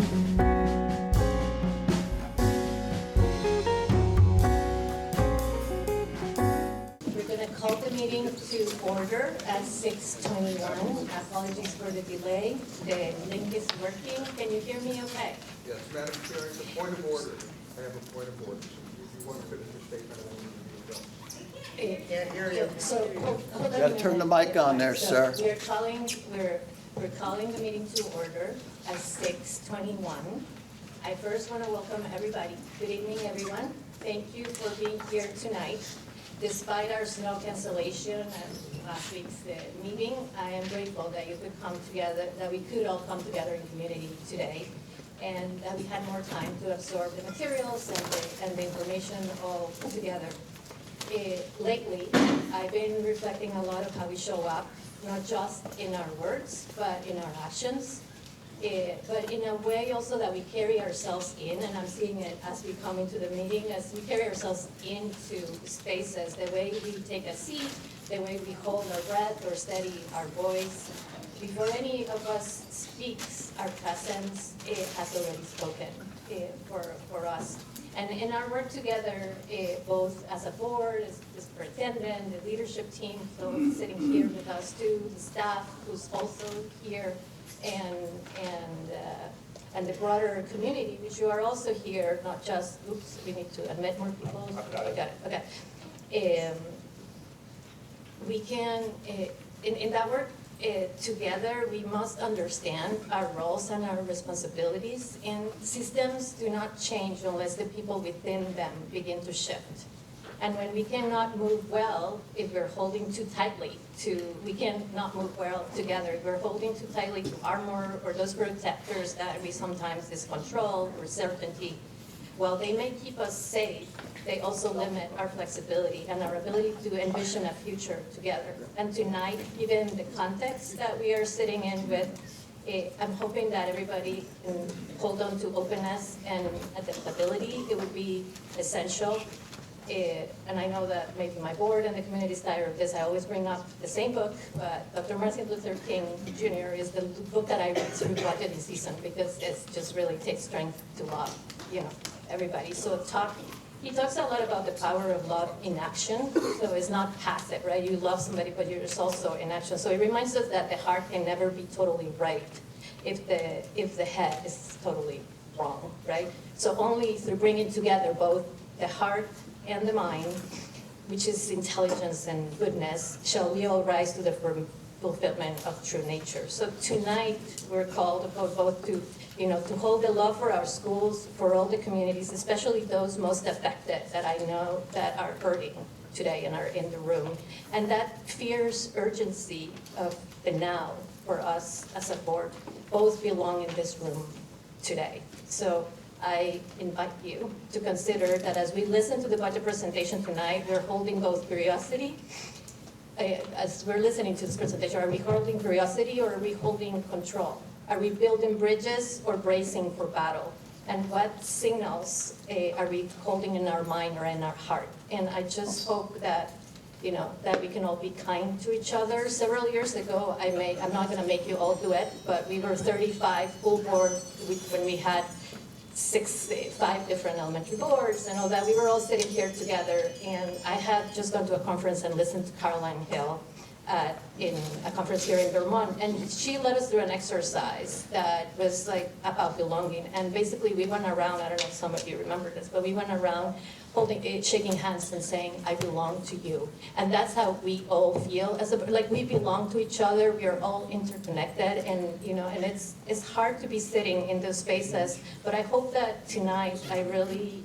We're going to call the meeting to order at 6:21. Apologies for the delay. The link is working. Can you hear me okay? Yes, Madam Chair, it's a point of order. I have a point of order. If you want to finish your statement, I want you to go. Can't hear you. So, hold on a Gotta turn the minute. mic on there, So sir. we're calling the meeting to order at 6:21. I first want to welcome everybody. Good evening, everyone. Thank you for being here tonight. Despite our snow cancellation and last week's meeting, I am grateful that you could come together, that we could all come together in community today, and that we had more time to absorb the materials and the information all together. Lately, I've been reflecting a lot of how we show up, not just in our words, but in our actions. But in a way also that we carry ourselves in, and I'm seeing it as we come into the meeting, as we carry ourselves into spaces, the way we take a seat, the way we hold our breath or steady our voice. Before any of us speaks, our presence has already spoken for us. And in our work together, both as a board, as the superintendent, the leadership team, those sitting here with us too, the staff who's also here, and the broader community, which you are also here, not just, oops, we need to admit more people. Got it, okay. We can, in that work together, we must understand our roles and our responsibilities, and systems do not change unless the people within them begin to shift. And when we cannot move well, if we're holding too tightly we cannot move well together. If we're holding too tightly to armor or those protectors that we sometimes is control or certainty, while they may keep us safe, they also limit our flexibility and our ability to envision a future together. And tonight, given the context that we are sitting in with, I'm hoping that everybody can hold on to openness and adaptability. It would be essential. And I know that maybe my board and the community is tired of this. I always bring up the same book, but Dr. Martin Luther King Jr. is the book that I read through budgeting season because it just really takes strength to love, everybody. So he talks a lot about the power of love in action. So it's not passive, right? You love somebody, but you're just also in action. So it reminds us that the heart can never be totally right if the head is totally wrong, right? So only through bringing together both the heart and the mind, which is intelligence and goodness, shall we all rise to the fulfillment of true nature. So tonight, we're called upon both to hold the love for our schools, for all the communities, especially those most affected that I know that are hurting today and are in the room. And that fierce urgency of the now for us as a board both belong in this room today. So I invite you to consider that as we listen to the budget presentation tonight, we're holding both curiosity. As we're listening to this presentation, are we holding curiosity or are we holding control? Are we building bridges or bracing for battle? And what signals are we holding in our mind or in our heart? And I just hope that that we can all be kind to each other. Several years ago, I'm not going to make you all do it, but we were 35 full board when we had 5 different elementary boards and all that. We were all sitting here together, and I had just gone to a conference and listened to Caroline Hill in a conference here in Vermont, and she led us through an exercise that was like about belonging. And basically, we went around. I don't know if some of you remember this, but we went around shaking hands and saying, "I belong to you." And that's how we all feel like we belong to each other. We are all interconnected, and and it's hard to be sitting in those spaces. But I hope that tonight, I really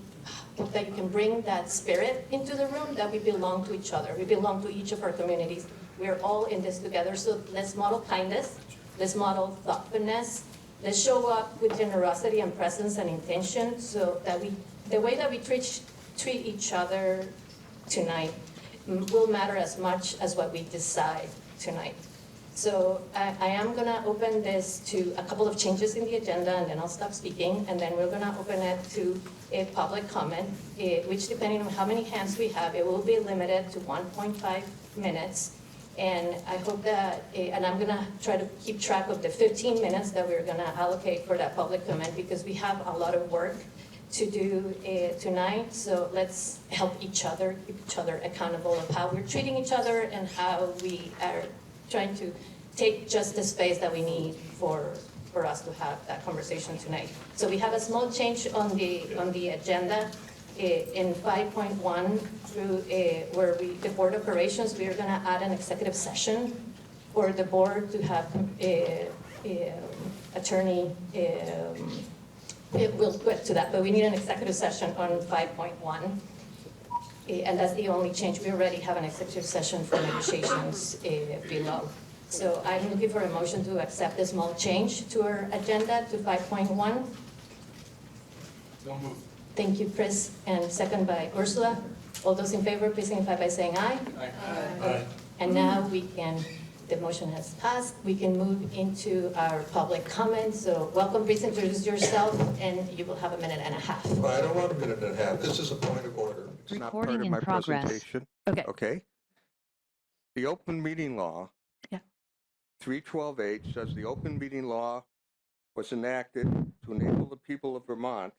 hope that you can bring that spirit into the room, that we belong to each other. We belong to each of our communities. We are all in this together. So let's model kindness. Let's model thoughtfulness. Let's show up with generosity and presence and intention, so that the way that we treat each other tonight will matter as much as what we decide tonight. So I am going to open this to a couple of changes in the agenda, and then I'll stop speaking, and then we're going to open it to a public comment, which, depending on how many hands we have, it will be limited to 1.5 minutes. And I hope that, and I'm gonna try to keep track of the 15 minutes that we're gonna allocate for that public comment, because we have a lot of work to do tonight. So let's help each other, keep each other accountable of how we're treating each other and how we are trying to take just the space that we need for us to have that conversation tonight. So we have a small change on the agenda in 5.1 through where the board operations, we are going to add an executive session for the board to have attorney. We'll get to that, but we need an executive session on 5.1. And that's the only change. We already have an executive session for negotiations below. So I'm looking for a motion to accept the small change to our agenda to 5.1. So moved. Thank you, Chris, and second by Ursula. All those in favor, please signify by saying aye. Aye. And now the motion has passed. We can move into our public comments. So welcome, please introduce yourself, and you will have a minute and a half. Well, I don't want a minute and a half. This is a point of order. It's not Recording part of in my progress. presentation. Okay. Okay? The open meeting law. Yeah. 312H says the open meeting law was enacted to enable the people of Vermont.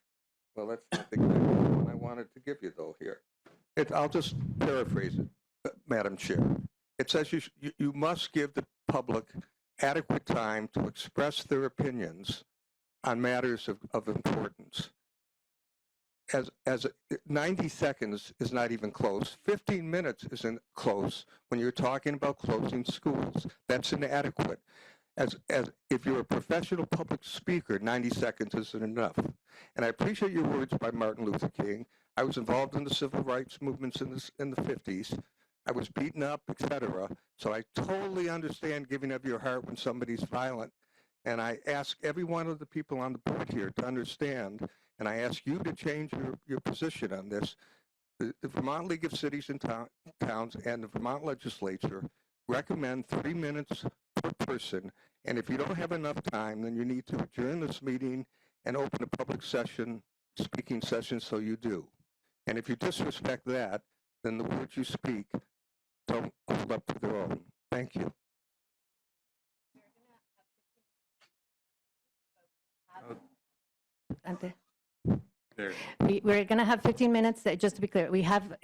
Well, that's not the exact one I wanted to give you, though, here. I'll just paraphrase it, Madam Chair. It says you must give the public adequate time to express their opinions on matters of importance. As 90 seconds is not even close. 15 minutes isn't close when you're talking about closing schools. That's inadequate. As if you're a professional public speaker, 90 seconds isn't enough. And I appreciate your words by Martin Luther King. I was involved in the civil rights movements in the 50s. I was beaten up, etc. So I totally understand giving of your heart when somebody's violent. And I ask every one of the people on the board here to understand, and I ask you to change your position on this. The Vermont League of Cities and Towns and the Vermont Legislature recommend 3 minutes per person. And if you don't have enough time, then you need to adjourn this meeting and open a public session, speaking session, so you do. And if you disrespect that, then the words you speak don't hold up to their own. Thank you. We're going to have 15 minutes, just to be clear. We have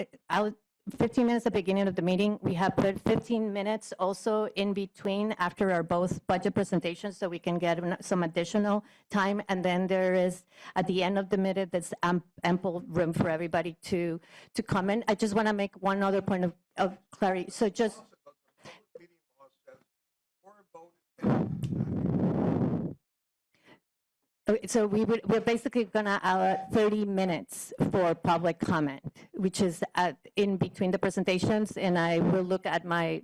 15 minutes at the beginning of the meeting. We have put 15 minutes also in between after our both budget presentations, so we can get some additional time. And then there is, at the end of the minute, there's ample room for everybody to comment. I just want to make one other point of clarity. So just... So we're basically going to allot 30 minutes for public comment, which is in between the presentations, and I will look at my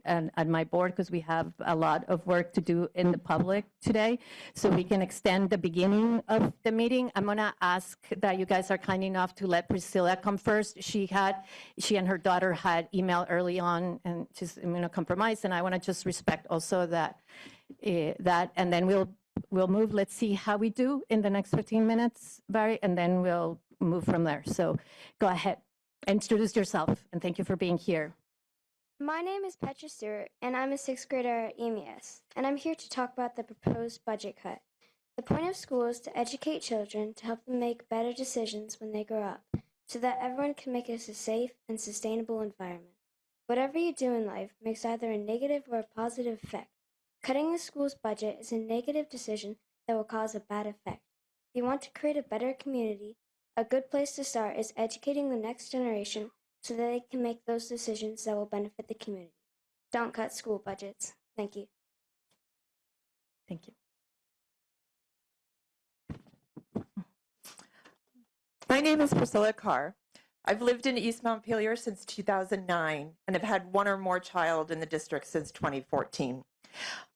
board because we have a lot of work to do in the public today, so we can extend the beginning of the meeting. I'm going to ask that you guys are kind enough to let Priscilla come first. She and her daughter had email early on, and she's immunocompromised, and I want to just respect also that, and then we'll move. Let's see how we do in the next 15 minutes, Barry, and then we'll move from there. So go ahead, introduce yourself, and thank you for being here. My name is Petra Stewart, and I'm a 6th grader at EMES, and I'm here to talk about the proposed budget cut. The point of school is to educate children to help them make better decisions when they grow up, so that everyone can make us a safe and sustainable environment. Whatever you do in life makes either a negative or a positive effect. Cutting the school's budget is a negative decision that will cause a bad effect. If you want to create a better community, a good place to start is educating the next generation so that they can make those decisions that will benefit the community. Don't cut school budgets. Thank you. Thank you. My name is Priscilla Carr. I've lived in East Montpelier since 2009 and have had one or more child in the district since 2014.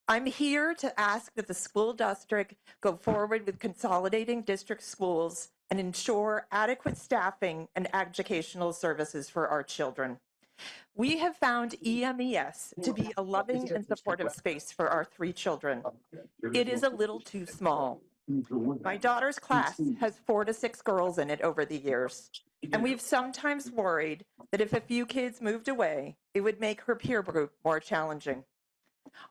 I'm here to ask that the school district go forward with consolidating district schools and ensure adequate staffing and educational services for our children. We have found EMES to be a loving and supportive space for our 3 children. It is a little too small. My daughter's class has 4 to 6 girls in it over the years, and we've sometimes worried that if a few kids moved away, it would make her peer group more challenging.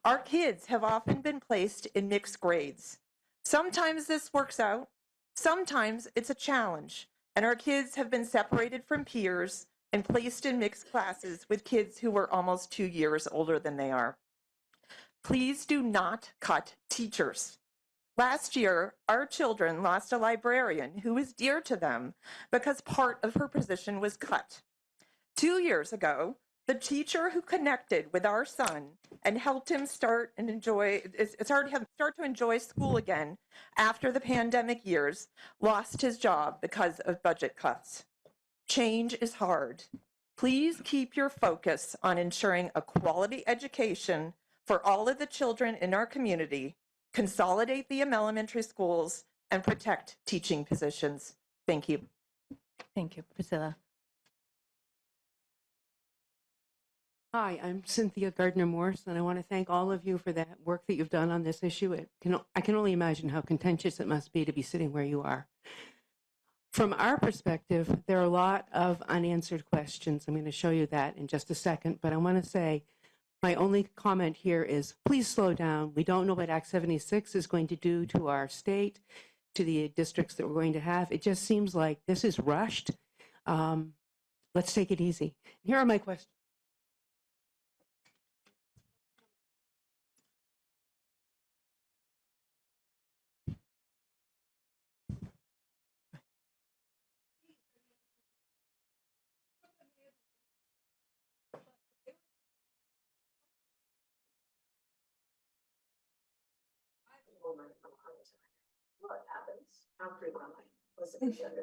Our kids have often been placed in mixed grades. Sometimes this works out, sometimes it's a challenge, and our kids have been separated from peers and placed in mixed classes with kids who were almost 2 years older than they are. Please do not cut teachers. Last year, our children lost a librarian who was dear to them because part of her position was cut. 2 years ago, the teacher who connected with our son and helped him start to enjoy school again after the pandemic years lost his job because of budget cuts. Change is hard. Please keep your focus on ensuring a quality education for all of the children in our community, consolidate the elementary schools, and protect teaching positions. Thank you. Thank you, Priscilla. Hi, I'm Cynthia Gardner-Morse, and I want to thank all of you for that work that you've done on this issue. I can only imagine how contentious it must be to be sitting where you are. From our perspective, there are a lot of unanswered questions. I'm going to show you that in just a second, but I want to say my only comment here is please slow down. We don't know what Act 76 is going to do to our state, to the districts that we're going to have. It just seems like this is rushed. Let's take it easy. Here are my questions.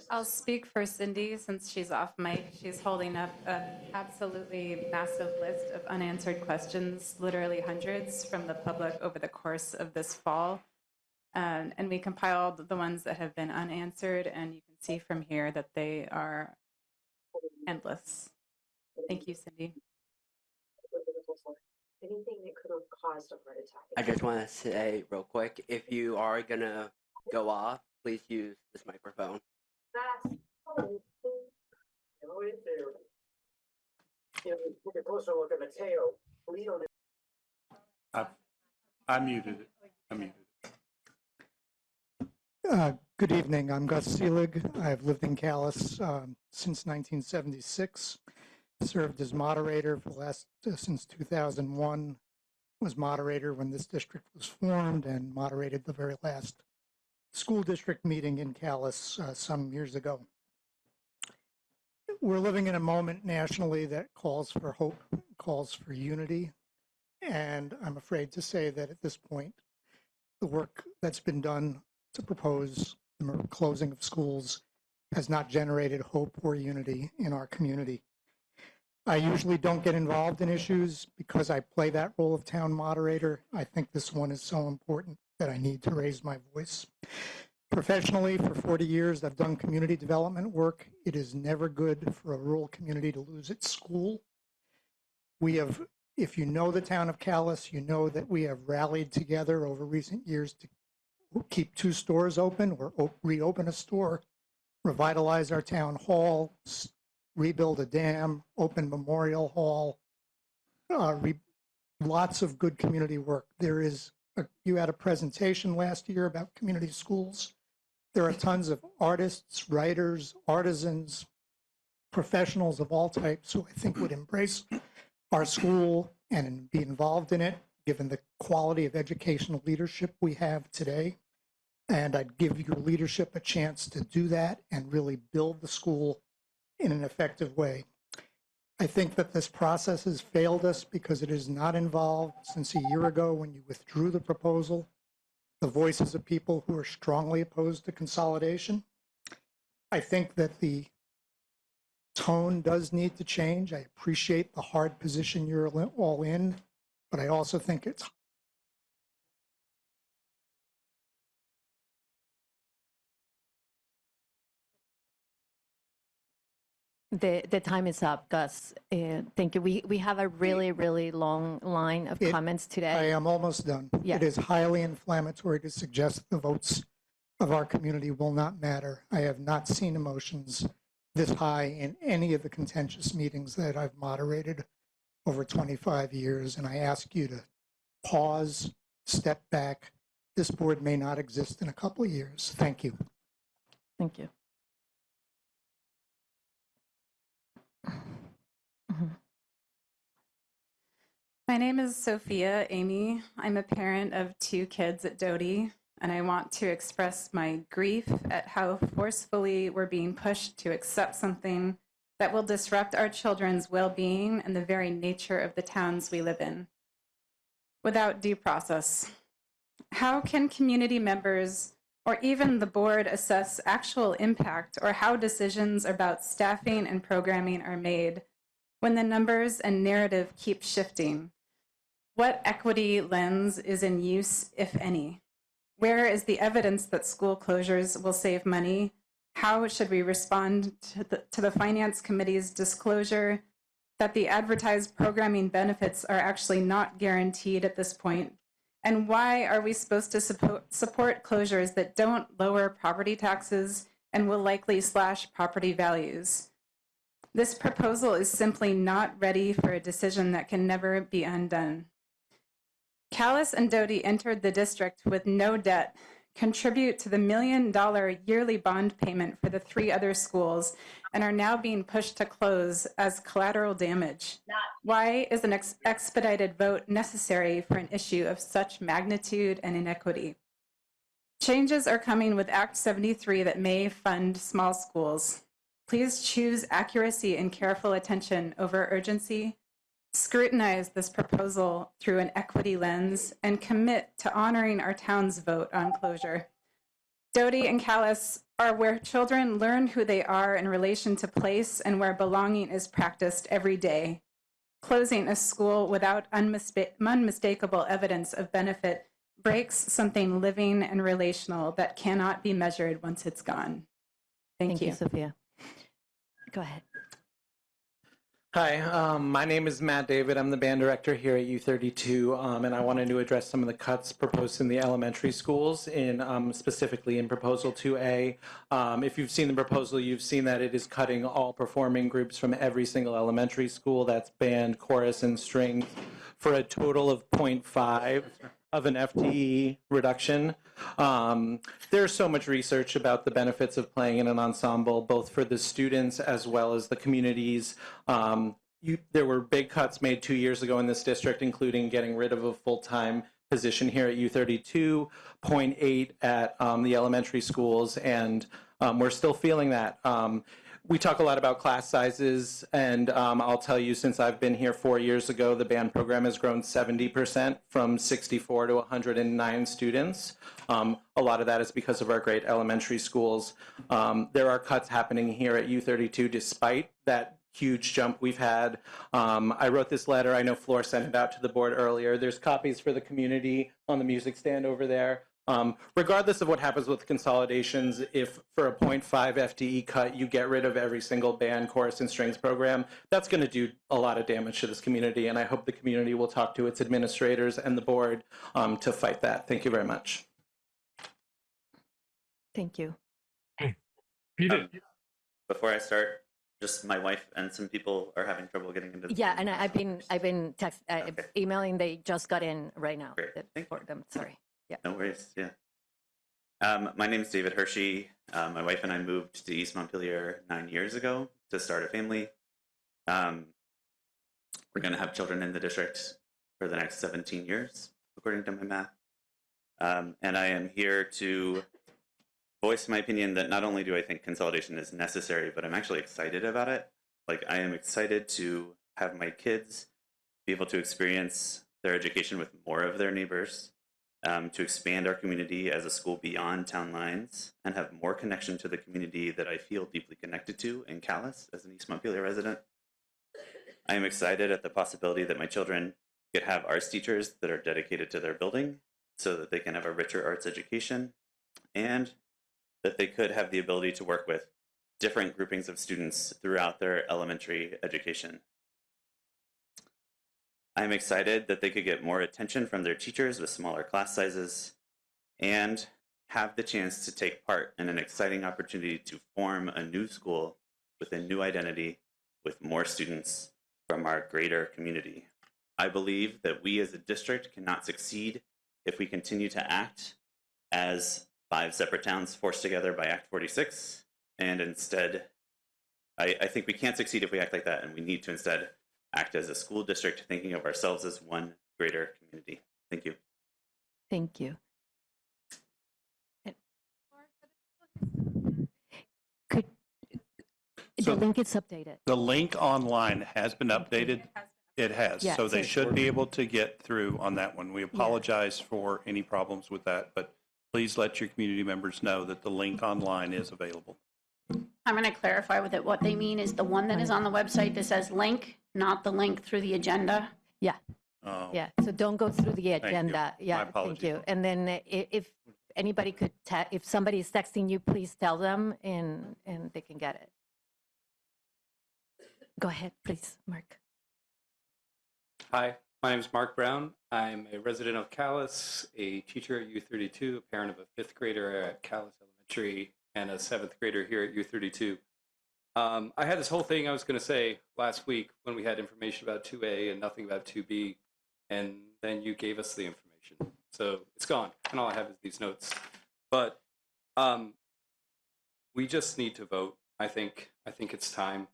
I'll speak for Cindy since she's off mic. She's holding up an absolutely massive list of unanswered questions, literally hundreds from the public over the course of this fall. And we compiled the ones that have been unanswered, and you can see from here that they are endless. Thank you, Cindy. Anything that could have caused a heart attack. I just want to say real quick, if you are going to go off, please use this microphone. That's take a closer look at Mateo. I muted it. I muted it. Good evening. I'm Gus Seelig. I've lived in Calais since 1976. Served as moderator for the last since 2001. Was moderator when this district was formed and moderated the very last school district meeting in Calais some years ago. We're living in a moment nationally that calls for hope, calls for unity, and I'm afraid to say that at this point, the work that's been done to propose the closing of schools has not generated hope or unity in our community. I usually don't get involved in issues because I play that role of town moderator. I think this one is so important that I need to raise my voice. Professionally, for 40 years, I've done community development work. It is never good for a rural community to lose its school. We have, if you know the town of Calais, you know that we have rallied together over recent years to keep 2 stores open or reopen a store, revitalize our town hall, rebuild a dam, open Memorial Hall, lots of good community work. You had a presentation last year about community schools. There are tons of artists, writers, artisans, professionals of all types who I think would embrace our school and be involved in it, given the quality of educational leadership we have today. And I'd give your leadership a chance to do that and really build the school in an effective way. I think that this process has failed us because it is not involved since a year ago when you withdrew the proposal, the voices of people who are strongly opposed to consolidation. I think that the tone does need to change. I appreciate the hard position you're all in, but I also think it's The time is up, Gus. Thank you. We have a really, really long line of comments today. I am almost done. Yeah. It is highly inflammatory to suggest the votes of our community will not matter. I have not seen emotions this high in any of the contentious meetings that I've moderated over 25 years, and I ask you to pause, step back. This board may not exist in a couple of years. Thank you. Thank you. My name is Sophia Amy. I'm a parent of 2 kids at Doty, and I want to express my grief at how forcefully we're being pushed to accept something that will disrupt our children's well-being and the very nature of the towns we live in, without due process. How can community members or even the board assess actual impact or how decisions about staffing and programming are made when the numbers and narrative keep shifting? What equity lens is in use, if any? Where is the evidence that school closures will save money? How should we respond to the Finance Committee's disclosure that the advertised programming benefits are actually not guaranteed at this point? And why are we supposed to support closures that don't lower property taxes and will likely slash property values? This proposal is simply not ready for a decision that can never be undone. Callis and Doty entered the district with no debt, contribute to the $1 million yearly bond payment for the 3 other schools, and are now being pushed to close as collateral damage. Why is an expedited vote necessary for an issue of such magnitude and inequity? Changes are coming with Act 73 that may fund small schools. Please choose accuracy and careful attention over urgency. Scrutinize this proposal through an equity lens and commit to honoring our town's vote on closure. Doty and Callis are where children learn who they are in relation to place and where belonging is practiced every day. Closing a school without unmistakable evidence of benefit breaks something living and relational that cannot be measured once it's gone. Thank you. Sophia. Go ahead. Hi, my name is Matt David. I'm the band director here at U32, and I wanted to address some of the cuts proposed in the elementary schools, specifically in Proposal 2A. If you've seen the proposal, you've seen that it is cutting all performing groups from every single elementary school. That's band, chorus, and strings, for a total of 0.5 of an FTE reduction. There's so much research about the benefits of playing in an ensemble, both for the students as well as the communities. There were big cuts made 2 years ago in this district, including getting rid of a full-time position here at U32, 0.8 at the elementary schools, and we're still feeling that. We talk a lot about class sizes, and I'll tell you, since I've been here 4 years ago, the band program has grown 70% from 64 to 109 students. A lot of that is because of our great elementary schools. There are cuts happening here at U32 despite that huge jump we've had. I wrote this letter. I know Floor sent it out to the board earlier. There's copies for the community on the music stand over there. Regardless of what happens with consolidations, if for a 0.5 FTE cut, you get rid of every single band, chorus, and strings program, that's going to do a lot of damage to this community, and I hope the community will talk to its administrators and the board to fight that. Thank you very much. Thank you. Peter. Before I start, just my wife and some people are having trouble getting into the Yeah, and I've been emailing. They just got in right now. Great. Thank you. Them. Sorry. Yeah. No worries. Yeah. My name is David Hershey. My wife and I moved to East Montpelier 9 years ago to start a family. We're going to have children in the district for the next 17 years, according to my math. And I am here to voice my opinion that not only do I think consolidation is necessary, but I'm actually excited about it. Like, I am excited to have my kids be able to experience their education with more of their neighbors, to expand our community as a school beyond town lines, and have more connection to the community that I feel deeply connected to in Callis as an East Montpelier resident. I am excited at the possibility that my children could have arts teachers that are dedicated to their building so that they can have a richer arts education, and that they could have the ability to work with different groupings of students throughout their elementary education. I'm excited that they could get more attention from their teachers with smaller class sizes and have the chance to take part in an exciting opportunity to form a new school with a new identity, with more students from our greater community. I believe that we as a district cannot succeed if we continue to act as 5 separate towns forced together by Act 46, and instead, I think we can't succeed if we act like that, and we need to instead act as a school district thinking of ourselves as one greater community. Thank you. Thank you. Could, So- the link is updated. The link online has been updated. It has. Yeah, So they so- should be able to get through on that one. We apologize for any problems with that, but please let your community members know that the link online is available. I'm going to clarify with it. What they mean is the one that is on the website that says link, not the link through the agenda. Yeah, Oh, yeah. So don't go through the you. agenda. My Yeah, thank apologies. you. And then if anybody could, if somebody is texting you, please tell them and they can get it. Go ahead, please, Mark. Hi, my name is Mark Brown. I'm a resident of Calais, a teacher at U32, a parent of a 5th grader at Calais Elementary, and a 7th grader here at U32. I had this whole thing I was going to say last week when we had information about 2A and nothing about 2B, and then you gave us the information. So it's gone, and all I have is these notes. But we just need to vote. I think it's time.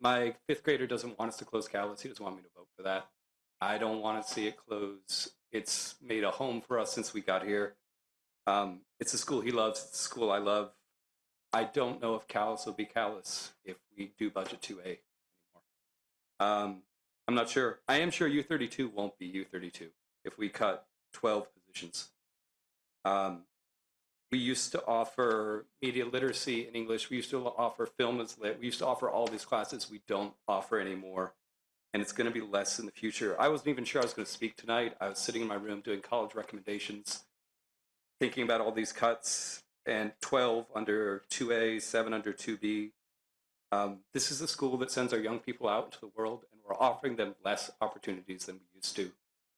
My 5th grader doesn't want us to close Calais. He doesn't want me to vote for that. I don't want to see it close. It's made a home for us since we got here. It's a school he loves. It's a school I love. I don't know if Calais will be Calais if we do budget 2A anymore. I'm not sure. I am sure U32 won't be U32 if we cut 12 positions. We used to offer media literacy in English. We used to offer film as lit. We used to offer all these classes we don't offer anymore. And it's going to be less in the future. I wasn't even sure I was going to speak tonight. I was sitting in my room doing college recommendations, thinking about all these cuts, and 12 under 2A, 7 under 2B. This is a school that sends our young people out into the world, and we're offering them less opportunities than we used to.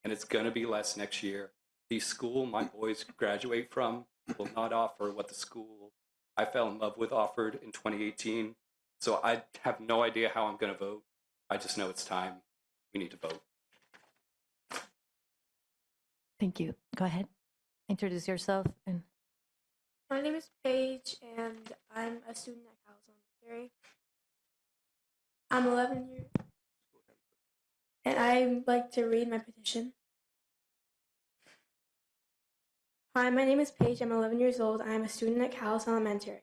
And it's going to be less next year. The school my boys graduate from will not offer what the school I fell in love with offered in 2018. So I have no idea how I'm going to vote. I just know it's time. We need to vote. Thank you. Go ahead. Introduce yourself. And My name is Paige, and I'm a student at Calais Elementary. I'm 11 years, and I'd like to read my petition. Hi, my name is Paige. I'm 11 years old. I am a student at Calais Elementary.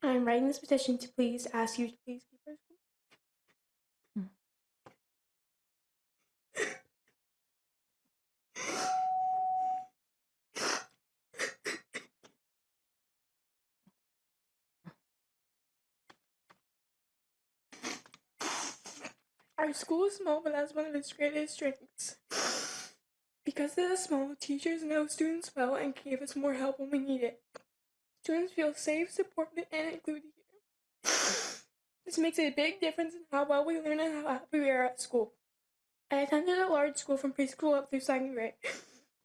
I am writing this petition to please ask you to please keep our school. Our school is small, but that's one of its greatest strengths. Because it is small, teachers know students well and can give us more help when we need it. Students feel safe, supported, and included here. This makes a big difference in how well we learn and how happy we are at school. I attended a large school from preschool up through second grade.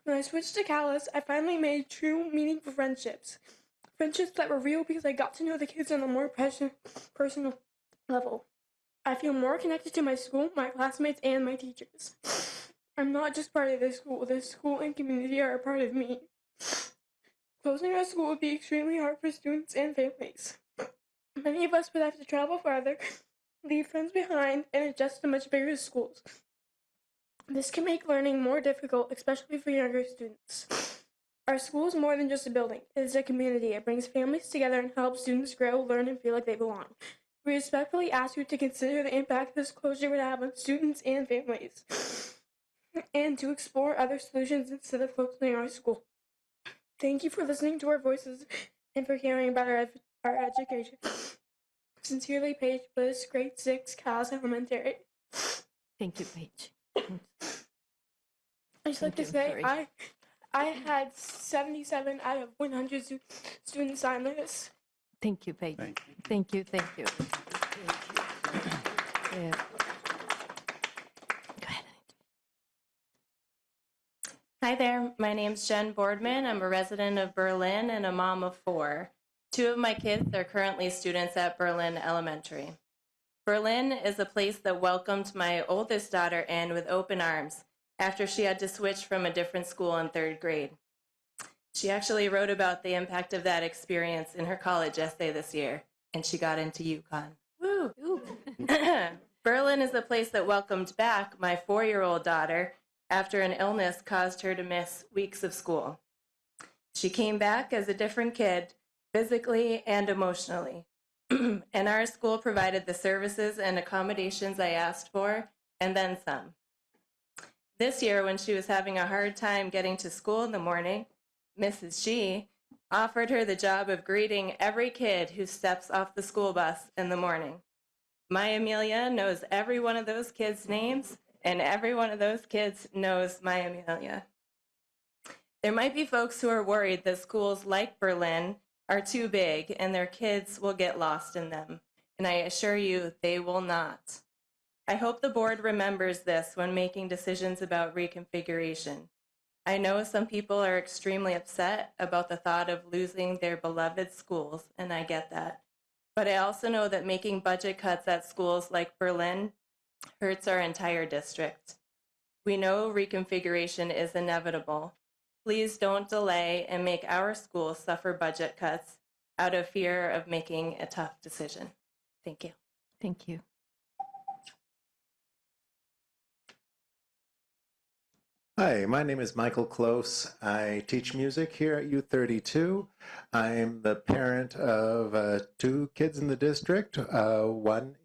When I switched to Calais, I finally made true, meaningful friendships. Friendships that were real because I got to know the kids on a more personal level. I feel more connected to my school, my classmates, and my teachers. I'm not just part of this school and community are a part of me. Closing our school would be extremely hard for students and families. Many of us would have to travel farther, leave friends behind, and adjust to much bigger schools. This can make learning more difficult, especially for younger students. Our school is more than just a building. It is a community. It brings families together and helps students grow, learn, and feel like they belong. We respectfully ask you to consider the impact this closure would have on students and families, and to explore other solutions instead of closing our school. Thank you for listening to our voices and for caring about our education. Sincerely, Paige Bliss, grade 6, Calais Elementary. thank you, Paige. I just like to say, I had 77 out of 100 students sign this. Thank you, Paige. Thank you. Thank you. Go ahead. Hi there, my name's Jen Boardman. I'm a resident of Berlin and a mom of 4. 2 of my kids are currently students at Berlin Elementary. Berlin is a place that welcomed my oldest daughter in with open arms after she had to switch from a different school in 3rd grade. She actually wrote about the impact of that experience in her college essay this year, and she got into UConn. Woo! Berlin is the place that welcomed back my 4-year-old daughter after an illness caused her to miss weeks of school. She came back as a different kid, physically and emotionally. And our school provided the services and accommodations I asked for, and then some. This year, when she was having a hard time getting to school in the morning, Mrs. G offered her the job of greeting every kid who steps off the school bus in the morning. My Amelia knows every one of those kids' names, and every one of those kids knows my Amelia. There might be folks who are worried that schools like Berlin are too big and their kids will get lost in them, and I assure you they will not. I hope the board remembers this when making decisions about reconfiguration. I know some people are extremely upset about the thought of losing their beloved schools, and I get that. But I also know that making budget cuts at schools like Berlin hurts our entire district. We know reconfiguration is inevitable. Please don't delay and make our schools suffer budget cuts out of fear of making a tough decision. Thank you. Thank you. Hi, my name is Michael Close. I teach music here at U32. I'm the parent of 2 kids in the district, one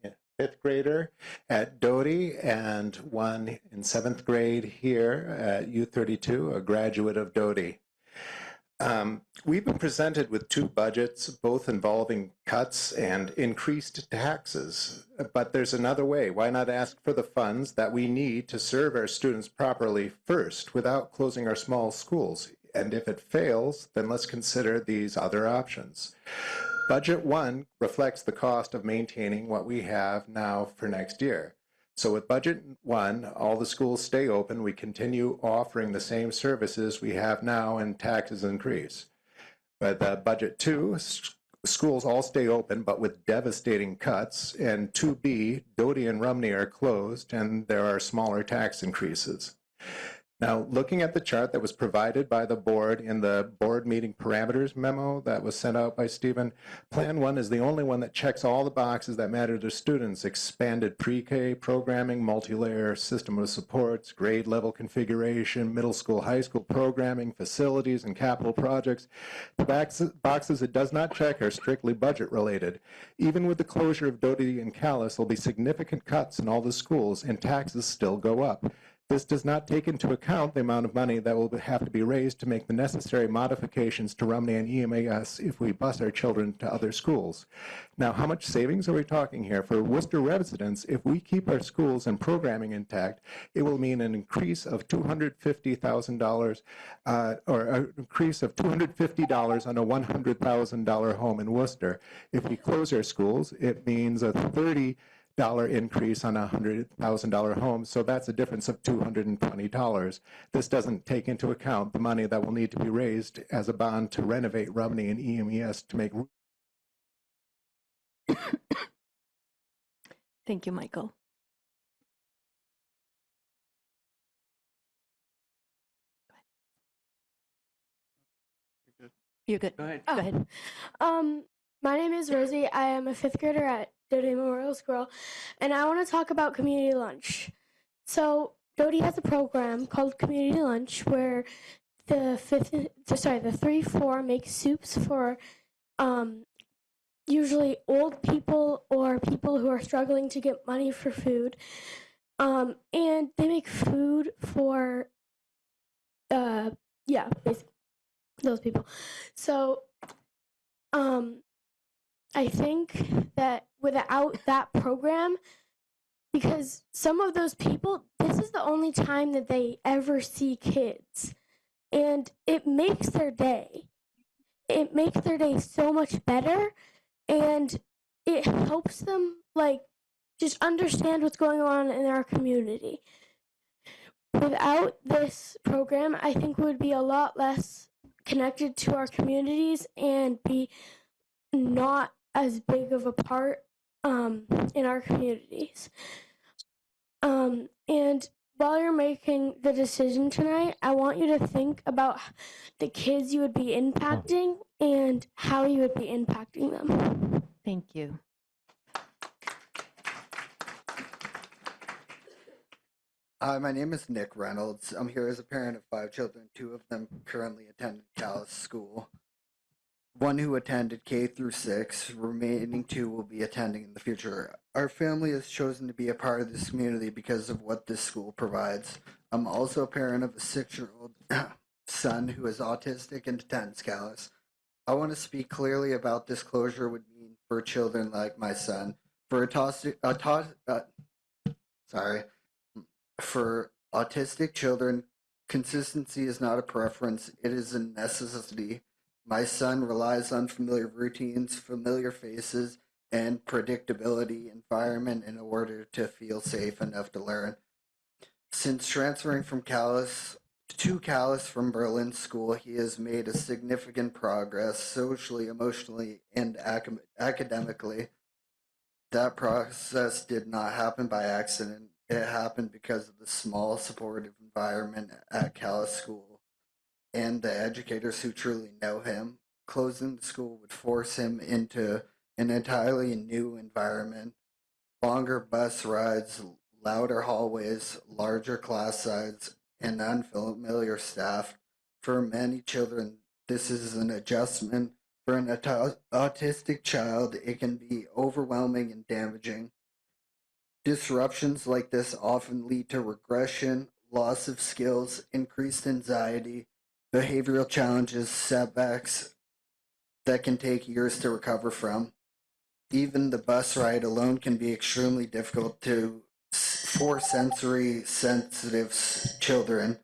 5th grader at Doty and one in 7th grade here at U32, a graduate of Doty. We've been presented with 2 budgets, both involving cuts and increased taxes. But there's another way. Why not ask for the funds that we need to serve our students properly first without closing our small schools? And if it fails, then let's consider these other options. Budget 1 reflects the cost of maintaining what we have now for next year. So with Budget 1, all the schools stay open. We continue offering the same services we have now and taxes increase. With Budget 2, schools all stay open, but with devastating cuts. And 2B, Doty and Rumney are closed, and there are smaller tax increases. Now, looking at the chart that was provided by the board in the board meeting parameters memo that was sent out by Stephen, Plan 1 is the only one that checks all the boxes that matter to students: expanded pre-K programming, multi-layer system of supports, grade level configuration, middle school, high school programming, facilities, and capital projects. The boxes it does not check are strictly budget related. Even with the closure of Doty and Calais, there'll be significant cuts in all the schools, and taxes still go up. This does not take into account the amount of money that will have to be raised to make the necessary modifications to Rumney and EMAS if we bus our children to other schools. Now, how much savings are we talking here? For Worcester residents, if we keep our schools and programming intact, it will mean an increase of $250,000 or an increase of $250 on a $100,000 home in Worcester. If we close our schools, it means a $30 increase on a $100,000 home, so that's a difference of $220. This doesn't take into account the money that will need to be raised as a bond to renovate Rumney and EMES to make. Thank you, Michael. You're good. Go ahead. Go ahead. My name is Rosie. I am a 5th grader at Doty Memorial School, and I want to talk about community lunch. So Doty has a program called Community Lunch where the 3-4 make soups for usually old people or people who are struggling to get money for food, and they make food for basically those people. So I think that without that program, because some of those people, this is the only time that they ever see kids, and it makes their day. It makes their day so much better, and it helps them just understand what's going on in our community. without this program, I think we would be a lot less connected to our communities and be not as big of a part in our communities. And while you're making the decision tonight, I want you to think about the kids you would be impacting and how you would be impacting them. Thank you. Hi, my name is Nick Reynolds. I'm here as a parent of 5 children. 2 of them currently attend Callis School. 1 who attended K through 6, remaining 2 will be attending in the future. Our family has chosen to be a part of this community because of what this school provides. I'm also a parent of a 6-year-old son who is autistic and attends Callis. I want to speak clearly about this closure would mean for children like my son. For autistic children, consistency is not a preference, it is a necessity. My son relies on familiar routines, familiar faces, and predictability environment in order to feel safe enough to learn. Since transferring from Callis from Berlin School, he has made a significant progress socially, emotionally, and academically. That process did not happen by accident. It happened because of the small, supportive environment at Callis School and the educators who truly know him. Closing the school would force him into an entirely new environment. Longer bus rides, louder hallways, larger class sizes, and unfamiliar staff. For many children, this is an adjustment. For an autistic child, it can be overwhelming and damaging. Disruptions like this often lead to regression, loss of skills, increased anxiety, behavioral challenges, setbacks that can take years to recover from. Even the bus ride alone can be extremely difficult for sensory sensitive children.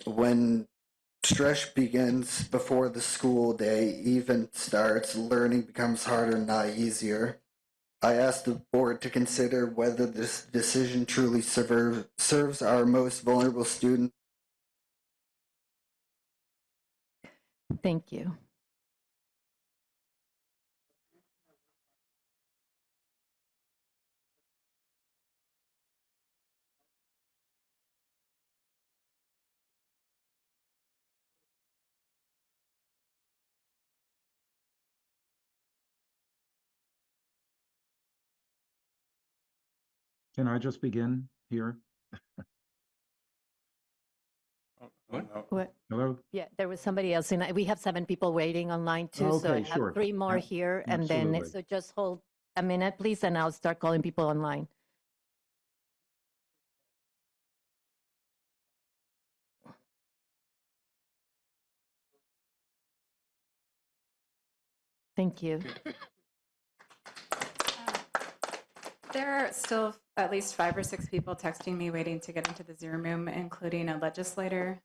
When stress begins before the school day even starts, learning becomes harder, not easier. I ask the board to consider whether this decision truly serves our most vulnerable students. Thank you. Can I just begin here? What? Hello? Yeah, there was somebody else we have 7 people waiting online too, so I Okay, have sure. 3 more here, and then, Absolutely. so just hold a minute, please, and I'll start calling people online. Thank you. There are still at least 5 or 6 people texting me waiting to get into the Zoom room, including a legislator.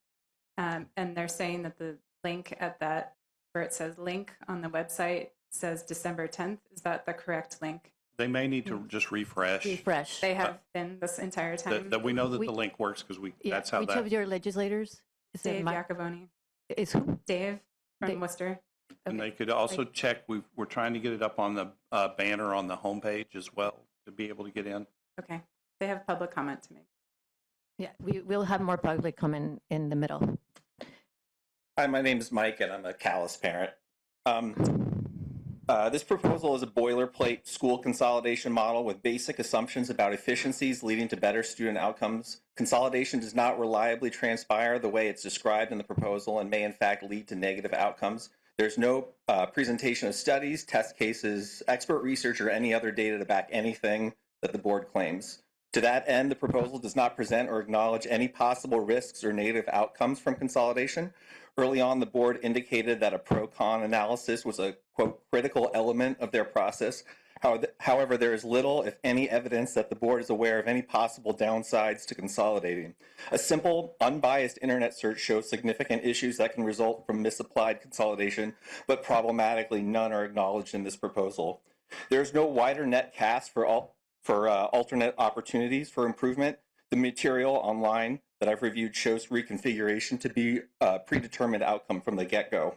And they're saying that the link at that, where it says link on the website, says December 10th. Is that the correct link? They may need to just refresh. Refresh. They have been this entire time. That we know that the link works because that's how Which that. of your legislators? Is Dave it Iacovone. Is who? Dave from Worcester. And they could also check, we're trying to get it up on the banner on the homepage as well to be able to get in. Okay. They have public comment to make. Yeah, we'll have more public comment in the middle. Hi, my name is Mike, and I'm a Callis parent. This proposal is a boilerplate school consolidation model with basic assumptions about efficiencies leading to better student outcomes. Consolidation does not reliably transpire the way it's described in the proposal and may in fact lead to negative outcomes. There's no presentation of studies, test cases, expert research, or any other data to back anything that the board claims. To that end, the proposal does not present or acknowledge any possible risks or negative outcomes from consolidation. Early on, the board indicated that a pro-con analysis was a, quote, critical element of their process. However, there is little, if any, evidence that the board is aware of any possible downsides to consolidating. A simple, unbiased internet search shows significant issues that can result from misapplied consolidation, but problematically, none are acknowledged in this proposal. There is no wider net cast for alternate opportunities for improvement. The material online that I've reviewed shows reconfiguration to be a predetermined outcome from the get-go.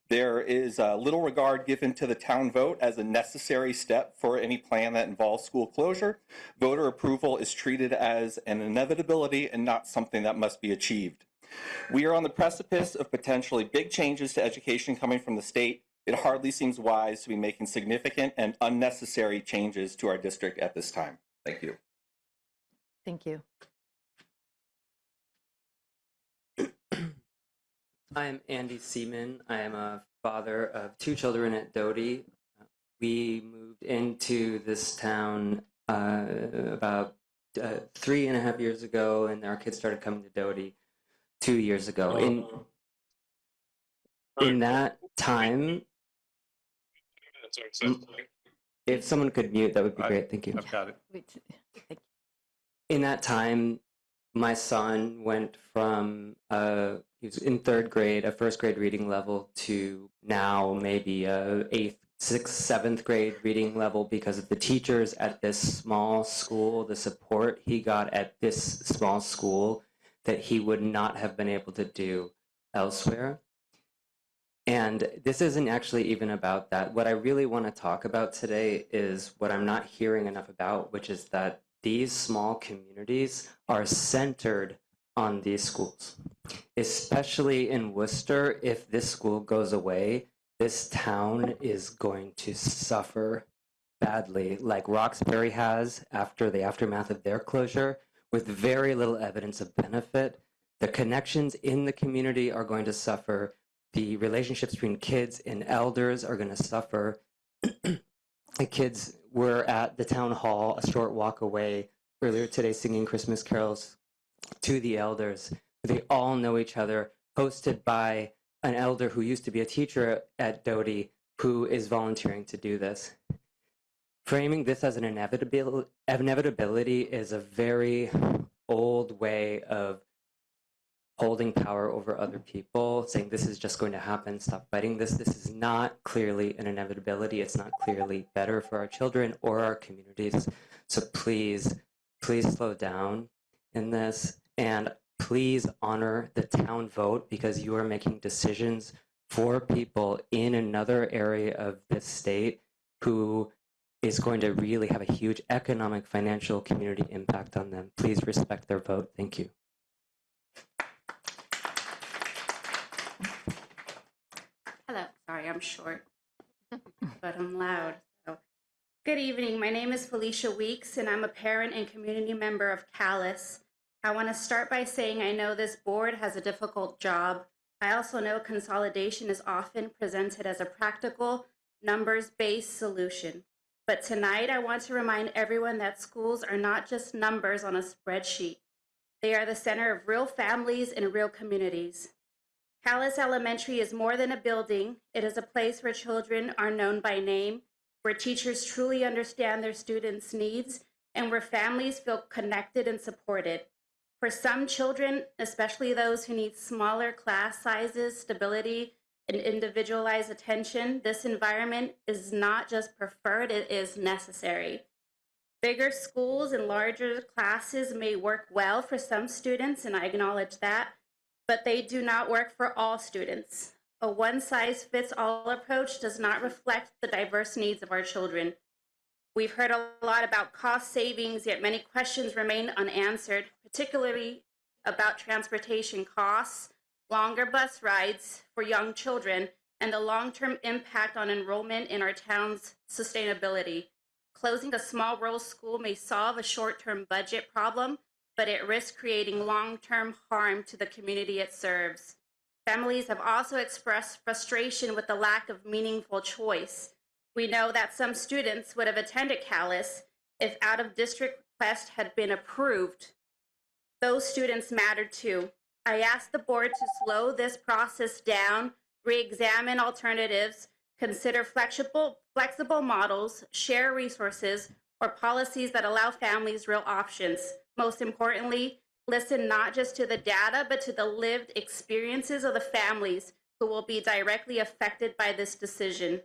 There is little regard given to the town vote as a necessary step for any plan that involves school closure. Voter approval is treated as an inevitability and not something that must be achieved. We are on the precipice of potentially big changes to education coming from the state. It hardly seems wise to be making significant and unnecessary changes to our district at this time. Thank you. Thank you. I'm Andy Seaman. I am a father of 2 children at Doty. We moved into this town about 3.5 years ago, and our kids started coming to Doty 2 years ago. In that time, if someone could mute, that would be great. Thank you. I've got it. In that time, my son went from he was in 3rd grade, a 1st grade reading level, to now maybe a 8th, 6th, 7th grade reading level because of the teachers at this small school, the support he got at this small school that he would not have been able to do elsewhere. And this isn't actually even about that. What I really want to talk about today is what I'm not hearing enough about, which is that these small communities are centered on these schools. Especially in Worcester, if this school goes away, this town is going to suffer badly, like Roxbury has after the aftermath of their closure, with very little evidence of benefit. The connections in the community are going to suffer. The relationships between kids and elders are going to suffer. The kids were at the town hall a short walk away earlier today singing Christmas carols to the elders. They all know each other, hosted by an elder who used to be a teacher at Doty who is volunteering to do this. Framing this as an inevitability is a very old way of holding power over other people, saying this is just going to happen, stop fighting this. This is not clearly an inevitability. It's not clearly better for our children or our communities. So please, please slow down in this, and please honor the town vote, because you are making decisions for people in another area of this state who is going to really have a huge economic, financial, community impact on them. Please respect their vote. Thank you. Hello, sorry, I'm short, but I'm loud. So, good evening. My name is Felicia Weeks, and I'm a parent and community member of Callis. I want to start by saying I know this board has a difficult job. I also know consolidation is often presented as a practical, numbers-based solution. But tonight, I want to remind everyone that schools are not just numbers on a spreadsheet. They are the center of real families and real communities. Callis Elementary is more than a building. It is a place where children are known by name, where teachers truly understand their students' needs, and where families feel connected and supported. For some children, especially those who need smaller class sizes, stability, and individualized attention, this environment is not just preferred, it is necessary. Bigger schools and larger classes may work well for some students, and I acknowledge that, but they do not work for all students. A one-size-fits-all approach does not reflect the diverse needs of our children. We've heard a lot about cost savings, yet many questions remain unanswered, particularly about transportation costs, longer bus rides for young children, and the long-term impact on enrollment in our town's sustainability. Closing a small rural school may solve a short-term budget problem, but it risks creating long-term harm to the community it serves. Families have also expressed frustration with the lack of meaningful choice. We know that some students would have attended Callis if out-of-district requests had been approved. Those students mattered too. I asked the board to slow this process down, re-examine alternatives, consider flexible models, share resources, or policies that allow families real options. Most importantly, listen not just to the data, but to the lived experiences of the families who will be directly affected by this decision.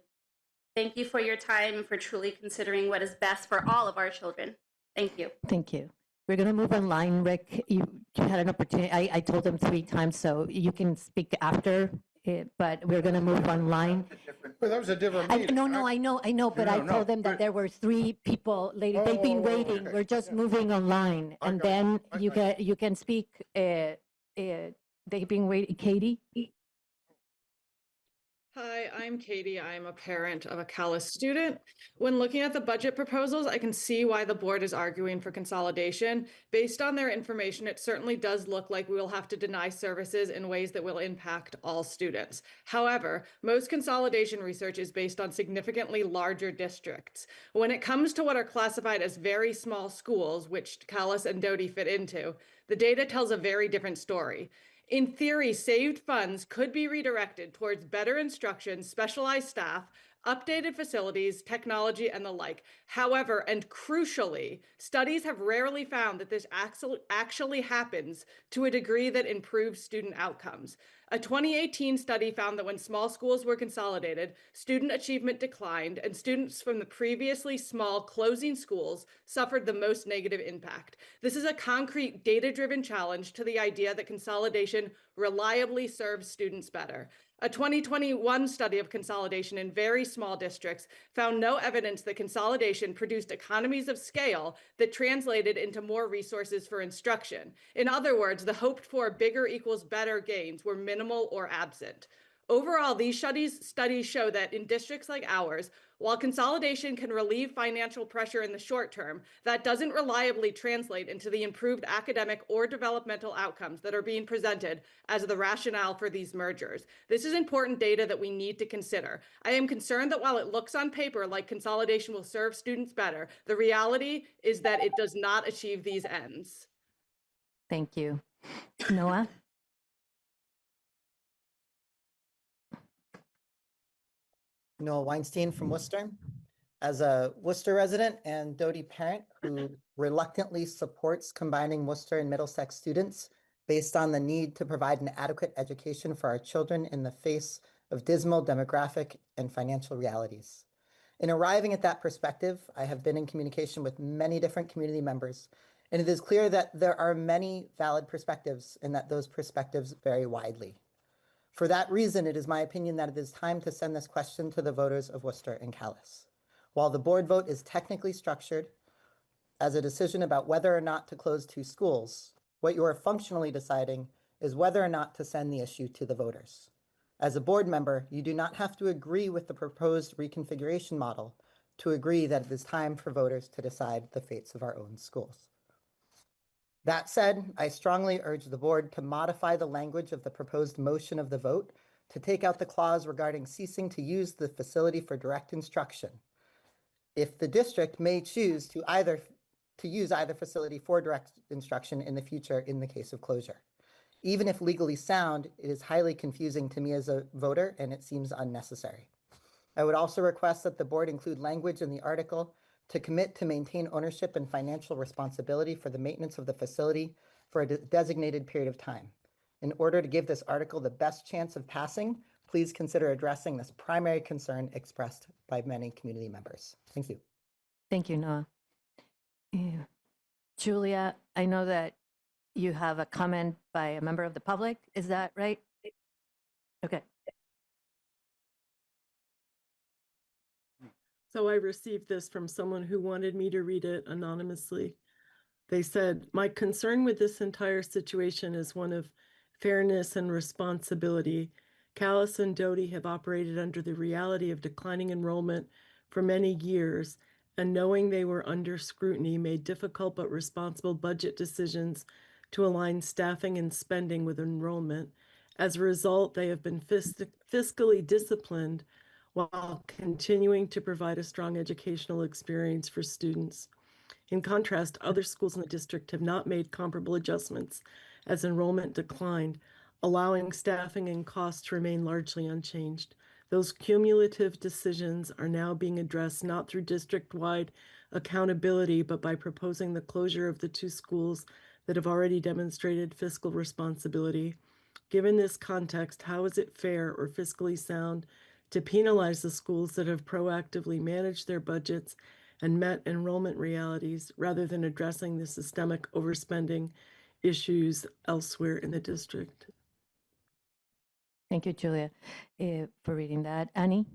Thank you for your time and for truly considering what is best for all of our children. Thank you. Thank you. We're going to move online, Rick. You had an opportunity. I told them 3 times, so you can speak after it, but we're going to move online. Well, that was a different meeting. No, I know, but I No, told them that but- there were 3 people, lady, they've been waiting. okay. We're just moving online, I and got then you. I got you can speak. They've been waiting. Katie? Hi, I'm Katie. I'm a parent of a Calais student. When looking at the budget proposals, I can see why the board is arguing for consolidation. Based on their information, it certainly does look like we will have to deny services in ways that will impact all students. However, most consolidation research is based on significantly larger districts. When it comes to what are classified as very small schools, which Calais and Doty fit into, the data tells a very different story. In theory, saved funds could be redirected towards better instruction, specialized staff, updated facilities, technology, and the like. However, and crucially, studies have rarely found that this actually happens to a degree that improves student outcomes. A 2018 study found that when small schools were consolidated, student achievement declined, and students from the previously small closing schools suffered the most negative impact. This is a concrete data-driven challenge to the idea that consolidation reliably serves students better. A 2021 study of consolidation in very small districts found no evidence that consolidation produced economies of scale that translated into more resources for instruction. In other words, the hoped for bigger equals better gains were minimal or absent. Overall, these studies show that in districts like ours, while consolidation can relieve financial pressure in the short term, that doesn't reliably translate into the improved academic or developmental outcomes that are being presented as the rationale for these mergers. This is important data that we need to consider. I am concerned that while it looks on paper like consolidation will serve students better, the reality is that it does not achieve these ends. Thank you. Noah? Noah Weinstein from Worcester. As a Worcester resident and Doty parent who reluctantly supports combining Worcester and Middlesex students based on the need to provide an adequate education for our children in the face of dismal demographic and financial realities. In arriving at that perspective, I have been in communication with many different community members, and it is clear that there are many valid perspectives and that those perspectives vary widely. For that reason, it is my opinion that it is time to send this question to the voters of Worcester and Calais. While the board vote is technically structured as a decision about whether or not to close 2 schools, what you are functionally deciding is whether or not to send the issue to the voters. As a board member, you do not have to agree with the proposed reconfiguration model to agree that it is time for voters to decide the fates of our own schools. That said, I strongly urge the board to modify the language of the proposed motion of the vote to take out the clause regarding ceasing to use the facility for direct instruction. If the district may choose to use either facility for direct instruction in the future in the case of closure. Even if legally sound, it is highly confusing to me as a voter, and it seems unnecessary. I would also request that the board include language in the article to commit to maintain ownership and financial responsibility for the maintenance of the facility for a designated period of time. In order to give this article the best chance of passing, please consider addressing this primary concern expressed by many community members. Thank you. Thank you, Noah. Julia, I know that you have a comment by a member of the public. Is that right? Okay. So I received this from someone who wanted me to read it anonymously. They said, "My concern with this entire situation is one of fairness and responsibility. Calais and Doty have operated under the reality of declining enrollment for many years, and knowing they were under scrutiny made difficult but responsible budget decisions to align staffing and spending with enrollment. As a result, they have been fiscally disciplined while continuing to provide a strong educational experience for students. In contrast, other schools in the district have not made comparable adjustments as enrollment declined, allowing staffing and costs to remain largely unchanged. Those cumulative decisions are now being addressed not through district-wide accountability, but by proposing the closure of the 2 schools that have already demonstrated fiscal responsibility. Given this context, how is it fair or fiscally sound to penalize the schools that have proactively managed their budgets and met enrollment realities rather than addressing the systemic overspending issues elsewhere in the district. Thank you, Julia, for reading that. Annie?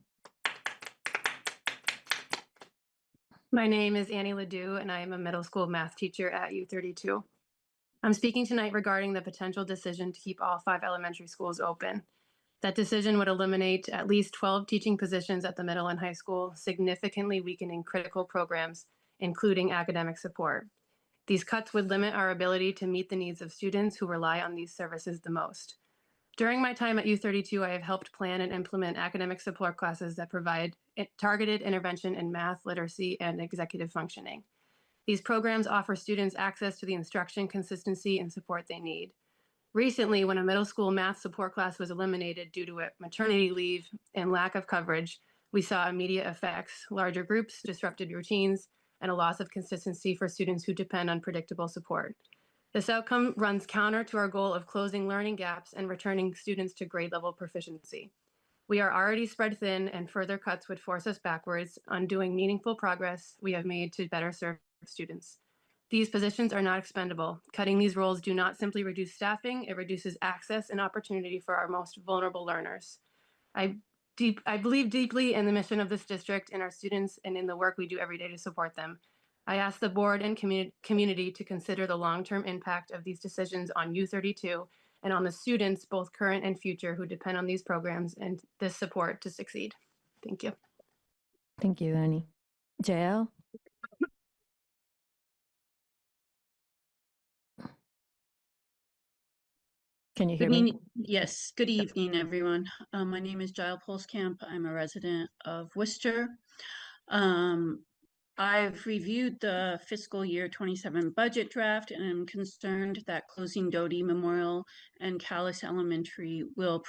My name is Annie Ledoux, and I am a middle school math teacher at U32. I'm speaking tonight regarding the potential decision to keep all 5 elementary schools open. That decision would eliminate at least 12 teaching positions at the middle and high school, significantly weakening critical programs, including academic support. These cuts would limit our ability to meet the needs of students who rely on these services the most. During my time at U32, I have helped plan and implement academic support classes that provide targeted intervention in math, literacy, and executive functioning. These programs offer students access to the instruction, consistency, and support they need. Recently, when a middle school math support class was eliminated due to maternity leave and lack of coverage, we saw immediate effects: larger groups, disrupted routines, and a loss of consistency for students who depend on predictable support. This outcome runs counter to our goal of closing learning gaps and returning students to grade level proficiency. We are already spread thin, and further cuts would force us backwards, undoing meaningful progress we have made to better serve students. These positions are not expendable. Cutting these roles do not simply reduce staffing, it reduces access and opportunity for our most vulnerable learners. I believe deeply in the mission of this district and our students and in the work we do every day to support them. I ask the board and community to consider the long-term impact of these decisions on U32 and on the students, both current and future, who depend on these programs and this support to succeed. Thank you. Thank you, Annie. Jael? Can you hear me? Yes, good evening, everyone. My name is Jael Polskamp. I'm a resident of Worcester. I've reviewed the fiscal year 27 budget draft, and I'm concerned that closing Doty Memorial and Callis Elementary will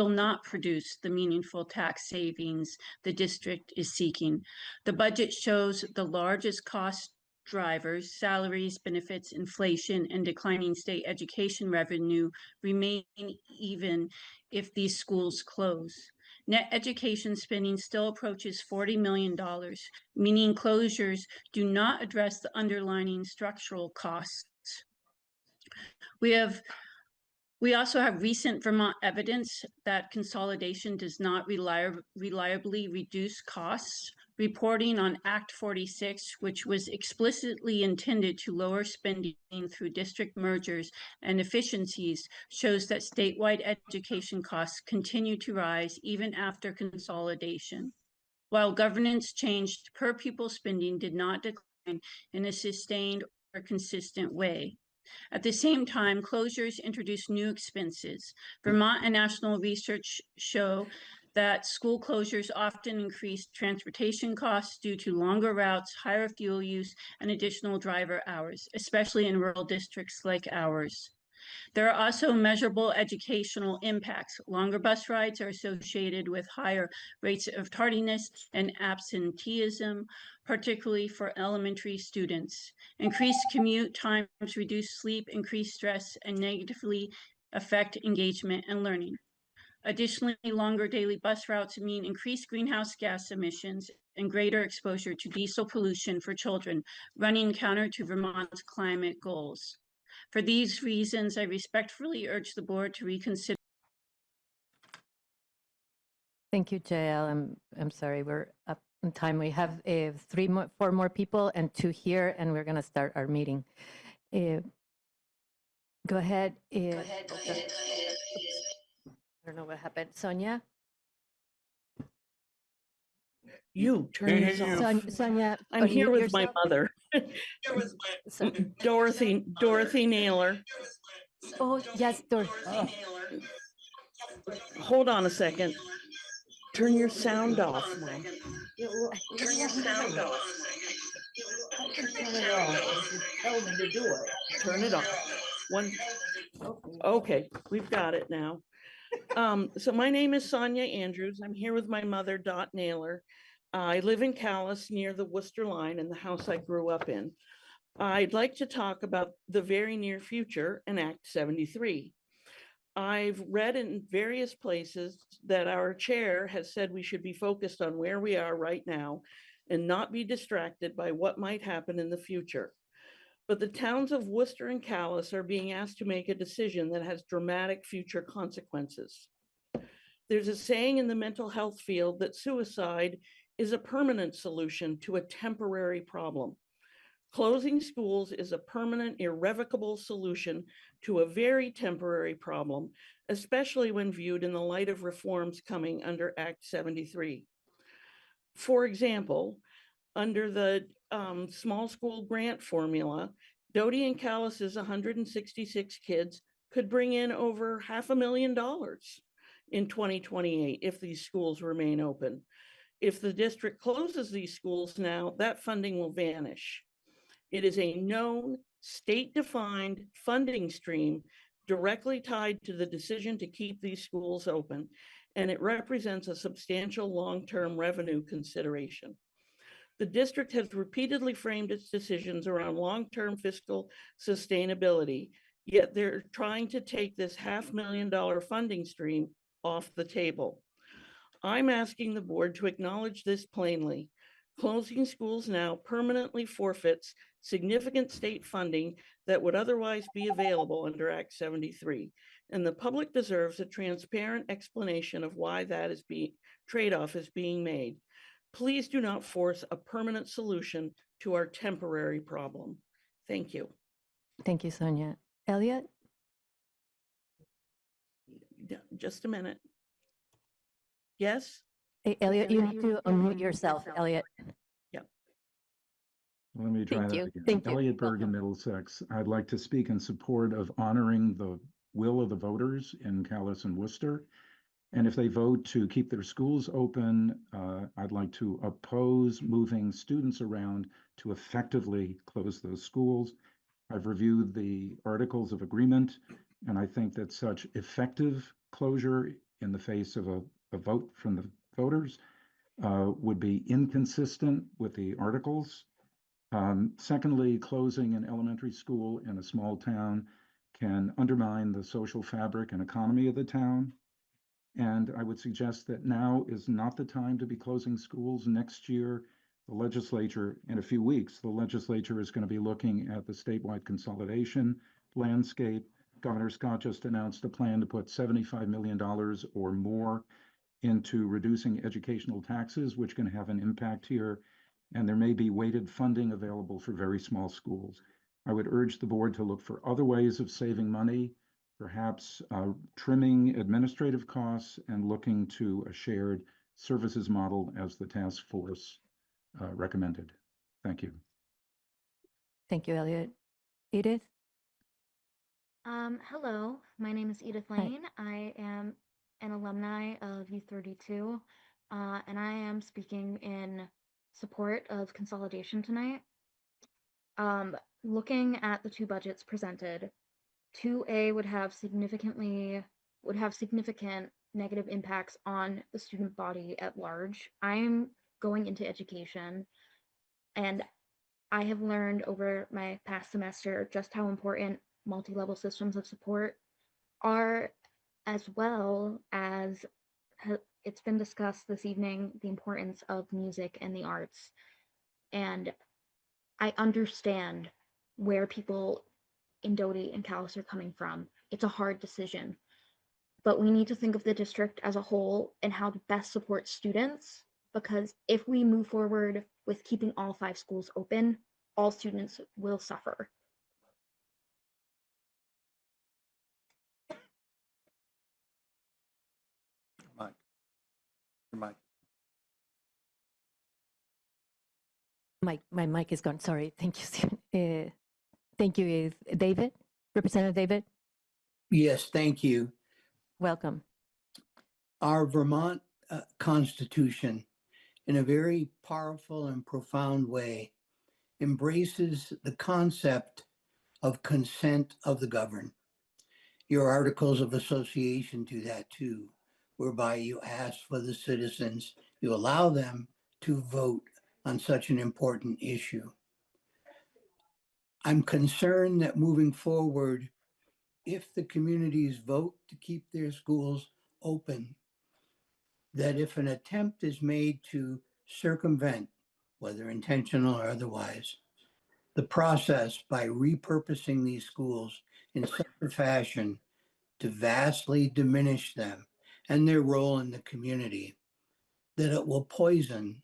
not produce the meaningful tax savings the district is seeking. The budget shows the largest cost drivers, salaries, benefits, inflation, and declining state education revenue remain even if these schools close. Net education spending still approaches $40 million, meaning closures do not address the underlying structural costs. We also have recent Vermont evidence that consolidation does not reliably reduce costs. Reporting on Act 46, which was explicitly intended to lower spending through district mergers and efficiencies, shows that statewide education costs continue to rise even after consolidation. While governance changed, per pupil spending did not decline in a sustained or consistent way. At the same time, closures introduce new expenses. Vermont and national research show that school closures often increase transportation costs due to longer routes, higher fuel use, and additional driver hours, especially in rural districts like ours. There are also measurable educational impacts. Longer bus rides are associated with higher rates of tardiness and absenteeism, particularly for elementary students. Increased commute times reduce sleep, increase stress, and negatively affect engagement and learning. Additionally, longer daily bus routes mean increased greenhouse gas emissions and greater exposure to diesel pollution for children, running counter to Vermont's climate goals. For these reasons, I respectfully urge the board to reconsider. Thank you, Jael. I'm sorry, we're up on time. We have 4 more people and 2 here, and we're going to start our meeting. Go ahead. Go ahead. I don't know what happened. Sonia? You turn this off. Sonia, I'm here with my mother. Dorothy Naylor. Oh, yes, Dorothy. Oh. Hold on a second. Turn your sound off, Mom. Turn your sound off. I can turn it off if you tell me to do it. Turn it off. Okay, we've got it now. So my name is Sonia Andrews. I'm here with my mother, Dot Naylor. I live in Callis near the Worcester line in the house I grew up in. I'd like to talk about the very near future and Act 73. I've read in various places that our chair has said we should be focused on where we are right now and not be distracted by what might happen in the future. But the towns of Worcester and Calais are being asked to make a decision that has dramatic future consequences. There's a saying in the mental health field that suicide is a permanent solution to a temporary problem. Closing schools is a permanent, irrevocable solution to a very temporary problem, especially when viewed in the light of reforms coming under Act 73. For example, under the small school grant formula, Doty and Callis's 166 kids could bring in over $500,000 in 2028 if these schools remain open. If the district closes these schools now, that funding will vanish. It is a known state-defined funding stream directly tied to the decision to keep these schools open, and it represents a substantial long-term revenue consideration. The district has repeatedly framed its decisions around long-term fiscal sustainability, yet they're trying to take this $500,000 funding stream off the table. I'm asking the board to acknowledge this plainly. Closing schools now permanently forfeits significant state funding that would otherwise be available under Act 73, and the public deserves a transparent explanation of why that trade-off is being made. Please do not force a permanent solution to our temporary problem. Thank you. Thank you, Sonia. Elliot? Just a minute. Yes? Hey, Elliot, you need to unmute yourself, Elliot. Yeah. Let me try Thank that you. again. Thank you. Elliot Bergen, Middlesex. I'd like to speak in support of honoring the will of the voters in Calais and Worcester. And if they vote to keep their schools open, I'd like to oppose moving students around to effectively close those schools. I've reviewed the articles of agreement, and I think that such effective closure in the face of a vote from the voters would be inconsistent with the articles. Secondly, closing an elementary school in a small town can undermine the social fabric and economy of the town. And I would suggest that now is not the time to be closing schools. Next year, the legislature, in a few weeks, the legislature is going to be looking at the statewide consolidation landscape. Governor Scott just announced a plan to put $75 million or more into reducing educational taxes, which can have an impact here. And there may be weighted funding available for very small schools. I would urge the board to look for other ways of saving money, perhaps trimming administrative costs and looking to a shared services model as the task force recommended. Thank you. Thank you, Elliot. Edith? Hello, my name is Edith Lane. I am an alumni of U32, and I am speaking in support of consolidation tonight. Looking at the two budgets presented, 2A would have significant negative impacts on the student body at large. I'm going into education, and I have learned over my past semester just how important multi-level systems of support are, as well as it's been discussed this evening, the importance of music and the arts. And I understand where people in Doty and Calais are coming from. It's a hard decision, but we need to think of the district as a whole and how to best support students, because if we move forward with keeping all 5 schools open, all students will suffer. Mike. Your mic. My mic is gone. Sorry. Thank you, Stephen. Thank you, David. Representative David? Yes, thank you. Welcome. Our Vermont Constitution, in a very powerful and profound way, embraces the concept of consent of the governed. Your articles of association do that too, whereby you ask for the citizens, you allow them to vote on such an important issue. I'm concerned that moving forward, if the communities vote to keep their schools open, that if an attempt is made to circumvent whether intentional or otherwise. The process by repurposing these schools in such a fashion to vastly diminish them and their role in the community, that it will poison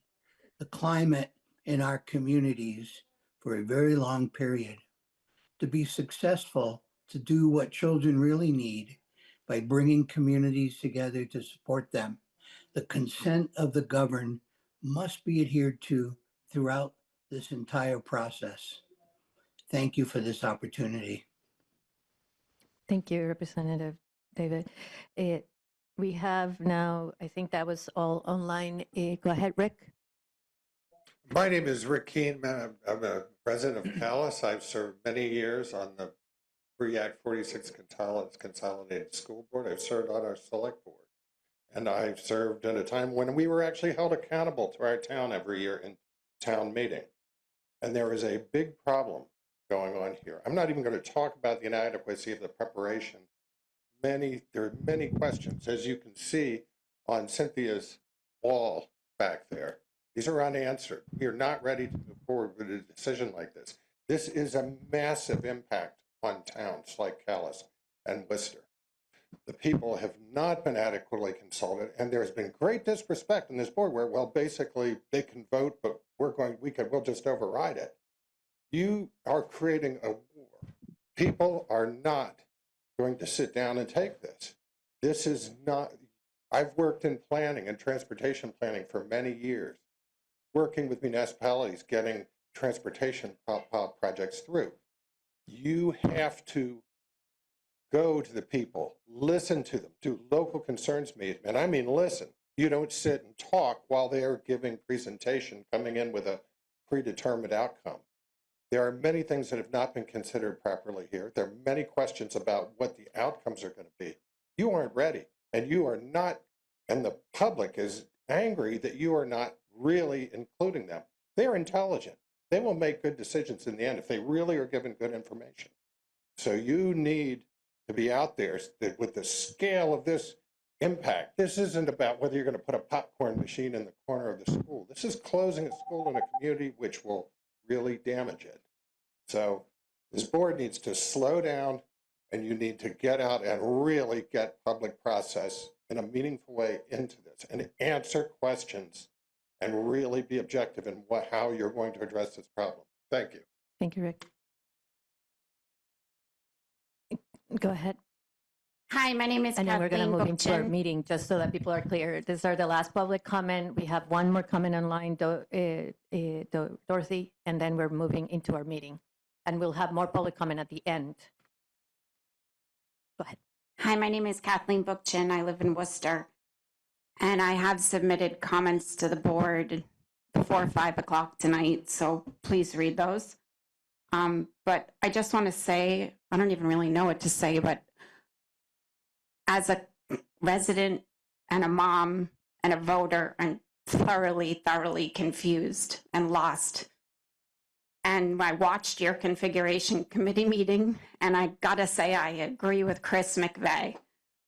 the climate in our communities for a very long period. To be successful, to do what children really need by bringing communities together to support them, the consent of the governed must be adhered to throughout this entire process. Thank you for this opportunity. Thank you, Representative David. We have now, I think that was all online. Go ahead, Rick. My name is Rick Keene. I'm a resident of Calais. I've served many years on the Pre-Act 46 Consolidated School Board. I've served on our select board. And I've served at a time when we were actually held accountable to our town every year in town meeting. And there is a big problem going on here. I'm not even going to talk about the inadequacy of the preparation. There are many questions, as you can see on Cynthia's wall back there. These are unanswered. We are not ready to move forward with a decision like this. This is a massive impact on towns like Calais and Worcester. The people have not been adequately consulted, and there's been great disrespect in this board where, well, basically they can vote, but we'll just override it. You are creating a war. People are not going to sit down and take this. This is not, I've worked in planning and transportation planning for many years, working with municipalities, getting transportation projects through. You have to go to the people, listen to them, do local concerns meetings, and I mean listen. You don't sit and talk while they're giving presentation, coming in with a predetermined outcome. There are many things that have not been considered properly here. There are many questions about what the outcomes are going to be. You aren't ready, and you are not, and the public is angry that you are not really including them. They're intelligent. They will make good decisions in the end if they really are given good information. So you need to be out there with the scale of this impact. This isn't about whether you're going to put a popcorn machine in the corner of the school. This is closing a school in a community which will really damage it. So this board needs to slow down, and you need to get out and really get public process in a meaningful way into this and answer questions and really be objective in how you're going to address this problem. Thank you. Thank you, Rick. Go ahead. Hi, my name is And then we're going to Kathleen move into our Bookchin. meeting, just so that people are clear. These are the last public comment. We have one more comment online, Dorothy, and then we're moving into our meeting. And we'll have more public comment at the end. Go ahead. Hi, my name is Kathleen Bookchin. I live in Worcester. And I have submitted comments to the board before 5 o'clock tonight, so please read those. But I just want to say, I don't even really know what to say, but as a resident and a mom and a voter, I'm thoroughly confused and lost. And I watched your configuration committee meeting, and I gotta say, I agree with Chris McVeigh.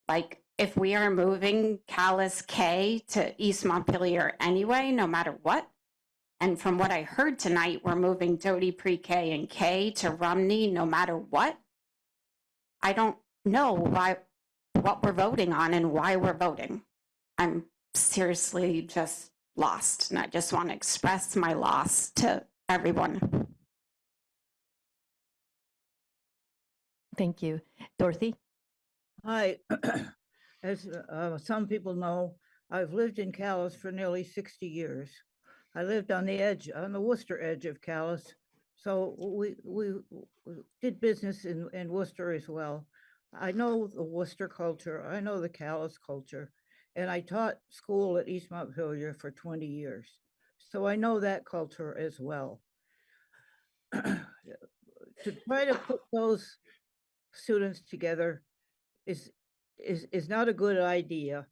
Like, if we are moving Calais K to East Montpelier anyway, no matter what, and from what I heard tonight, we're moving Doty Pre-K and K to Rumney no matter what, I don't know what we're voting on and why we're voting. I'm seriously just lost, and I just want to express my loss to everyone. Thank you. Dorothy? Hi. As some people know, I've lived in Calais for nearly 60 years. I lived on the Worcester edge of Calais. So we did business in Worcester as well. I know the Worcester culture. I know the Calais culture. And I taught school at East Montpelier for 20 years. So I know that culture as well. To try to put those students together is not a good idea.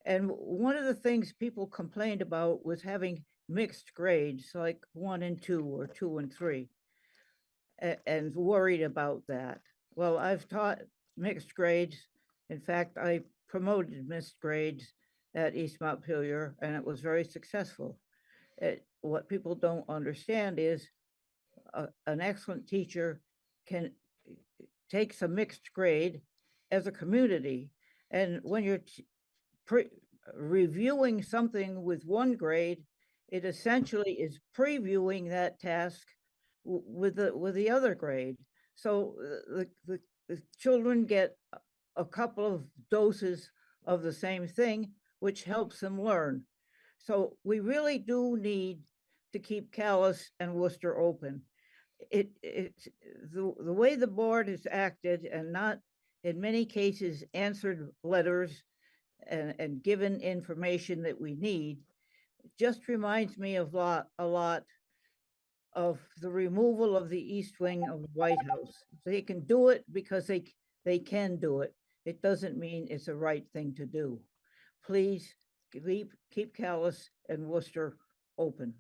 And one of the things people complained about was having mixed grades, like 1 and 2 or 2 and 3, and worried about that. Well, I've taught mixed grades. In fact, I promoted mixed grades at East Montpelier, and it was very successful. what people don't understand is an excellent teacher can takes a mixed grade as a community. And when you're reviewing something with one grade, it essentially is previewing that task with the other grade. So the children get a couple of doses of the same thing, which helps them learn. So we really do need to keep Calais and Worcester open. It's the way the board has acted and not in many cases answered letters and given information that we need just reminds me of a lot of the removal of the east wing of the White House. They can do it because they can do it. It doesn't mean it's the right thing to do. Please keep Calais and Worcester open.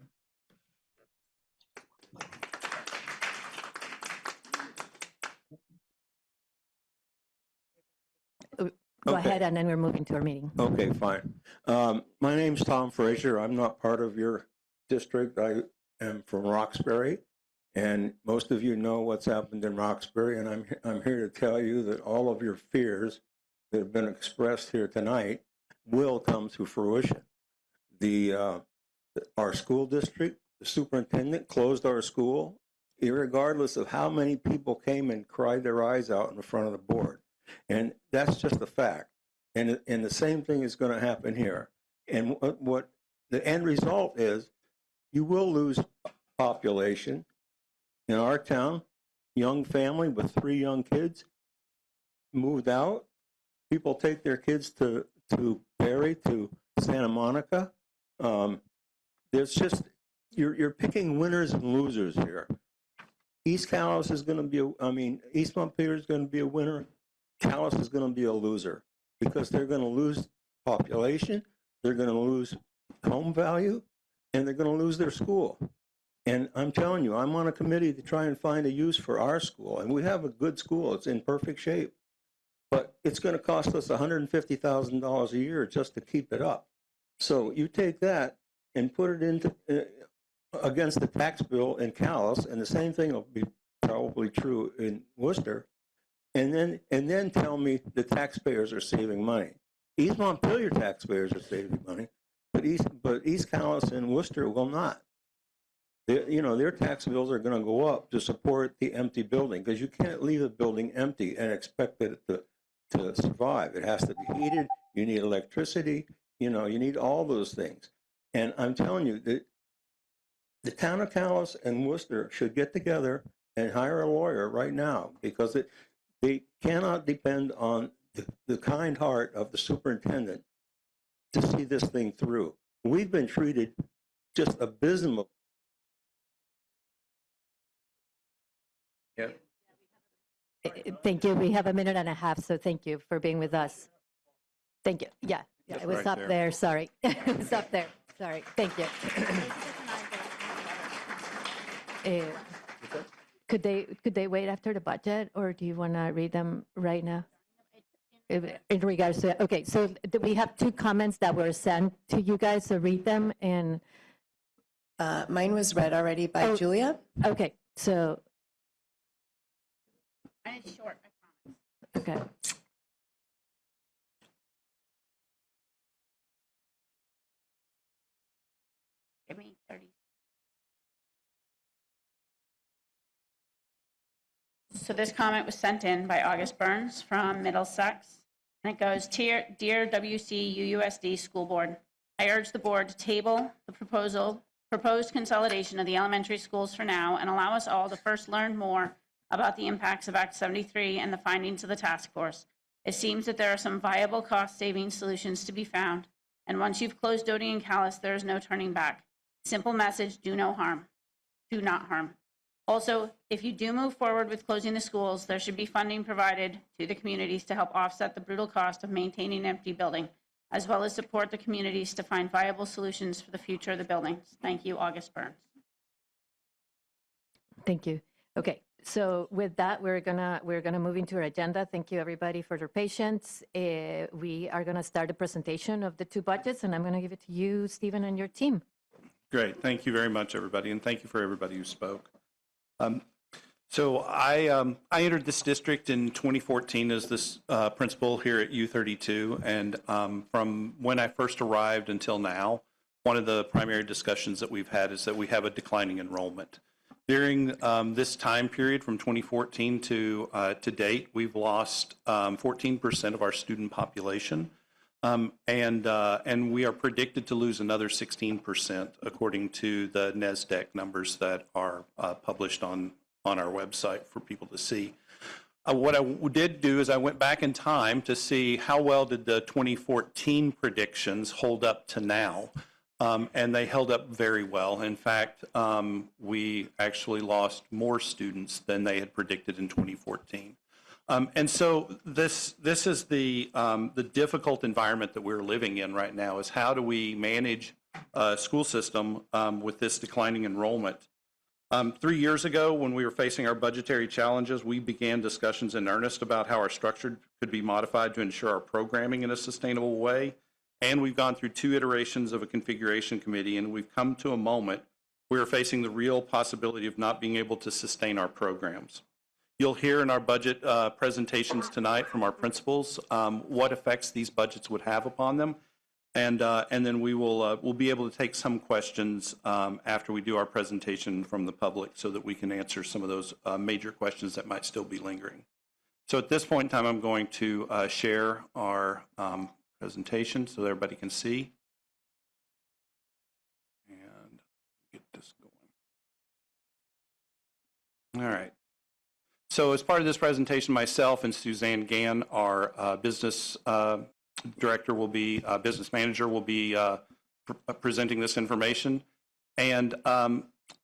Go ahead, and then we're moving to our meeting. Okay, fine. My name's Tom Frazier. I'm not part of your district. I am from Roxbury, and most of you know what's happened in Roxbury, and I'm here to tell you that all of your fears that have been expressed here tonight will come to fruition. Our school district, the superintendent closed our school, irregardless of how many people came and cried their eyes out in front of the board. And that's just a fact. And the same thing is going to happen here. And what the end result is, you will lose population in our town. Young family with 3 young kids moved out. People take their kids to Barrie, to Santa Monica. There's just, you're picking winners and losers here. East Calais is going to be, East Montpelier is going to be a winner. Calais is going to be a loser because they're going to lose population, they're going to lose home value, and they're going to lose their school. And I'm telling you, I'm on a committee to try and find a use for our school. And we have a good school. It's in perfect shape. But it's going to cost us $150,000 a year just to keep it up. So you take that and put it into against the tax bill in Calais, and the same thing will be probably true in Worcester. And then tell me the taxpayers are saving money. East Montpelier taxpayers are saving money, but East Calais and Worcester will not. Their tax bills are going to go up to support the empty building because you can't leave a building empty and expect it to survive. It has to be heated. You need electricity. You need all those things. And I'm telling you that the town of Calais and Worcester should get together and hire a lawyer right now because they cannot depend on the kind heart of the superintendent to see this thing through. We've been treated just abysmal. Yeah. Thank you. We have a minute and a half, so thank you for being with us. Thank you. Yeah, Just it was right up there. Sorry. It was up there. Sorry. Thank you. Could they wait after the budget, or do you want to read them right now? In regards to, okay, so we have 2 comments that were sent to you guys, so read them. And mine was read already by Julia. Okay, so. And it's short, I promise. Okay. Give me 30. So this comment was sent in by August Burns from Middlesex. And it goes, Dear WCUUSD School Board, I urge the board to table the proposed consolidation of the elementary schools for now and allow us all to first learn more about the impacts of Act 73 and the findings of the task force. It seems that there are some viable cost-saving solutions to be found, and once you've closed Doty and Calais, there is no turning back. Simple message, do no harm. Do not harm. Also, if you do move forward with closing the schools, there should be funding provided to the communities to help offset the brutal cost of maintaining an empty building, as well as support the communities to find viable solutions for the future of the buildings. Thank you, August Burns. Thank you. Okay, so with that, we're gonna move into our agenda. Thank you, everybody, for your patience. We are gonna start the presentation of the 2 budgets, and I'm gonna give it to you, Stephen, and your team. Great. Thank you very much, everybody, and thank you for everybody who spoke. So I entered this district in 2014 as this principal here at U32, and from when I first arrived until now, one of the primary discussions that we've had is that we have a declining enrollment. During this time period from 2014 to date, we've lost 14% of our student population. And we are predicted to lose another 16% according to the NESDEC numbers that are published on our website for people to see. What I did do is I went back in time to see how well did the 2014 predictions hold up to now. And they held up very well. In fact, we actually lost more students than they had predicted in 2014. And so this is the difficult environment that we're living in right now, is how do we manage a school system with this declining enrollment. 3 years ago, when we were facing our budgetary challenges, we began discussions in earnest about how our structure could be modified to ensure our programming in a sustainable way. And we've gone through 2 iterations of a configuration committee, and we've come to a moment where we're facing the real possibility of not being able to sustain our programs. You'll hear in our budget presentations tonight from our principals what effects these budgets would have upon them. And then we'll be able to take some questions after we do our presentation from the public so that we can answer some of those major questions that might still be lingering. So at this point in time, I'm going to share our presentation so that everybody can see. And get this going. All right. So as part of this presentation, myself and Suzanne Gann, our business director, will be business manager, will be presenting this information. And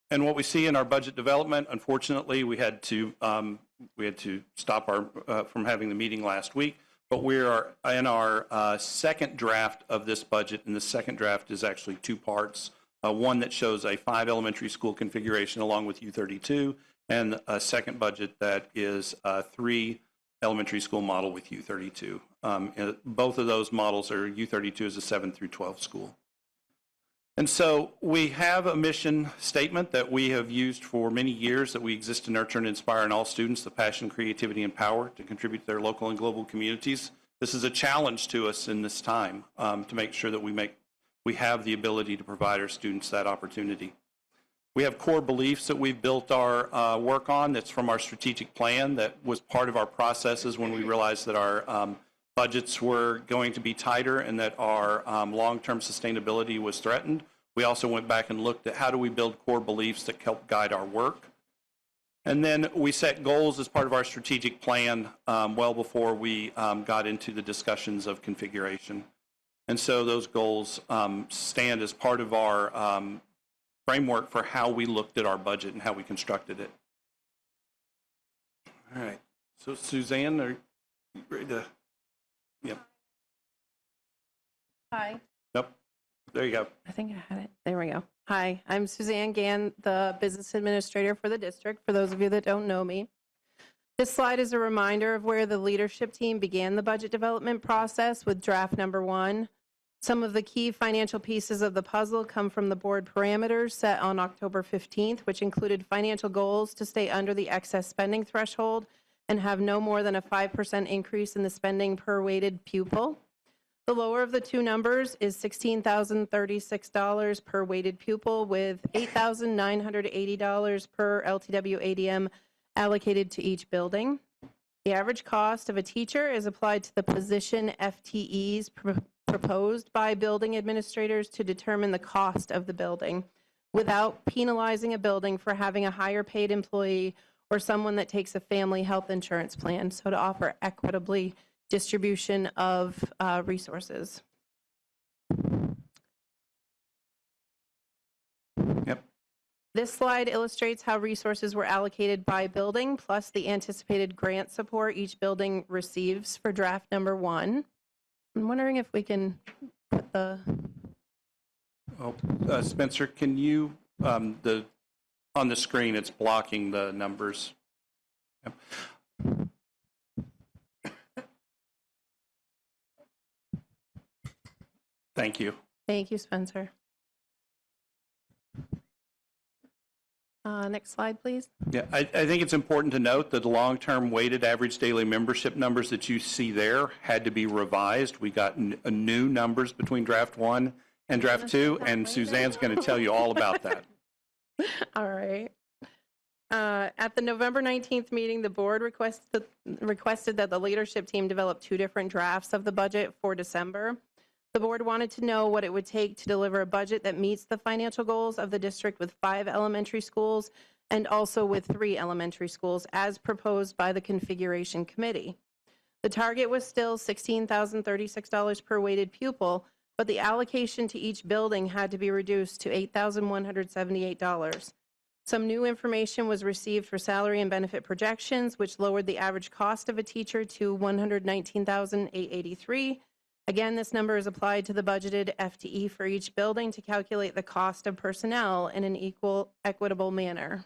what we see in our budget development, unfortunately, we had to stop our from having the meeting last week. But we are in our second draft of this budget, and the second draft is actually 2 parts. One that shows a 5 elementary school configuration along with U32, and a second budget that is a 3 elementary school model with U32. Both of those models are U32 is a 7 through 12 school. And so we have a mission statement that we have used for many years, that we exist to nurture and inspire in all students the passion, creativity, and power to contribute to their local and global communities. This is a challenge to us in this time to make sure that we have the ability to provide our students that opportunity. We have core beliefs that we've built our work on that's from our strategic plan that was part of our processes when we realized that our budgets were going to be tighter and that our long-term sustainability was threatened. We also went back and looked at how do we build core beliefs that help guide our work. And then we set goals as part of our strategic plan well before we got into the discussions of configuration. And so those goals stand as part of our framework for how we looked at our budget and how we constructed it. All right. So Suzanne, are you ready to? Yep. Hi. Nope. There you go. I think I had it. There we go. Hi, I'm Suzanne Gann, the business administrator for the district, for those of you that don't know me. This slide is a reminder of where the leadership team began the budget development process with draft number 1. Some of the key financial pieces of the puzzle come from the board parameters set on October 15th, which included financial goals to stay under the excess spending threshold and have no more than a 5% increase in the spending per weighted pupil. The lower of the 2 numbers is $16,036 per weighted pupil, with $8,980 per LTW ADM allocated to each building. The average cost of a teacher is applied to the position FTEs proposed by building administrators to determine the cost of the building, without penalizing a building for having a higher paid employee or someone that takes a family health insurance plan, so to offer equitably distribution of resources. Yep. This slide illustrates how resources were allocated by building, plus the anticipated grant support each building receives for draft number 1. I'm wondering if we can put the... Oh, Spencer, can you, on the screen, it's blocking the numbers. Yep. Thank you. Thank you, Spencer. Next slide, please. Yeah, I think it's important to note that the long-term weighted average daily membership numbers that you see there had to be revised. We got new numbers between draft 1 and draft 2, and Suzanne's going to tell you all about that. All right. At the November 19th meeting, the board requested that the leadership team develop 2 different drafts of the budget for December. The board wanted to know what it would take to deliver a budget that meets the financial goals of the district with 5 elementary schools and also with 3 elementary schools as proposed by the configuration committee. The target was still $16,036 per weighted pupil, but the allocation to each building had to be reduced to $8,178. Some new information was received for salary and benefit projections, which lowered the average cost of a teacher to $119,883. Again, this number is applied to the budgeted FTE for each building to calculate the cost of personnel in an equitable manner.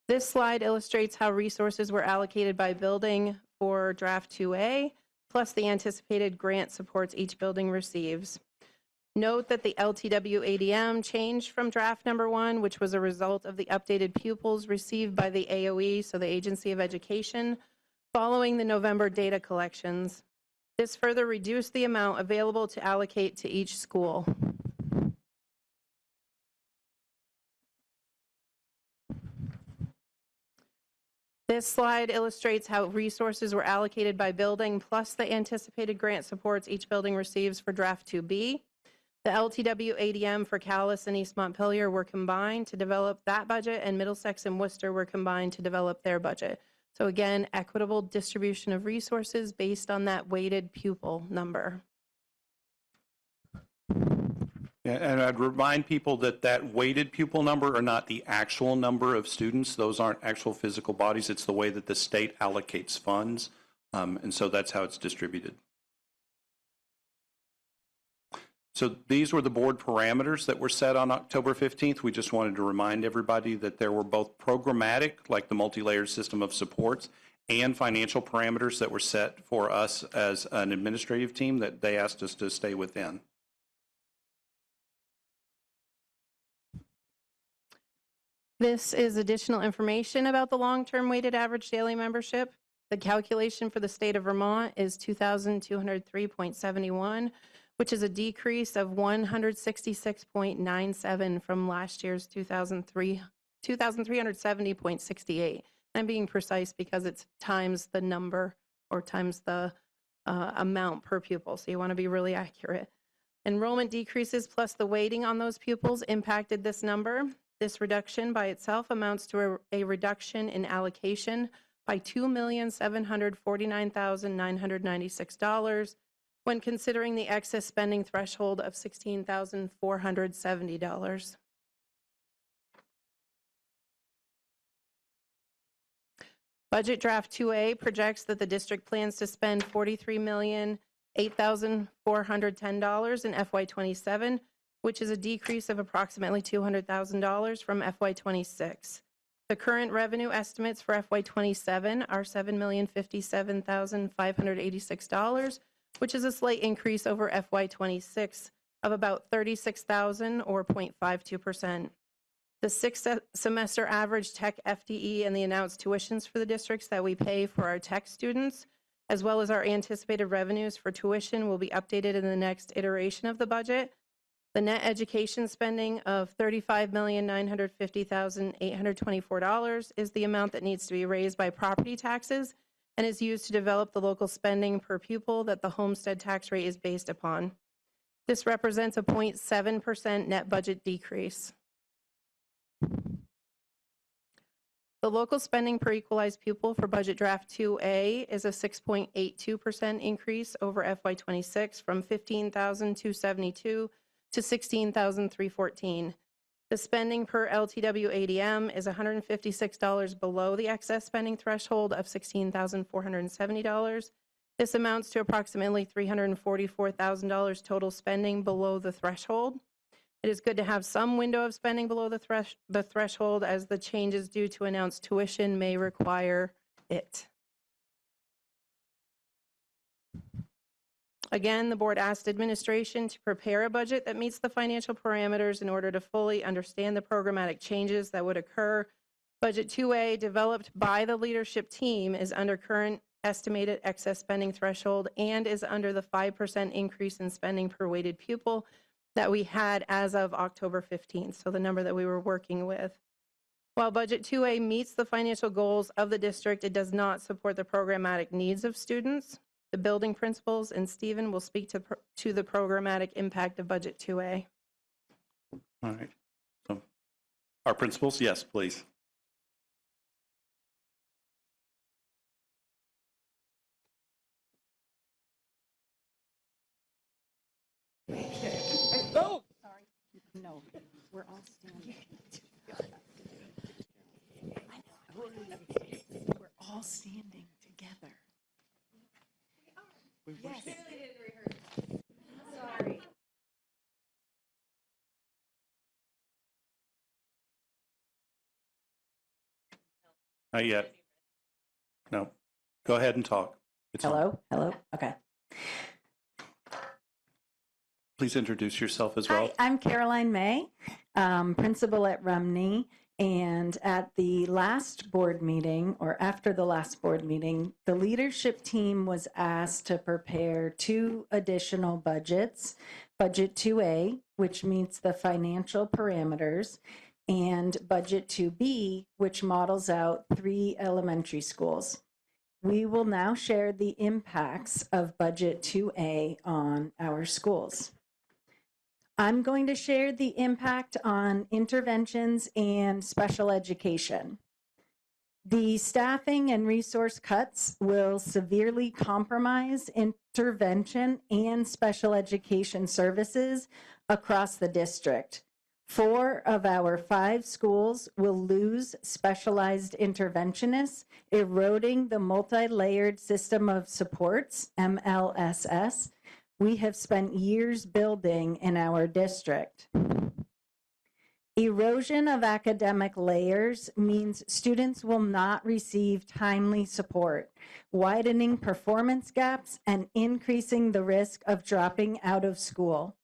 This slide illustrates how resources were allocated by building for draft 2A, plus the anticipated grant supports each building receives. Note that the LTW ADM changed from draft number 1, which was a result of the updated pupils received by the AOE, so the Agency of Education, following the November data collections. This further reduced the amount available to allocate to each school. This slide illustrates how resources were allocated by building, plus the anticipated grant supports each building receives for draft 2B. The LTW ADM for Calais and East Montpelier were combined to develop that budget, and Middlesex and Worcester were combined to develop their budget. So again, equitable distribution of resources based on that weighted pupil number. Yeah, and I'd remind people that that weighted pupil number are not the actual number of students. Those aren't actual physical bodies. It's the way that the state allocates funds. And so that's how it's distributed. So these were the board parameters that were set on October 15th. We just wanted to remind everybody that there were both programmatic, like the multi-layered system of supports, and financial parameters that were set for us as an administrative team that they asked us to stay within. This is additional information about the long-term weighted average daily membership. The calculation for the state of Vermont is 2,203.71, which is a decrease of 166.97 from last year's 2,370.68. I'm being precise because it's times the number or times the amount per pupil, so you want to be really accurate. Enrollment decreases plus the weighting on those pupils impacted this number. This reduction by itself amounts to a reduction in allocation by $2,749,996 when considering the excess spending threshold of $16,470. Budget Draft 2A projects that the district plans to spend $43,008,410 in FY27, which is a decrease of approximately $200,000 from FY26. The current revenue estimates for FY27 are $7,057,586, which is a slight increase over FY26 of about $36,000 or 0.52%. The 6-semester average tech FTE and the announced tuitions for the districts that we pay for our tech students, as well as our anticipated revenues for tuition, will be updated in the next iteration of the budget. The net education spending of $35,950,824 is the amount that needs to be raised by property taxes and is used to develop the local spending per pupil that the homestead tax rate is based upon. This represents a 0.7% net budget decrease. The local spending per equalized pupil for budget draft 2A is a 6.82% increase over FY26 from $15,272 to $16,314. The spending per LTW ADM is $156 below the excess spending threshold of $16,470. This amounts to approximately $344,000 total spending below the threshold. It is good to have some window of spending below the threshold, as the changes due to announced tuition may require it. Again, the board asked administration to prepare a budget that meets the financial parameters in order to fully understand the programmatic changes that would occur. Budget 2A, developed by the leadership team, is under current estimated excess spending threshold and is under the 5% increase in spending per weighted pupil that we had as of October 15th, so the number that we were working with. While Budget 2A meets the financial goals of the district, it does not support the programmatic needs of students. The building principals and Stephen will speak to the programmatic impact of Budget 2A. All right. So, our principals, yes, please. Oh, sorry. No, we're all standing. We're all standing together. Yes. Sorry. Not yet. No. Go ahead and talk. It's on. Hello? Hello? Okay. Please introduce yourself as well. Hi, I'm Caroline May, principal at Rumney. And at the last board meeting, or after the last board meeting, the leadership team was asked to prepare 2 additional budgets, Budget 2A, which meets the financial parameters, and Budget 2B, which models out 3 elementary schools. We will now share the impacts of Budget 2A on our schools. I'm going to share the impact on interventions and special education. The staffing and resource cuts will severely compromise intervention and special education services across the district. 4 of our 5 schools will lose specialized interventionists, eroding the multi-layered system of supports, MLSS, we have spent years building in our district. Erosion of academic layers means students will not receive timely support, widening performance gaps and increasing the risk of dropping out of school.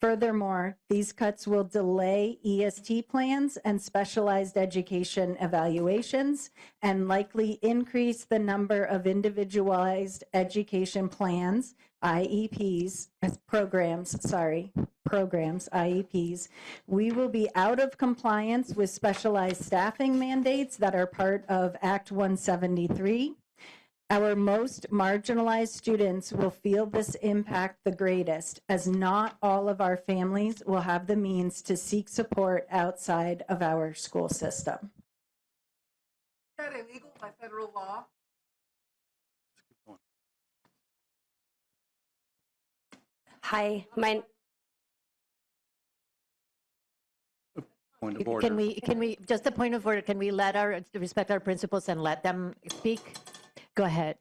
Furthermore, these cuts will delay EST plans and specialized education evaluations and likely increase the number of individualized education plans, IEPs, programs, IEPs. We will be out of compliance with specialized staffing mandates that are part of Act 173. Our most marginalized students will feel this impact the greatest, as not all of our families will have the means to seek support outside of our school system. Is that illegal by federal law? Hi, my Point of order. Can we, just a point of order, can we respect our principals and let them speak? Go ahead.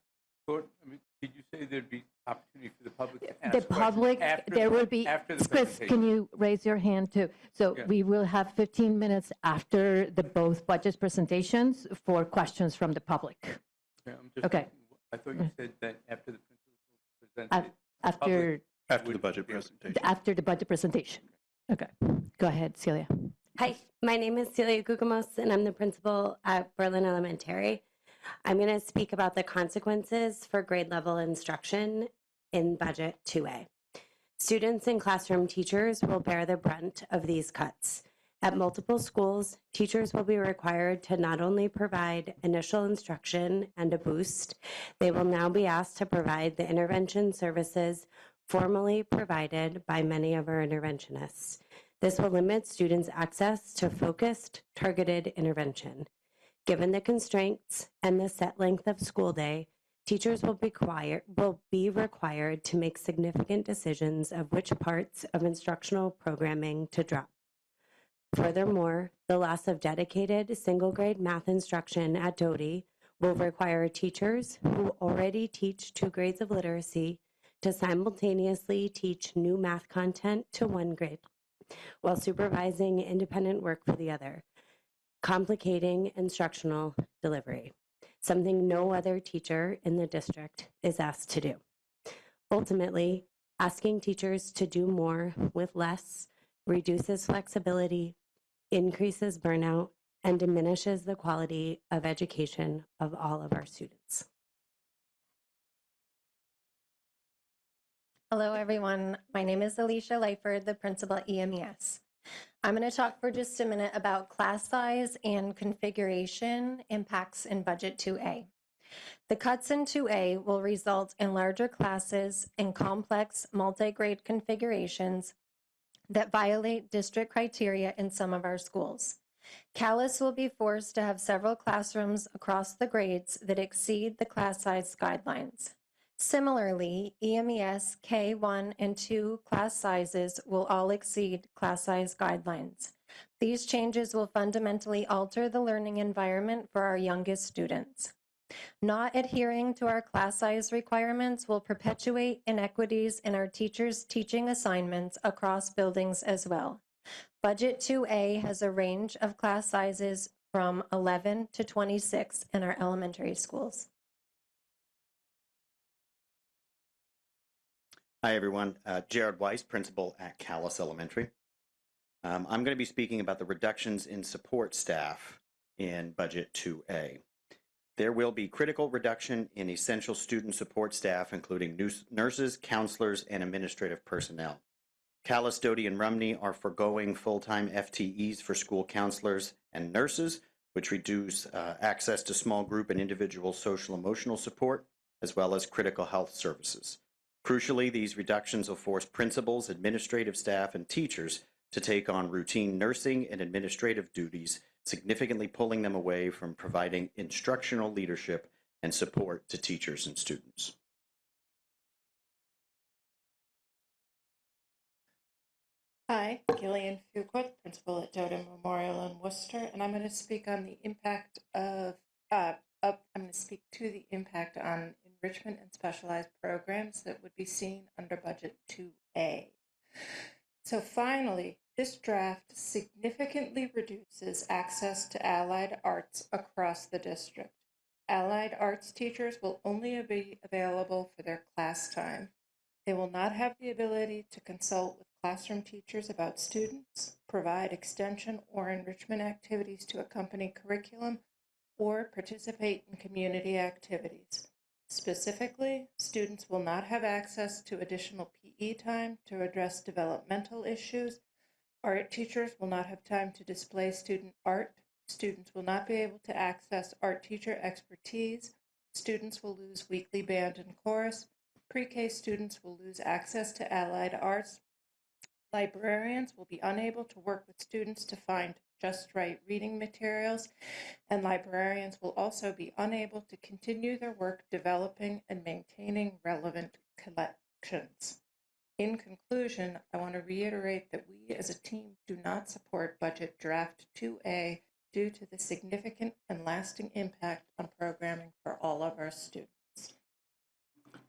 Did you say there'd be opportunity for the public to ask The public, there will be, after the Chris, presentation? can you raise your hand too? So Yeah. we will have 15 minutes after both budget presentations for questions from the public. Yeah, I'm just Okay. I thought you said that after the principals presented. After the budget presentation. After the budget presentation. Okay, go ahead, Celia. Hi, my name is Celia Gugamos, and I'm the principal at Berlin Elementary. I'm going to speak about the consequences for grade level instruction in Budget 2A. Students and classroom teachers will bear the brunt of these cuts. At multiple schools, teachers will be required to not only provide initial instruction and a boost, they will now be asked to provide the intervention services formally provided by many of our interventionists. This will limit students' access to focused, targeted intervention. Given the constraints and the set length of school day, teachers will be required to make significant decisions of which parts of instructional programming to drop. Furthermore, the loss of dedicated single-grade math instruction at Doty will require teachers who already teach 2 grades of literacy to simultaneously teach new math content to 1 grade, while supervising independent work for the other, complicating instructional delivery, something no other teacher in the district is asked to do. Ultimately, asking teachers to do more with less reduces flexibility, increases burnout, and diminishes the quality of education of all of our students. Hello, everyone. My name is Alicia Lyford, the principal at EMES. I'm going to talk for just a minute about class size and configuration impacts in Budget 2A. The cuts in 2A will result in larger classes and complex multi-grade configurations that violate district criteria in some of our schools. Calais will be forced to have several classrooms across the grades that exceed the class size guidelines. Similarly, EMES K1 and 2 class sizes will all exceed class size guidelines. These changes will fundamentally alter the learning environment for our youngest students. Not adhering to our class size requirements will perpetuate inequities in our teachers' teaching assignments across buildings as well. Budget 2A has a range of class sizes from 11 to 26 in our elementary schools. Hi, everyone. Jared Weiss, principal at Calais Elementary. I'm going to be speaking about the reductions in support staff in Budget 2A. There will be critical reduction in essential student support staff, including nurses, counselors, and administrative personnel. Calais, Doty, and Rumney are foregoing full-time FTEs for school counselors and nurses, which reduce access to small group and individual social emotional support, as well as critical health services. Crucially, these reductions will force principals, administrative staff, and teachers to take on routine nursing and administrative duties, significantly pulling them away from providing instructional leadership and support to teachers and students. Hi, Gillian Fuquith, principal at Doden Memorial in Worcester, and I'm going to speak on the impact of, I'm going to speak to the impact on enrichment and specialized programs that would be seen under Budget 2A. So finally, this draft significantly reduces access to allied arts across the district. Allied arts teachers will only be available for their class time. They will not have the ability to consult with classroom teachers about students, provide extension or enrichment activities to accompany curriculum, or participate in community activities. Specifically, students will not have access to additional PE time to address developmental issues. Art teachers will not have time to display student art. Students will not be able to access art teacher expertise. Students will lose weekly band and chorus. Pre-K students will lose access to allied arts. Librarians will be unable to work with students to find just right reading materials, and librarians will also be unable to continue their work developing and maintaining relevant collections. In conclusion, I want to reiterate that we as a team do not support Budget Draft 2A due to the significant and lasting impact on programming for all of our students.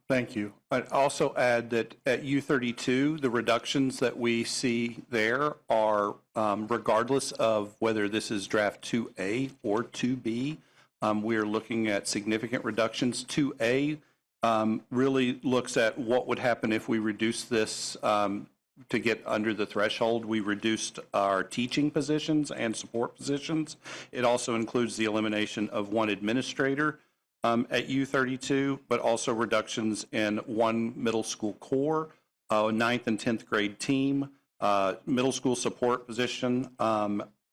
Thank you. I'd also add that at U32, the reductions that we see there are regardless of whether this is draft 2A or 2B. We are looking at significant reductions. 2A really looks at what would happen if we reduce this to get under the threshold. We reduced our teaching positions and support positions. It also includes the elimination of one administrator at U32, but also reductions in one middle school core, 9th and 10th grade team, middle school support position,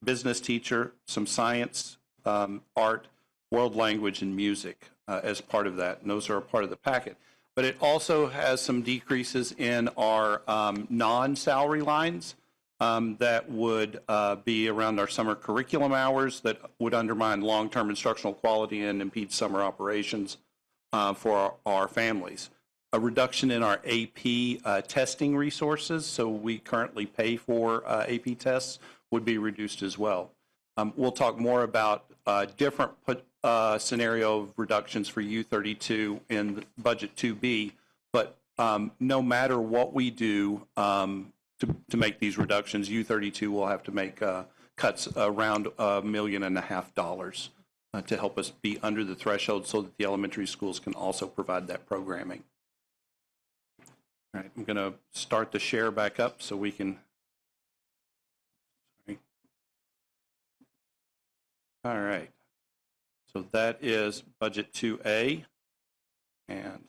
business teacher, some science, art, world language, and music as part of that. And those are a part of the packet. But it also has some decreases in our non-salary lines that would be around our summer curriculum hours that would undermine long-term instructional quality and impede summer operations for our families. A reduction in our AP testing resources, so we currently pay for AP tests, would be reduced as well. We'll talk more about different scenario of reductions for U32 in Budget 2B, but no matter what we do to make these reductions, U32 will have to make cuts around $1.5 million to help us be under the threshold so that the elementary schools can also provide that programming. All right, I'm going to start the share back up so we can. Sorry. All right. So that is budget 2A. And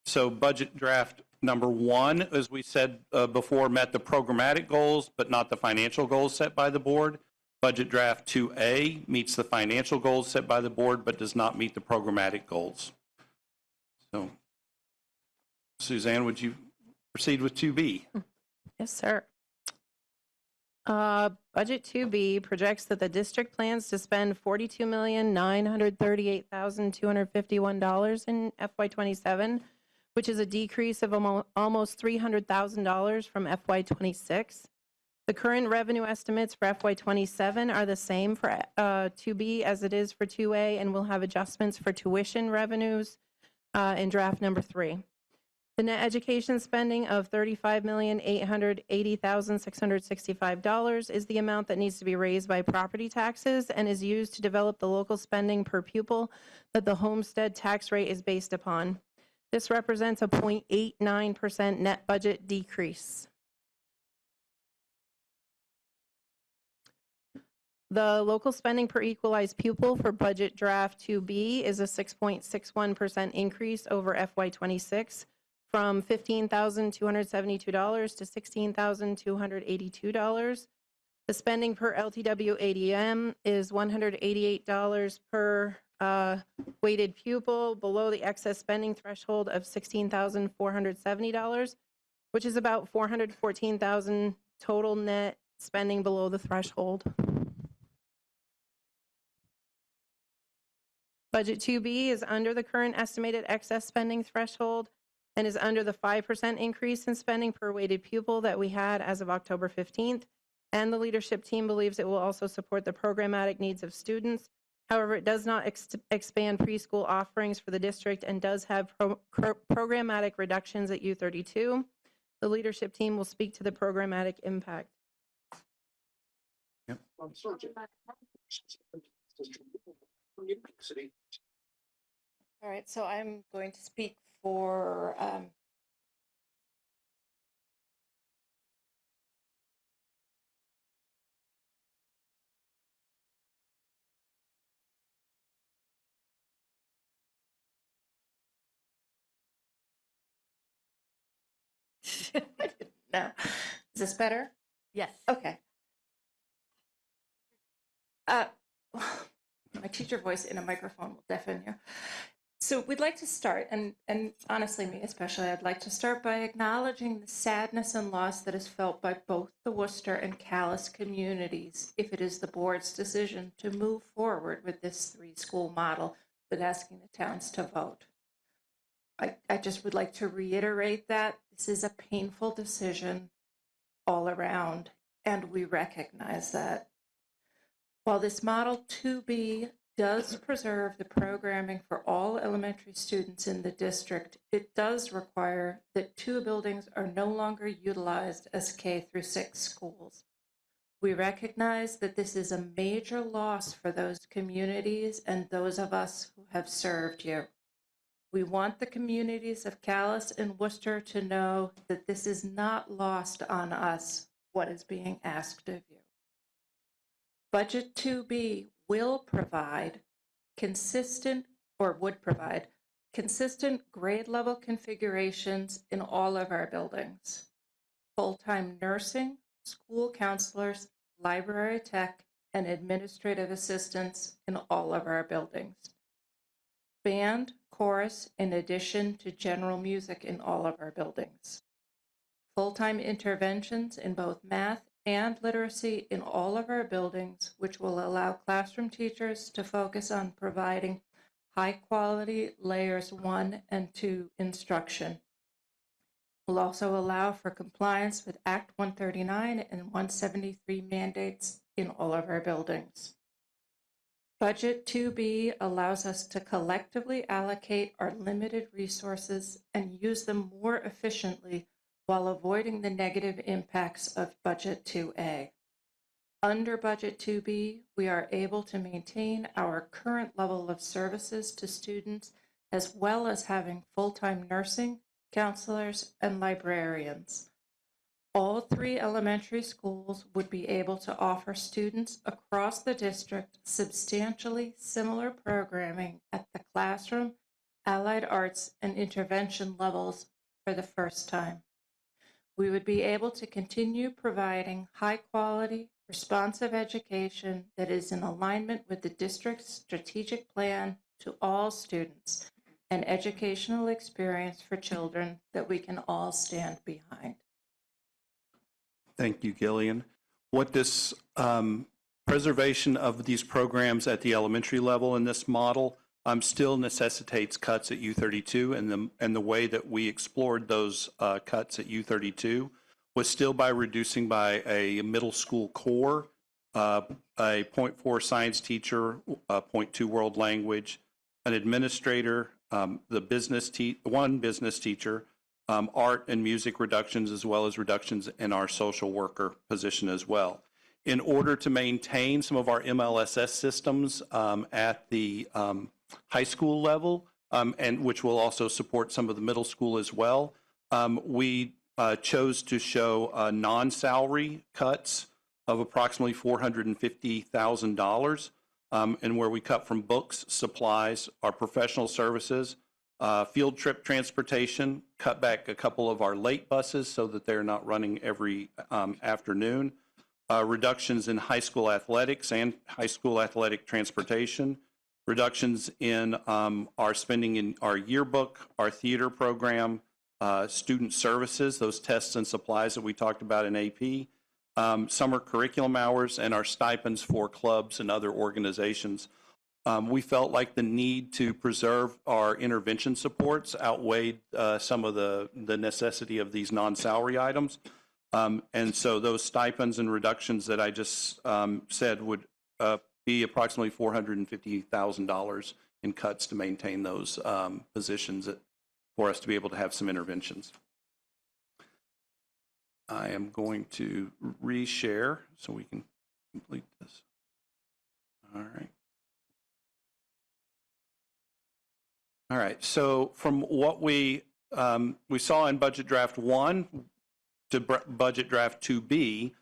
so budget draft number 1, as we said before, met the programmatic goals, but not the financial goals set by the board. Budget draft 2A meets the financial goals set by the board, but does not meet the programmatic goals. So, Suzanne, would you proceed with 2B? Yes, sir. Budget 2B projects that the district plans to spend $42,938,251 in FY27, which is a decrease of almost $300,000 from FY26. The current revenue estimates for FY27 are the same for 2B as it is for 2A, and we'll have adjustments for tuition revenues in draft number 3. The net education spending of $35,880,665 is the amount that needs to be raised by property taxes and is used to develop the local spending per pupil that the homestead tax rate is based upon. This represents a 0.89% net budget decrease. The local spending per equalized pupil for budget draft 2B is a 6.61% increase over FY26. From $15,272 to $16,282. The spending per LTW ADM is $188 per weighted pupil, below the excess spending threshold of $16,470, which is about $414,000 total net spending below the threshold. Budget 2B is under the current estimated excess spending threshold and is under the 5% increase in spending per weighted pupil that we had as of October 15th. And the leadership team believes it will also support the programmatic needs of students. However, it does not expand preschool offerings for the district and does have programmatic reductions at U32. The leadership team will speak to the programmatic impact. Yep. All right, so I'm going to speak for no. Is this better? Yes. Okay. My teacher voice in a microphone will deafen you. So we'd like to start, and honestly, me especially, I'd like to start by acknowledging the sadness and loss that is felt by both the Worcester and Calais communities if it is the board's decision to move forward with this 3-school model with asking the towns to vote. I just would like to reiterate that this is a painful decision all around, and we recognize that. While this Model 2B does preserve the programming for all elementary students in the district, it does require that 2 buildings are no longer utilized as K-6 schools. We recognize that this is a major loss for those communities and those of us who have served you. We want the communities of Calais and Worcester to know that this is not lost on us, what is being asked of you. Budget 2B would provide consistent grade level configurations in all of our buildings. Full-time nursing, school counselors, library tech, and administrative assistants in all of our buildings. Band, chorus, in addition to general music in all of our buildings. Full-time interventions in both math and literacy in all of our buildings, which will allow classroom teachers to focus on providing high-quality layers 1 and 2 instruction. Will also allow for compliance with Act 139 and 173 mandates in all of our buildings. Budget 2B allows us to collectively allocate our limited resources and use them more efficiently while avoiding the negative impacts of Budget 2A. Under Budget 2B, we are able to maintain our current level of services to students as well as having full-time nursing, counselors, and librarians. All 3 elementary schools would be able to offer students across the district substantially similar programming at the classroom, allied arts, and intervention levels for the first time. We would be able to continue providing high-quality, responsive education that is in alignment with the district's strategic plan to all students, an educational experience for children that we can all stand behind. Thank you, Gillian. What this preservation of these programs at the elementary level in this model still necessitates cuts at U32, and the way that we explored those cuts at U32 was still by reducing by a middle school core, a 0.4 science teacher, 0.2 world language, an administrator, one business teacher, art and music reductions, as well as reductions in our social worker position as well. In order to maintain some of our MLSS systems at the high school level, and which will also support some of the middle school as well, we chose to show non-salary cuts of approximately $450,000, and where we cut from books, supplies, our professional services, field trip transportation, cut back a couple of our late buses so that they're not running every afternoon, reductions in high school athletics and high school athletic transportation, reductions in our spending in our yearbook, our theater program, student services, those tests and supplies that we talked about in AP, summer curriculum hours, and our stipends for clubs and other organizations. We felt like the need to preserve our intervention supports outweighed some of the necessity of these non-salary items. And so those stipends and reductions that I just said would be approximately $450,000 in cuts to maintain those positions for us to be able to have some interventions. I am going to reshare so we can complete this. All right. All right, so from what we saw in Budget Draft 1 to Budget Draft 2B,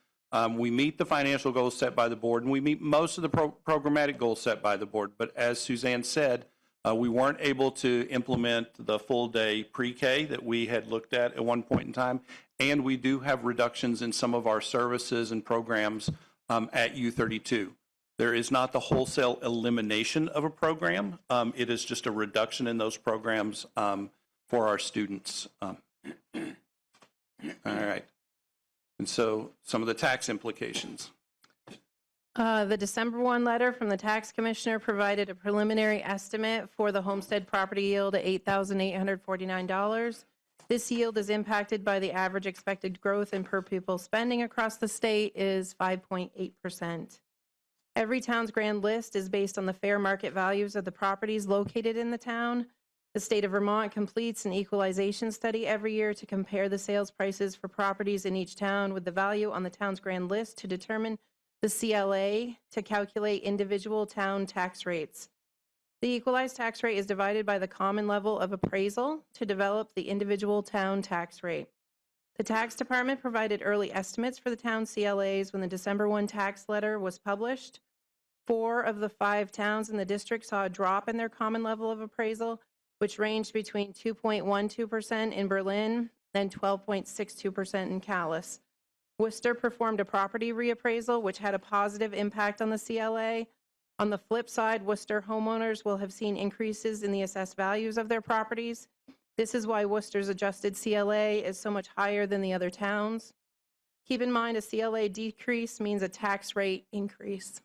we meet the financial goals set by the board, and we meet most of the programmatic goals set by the board. But as Suzanne said, we weren't able to implement the full-day pre-K that we had looked at one point in time, and we do have reductions in some of our services and programs at U32. There is not the wholesale elimination of a program. It is just a reduction in those programs for our students. All right. And so some of the tax implications. The December 1 letter from the tax commissioner provided a preliminary estimate for the homestead property yield at $8,849. This yield is impacted by the average expected growth in per pupil spending across the state is 5.8%. Every town's grand list is based on the fair market values of the properties located in the town. The state of Vermont completes an equalization study every year to compare the sales prices for properties in each town with the value on the town's grand list to determine the CLA to calculate individual town tax rates. The equalized tax rate is divided by the common level of appraisal to develop the individual town tax rate. The tax department provided early estimates for the town CLAs when the December 1 tax letter was published. 4 of the 5 towns in the district saw a drop in their common level of appraisal, which ranged between 2.12% in Berlin and 12.62% in Calais. Worcester performed a property reappraisal, which had a positive impact on the CLA. On the flip side, Worcester homeowners will have seen increases in the assessed values of their properties. This is why Worcester's adjusted CLA is so much higher than the other towns. Keep in mind, a CLA decrease means a tax rate increase.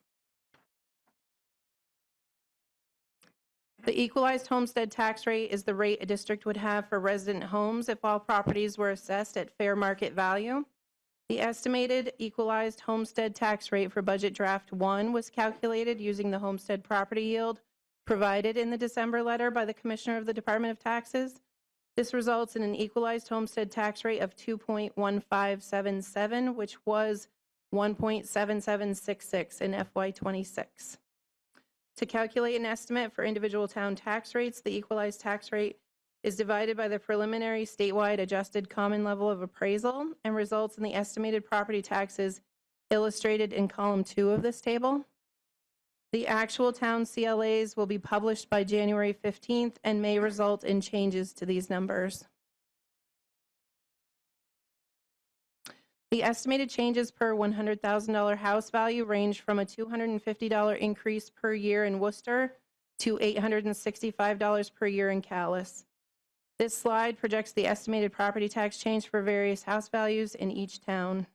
The equalized homestead tax rate is the rate a district would have for resident homes if all properties were assessed at fair market value. The estimated equalized homestead tax rate for Budget Draft 1 was calculated using the homestead property yield provided in the December letter by the Commissioner of the Department of Taxes. This results in an equalized homestead tax rate of 2.1577, which was 1.7766 in FY26. To calculate an estimate for individual town tax rates, the equalized tax rate is divided by the preliminary statewide adjusted common level of appraisal and results in the estimated property taxes illustrated in column 2 of this table. The actual town CLAs will be published by January 15th and may result in changes to these numbers. The estimated changes per $100,000 house value range from a $250 increase per year in Worcester to $865 per year in Calais. This slide projects the estimated property tax change for various house values in each town.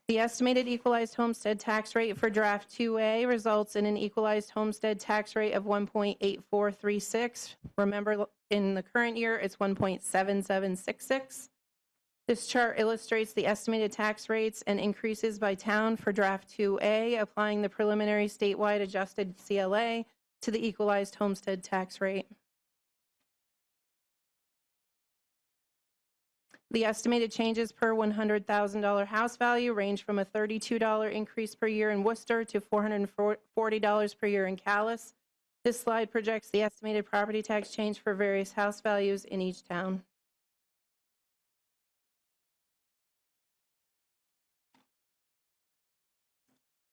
The estimated equalized homestead tax rate for draft 2A results in an equalized homestead tax rate of 1.8436. Remember, in the current year, it's 1.7766. This chart illustrates the estimated tax rates and increases by town for draft 2A, applying the preliminary statewide adjusted CLA to the equalized homestead tax rate. The estimated changes per $100,000 house value range from a $32 increase per year in Worcester to $440 per year in Calais. This slide projects the estimated property tax change for various house values in each town.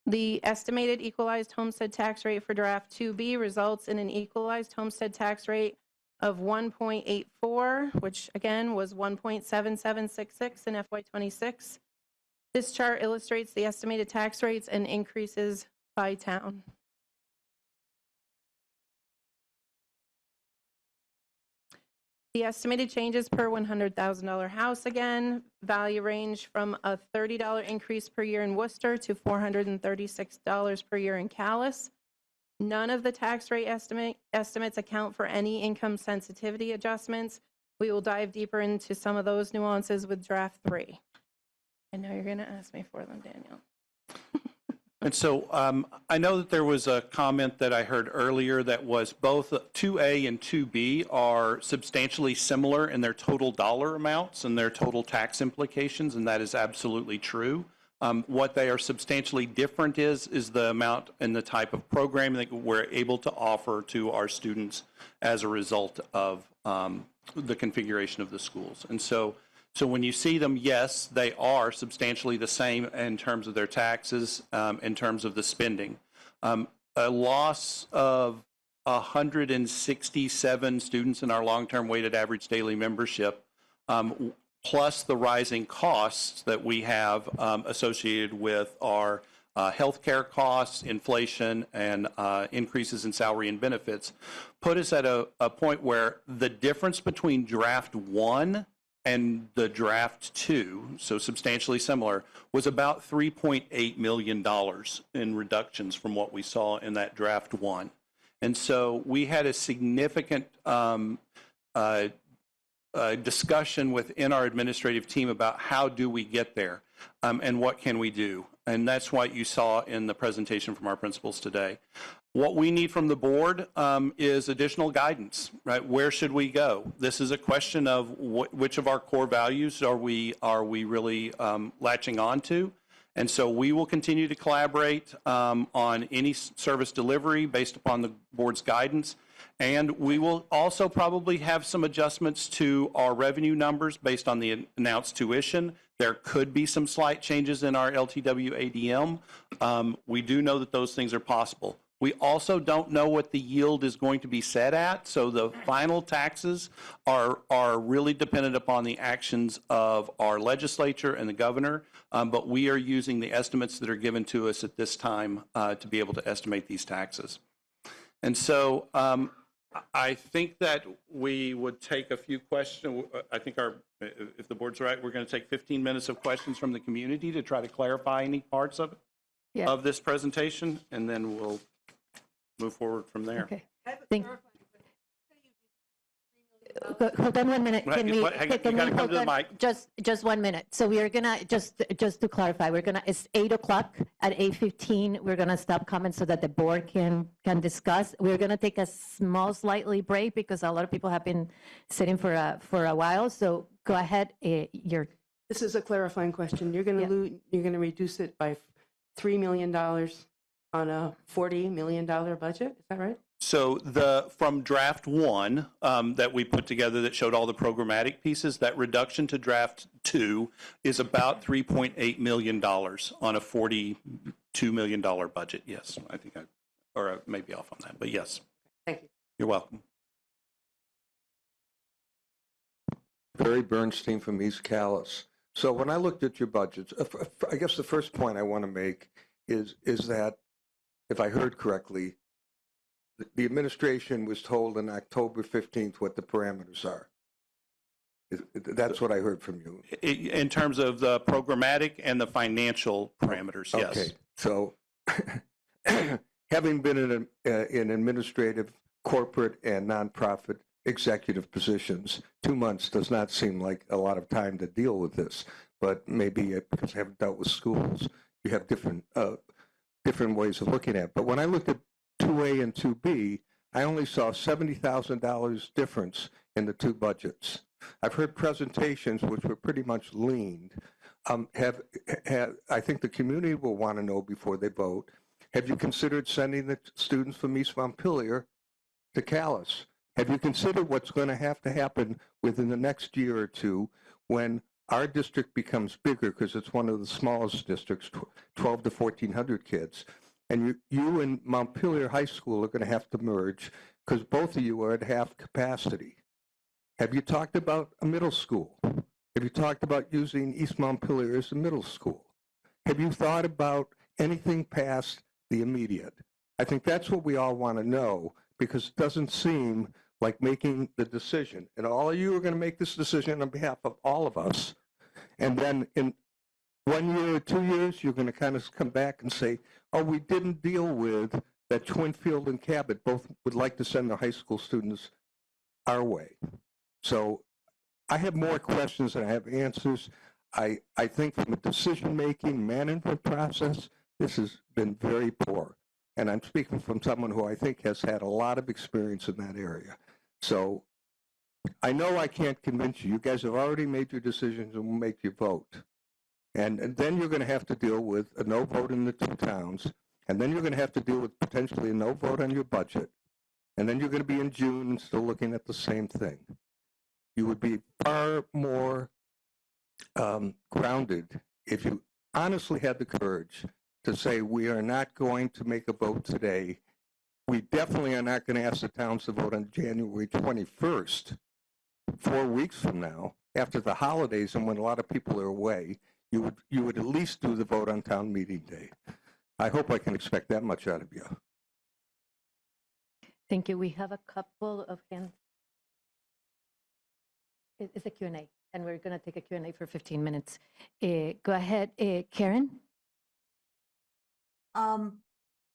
The estimated equalized homestead tax rate for draft 2B results in an equalized homestead tax rate of 1.84, which again was 1.7766 in FY26. This chart illustrates the estimated tax rates and increases by town. The estimated changes per $100,000 house, again, value range from a $30 increase per year in Worcester to $436 per year in Calais. None of the tax rate estimates account for any income sensitivity adjustments. We will dive deeper into some of those nuances with draft 3. I know you're going to ask me for them, Daniel. And so I know that there was a comment that I heard earlier that was both 2A and 2B are substantially similar in their total dollar amounts and their total tax implications, and that is absolutely true. What they are substantially different is the amount and the type of programming that we're able to offer to our students as a result of the configuration of the schools. And so when you see them, yes, they are substantially the same in terms of their taxes, in terms of the spending. A loss of 167 students in our long-term weighted average daily membership, plus the rising costs that we have associated with our healthcare costs, inflation, and increases in salary and benefits, put us at a point where the difference between draft 1 and the draft 2, so substantially similar, was about $3.8 million in reductions from what we saw in that draft 1. And so we had a significant discussion within our administrative team about how do we get there and what can we do. And that's what you saw in the presentation from our principals today. What we need from the board is additional guidance, right? Where should we go? This is a question of which of our core values are we really latching on to? And so we will continue to collaborate on any service delivery based upon the board's guidance. And we will also probably have some adjustments to our revenue numbers based on the announced tuition. There could be some slight changes in our LTW ADM. We do know that those things are possible. We also don't know what the yield is going to be set at, so the final taxes are really dependent upon the actions of our legislature and the governor, but we are using the estimates that are given to us at this time to be able to estimate these taxes. And so I think that we would take a few questions. I think if the board's right, we're going to take 15 minutes of questions from the community to try to clarify any parts of it, of this presentation, and then we'll move forward from there. Okay. Hold on 1 minute. Can we hold on? Just 1 minute. So we are gonna just to clarify, it's 8 o'clock. At 8:15, we're gonna stop comments so that the board can discuss. We're gonna take a small, slightly break because a lot of people have been sitting for a while. So go ahead. This is a clarifying question. You're gonna reduce it by $3 million on a $40 million budget. Is that right? So from draft one that we put together that showed all the programmatic pieces, that reduction to draft two is about $3.8 million on a $42 million budget. Yes, I think or I may be off on that, but yes. Thank you. You're welcome. Barry Bernstein from East Calais. So when I looked at your budgets, I guess the first point I want to make is that, if I heard correctly, the administration was told on October 15th what the parameters are. That's what I heard from you. In terms of the programmatic and the financial parameters, yes. Okay, so having been in administrative, corporate, and nonprofit executive positions, 2 months does not seem like a lot of time to deal with this, but maybe because I haven't dealt with schools, you have different ways of looking at it. But when I looked at 2A and 2B, I only saw $70,000 difference in the two budgets. I've heard presentations which were pretty much leaned. I think the community will want to know before they vote, have you considered sending the students from East Montpelier to Calais? Have you considered what's going to happen within the next year or two when our district becomes bigger, because it's one of the smallest districts, 12 to 1,400 kids, and you and Montpelier High School are going to have to merge because both of you are at half capacity. Have you talked about a middle school? Have you talked about using East Montpelier as a middle school? Have you thought about anything past the immediate? I think that's what we all want to know, because it doesn't seem like making the decision. And all of you are going to make this decision on behalf of all of us. And then in 1 year or 2 years, you're going to kind of come back and say, oh, we didn't deal with that Twinfield and Cabot both would like to send their high school students our way. So I have more questions than I have answers. I think from a decision-making management process, this has been very poor. And I'm speaking from someone who I think has had a lot of experience in that area. So I know I can't convince you. You guys have already made your decisions and will make your vote. And then you're going to have to deal with a no vote in the two towns. And then you're going to have to deal with potentially a no vote on your budget. And then you're going to be in June and still looking at the same thing. You would be far more grounded if you honestly had the courage to say, we are not going to make a vote today. We definitely are not going to ask the towns to vote on January 21st, 4 weeks from now, after the holidays and when a lot of people are away. You would at least do the vote on town meeting day. I hope I can expect that much out of you. Thank you. We have a couple of hands. It's a Q&A, and we're going to take a Q&A for 15 minutes. Go ahead, Karen.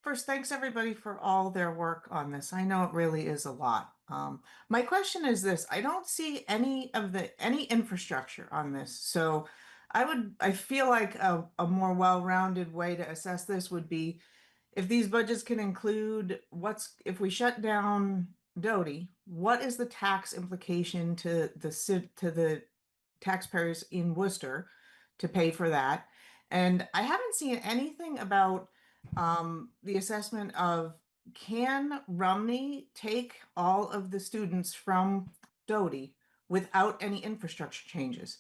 First, thanks everybody for all their work on this. I know it really is a lot. My question is this: I don't see any infrastructure on this. So I feel like a more well-rounded way to assess this would be if these budgets can include if we shut down Doty, what is the tax implication to the taxpayers in Worcester to pay for that? And I haven't seen anything about the assessment of, can Rumney take all of the students from Doty without any infrastructure changes?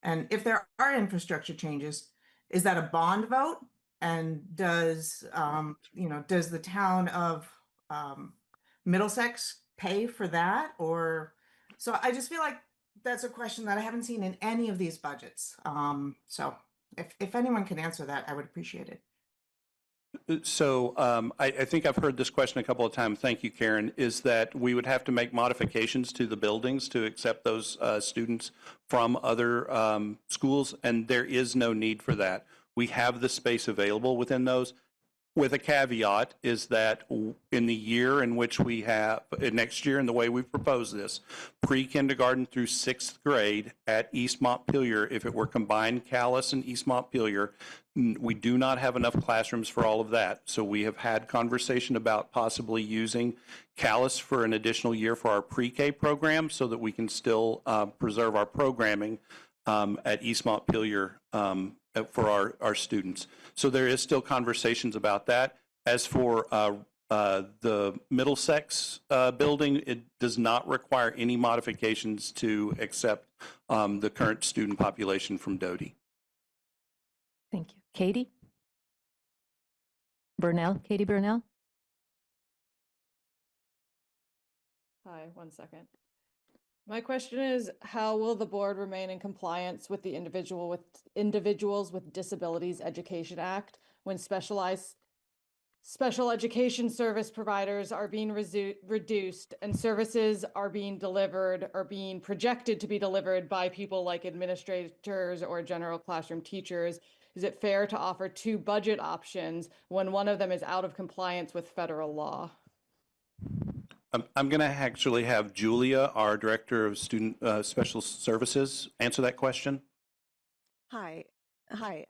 And if there are infrastructure changes, is that a bond vote? And does the town of Middlesex pay for that? Or so I just feel like that's a question that I haven't seen in any of these budgets. So if anyone can answer that, I would appreciate it. So I think I've heard this question a couple of times. Thank you, Karen. Is that we would have to make modifications to the buildings to accept those students from other schools, and there is no need for that. We have the space available within those, with a caveat is that in the year in which we have, next year in the way we've proposed this, pre-kindergarten through 6th grade at East Montpelier, if it were combined Calais and East Montpelier, we do not have enough classrooms for all of that. So we have had conversation about possibly using Calais for an additional year for our pre-K program so that we can still preserve our programming at East Montpelier for our students. So there is still conversations about that. As for the Middlesex building, it does not require any modifications to accept the current student population from Doty. Thank you. Katie? Burnell? Katie Burnell? Hi, 1 second. My question is, how will the board remain in compliance with the Individuals with Disabilities Education Act when special education service providers are being reduced and services are being delivered or being projected to be delivered by people like administrators or general classroom teachers? Is it fair to offer two budget options when one of them is out of compliance with federal law? I'm going to actually have Julia, our Director of Student Special Services, answer that question. Hi,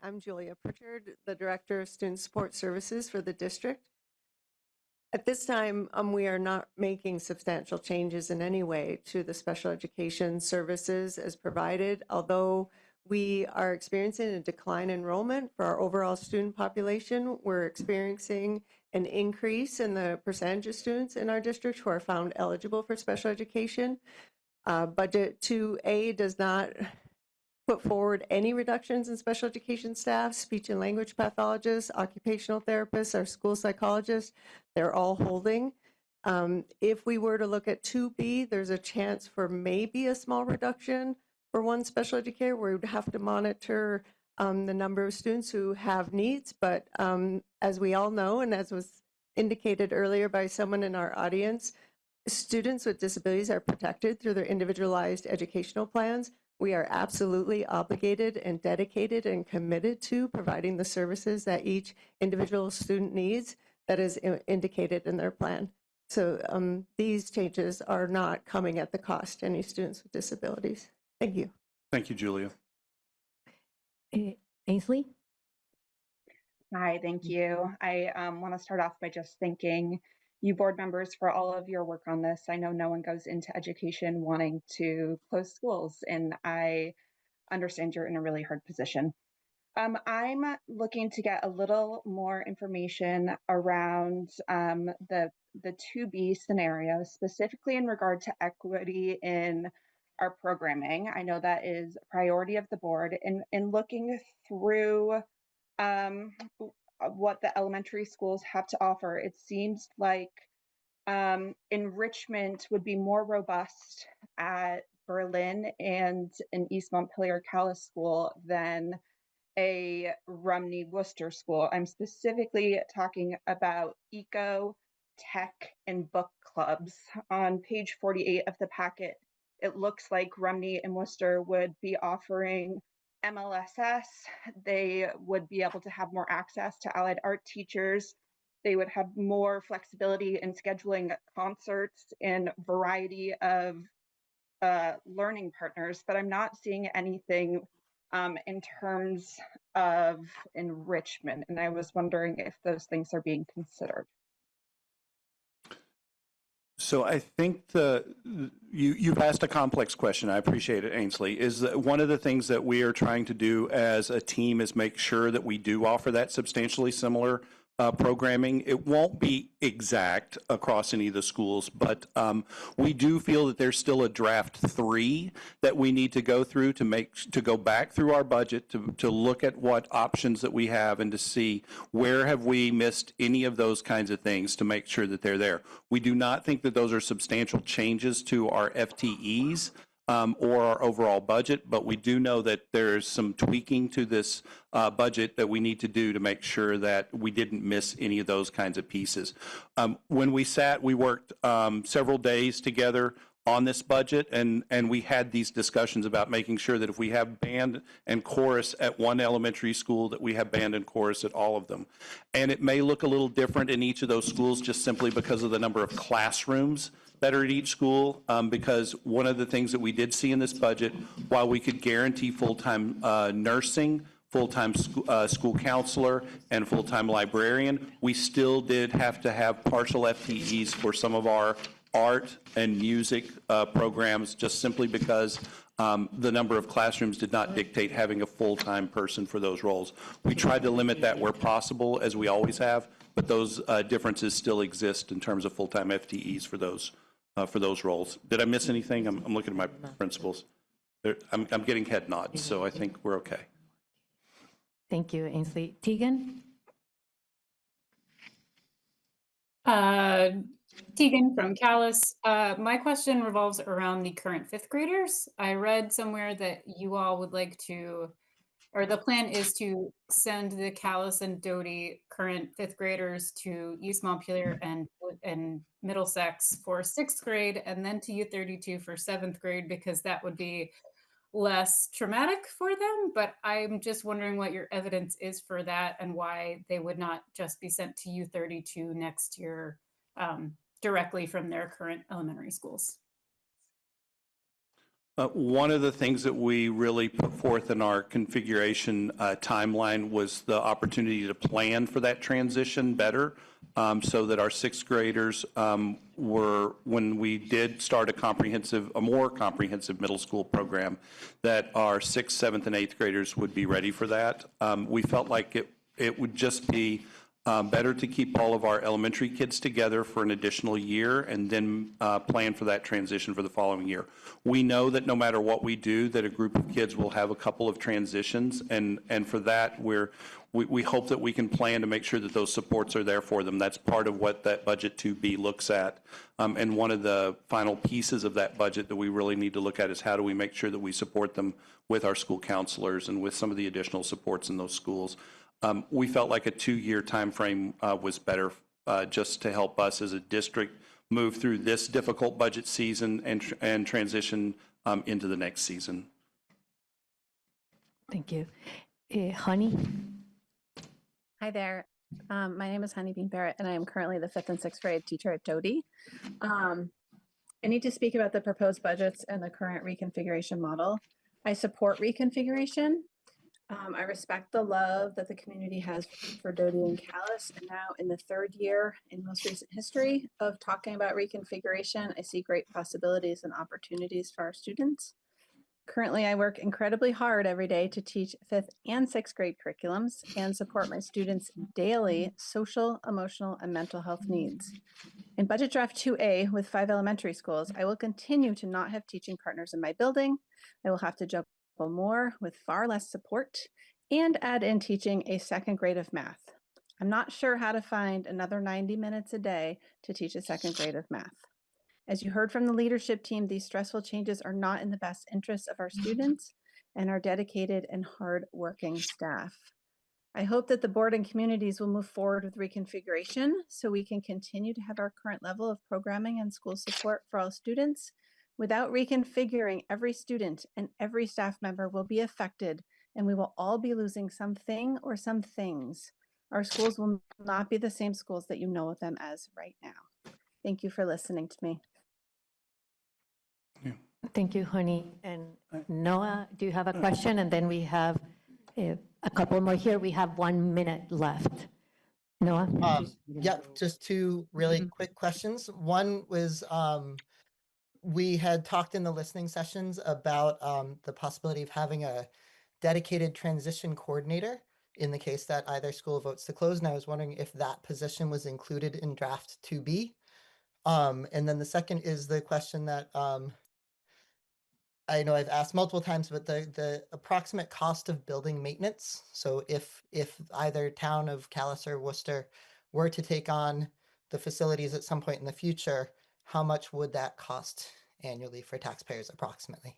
I'm Julia Pritchard, the Director of Student Support Services for the district. At this time, we are not making substantial changes in any way to the special education services as provided, although we are experiencing a decline in enrollment for our overall student population. We're experiencing an increase in the percentage of students in our district who are found eligible for special education. Budget 2A does not put forward any reductions in special education staff, speech and language pathologists, occupational therapists, or school psychologists. They're all holding. If we were to look at 2B, there's a chance for maybe a small reduction for one special educator where we would have to monitor the number of students who have needs. But as we all know, and as was indicated earlier by someone in our audience, students with disabilities are protected through their individualized educational plans. We are absolutely obligated and dedicated and committed to providing the services that each individual student needs that is indicated in their plan. So these changes are not coming at the cost to any students with disabilities. Thank you. Thank you, Julia. Ainsley? Hi, thank you. I want to start off by just thanking you board members for all of your work on this. I know no one goes into education wanting to close schools, and I understand you're in a really hard position. I'm looking to get a little more information around the 2B scenario, specifically in regard to equity in our programming. I know that is a priority of the board. In looking through what the elementary schools have to offer, it seems like enrichment would be more robust at Berlin and in East Montpelier Calais School than a Rumney Worcester school. I'm specifically talking about eco, tech, and book clubs. On page 48 of the packet, it looks like Rumney and Worcester would be offering MLSS. They would be able to have more access to allied art teachers. They would have more flexibility in scheduling concerts and variety of learning partners, but I'm not seeing anything in terms of enrichment. And I was wondering if those things are being considered. So I think you've asked a complex question. I appreciate it, Ainsley. Is that one of the things that we are trying to do as a team is make sure that we do offer that substantially similar programming. It won't be exact across any of the schools, but we do feel that there's still a draft 3 that we need to go through to go back through our budget to look at what options that we have and to see where have we missed any of those kinds of things to make sure that they're there. We do not think that those are substantial changes to our FTEs or our overall budget, but we do know that there's some tweaking to this budget that we need to do to make sure that we didn't miss any of those kinds of pieces. When we sat, we worked several days together on this budget, and we had these discussions about making sure that if we have band and chorus at one elementary school, that we have band and chorus at all of them. And it may look a little different in each of those schools just simply because of the number of classrooms that are at each school, because one of the things that we did see in this budget, while we could guarantee full-time nursing, full-time school counselor, and full-time librarian, we still did have to have partial FTEs for some of our art and music programs, just simply because the number of classrooms did not dictate having a full-time person for those roles. We tried to limit that where possible, as we always have, but those differences still exist in terms of full-time FTEs for those roles. Did I miss anything? I'm looking at my principals. I'm getting head nods, so I think we're okay. Thank you, Ainsley. Tegan? Tegan from Callis. My question revolves around the current fifth graders. I read somewhere that you all would like to, or the plan is to send the Callis and Doty current fifth graders to East Montpelier and Middlesex for sixth grade, and then to U32 for seventh grade, because that would be less traumatic for them. But I'm just wondering what your evidence is for that and why they would not just be sent to U32 next year directly from their current elementary schools. One of the things that we really put forth in our configuration timeline was the opportunity to plan for that transition better, so that our sixth graders were, when we did start a more comprehensive middle school program, that our sixth, seventh, and eighth graders would be ready for that. We felt like it would just be better to keep all of our elementary kids together for an additional year and then plan for that transition for the following year. We know that no matter what we do, that a group of kids will have a couple of transitions, and for that, we hope that we can plan to make sure that those supports are there for them. That's part of what that budget 2B looks at. And one of the final pieces of that budget that we really need to look at is how do we make sure that we support them with our school counselors and with some of the additional supports in those schools. We felt like a 2-year time frame was better, just to help us as a district move through this difficult budget season and transition into the next season. Thank you. Honey? Hi there. My name is Honeybean Barrett, and I am currently the 5th and 6th grade teacher at Doty. I need to speak about the proposed budgets and the current reconfiguration model. I support reconfiguration. I respect the love that the community has for Doty and Callis, and now in the 3rd year in most recent history of talking about reconfiguration, I see great possibilities and opportunities for our students. Currently, I work incredibly hard every day to teach 5th and 6th grade curriculums and support my students' daily social, emotional, and mental health needs. In Budget Draft 2A with 5 elementary schools, I will continue to not have teaching partners in my building. I will have to juggle more with far less support and add in teaching a 2nd grade of math. I'm not sure how to find another 90 minutes a day to teach a 2nd grade of math. As you heard from the leadership team, these stressful changes are not in the best interests of our students and our dedicated and hard-working staff. I hope that the board and communities will move forward with reconfiguration so we can continue to have our current level of programming and school support for all students. Without reconfiguring, every student and every staff member will be affected, and we will all be losing something or some things. Our schools will not be the same schools that you know them as right now. Thank you for listening to me. Thank you, Honey. And Noah, do you have a question? And then we have a couple more here. We have 1 minute left. Noah? Yep, just 2 really quick questions. One was, we had talked in the listening sessions about the possibility of having a dedicated transition coordinator in the case that either school votes to close. And I was wondering if that position was included in draft 2B. And then the second is the question that I know I've asked multiple times, but the approximate cost of building maintenance. So if either town of Callis or Worcester were to take on the facilities at some point in the future, how much would that cost annually for taxpayers approximately?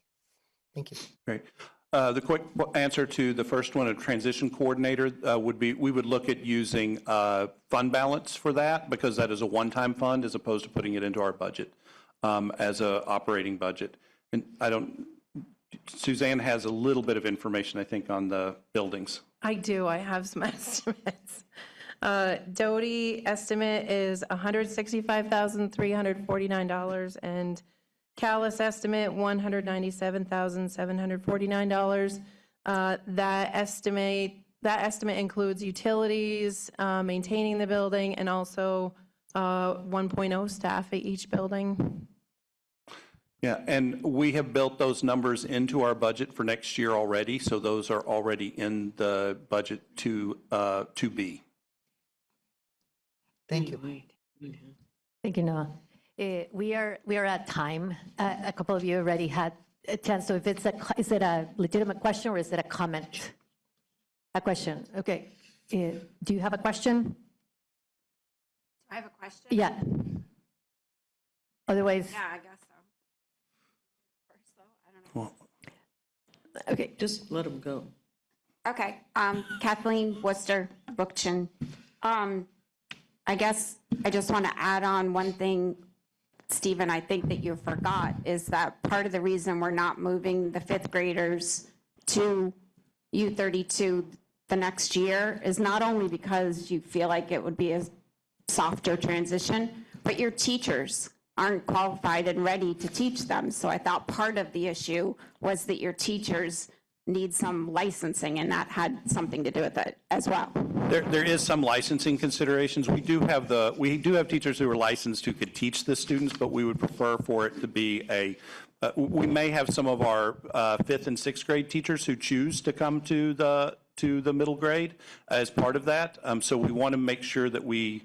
Thank you. Great. The quick answer to the first one, a transition coordinator, would be we would look at using fund balance for that, because that is a one-time fund as opposed to putting it into our budget as an operating budget. And Suzanne has a little bit of information, I think, on the buildings. I do. I have some estimates. Doty estimate is $165,349, and Callis estimate $197,749. That estimate includes utilities, maintaining the building, and also 1.0 staff at each building. Yeah, and we have built those numbers into our budget for next year already, so those are already in the budget 2B. Thank you. Thank you, Noah. We are at time. A couple of you already had a chance. So if it's is it a legitimate question or is it a comment? A question. Okay. Do you have a question? I have a question. Yeah. Otherwise. Yeah, I guess so. First, though, I don't know. Okay. Just let them go. Okay. Kathleen Worcester, Bookchin. I guess I just want to add on one thing, Stephen, I think that you forgot is that part of the reason we're not moving the fifth graders to U32 the next year is not only because you feel like it would be a softer transition, but your teachers aren't qualified and ready to teach them. So I thought part of the issue was that your teachers need some licensing, and that had something to do with it as well. There is some licensing considerations. We do have teachers who are licensed who could teach the students, but we would prefer for it to be we may have some of our fifth and sixth grade teachers who choose to come to the middle grade as part of that. So we want to make sure that we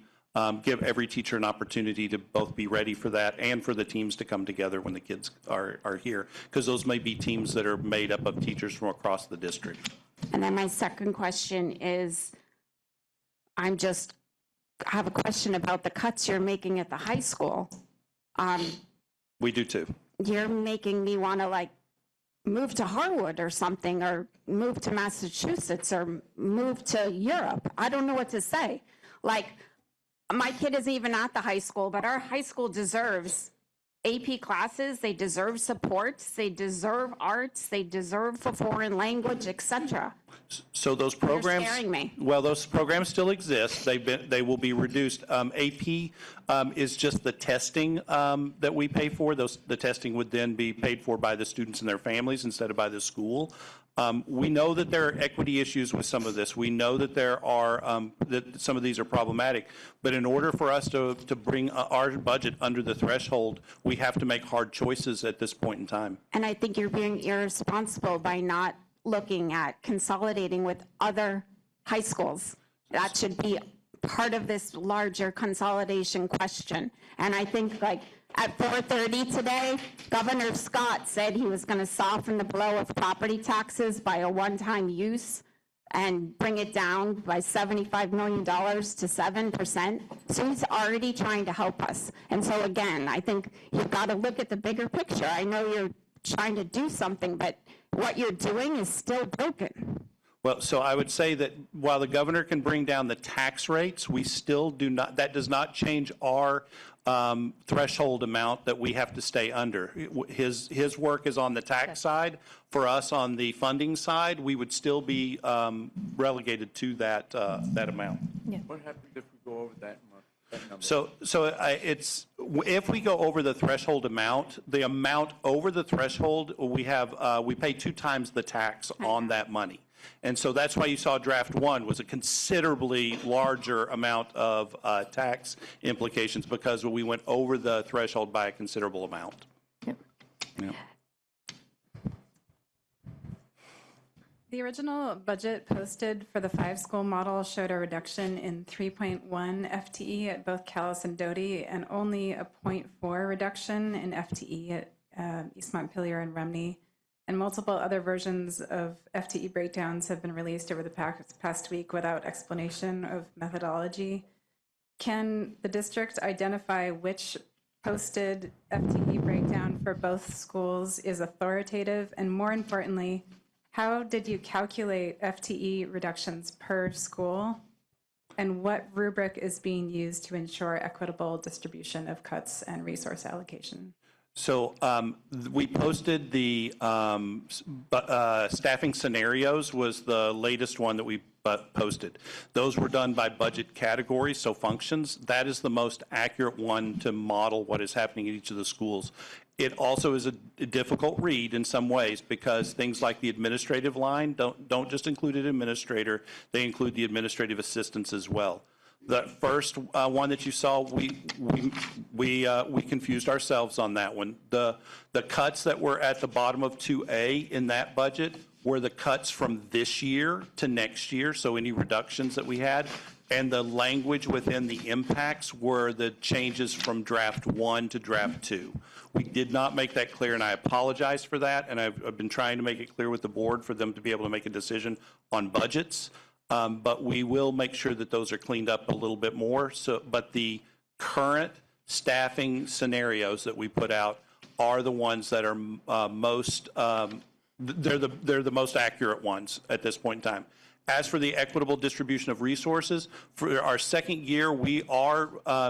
give every teacher an opportunity to both be ready for that and for the teams to come together when the kids are here, because those may be teams that are made up of teachers from across the district. And then my second question is, I have a question about the cuts you're making at the high school. We do too. You're making me want to move to Harwood or something, or move to Massachusetts, or move to Europe. I don't know what to say. My kid isn't even at the high school, but our high school deserves AP classes, they deserve supports, they deserve arts, they deserve for foreign language, etc. So those programs, You're scaring me. well, those programs still exist. They will be reduced. AP is just the testing that we pay for. The testing would then be paid for by the students and their families instead of by the school. We know that there are equity issues with some of this. We know that there are that some of these are problematic. But in order for us to bring our budget under the threshold, we have to make hard choices at this point in time. And I think you're being irresponsible by not looking at consolidating with other high schools. That should be part of this larger consolidation question. And I think at 4:30 today, Governor Scott said he was going to soften the blow of property taxes by a one-time use and bring it down by $75 million to 7%. So he's already trying to help us. And so again, I think you've got to look at the bigger picture. I know you're trying to do something, but what you're doing is still broken. Well, so I would say that while the governor can bring down the tax rates, we still do not, that does not change our threshold amount that we have to stay under. His work is on the tax side. For us on the funding side, we would still be relegated to that amount. Yeah. What happens if we go over that number? So it's, if we go over the threshold amount, the amount over the threshold, we pay 2 times the tax on that money. And so that's why you saw draft 1 was a considerably larger amount of tax implications, because we went over the threshold by a considerable amount. Yep. Yeah. The original budget posted for the 5-school model showed a reduction in 3.1 FTE at both Calais and Doty, and only a 0.4 reduction in FTE at East Montpelier and Rumney. And multiple other versions of FTE breakdowns have been released over the past week without explanation of methodology. Can the district identify which posted FTE breakdown for both schools is authoritative? And more importantly, how did you calculate FTE reductions per school? And what rubric is being used to ensure equitable distribution of cuts and resource allocation? So we posted the staffing scenarios was the latest one that we posted. Those were done by budget categories, so functions. That is the most accurate one to model what is happening at each of the schools. It also is a difficult read in some ways, because things like the administrative line don't just include an administrator, they include the administrative assistants as well. The first one that you saw, we confused ourselves on that one. The cuts that were at the bottom of 2A in that budget were the cuts from this year to next year. So any reductions that we had, and the language within the impacts were the changes from draft 1 to draft 2. We did not make that clear, and I apologize for that, and I've been trying to make it clear with the board for them to be able to make a decision on budgets, but we will make sure that those are cleaned up a little bit more. But the current staffing scenarios that we put out are the ones that are most, they're the most accurate ones at this point in time. As for the equitable distribution of resources, for our second year, we are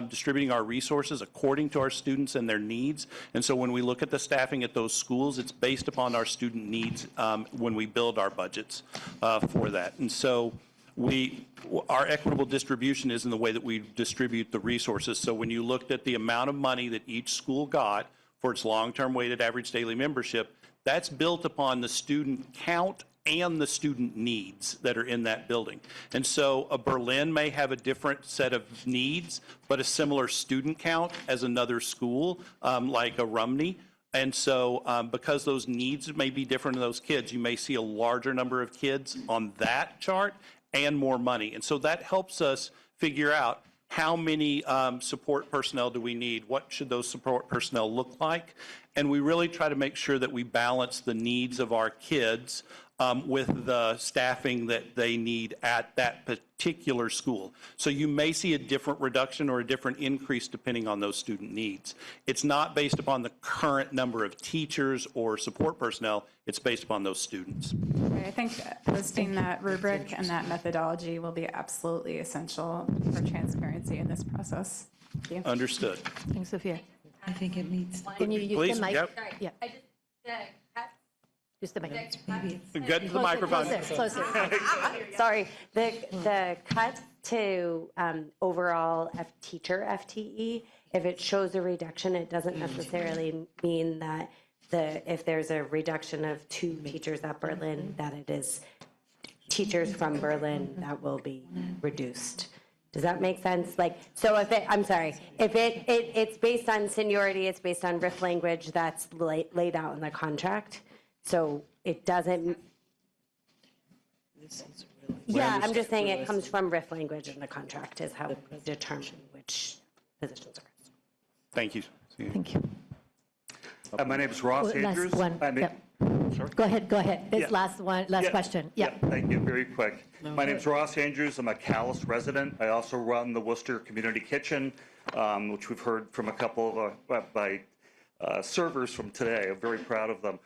distributing our resources according to our students and their needs. And so when we look at the staffing at those schools, it's based upon our student needs when we build our budgets for that. And so our equitable distribution is in the way that we distribute the resources. So when you looked at the amount of money that each school got for its long-term weighted average daily membership, that's built upon the student count and the student needs that are in that building. And so a Berlin may have a different set of needs, but a similar student count as another school, like a Rumney. And so because those needs may be different in those kids, you may see a larger number of kids on that chart and more money. And so that helps us figure out how many support personnel do we need? What should those support personnel look like? And we really try to make sure that we balance the needs of our kids with the staffing that they need at that particular school. So you may see a different reduction or a different increase depending on those student needs. It's not based upon the current number of teachers or support personnel, it's based upon those students. I think listing that rubric and that methodology will be absolutely essential for transparency in this process. Thank you. Understood. Thanks, Sophia. I think it needs. Can you use Please, the mic? yep. Yeah. Just the mic. Get into the microphone. Closer. Sorry, the cut to overall teacher FTE, if it shows a reduction, it doesn't necessarily mean that if there's a reduction of 2 teachers at Berlin, that it is teachers from Berlin that will be reduced. Does that make sense? Like, so if it's based on seniority, it's based on RIF language that's laid out in the contract. So it doesn't. Yeah, I'm just saying it comes from RIF language in the contract is how we determine which positions are. Thank you. Thank you. My name is Ross Andrews. Last one. Sorry? Go ahead. This Yeah. last question. Yeah. Thank you. Very quick. My name is Ross Andrews. I'm a Calais resident. I also run the Worcester Community Kitchen, which we've heard from a couple of my servers from today. I'm very proud of them.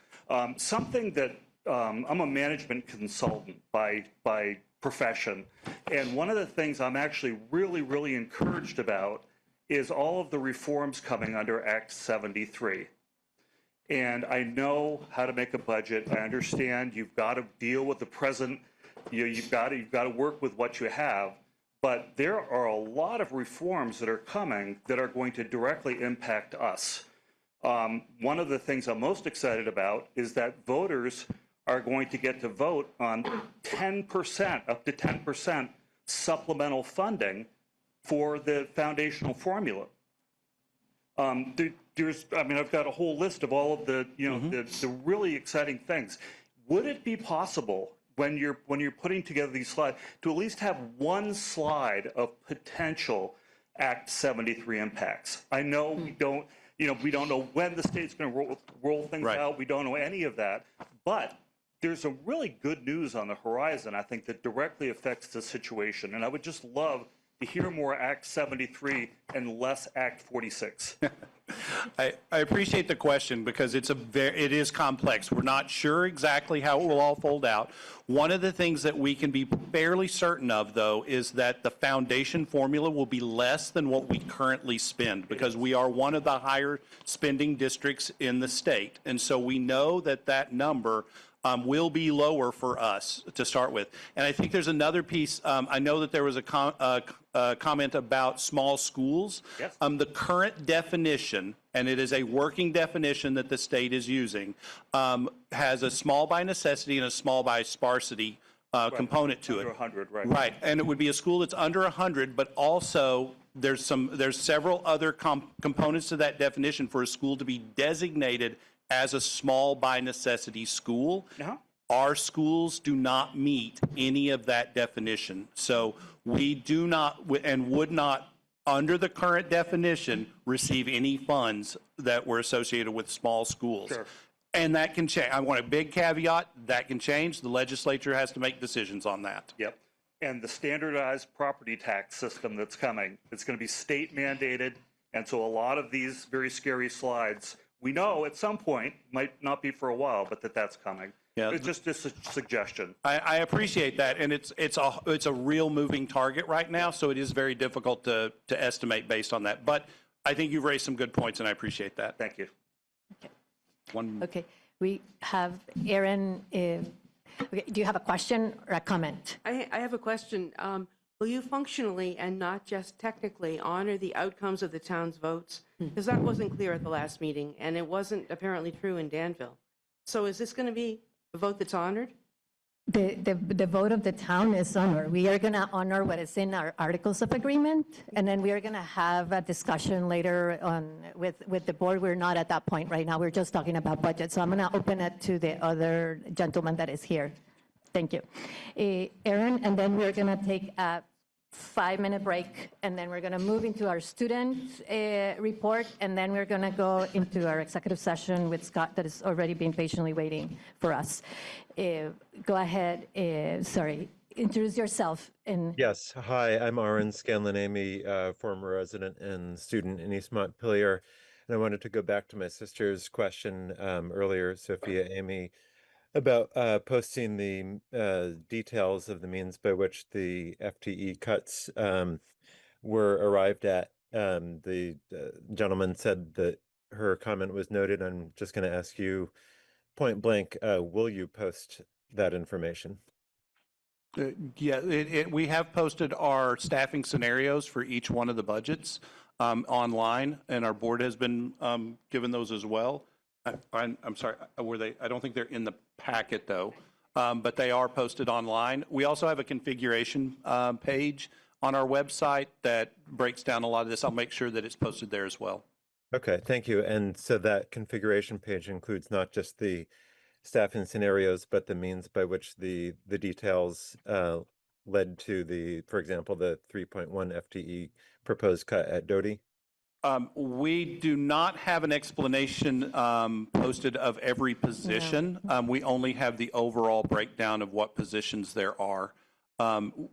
Something that I'm a management consultant by profession, and one of the things I'm actually really encouraged about is all of the reforms coming under Act 73. And I know how to make a budget. I understand you've got to deal with the present. You've got to work with what you have. But there are a lot of reforms that are coming that are going to directly impact us. One of the things I'm most excited about is that voters are going to get to vote on 10%, up to 10% supplemental funding for the foundational formula. I've got a whole list of all of the, the really exciting things. Would it be possible when you're putting together these slides to at least have one slide of potential Act 73 impacts? I know we don't know when the state's going to roll things out. We don't know any of that, but there's some really good news on the horizon, I think, that directly affects the situation. And I would just love to hear more Act 73 and less Act 46. I appreciate the question because it is complex. We're not sure exactly how it will all fold out. One of the things that we can be fairly certain of, though, is that the foundation formula will be less than what we currently spend because we are one of the higher spending districts in the state. And so we know that that number will be lower for us to start with. And I think there's another piece. I know that there was a comment about small schools. Yes. The current definition, and it is a working definition that the state is using, has a small by necessity and a small by sparsity component to it. Under 100, right? Right, and it would be a school that's under 100, but also there's several other components to that definition for a school to be designated as a small by necessity school. Our schools do not meet any of that definition. So we do not and would not, under the current definition, receive any funds that were associated with small schools. Sure. And that can change. I want a big caveat, that can change. The legislature has to make decisions on that. Yep. And the standardized property tax system that's coming, it's going to be state mandated. And so a lot of these very scary slides, we know at some point, might not be for a while, but that's coming. Yeah. It's just a suggestion. I appreciate that, and it's a real moving target right now, so it is very difficult to estimate based on that. But I think you've raised some good points, and I appreciate that. Thank you. Okay, we have Aaron. Okay, do you have a question or a comment? I have a question. Will you functionally and not just technically honor the outcomes of the town's votes? Because that wasn't clear at the last meeting, and it wasn't apparently true in Danville. So is this going to be a vote that's honored? The vote of the town is honored. We are going to honor what is in our articles of agreement, and then we are going to have a discussion later on with the board. We're not at that point right now. We're just talking about budget. So I'm going to open it to the other gentleman that is here. Thank you. Aaron, and then we're going to take a 5-minute break, and then we're going to move into our student report, and then we're going to go into our executive session with Scott that has already been patiently waiting for us. Go ahead. Sorry. Introduce yourself. Yes. Hi, I'm Aaron Scanlon-Amy, former resident and student in East Montpelier. And I wanted to go back to my sister's question earlier, Sophia Amy, about posting the details of the means by which the FTE cuts were arrived at. The gentleman said that her comment was noted. I'm just going to ask you point blank, will you post that information? Yeah, we have posted our staffing scenarios for each one of the budgets online, and our board has been given those as well. I'm sorry, were they? I don't think they're in the packet though, but they are posted online. We also have a configuration page on our website that breaks down a lot of this. I'll make sure that it's posted there as well. Okay, thank you. And so that configuration page includes not just the staffing scenarios, but the means by which the details led to the, for example, the 3.1 FTE proposed cut at Doty? We do not have an explanation posted of every position. No. We only have the overall breakdown of what positions there are.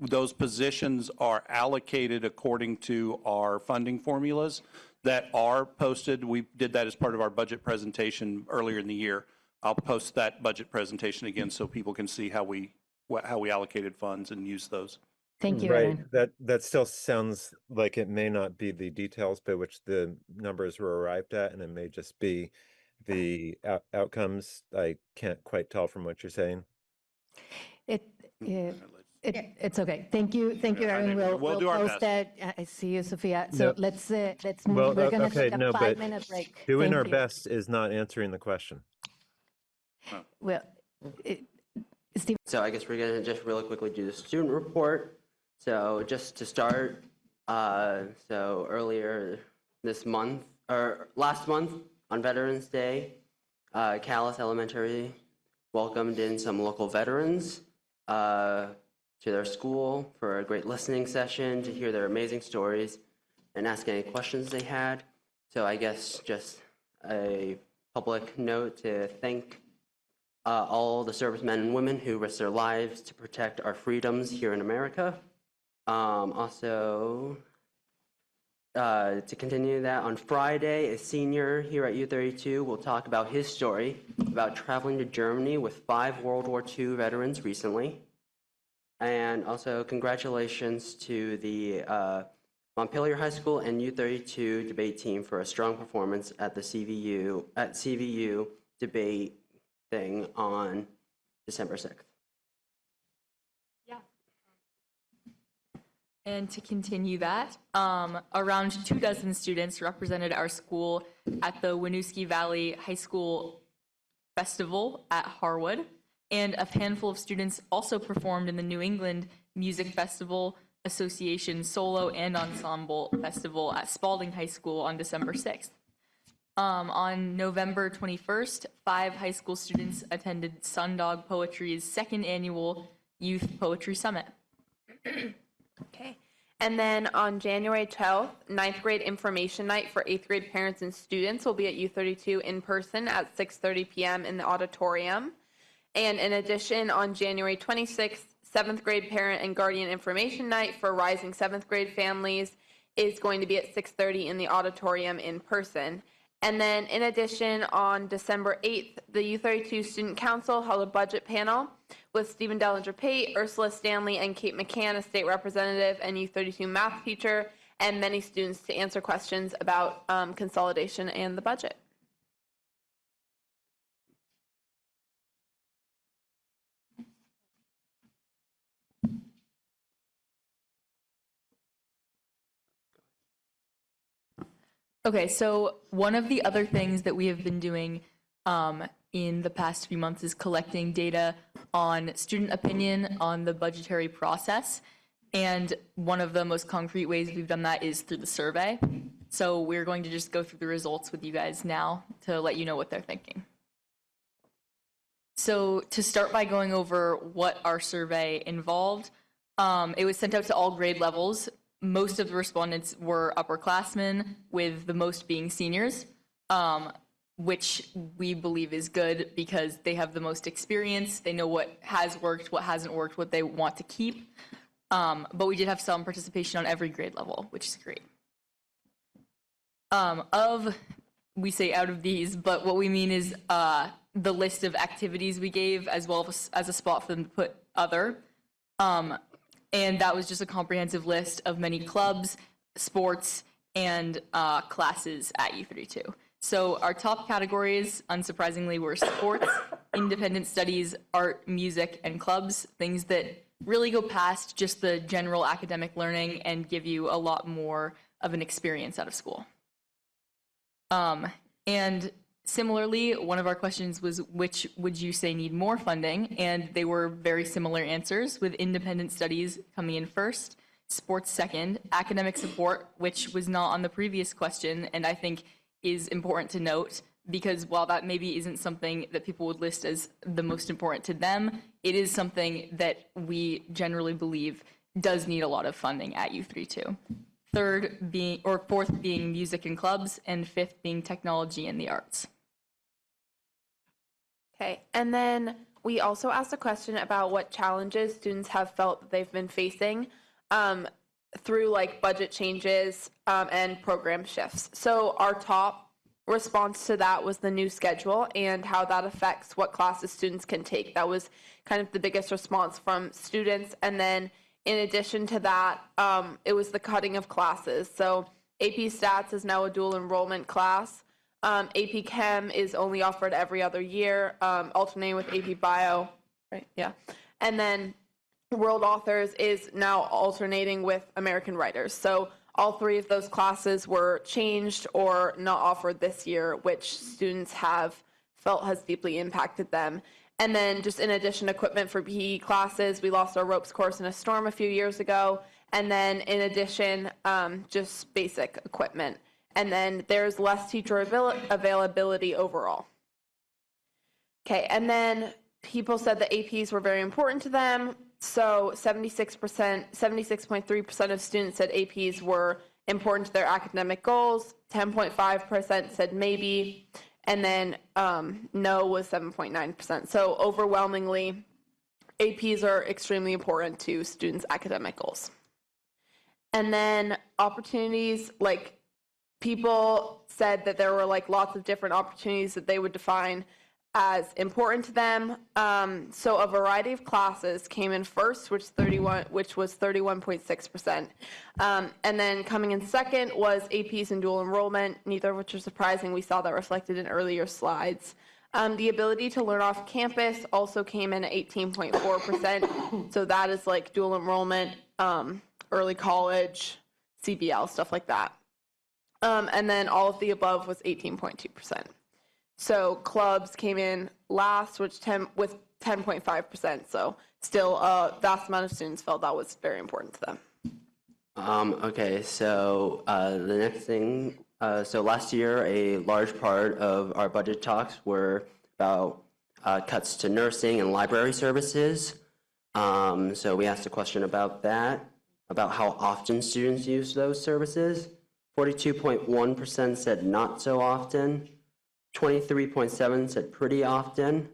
Those positions are allocated according to our funding formulas that are posted. We did that as part of our budget presentation earlier in the year. I'll post that budget presentation again so people can see how we allocated funds and use those. Thank you, right. Aaron. That still sounds like it may not be the details by which the numbers were arrived at, and it may just be the outcomes. I can't quite tell from what you're saying. It's okay. Thank you, Aaron. We'll do our post best. that. I see you, Sophia. So Yep. let's Well, move. We're going to okay, take a no, but 5-minute break. doing Thank our you. best is not answering the question. Well, Steve. So I guess we're going to just really quickly do the student report. So just to start, so earlier this month, or last month on Veterans Day, Calais Elementary welcomed in some local veterans to their school for a great listening session to hear their amazing stories and ask any questions they had. So I guess just a public note to thank all the servicemen and women who risk their lives to protect our freedoms here in America. Also, to continue that, on Friday, a senior here at U32 will talk about his story about traveling to Germany with 5 World War II veterans recently. And also, congratulations to the Montpelier High School and U32 debate team for a strong performance at the CVU debate thing on December 6th. And to continue that, around 24 students represented our school at the Winooski Valley High School Festival at Harwood, and a handful of students also performed in the New England Music Festival Association Solo and Ensemble Festival at Spalding High School on December 6th. On November 21st, 5 high school students attended Sundog Poetry's 2nd annual Youth Poetry Summit. Okay. And then on January 12th, 9th grade information night for 8th grade parents and students will be at U32 in person at 6:30 p.m. in the auditorium. And in addition, on January 26th, 7th grade parent and guardian information night for rising 7th grade families is going to be at 6:30 in the auditorium in person. And then in addition, on December 8th, the U32 Student Council held a budget panel with Stephen Dellinger-Pate, Ursula Stanley, and Kate McCann, a state representative and U32 math teacher, and many students to answer questions about consolidation and the budget. Okay, so one of the other things that we have been doing in the past few months is collecting data on student opinion on the budgetary process. And one of the most concrete ways we've done that is through the survey. So we're going to just go through the results with you guys now to let you know what they're thinking. So to start by going over what our survey involved, it was sent out to all grade levels. Most of the respondents were upperclassmen, with the most being seniors, which we believe is good because they have the most experience. They know what has worked, what hasn't worked, what they want to keep. But we did have some participation on every grade level, which is great. We say out of these, but what we mean is the list of activities we gave, as well as a spot for them to put other. And that was just a comprehensive list of many clubs, sports, and classes at U32. So our top categories, unsurprisingly, were sports, independent studies, art, music, and clubs, things that really go past just the general academic learning and give you a lot more of an experience out of school. And similarly, one of our questions was, which would you say need more funding? And they were very similar answers, with independent studies coming in first, sports second, academic support, which was not on the previous question, and I think is important to note, because while that maybe isn't something that people would list as the most important to them, it is something that we generally believe does need a lot of funding at U32. Fourth being music and clubs, and fifth being technology and the arts. Okay, and then we also asked a question about what challenges students have felt that they've been facing through like budget changes and program shifts. So our top response to that was the new schedule and how that affects what classes students can take. That was kind of the biggest response from students. And then in addition to that, it was the cutting of classes. So AP Stats is now a dual enrollment class. AP Chem is only offered every other year, alternating with AP Bio, right? Yeah. And then World Authors is now alternating with American Writers. So all three of those classes were changed or not offered this year, which students have felt has deeply impacted them. And then just in addition, equipment for PE classes, we lost our ropes course in a storm a few years ago. And then in addition, just basic equipment. And then there's less teacher availability overall. Okay, and then people said that APs were very important to them. So 76.3% of students said APs were important to their academic goals. 10.5% said maybe, and then no was 7.9%. So overwhelmingly, APs are extremely important to students' academic goals. And then opportunities, like people said that there were like lots of different opportunities that they would define as important to them. So a variety of classes came in first, which was 31.6%. And then coming in second was APs and dual enrollment, neither of which are surprising. We saw that reflected in earlier slides. The ability to learn off campus also came in at 18.4%. So that is like dual enrollment, early college, CBL, stuff like that. And then all of the above was 18.2%. So clubs came in last, with 10.5%. So still a vast amount of students felt that was very important to them. Okay, so the next thing, so last year, a large part of our budget talks were about cuts to nursing and library services. So we asked a question about that, about how often students use those services. 42.1% said not so often, 23.7% said pretty often,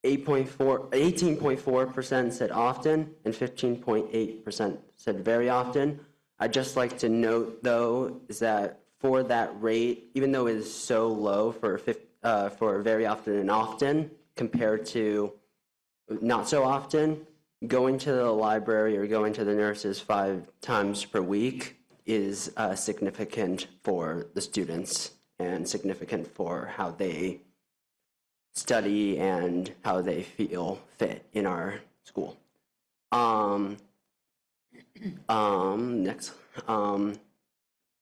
18.4% said often, and 15.8% said very often. I'd just like to note, though, is that for that rate, even though it is so low for very often and often compared to not so often, going to the library or going to the nurses 5 times per week is significant for the students and significant for how they study and how they feel fit in our school. Next.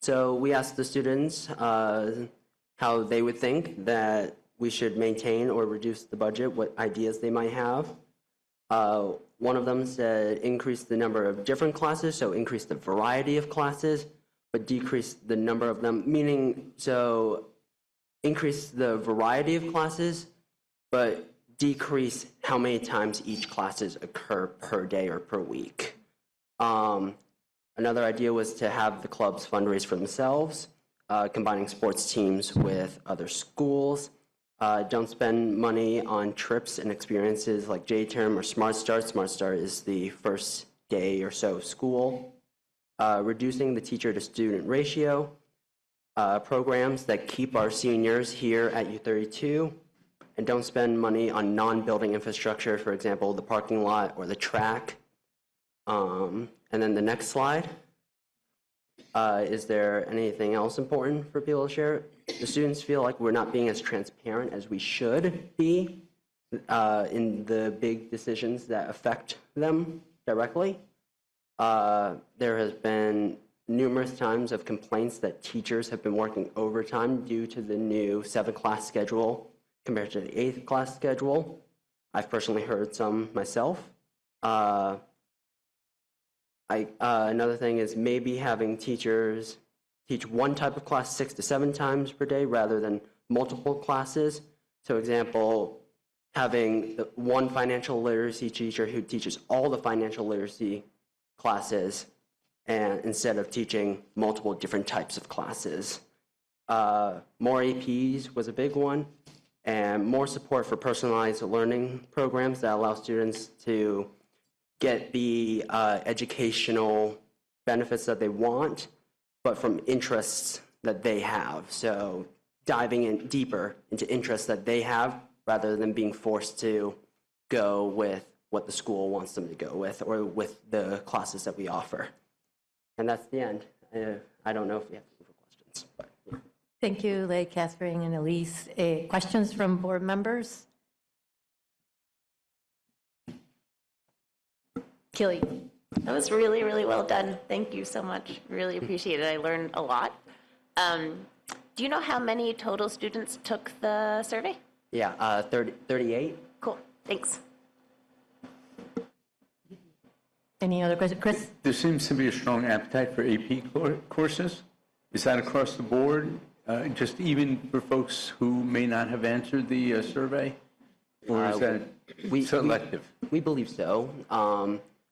So we asked the students how they would think that we should maintain or reduce the budget, what ideas they might have. One of them said increase the number of different classes, so increase the variety of classes, but decrease the number of them, meaning so increase the variety of classes, but decrease how many times each classes occur per day or per week. Another idea was to have the clubs fundraise for themselves, combining sports teams with other schools. Don't spend money on trips and experiences like J-Term or Smart Start. Smart Start is the first day or so of school. Reducing the teacher to student ratio. Programs that keep our seniors here at U32. And don't spend money on non-building infrastructure, for example, the parking lot or the track. And then the next slide. Is there anything else important for people to share? The students feel like we're not being as transparent as we should be in the big decisions that affect them directly. There has been numerous times of complaints that teachers have been working overtime due to the new 7-class schedule compared to the 8-class schedule. I've personally heard some myself. Another thing is maybe having teachers teach one type of class 6 to 7 times per day rather than multiple classes. So example, having one financial literacy teacher who teaches all the financial literacy classes and instead of teaching multiple different types of classes. More APs was a big one, and more support for personalized learning programs that allow students to get the educational benefits that they want, but from interests that they have. So diving in deeper into interests that they have rather than being forced to go with what the school wants them to go with or with the classes that we offer. And that's the end. I don't know if we have questions. But, yeah. Thank you, Leigh, Catherine, and Elise. Questions from board members? Kelly. That was really, really well done. Thank you so much. Really appreciate it. I learned a lot. Do you know how many total students took the survey? Yeah, 38. Cool. Thanks. Any other questions? Chris? There seems to be a strong appetite for AP courses. Is that across the board, just even for folks who may not have answered the survey? Or is that selective? We believe so.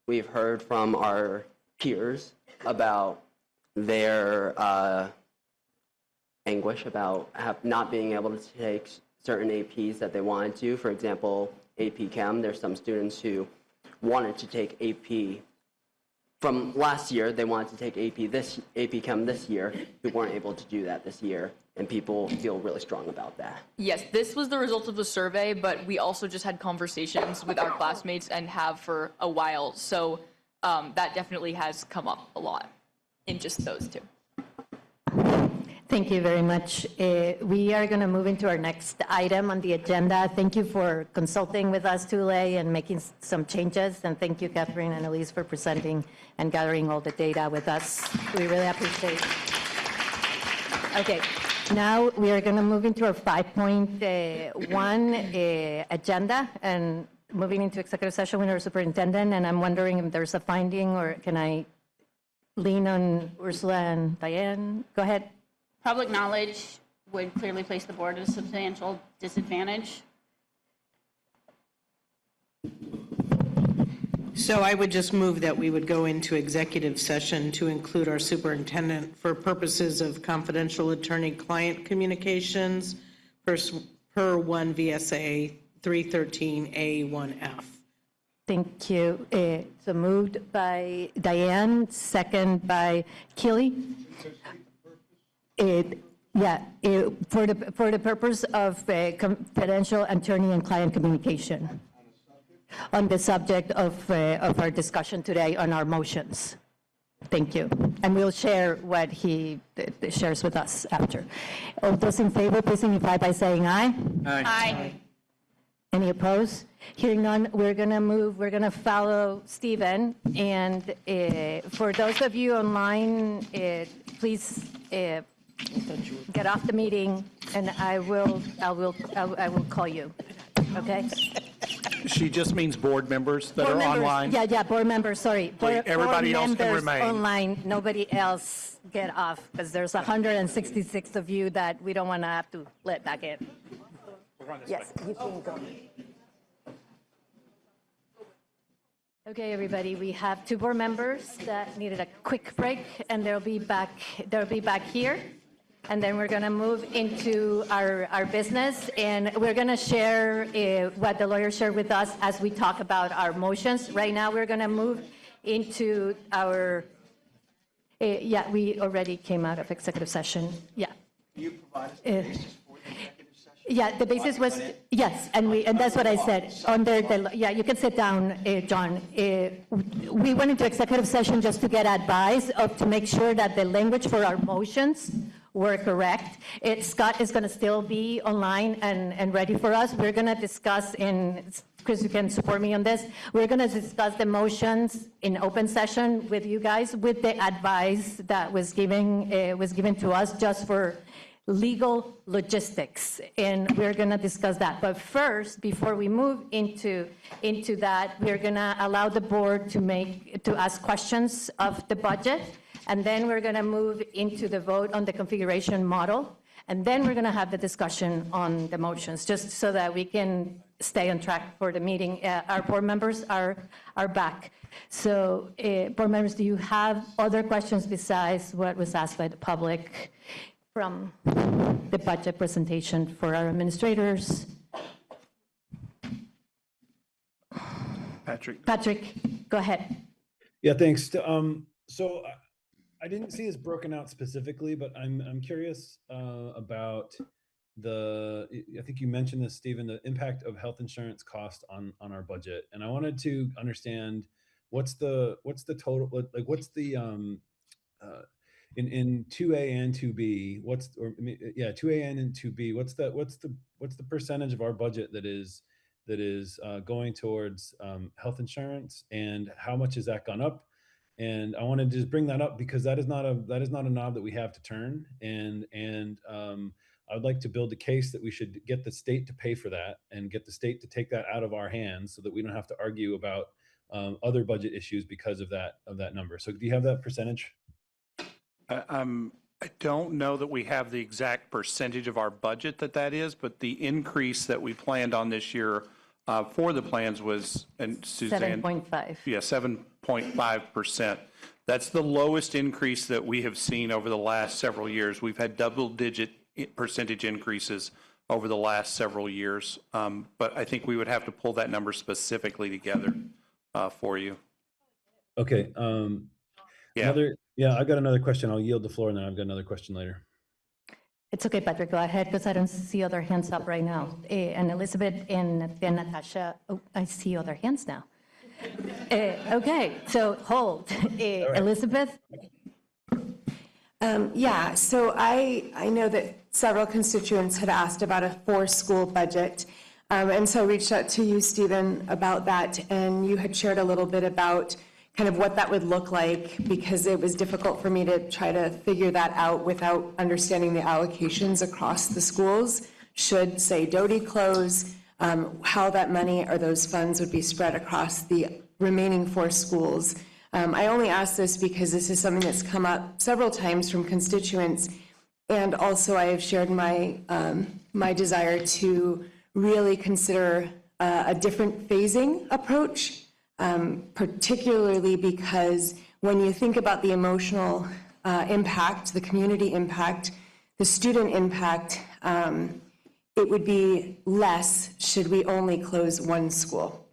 We've heard from our peers about their anguish about not being able to take certain APs that they wanted to. For example, AP Chem, there's some students who wanted to take AP from last year. They wanted to take AP Chem this year, who weren't able to do that this year, and people feel really strong about that. Yes, this was the result of the survey, but we also just had conversations with our classmates and have for a while. So that definitely has come up a lot in just those two. Thank you very much. We are going to move into our next item on the agenda. Thank you for consulting with us, Leigh, and making some changes. And thank you, Catherine and Elise, for presenting and gathering all the data with us. We really appreciate it. Okay, now we are going to move into our 5.1 agenda and moving into executive session with our superintendent. And I'm wondering if there's a finding, or can I lean on Ursula and Diane. Go ahead. Public knowledge would clearly place the board at a substantial disadvantage. So I would just move that we would go into executive session to include our superintendent for purposes of confidential attorney-client communications per 1 VSA 313A1F. Thank you. So moved by Diane, second by Keely. For the purpose of confidential attorney and client communication on the subject of our discussion today on our motions. Thank you. And we'll share what he shares with us after. All those in favor, please signify by saying aye. Aye. Aye. Any opposed? Hearing none, we're going to follow Stephen. And for those of you online, please get off the meeting, and I will call you. Okay? She just means board members that Board are members, online. Yeah, board members, sorry. Everybody else can members remain. online, nobody else get off, because there's 166 of you that we don't want to have to let back in. Yes, you can go. Okay, everybody, we have 2 board members that needed a quick break, and they'll be back here. And then we're going to move into our business, and we're going to share what the lawyer shared with us as we talk about our motions. Right now, we're going to move into our, we already came out of executive session. Yeah. You provided Yeah, the basis was, yes, and that's what I said. You can sit down, John. We went into executive session just to get advice to make sure that the language for our motions were correct. Scott is going to still be online and ready for us. We're going to discuss Chris, you can support me on this. We're going to discuss the motions in open session with you guys with the advice that was given to us just for legal logistics, and we're going to discuss that. But first, before we move into that, we're going to allow the board to ask questions of the budget, and then we're going to move into the vote on the configuration model, and then we're going to have the discussion on the motions, just so that we can stay on track for the meeting. Our board members are back. So, board members, do you have other questions besides what was asked by the public from the budget presentation for our administrators? Patrick, go ahead. Yeah, thanks. So I didn't see this broken out specifically, but I'm curious about I think you mentioned this, Stephen, the impact of health insurance cost on our budget. And I wanted to understand what's the total, like what's the, in 2A and 2B, 2A and 2B, what's the percentage of our budget that is going towards health insurance, and how much has that gone up? And I wanted to just bring that up because that is not a knob that we have to turn. And I would like to build a case that we should get the state to pay for that and get the state to take that out of our hands so that we don't have to argue about other budget issues because of that number. So do you have that percentage? I don't know that we have the exact percentage of our budget that is, but the increase that we planned on this year for the plans was, and Suzanne? 7.5. Yeah, 7.5%. That's the lowest increase that we have seen over the last several years. We've had double-digit percentage increases over the last several years, but I think we would have to pull that number specifically together for you. Okay. I got another question. I'll yield the floor, and then I've got another question later. It's okay, Patrick, go ahead, because I don't see other hands up right now. And Elizabeth and then Natasha, I see other hands now. Okay, so hold. Elizabeth? So I know that several constituents had asked about a 4-school budget. And so I reached out to you, Stephen, about that. And you had shared a little bit about kind of what that would look like, because it was difficult for me to try to figure that out without understanding the allocations across the schools. Should, say, Doty close, how that money or those funds would be spread across the remaining 4 schools. I only ask this because this is something that's come up several times from constituents, and also I have shared my, my desire to really consider a different phasing approach, particularly because when you think about the emotional impact, the community impact, the student impact, it would be less should we only close one school.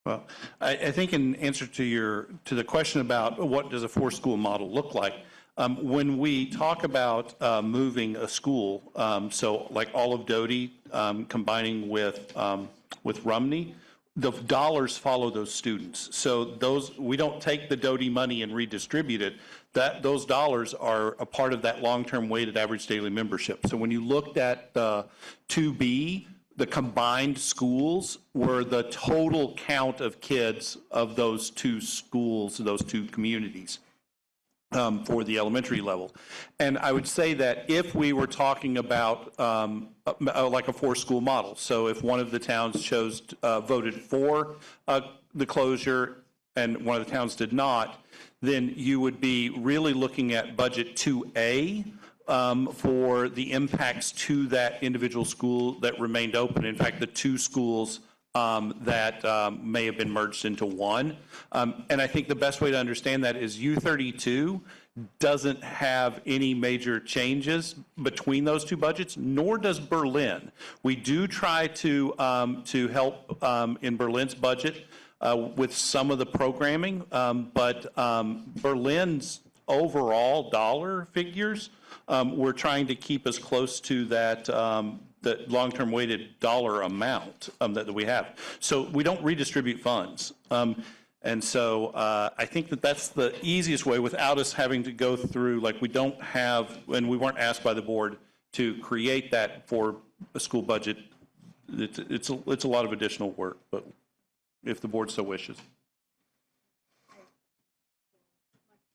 Well, I think in answer to the question about what does a 4-school model look like, when we talk about moving a school, so like all of Doty combining with Rumney, the dollars follow those students. So we don't take the Doty money and redistribute it. Those dollars are a part of that long-term weighted average daily membership. So when you looked at 2B, the combined schools were the total count of kids of those 2 schools, those 2 communities for the elementary level. And I would say that if we were talking about like a 4-school model, so if one of the towns voted for the closure and one of the towns did not, then you would be really looking at budget 2A for the impacts to that individual school that remained open. In fact, the 2 schools that may have been merged into one. And I think the best way to understand that is U32 doesn't have any major changes between those 2 budgets, nor does Berlin. We do try to help in Berlin's budget with some of the programming, but Berlin's overall dollar figures, we're trying to keep as close to that the long-term weighted dollar amount that we have. So we don't redistribute funds. And so I think that that's the easiest way without us having to go through, like we don't have, and we weren't asked by the board to create that for a school budget. It's a lot of additional work, but if the board so wishes.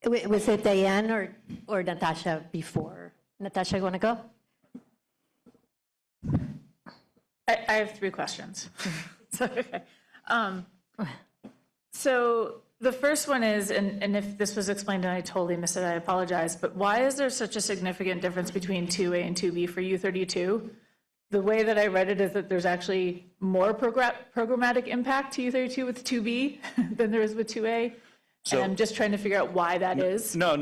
Was it Diane or Natasha before? Natasha, you want to go? I have 3 questions. So the first one is, and if this was explained and I totally missed it, I apologize, but why is there such a significant difference between 2A and 2B for U32? The way that I read it is that there's actually more programmatic impact to U32 with 2B than there is with 2A. And I'm just trying to figure out why that is. No.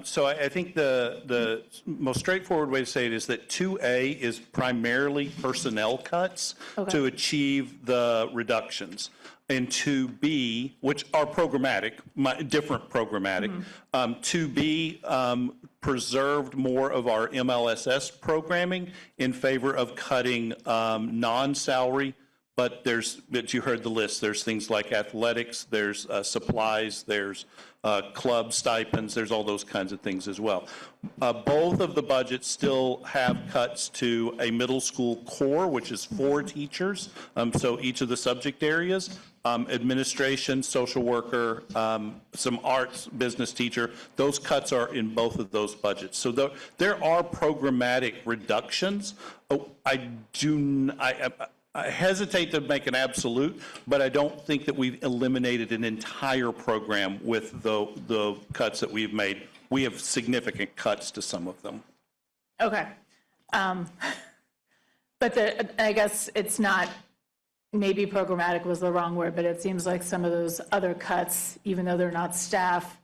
So I think the most straightforward way to say it is that 2A is primarily personnel cuts to achieve the reductions. And 2B, which are programmatic, different programmatic, 2B preserved more of our MLSS programming in favor of cutting non-salary. But you heard the list. There's things like athletics, there's supplies, there's club stipends, there's all those kinds of things as well. Both of the budgets still have cuts to a middle school core, which is 4 teachers, so each of the subject areas, administration, social worker, some arts, business teacher, those cuts are in both of those budgets. So there are programmatic reductions. I hesitate to make an absolute, but I don't think that we've eliminated an entire program with the cuts that we've made. We have significant cuts to some of them. Okay. But I guess it's not, maybe programmatic was the wrong word, but it seems like some of those other cuts, even though they're not staff,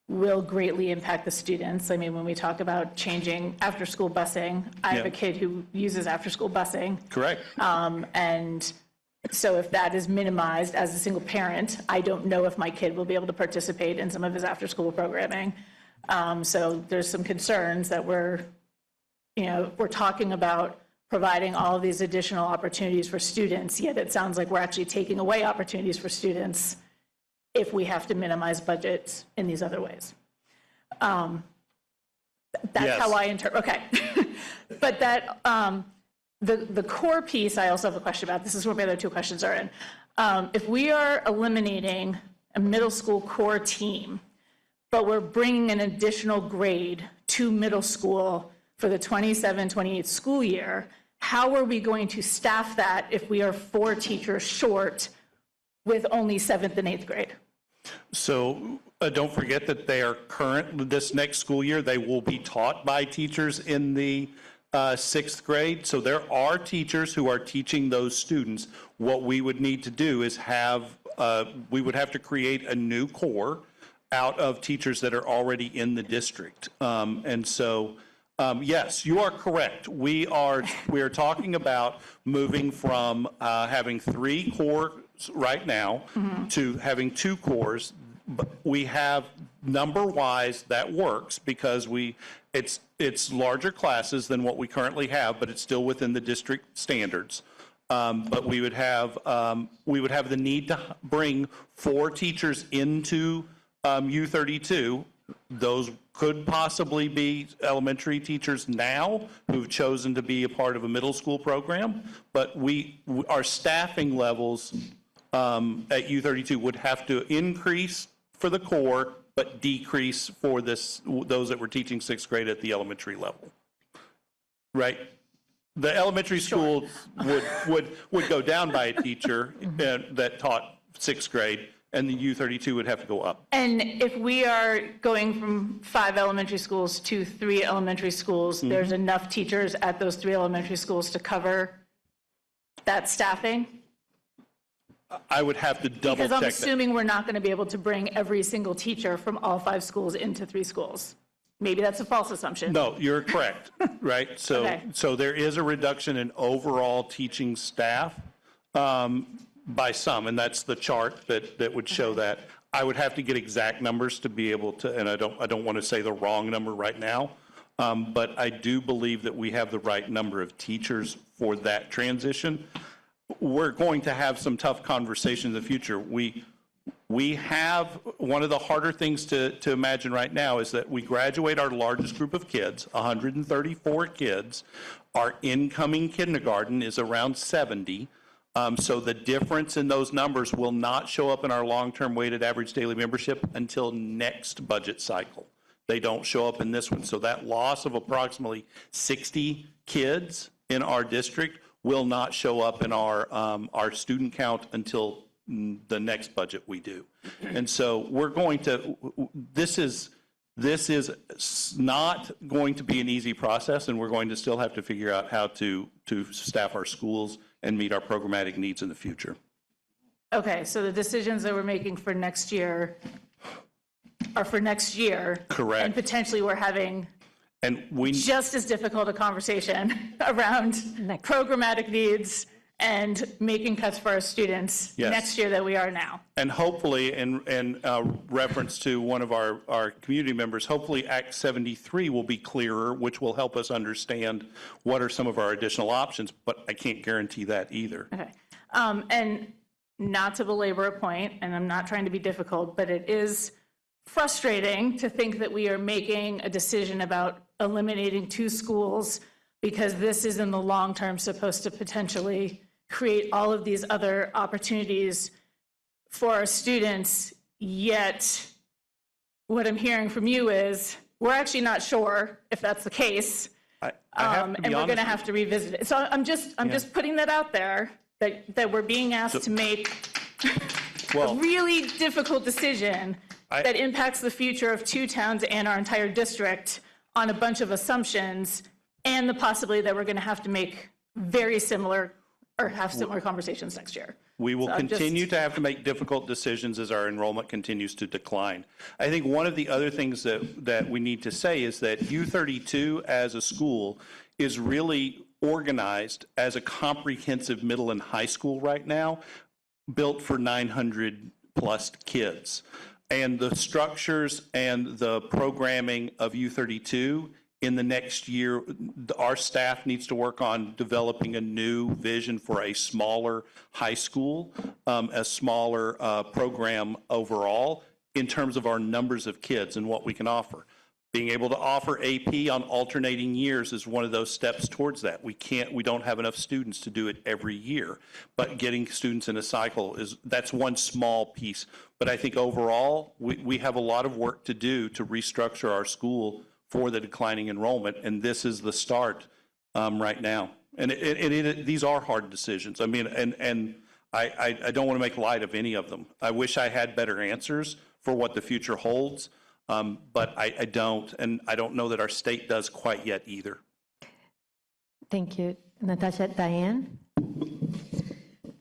will greatly impact the students. I mean, when we talk about changing after-school busing, I have a kid who uses after-school busing. Correct. And so if that is minimized as a single parent, I don't know if my kid will be able to participate in some of his after-school programming. So there's some concerns that we're talking about providing all of these additional opportunities for students, yet it sounds like we're actually taking away opportunities for students if we have to minimize budgets in these other ways. That's how I interpret, okay. But that, the core piece, I also have a question about, this is where my other 2 questions are in. If we are eliminating a middle school core team, but we're bringing an additional grade to middle school for the 27-28 school year, how are we going to staff that if we are 4 teachers short with only 7th and 8th grade? So don't forget that they are this next school year, they will be taught by teachers in the 6th grade. So there are teachers who are teaching those students. What we would need to do is we would have to create a new core out of teachers that are already in the district. And so, yes, you are correct. We are talking about moving from having 3 cores right now to having 2 cores. But we have number-wise that works because it's larger classes than what we currently have, but it's still within the district standards. But we would have the need to bring 4 teachers into U32. Those could possibly be elementary teachers now who've chosen to be a part of a middle school program, but our staffing levels at U32 would have to increase for the core, but decrease for those that were teaching 6th grade at the elementary level. Right? The elementary schools would go down by a teacher that taught 6th grade, and the U32 would have to go up. And if we are going from 5 elementary schools to 3 elementary schools, there's enough teachers at those 3 elementary schools to cover that staffing? I would have to double check Because I'm that. assuming we're not going to be able to bring every single teacher from all 5 schools into 3 schools. Maybe that's a false assumption. No, you're correct, right? So, Okay. so there is a reduction in overall teaching staff by some, and that's the chart that would show that. I would have to get exact numbers to be able to, and I don't want to say the wrong number right now, but I do believe that we have the right number of teachers for that transition. We're going to have some tough conversations in the future. We have, one of the harder things to imagine right now is that we graduate our largest group of kids, 134 kids. Our incoming kindergarten is around 70. So the difference in those numbers will not show up in our long-term weighted average daily membership until next budget cycle. They don't show up in this one. So that loss of approximately 60 kids in our district will not show up in our student count until the next budget we do. And so we're going to, this is not going to be an easy process, and we're going to still have to figure out how to staff our schools and meet our programmatic needs in the future. Okay, so the decisions that we're making for next year are for next year. Correct. And potentially we're having just as difficult a conversation around programmatic needs and making cuts for our students next year than we are now. And hopefully, in reference to one of our community members, hopefully Act 73 will be clearer, which will help us understand what are some of our additional options, but I can't guarantee that either. Okay. And not to belabor a point, and I'm not trying to be difficult, but it is frustrating to think that we are making a decision about eliminating 2 schools because this is in the long term supposed to potentially create all of these other opportunities for our students, yet what I'm hearing from you is we're actually not sure if that's the case, and we're going to have to revisit it. So I'm just putting that out there, that we're being asked to make a really difficult decision that impacts the future of 2 towns and our entire district on a bunch of assumptions, and the possibility that we're going to have to make very similar or have similar conversations next year. We will continue to have to make difficult decisions as our enrollment continues to decline. I think one of the other things that we need to say is that U32 as a school is really organized as a comprehensive middle and high school right now, built for 900 plus kids. And the structures and the programming of U32 in the next year, our staff needs to work on developing a new vision for a smaller high school, a smaller program overall in terms of our numbers of kids and what we can offer. Being able to offer AP on alternating years is one of those steps towards that. We don't have enough students to do it every year, but getting students in a cycle that's one small piece. But I think overall, we have a lot of work to do to restructure our school for the declining enrollment, and this is the start right now. And these are hard decisions. I mean, and I don't want to make light of any of them. I wish I had better answers for what the future holds, but I don't, and I don't know that our state does quite yet either. Thank you. Natasha, Diane?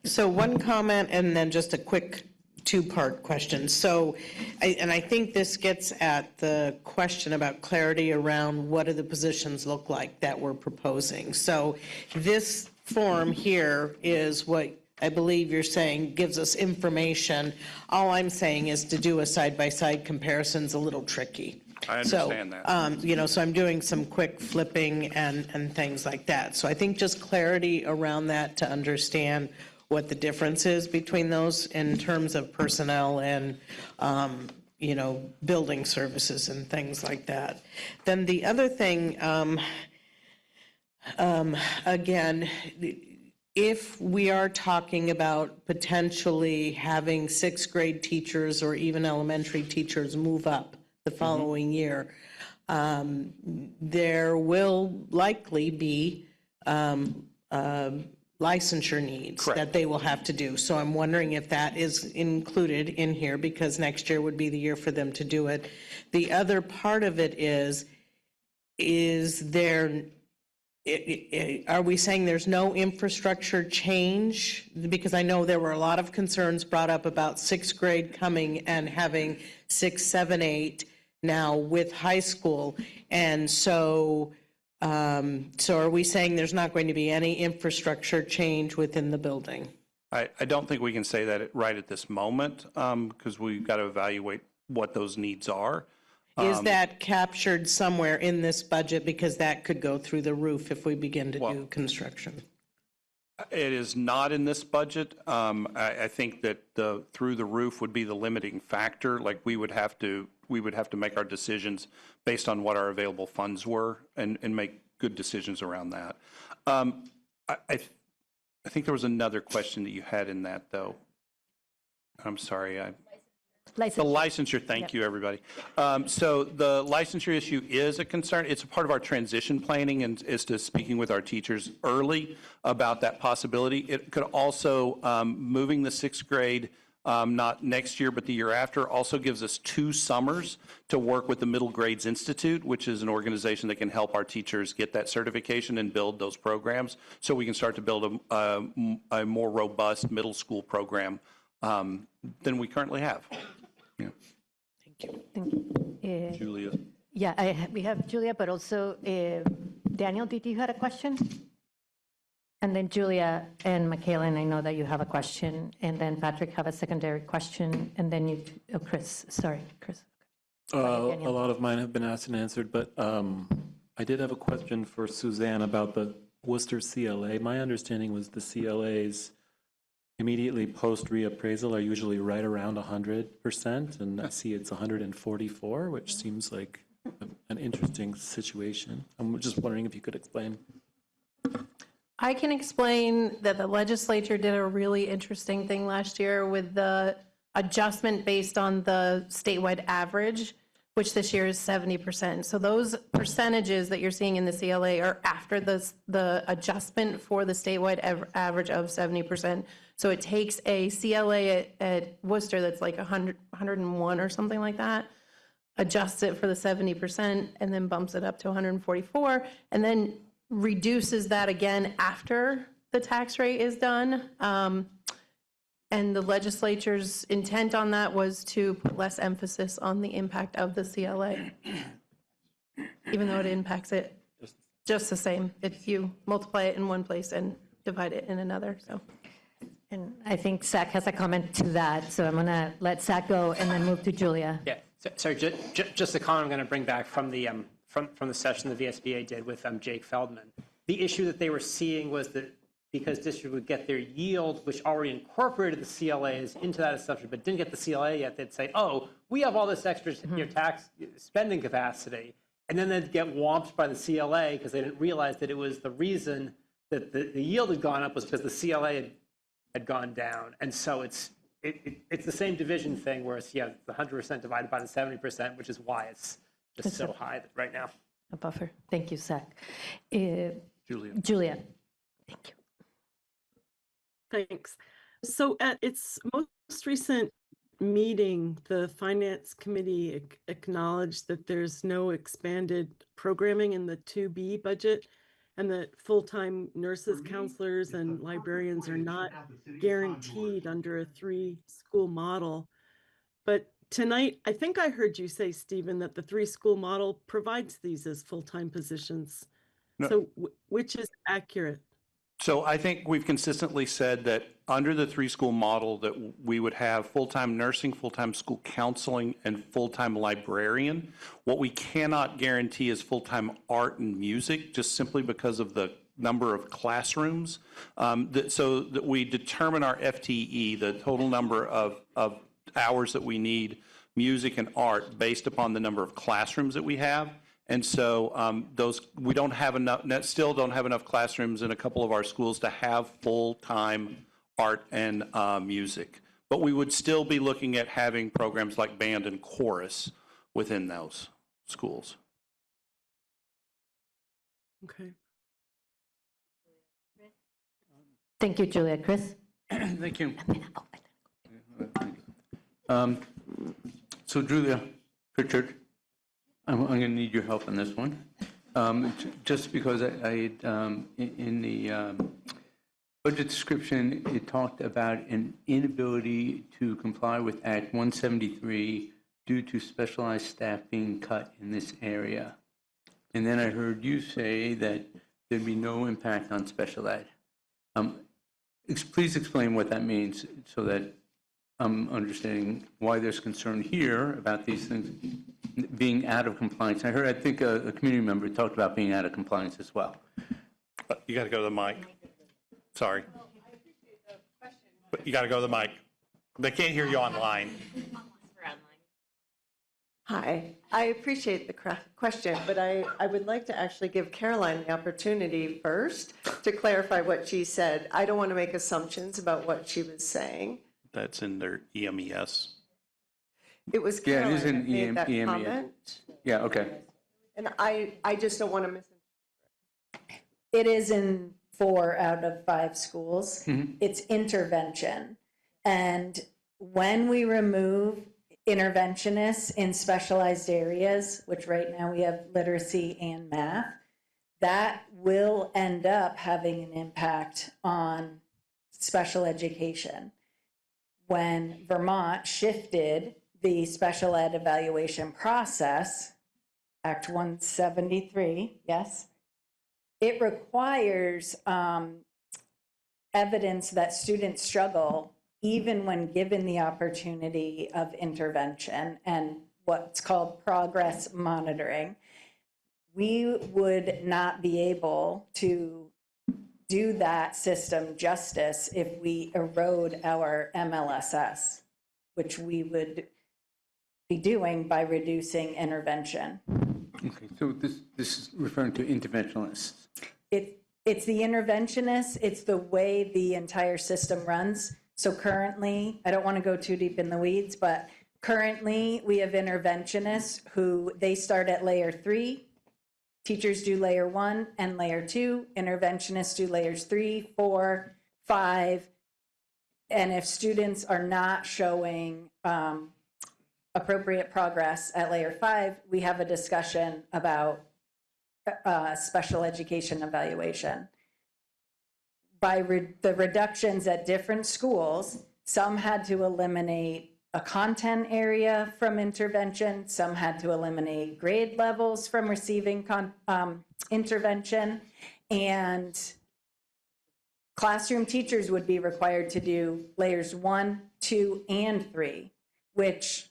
So one comment and then just a quick two-part question. So, I think this gets at the question about clarity around what do the positions look like that we're proposing. So this form here is what I believe you're saying gives us information. All I'm saying is to do a side-by-side comparison is a little tricky. I understand that. So I'm doing some quick flipping and things like that. So I think just clarity around that to understand what the difference is between those in terms of personnel and, building services and things like that. Then the other thing, again, if we are talking about potentially having sixth grade teachers or even elementary teachers move up the following year, there will likely be licensure needs that they will have to do. So I'm wondering if that is included in here because next year would be the year for them to do it. The other part of it is there, are we saying there's no infrastructure change? Because I know there were a lot of concerns brought up about sixth grade coming and having 6, 7, 8 now with high school. And so are we saying there's not going to be any infrastructure change within the building? I don't think we can say that right at this moment because we've got to evaluate what those needs are. Is that captured somewhere in this budget? Because that could go through the roof if we begin to do construction. It is not in this budget. I think that the through the roof would be the limiting factor. Like we would have to make our decisions based on what our available funds were and make good decisions around that. I think there was another question that you had in that though. I'm sorry. The licensure, thank you, everybody. So the licensure issue is a concern. It's a part of our transition planning and is to speaking with our teachers early about that possibility. It could also, moving the sixth grade, not next year, but the year after, also gives us 2 summers to work with the Middle Grades Institute, which is an organization that can help our teachers get that certification and build those programs so we can start to build a more robust middle school program than we currently have. Yeah. Thank you. Julia. Yeah, we have Julia, but also Daniel, did you have a question? And then Julia and Michaela, I know that you have a question, and then Patrick have a secondary question, and then you, Chris, sorry, Chris. A lot of mine have been asked and answered, but I did have a question for Suzanne about the Worcester CLA. My understanding was the CLAs immediately post reappraisal are usually right around 100%, and I see it's 144, which seems like an interesting situation. I'm just wondering if you could explain. I can explain that the legislature did a really interesting thing last year with the adjustment based on the statewide average, which this year is 70%. So those percentages that you're seeing in the CLA are after the adjustment for the statewide average of 70%. So it takes a CLA at Worcester that's like 100, 101 or something like that, adjusts it for the 70%, and then bumps it up to 144, and then reduces that again after the tax rate is done. And the legislature's intent on that was to put less emphasis on the impact of the CLA, even though it impacts it just the same. If you multiply it in one place and divide it in another, so. And I think Zach has a comment to that, so I'm going to let Zach go and then move to Julia. Yeah, sorry, just a comment I'm going to bring back from the from the session the VSBA did with Jake Feldman. The issue that they were seeing was that because districts would get their yield, which already incorporated the CLAs into that assumption, but didn't get the CLA yet, they'd say, oh, we have all this extra tax spending capacity. And then they'd get whomped by the CLA because they didn't realize that it was the reason that the yield had gone up was because the CLA had gone down. And so it's the same division thing where it's, the 100% divided by the 70%, which is why it's just so high right now. A buffer. Thank you, Zach. Julia. Julia. Thank you. Thanks. So at its most recent meeting, the Finance Committee acknowledged that there's no expanded programming in the 2B budget and that full-time nurses, counselors, and librarians are not guaranteed under a 3-school model. But tonight, I think I heard you say, Stephen, that the 3-school model provides these as full-time positions. No. So which is accurate? So I think we've consistently said that under the 3-school model that we would have full-time nursing, full-time school counseling, and full-time librarian. What we cannot guarantee is full-time art and music, just simply because of the number of classrooms. So that we determine our FTE, the total number of hours that we need music and art based upon the number of classrooms that we have. And so we don't have enough, still don't have enough classrooms in a couple of our schools to have full-time art and music. But we would still be looking at having programs like band and chorus within those schools. Okay. Thank you, Julia. Chris? Thank you. So Julia, Richard, I'm going to need your help on this one. Just because in the budget description, it talked about an inability to comply with Act 173 due to specialized staff being cut in this area. And then I heard you say that there'd be no impact on special ed. Please explain what that means so that I'm understanding why there's concern here about these things being out of compliance. I think a community member talked about being out of compliance as well. You got to go to the mic. Sorry. But you got to go to the mic. They can't hear you online. Hi, I appreciate the question, but I would like to actually give Caroline the opportunity first to clarify what she said. I don't want to make assumptions about what she was saying. That's in their EMES. It was Yeah, Caroline it is in that made that EMES. comment, Yeah, okay. and I just don't want to miss. It is in 4 out of 5 schools. It's intervention. And when we remove interventionists in specialized areas, which right now we have literacy and math, that will end up having an impact on special education. When Vermont shifted the special ed evaluation process, Act 173, yes, it requires evidence that students struggle even when given the opportunity of intervention and what's called progress monitoring. We would not be able to do that system justice if we erode our MLSS, which we would be doing by reducing intervention. Okay, so this is referring to interventionalists. It's the interventionists, it's the way the entire system runs. So currently, I don't want to go too deep in the weeds, but currently we have interventionists who they start at layer 3. Teachers do layer 1 and layer 2. Interventionists do layers 3, 4, 5. And if students are not showing appropriate progress at layer 5, we have a discussion about special education evaluation. By the reductions at different schools, some had to eliminate a content area from intervention, some had to eliminate grade levels from receiving intervention, and classroom teachers would be required to do layers 1, 2, and 3, which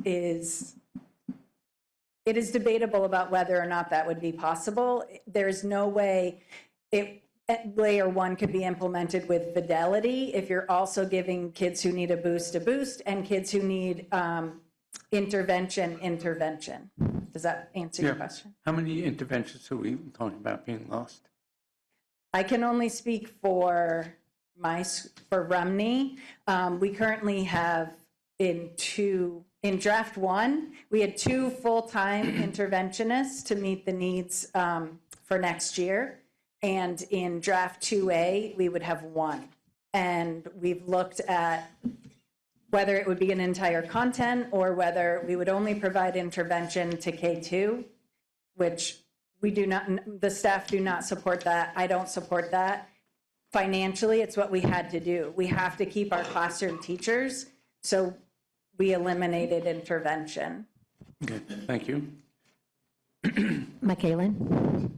is debatable about whether or not that would be possible. There's no way layer 1 could be implemented with fidelity if you're also giving kids who need a boost and kids who need intervention. Does that answer your question? How many interventions are we talking about being lost? I can only speak for Rumney. We currently have in draft 1, we had 2 full-time interventionists to meet the needs for next year. And in draft 2A, we would have 1. And we've looked at whether it would be an entire content or whether we would only provide intervention to K2, which we do not, the staff do not support that. I don't support that. Financially, it's what we had to do. We have to keep our classroom teachers, so we eliminated intervention. Okay, thank you. McKaylin?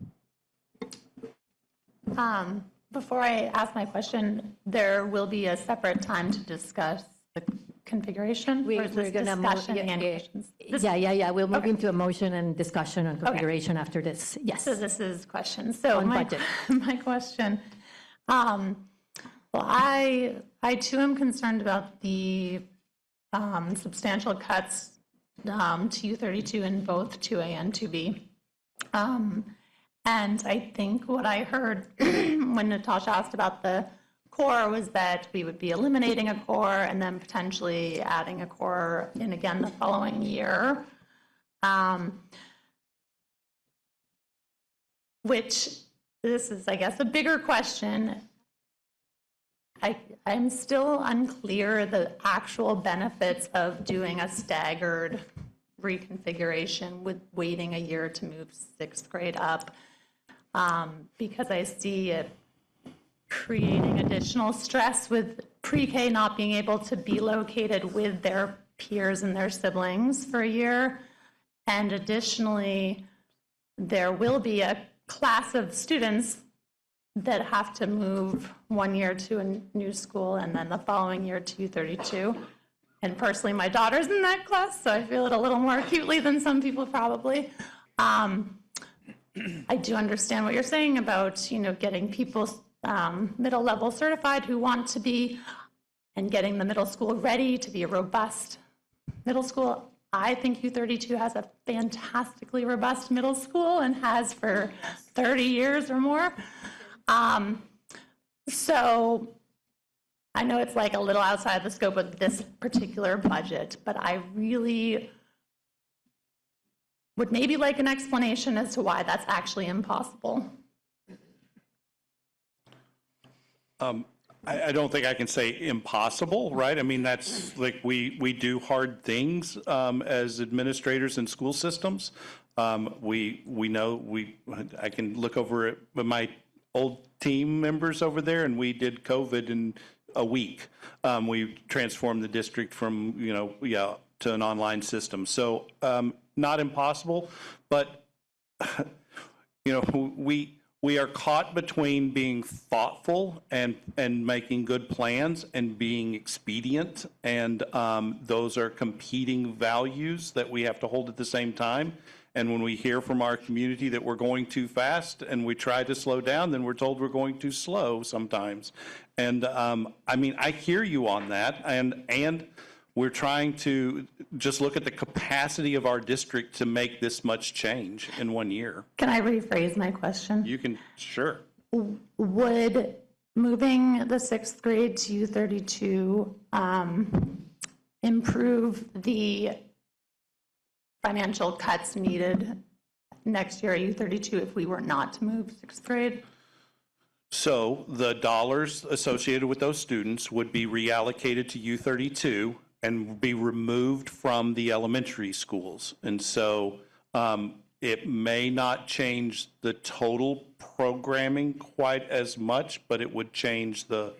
Before I ask my question, there will be a separate time to discuss the configuration? Or is this discussion and questions? Yeah. We'll move into a motion and discussion on configuration after this. Yes. So this is questions. So On my, budget. my question, well, I too am concerned about the substantial cuts to U32 in both 2A and 2B. And I think what I heard when Natasha asked about the core was that we would be eliminating a core and then potentially adding a core in again the following year. Which, this is, I guess, a bigger question. I'm still unclear the actual benefits of doing a staggered reconfiguration with waiting a year to move 6th grade up, because I see it creating additional stress with pre-K not being able to be located with their peers and their siblings for a year. And additionally, there will be a class of students that have to move 1 year to a new school and then the following year to U32. And personally, my daughter's in that class, so I feel it a little more acutely than some people probably. I do understand what you're saying about, getting people middle level certified who want to be, and getting the middle school ready to be a robust middle school. I think U32 has a fantastically robust middle school and has for 30 years or more. So I know it's like a little outside the scope of this particular budget, but I really would maybe like an explanation as to why that's actually impossible. I don't think I can say impossible, right? I mean, that's like we do hard things as administrators in school systems. We know I can look over at my old team members over there, and we did COVID in a week. We transformed the district from to an online system. So not impossible, but we are caught between being thoughtful and making good plans and being expedient, and those are competing values that we have to hold at the same time. And when we hear from our community that we're going too fast and we try to slow down, then we're told we're going too slow sometimes. And I mean, I hear you on that, and we're trying to just look at the capacity of our district to make this much change in 1 year. Can I rephrase my question? You can, sure. Would moving the 6th grade to U32 improve the financial cuts needed next year at U32 if we were not to move 6th grade? So the dollars associated with those students would be reallocated to U32 and be removed from the elementary schools. And so it may not change the total programming quite as much, but it would change I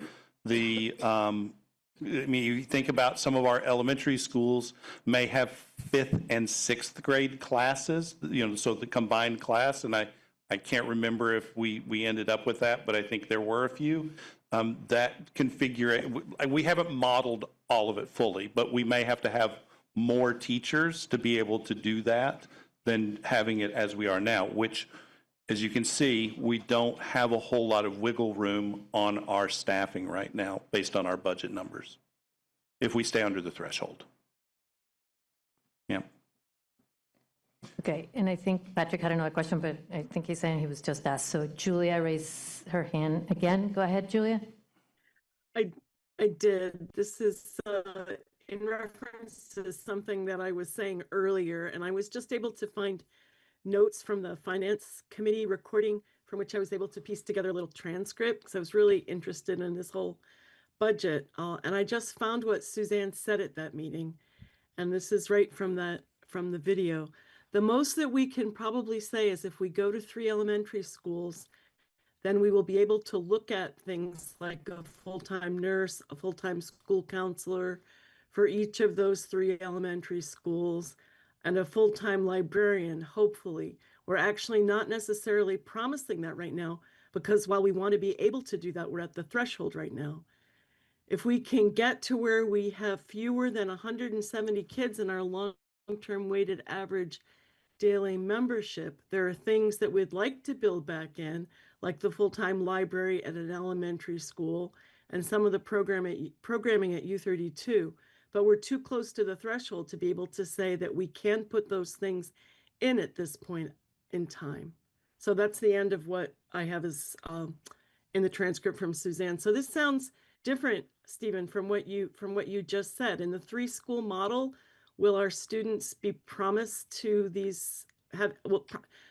mean, you think about some of our elementary schools may have 5th and 6th grade classes, so the combined class, and I can't remember if we ended up with that, but I think there were a few. That configuration, we haven't modeled all of it fully, but we may have to have more teachers to be able to do that than having it as we are now, which, as you can see, we don't have a whole lot of wiggle room on our staffing right now based on our budget numbers, if we stay under the threshold. Yeah. Okay, and I think Patrick had another question, but I think he's saying he was just asked. So Julia raised her hand again. Go ahead, Julia. I did. This is in reference to something that I was saying earlier, and I was just able to find notes from the Finance Committee recording from which I was able to piece together a little transcript because I was really interested in this whole budget, and I just found what Suzanne said at that meeting, and this is right from the video. The most that we can probably say is if we go to 3 elementary schools, then we will be able to look at things like a full-time nurse, a full-time school counselor for each of those 3 elementary schools, and a full-time librarian, hopefully. We're actually not necessarily promising that right now, because while we want to be able to do that, we're at the threshold right now. If we can get to where we have fewer than 170 kids in our long-term weighted average daily membership, there are things that we'd like to build back in, like the full-time library at an elementary school and some of the programming at U32. But we're too close to the threshold to be able to say that we can put those things in at this point in time. So that's the end of what I have as in the transcript from Suzanne. So this sounds different, Stephen, from what you just said. In the 3-school model, will our students be promised to these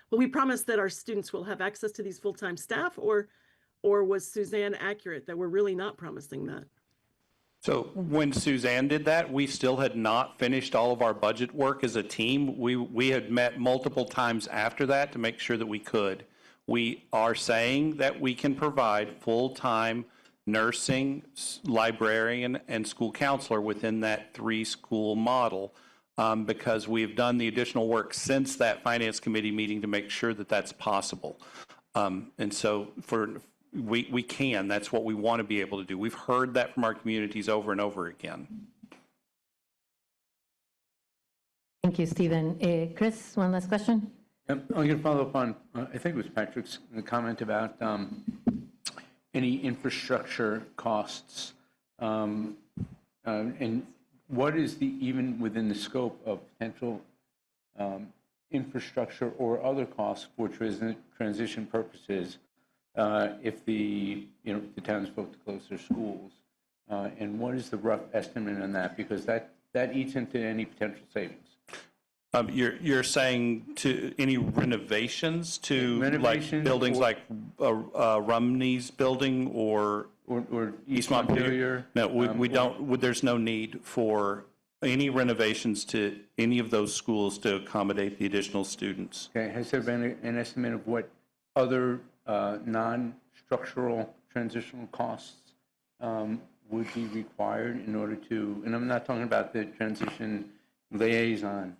will we promise that our students will have access to these full-time staff, or was Suzanne accurate that we're really not promising that? So when Suzanne did that, we still had not finished all of our budget work as a team. We had met multiple times after that to make sure that we could. We are saying that we can provide full-time nursing, librarian, and school counselor within that 3-school model, because we've done the additional work since that finance committee meeting to make sure that that's possible. And so we can, that's what we want to be able to do. We've heard that from our communities over and over again. Thank you, Stephen. Chris, one last question? I'm going to follow up on, I think it was Patrick's comment about any infrastructure costs, and what is even within the scope of potential infrastructure or other costs for transition purposes if the towns vote to close their schools, and what is the rough estimate on that? Because that eats into any potential savings. You're saying to any renovations to like buildings like Rumney's building or East Montpelier? No, we don't. There's no need for any renovations to any of those schools to accommodate the additional students. Okay. Has there been an estimate of what other non-structural transitional costs would be required in order to? And I'm not talking about the transition liaison,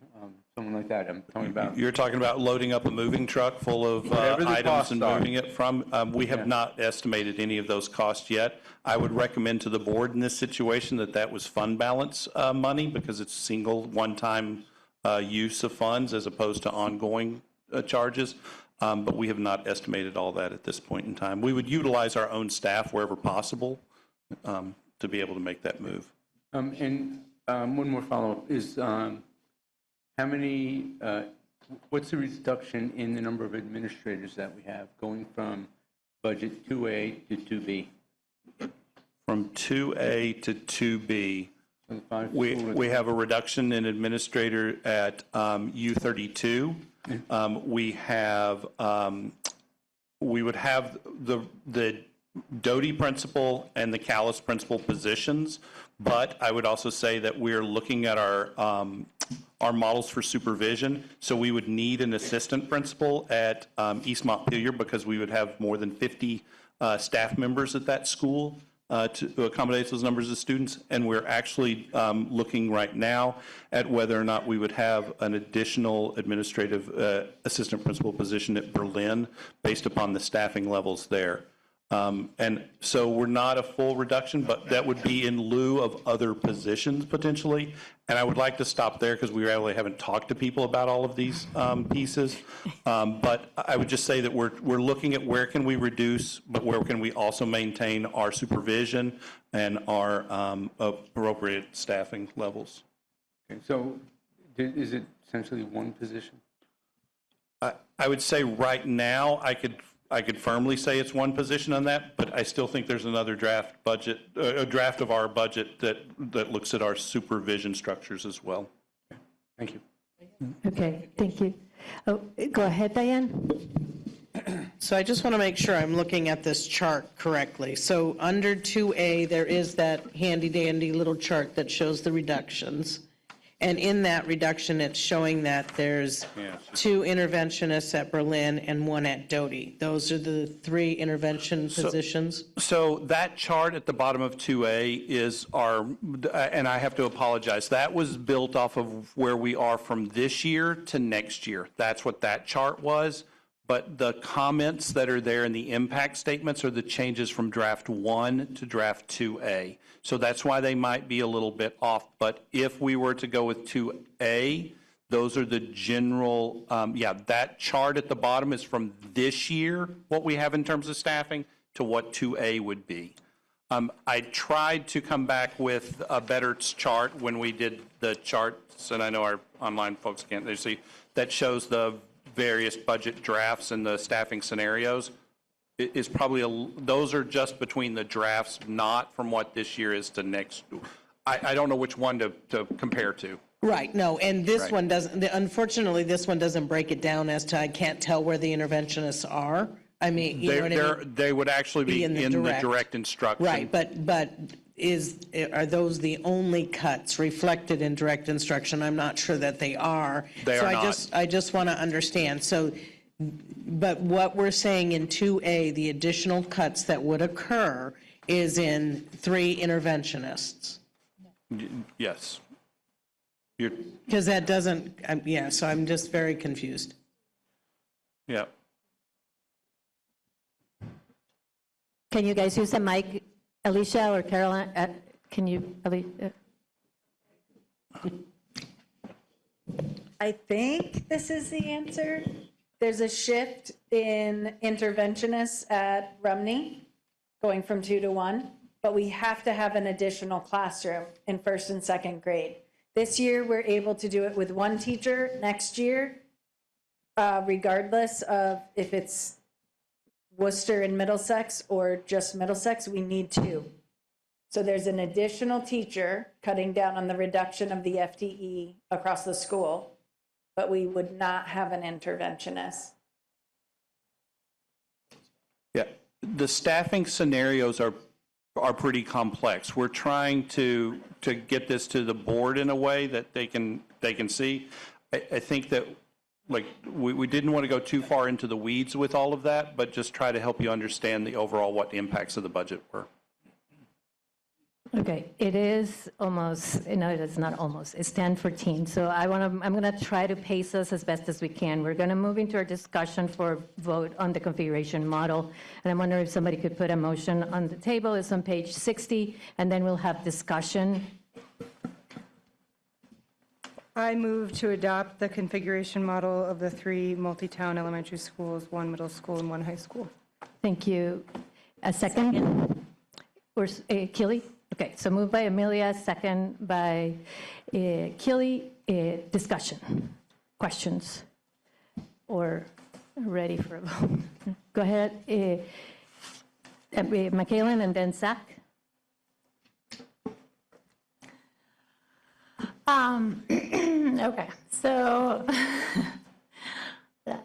someone like that. I'm talking about. You're talking about loading up a moving truck full of items and moving it from. We have not estimated any of those costs yet. I would recommend to the board in this situation that was fund balance money, because it's single one-time use of funds as opposed to ongoing charges. But we have not estimated all that at this point in time. We would utilize our own staff wherever possible to be able to make that move. And one more follow-up is how many, what's the reduction in the number of administrators that we have going from budget 2A to 2B? From 2A to 2B, we have a reduction in administrator at U32. We would have the Doty principal and the Callis principal positions, but I would also say that we're looking at our models for supervision. So we would need an assistant principal at East Montpelier, because we would have more than 50 staff members at that school to accommodate those numbers of students. And we're actually looking right now at whether or not we would have an additional administrative assistant principal position at Berlin based upon the staffing levels there. And so we're not a full reduction, but that would be in lieu of other positions potentially. And I would like to stop there because we really haven't talked to people about all of these pieces. But I would just say that we're looking at where can we reduce, but where can we also maintain our supervision and our appropriate staffing levels. Okay, so is it essentially one position? I would say right now I could firmly say it's one position on that, but I still think there's another draft budget, a draft of our budget that looks at our supervision structures as well. Thank you. Okay, thank you. Oh, go ahead, Diane. So I just want to make sure I'm looking at this chart correctly. So under 2A, there is that handy dandy little chart that shows the reductions. And in that reduction, it's showing that there's 2 interventionists at Berlin and 1 at Doty. Those are the 3 intervention positions? So that chart at the bottom of 2A is our, and I have to apologize, that was built off of where we are from this year to next year. That's what that chart was. But the comments that are there in the impact statements are the changes from draft 1 to draft 2A. So that's why they might be a little bit off. But if we were to go with 2A, those are the general, that chart at the bottom is from this year, what we have in terms of staffing, to what 2A would be. I tried to come back with a better chart when we did the charts, and I know our online folks can't, they see, that shows the various budget drafts and the staffing scenarios. It is probably, those are just between the drafts, not from what this year is to next. I don't know which one to compare to. Right, no, and this Right. one doesn't, unfortunately, this one doesn't break it down as to, I can't tell where the interventionists are. I mean, you know what I mean? They would actually be in the direct instruction. Right, but are those the only cuts reflected in direct instruction? I'm not sure that they are. They are not. I just want to understand, so, but what we're saying in 2A, the additional cuts that would occur is in 3 interventionists. Yes. Because that doesn't, so I'm just very confused. Yeah. Can you guys use a mic, Alicia or Caroline? Can you, Alicia? I think this is the answer. There's a shift in interventionists at Rumney, going from 2 to 1, but we have to have an additional classroom in 1st and 2nd grade. This year, we're able to do it with 1 teacher. Next year, regardless of if it's Worcester and Middlesex or just Middlesex, we need 2. So there's an additional teacher cutting down on the reduction of the FTE across the school, but we would not have an interventionist. Yeah, the staffing scenarios are pretty complex. We're trying to get this to the board in a way that they can see. I think that, like, we didn't want to go too far into the weeds with all of that, but just try to help you understand the overall what the impacts of the budget were. Okay, it is almost, no, it is not almost, it's 10:14. So I'm going to try to pace us as best as we can. We're going to move into our discussion for vote on the configuration model. And I'm wondering if somebody could put a motion on the table. It's on page 60, and then we'll have discussion. I move to adopt the configuration model of the 3 multi-town elementary schools, 1 middle school and 1 high school. Thank you. A second? Or Keely? Okay, so moved by Amelia, second by Keely. Discussion, questions, or ready for a vote? Go ahead. Michaelan and then Zach. Okay, so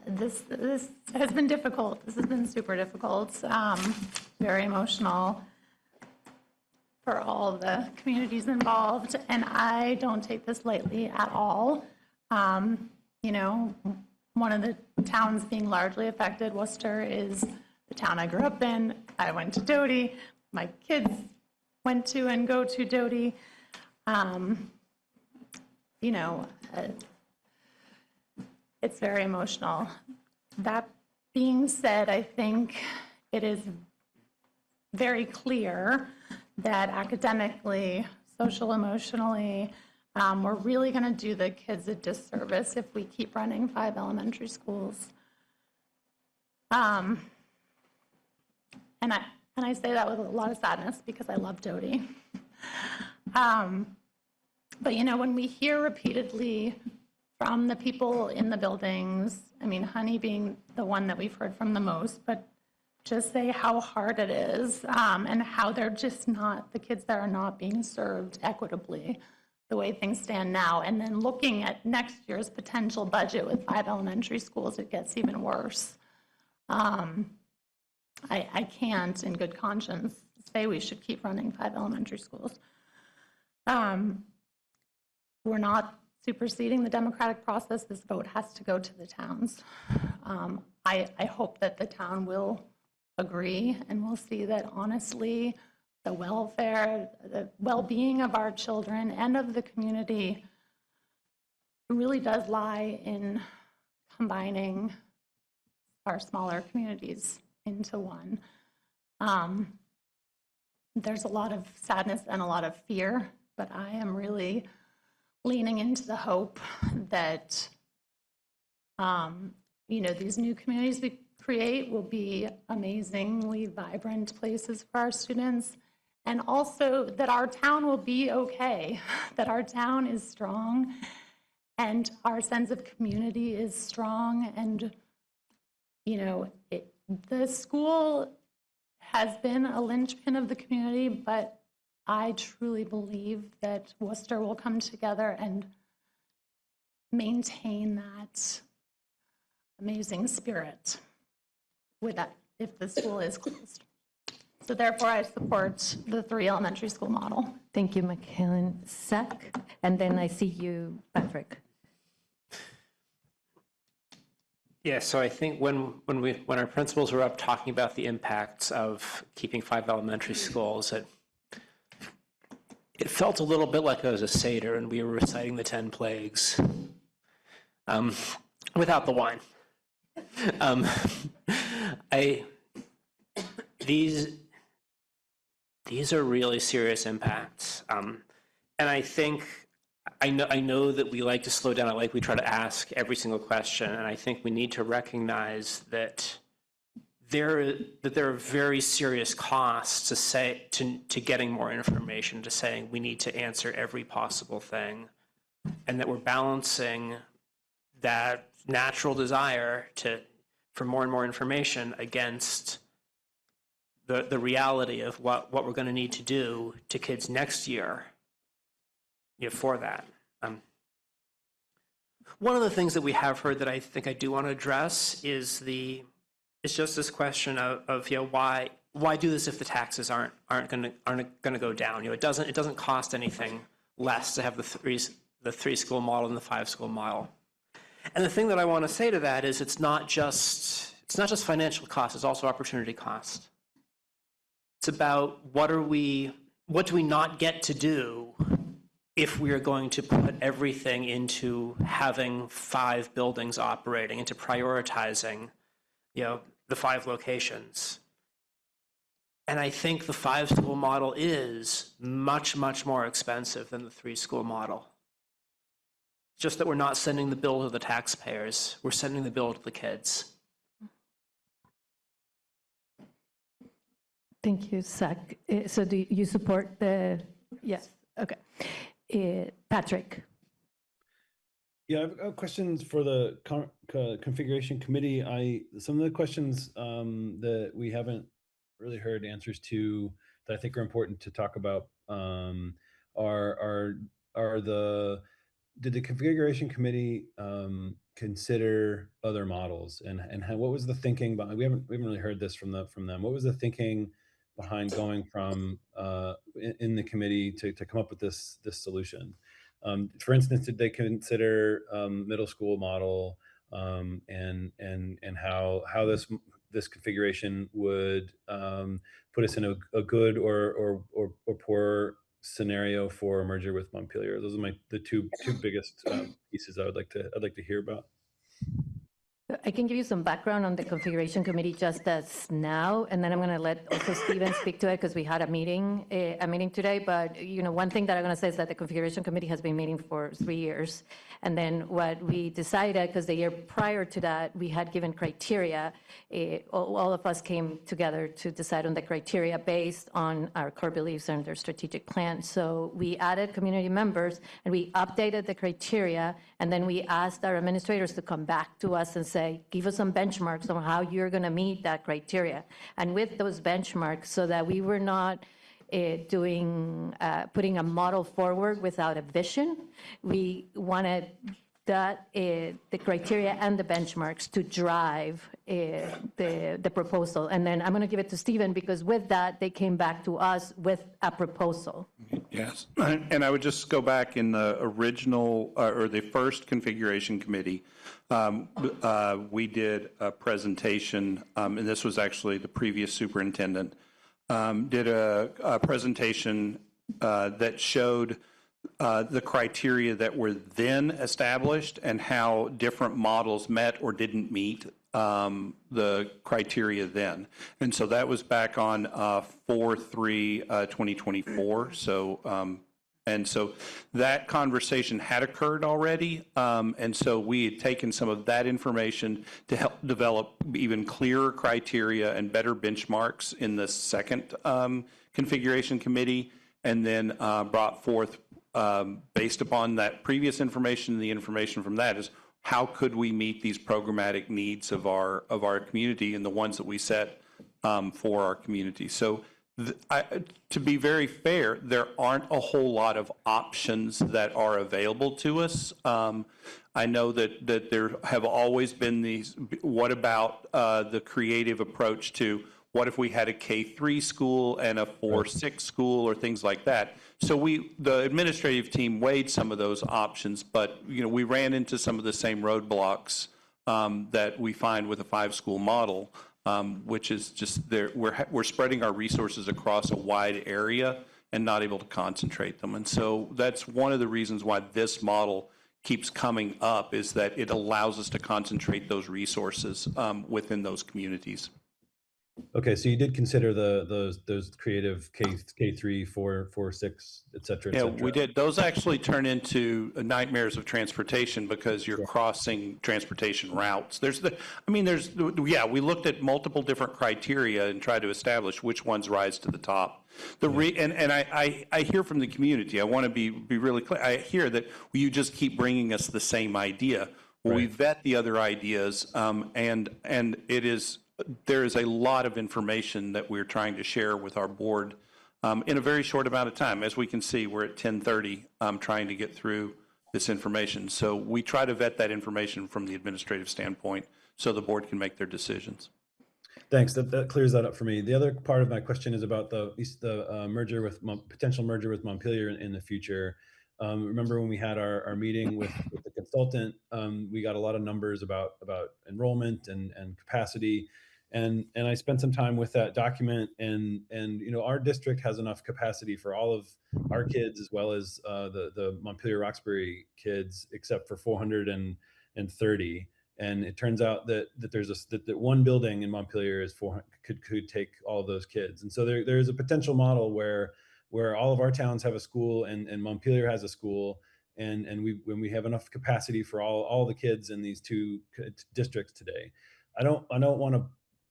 this has been difficult. This has been super difficult, very emotional for all the communities involved, and I don't take this lightly at all. You know, one of the towns being largely affected, Worcester, is the town I grew up in. I went to Doty. My kids went to and go to Doty. You know, it's very emotional. That being said, I think it is very clear that academically, social, emotionally, we're really going to do the kids a disservice if we keep running 5 elementary schools. And I say that with a lot of sadness because I love Doty. But, you know, when we hear repeatedly from the people in the buildings, I mean, Honey being the one that we've heard from the most, but just say how hard it is and how they're just not, the kids that are not being served equitably the way things stand now. And then looking at next year's potential budget with 5 elementary schools, it gets even worse. I can't, in good conscience, say we should keep running 5 elementary schools. We're not superseding the democratic process. This vote has to go to the towns. I hope that the town will agree and we'll see that honestly, the welfare, the well-being of our children and of the community really does lie in combining our smaller communities into one. There's a lot of sadness and a lot of fear, but I am really leaning into the hope that, these new communities we create will be amazingly vibrant places for our students, and also that our town will be okay, that our town is strong, and our sense of community is strong, and, the school has been a linchpin of the community, but I truly believe that Worcester will come together and maintain that amazing spirit with that if the school is closed. So therefore, I support the 3 elementary school model. Thank you, Michaelan. Zach, and then I see you, Patrick. Yeah, so I think when our principals were up talking about the impacts of keeping 5 elementary schools, it felt a little bit like it was a Seder and we were reciting the 10 plagues without the wine. These are really serious impacts. And I think, I know that we like to slow down. We try to ask every single question. And I think we need to recognize that there are very serious costs to getting more information, to saying we need to answer every possible thing, and that we're balancing that natural desire for more and more information against the reality of what we're going to need to do to kids next year for that. One of the things that we have heard that I think I do want to address is just this question of why do this if the taxes aren't going to go down? It doesn't cost anything less to have the 3 school model than the 5 school model. And the thing that I want to say to that is it's not just financial cost, it's also opportunity cost. It's about what do we not get to do if we are going to put everything into having 5 buildings operating, into prioritizing, the 5 locations. And I think the 5 school model is much, much more expensive than the 3 school model. Just that we're not sending the bill to the taxpayers, we're sending the bill to the kids. Thank you, Zach. So do you support the, yes, okay. Patrick. Yeah, I have questions for the configuration committee. Some of the questions that we haven't really heard answers to that I think are important to talk about did the configuration committee consider other models and what was the thinking behind? We haven't really heard this from them. What was the thinking behind going from in the committee to come up with this solution? For instance, did they consider middle school model and how this configuration would put us in a good or poor scenario for a merger with Montpelier? Those are the two biggest pieces I'd like to hear about. I can give you some background on the configuration committee just as now, and then I'm going to let also Stephen speak to it because we had a meeting today. But one thing that I'm going to say is that the configuration committee has been meeting for 3 years, and then what we decided, because the year prior to that we had given criteria, all of us came together to decide on the criteria based on our core beliefs and their strategic plan. So we added community members and we updated the criteria, and then we asked our administrators to come back to us and say, give us some benchmarks on how you're going to meet that criteria. And with those benchmarks, so that we were not putting a model forward without a vision, we wanted the criteria and the benchmarks to drive the proposal. And then I'm going to give it to Stephen, because with that, they came back to us with a proposal. Yes, and I would just go back in the original, or the first configuration committee, we did a presentation, and this was actually the previous superintendent, did a presentation that showed the criteria that were then established and how different models met or didn't meet the criteria then. And so that was back on 4/3/2024. So, and so that conversation had occurred already. And so we had taken some of that information to help develop even clearer criteria and better benchmarks in the second configuration committee, and then brought forth, based upon that previous information, the information from that is how could we meet these programmatic needs of our community and the ones that we set for our community. So to be very fair, there aren't a whole lot of options that are available to us. I know that there have always been these, what about the creative approach to what if we had a K-3 school and a 4-6 school or things like that? So the administrative team weighed some of those options, but we ran into some of the same roadblocks that we find with a 5-school model, which is just we're spreading our resources across a wide area and not able to concentrate them. And so that's one of the reasons why this model keeps coming up, is that it allows us to concentrate those resources within those communities. Okay, so you did consider those creative K3, 4, 6, et cetera, et Yeah, cetera. we did. Those actually turn into nightmares of transportation because you're crossing transportation routes. We looked at multiple different criteria and tried to establish which ones rise to the top. I hear from the community, I want to be really clear, I hear that you just keep bringing us the same idea. Well, we vet the other ideas, and there is a lot of information that we're trying to share with our board in a very short amount of time. As we can see, we're at 10:30 trying to get through this information. So we try to vet that information from the administrative standpoint so the board can make their decisions. Thanks. That clears that up for me. The other part of my question is about the potential merger with Montpelier in the future. Remember when we had our meeting with the consultant, we got a lot of numbers about enrollment and capacity. And I spent some time with that document, and our district has enough capacity for all of our kids as well as the Montpelier Roxbury kids, except for 430. And it turns out that that one building in Montpelier could take all of those kids. And so there is a potential model where all of our towns have a school and Montpelier has a school, and when we have enough capacity for all the kids in these two districts today. I don't want to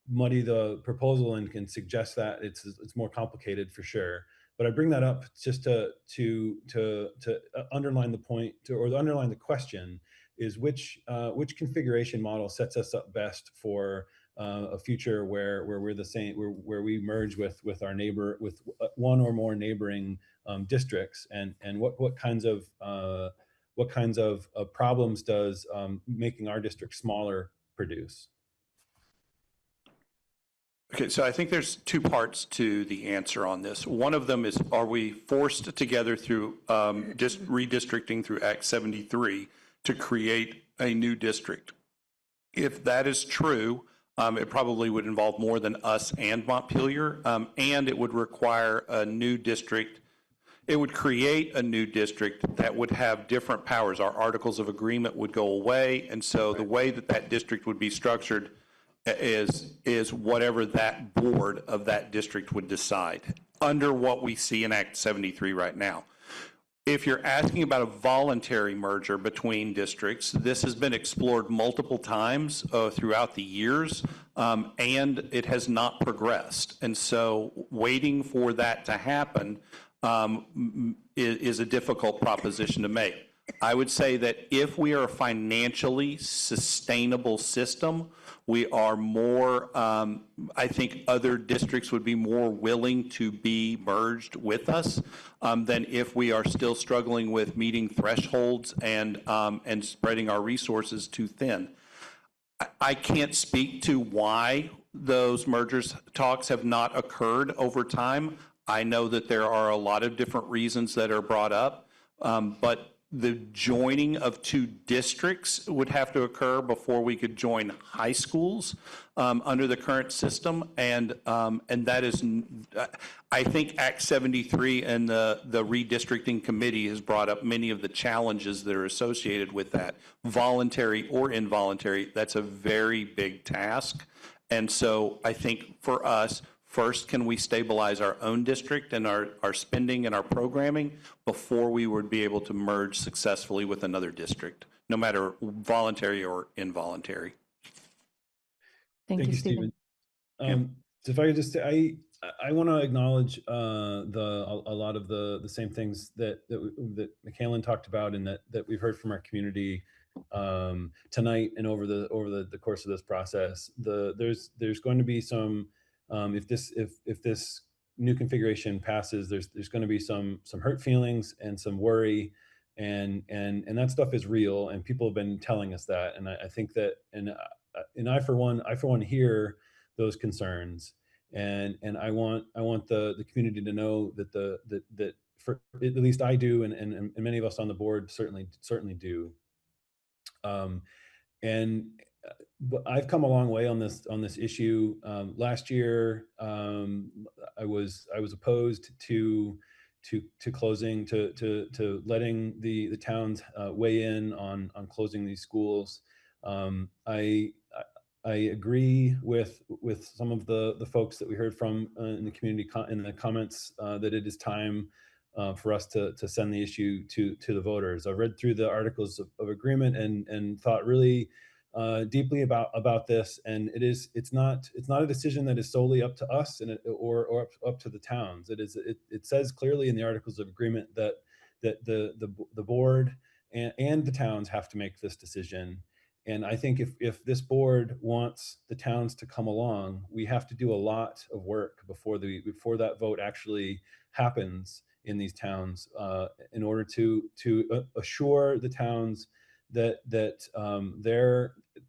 muddy the proposal and can suggest that it's more complicated for sure. But I bring that up just to underline the point, or underline the question is which configuration model sets us up best for a future where we're the same, where we merge with our neighbor, with one or more neighboring districts, and what kinds of problems does making our district smaller produce? Okay, so I think there's two parts to the answer on this. One of them is, are we forced together through just redistricting through Act 73 to create a new district? If that is true, it probably would involve more than us and Montpelier, and it would require a new district. It would create a new district that would have different powers. Our articles of agreement would go away, and so the way that district would be structured is whatever that board of that district would decide under what we see in Act 73 right now. If you're asking about a voluntary merger between districts, this has been explored multiple times throughout the years, and it has not progressed. And so waiting for that to happen is a difficult proposition to make. I would say that if we are a financially sustainable system, we are more, I think other districts would be more willing to be merged with us than if we are still struggling with meeting thresholds and spreading our resources too thin. I can't speak to why those mergers talks have not occurred over time. I know that there are a lot of different reasons that are brought up, but the joining of two districts would have to occur before we could join high schools under the current system, and that is, I think Act 73 and the redistricting committee has brought up many of the challenges that are associated with that, voluntary or involuntary. That's a very big task, and so I think for us, first, can we stabilize our own district and our spending and our programming before we would be able to merge successfully with another district, no matter voluntary or involuntary? Thank you, Stephen. So if I could just say, I want to acknowledge a lot of the same things that Michaelan talked about and that we've heard from our community tonight and over the course of this process. There's going to be some. If this new configuration passes, there's going to be some hurt feelings and some worry, and that stuff is real, and people have been telling us that, and I think that, and I for one hear those concerns, and I want the community to know that for at least I do, and many of us on the board certainly do, and. But I've come a long way on this issue. Last year, I was opposed to closing, to letting the towns weigh in on closing these schools. I agree with some of the folks that we heard from in the community in the comments that it is time for us to send the issue to the voters. I read through the articles of agreement and thought really deeply about this, and it's not a decision that is solely up to us or up to the towns. It says clearly in the articles of agreement that the board and the towns have to make this decision. And I think if this board wants the towns to come along, we have to do a lot of work before that vote actually happens in these towns in order to assure the towns that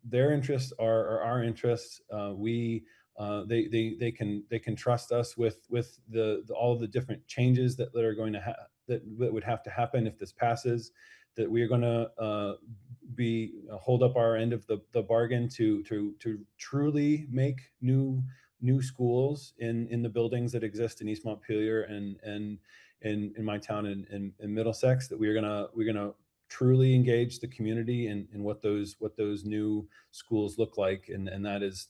their interests are our interests. They can trust us with all the different changes that are going to that would have to happen if this passes. That we are going to hold up our end of the bargain to truly make new schools in the buildings that exist in East Montpelier and in my town in Middlesex. That we're gonna truly engage the community in what those new schools look like, and that is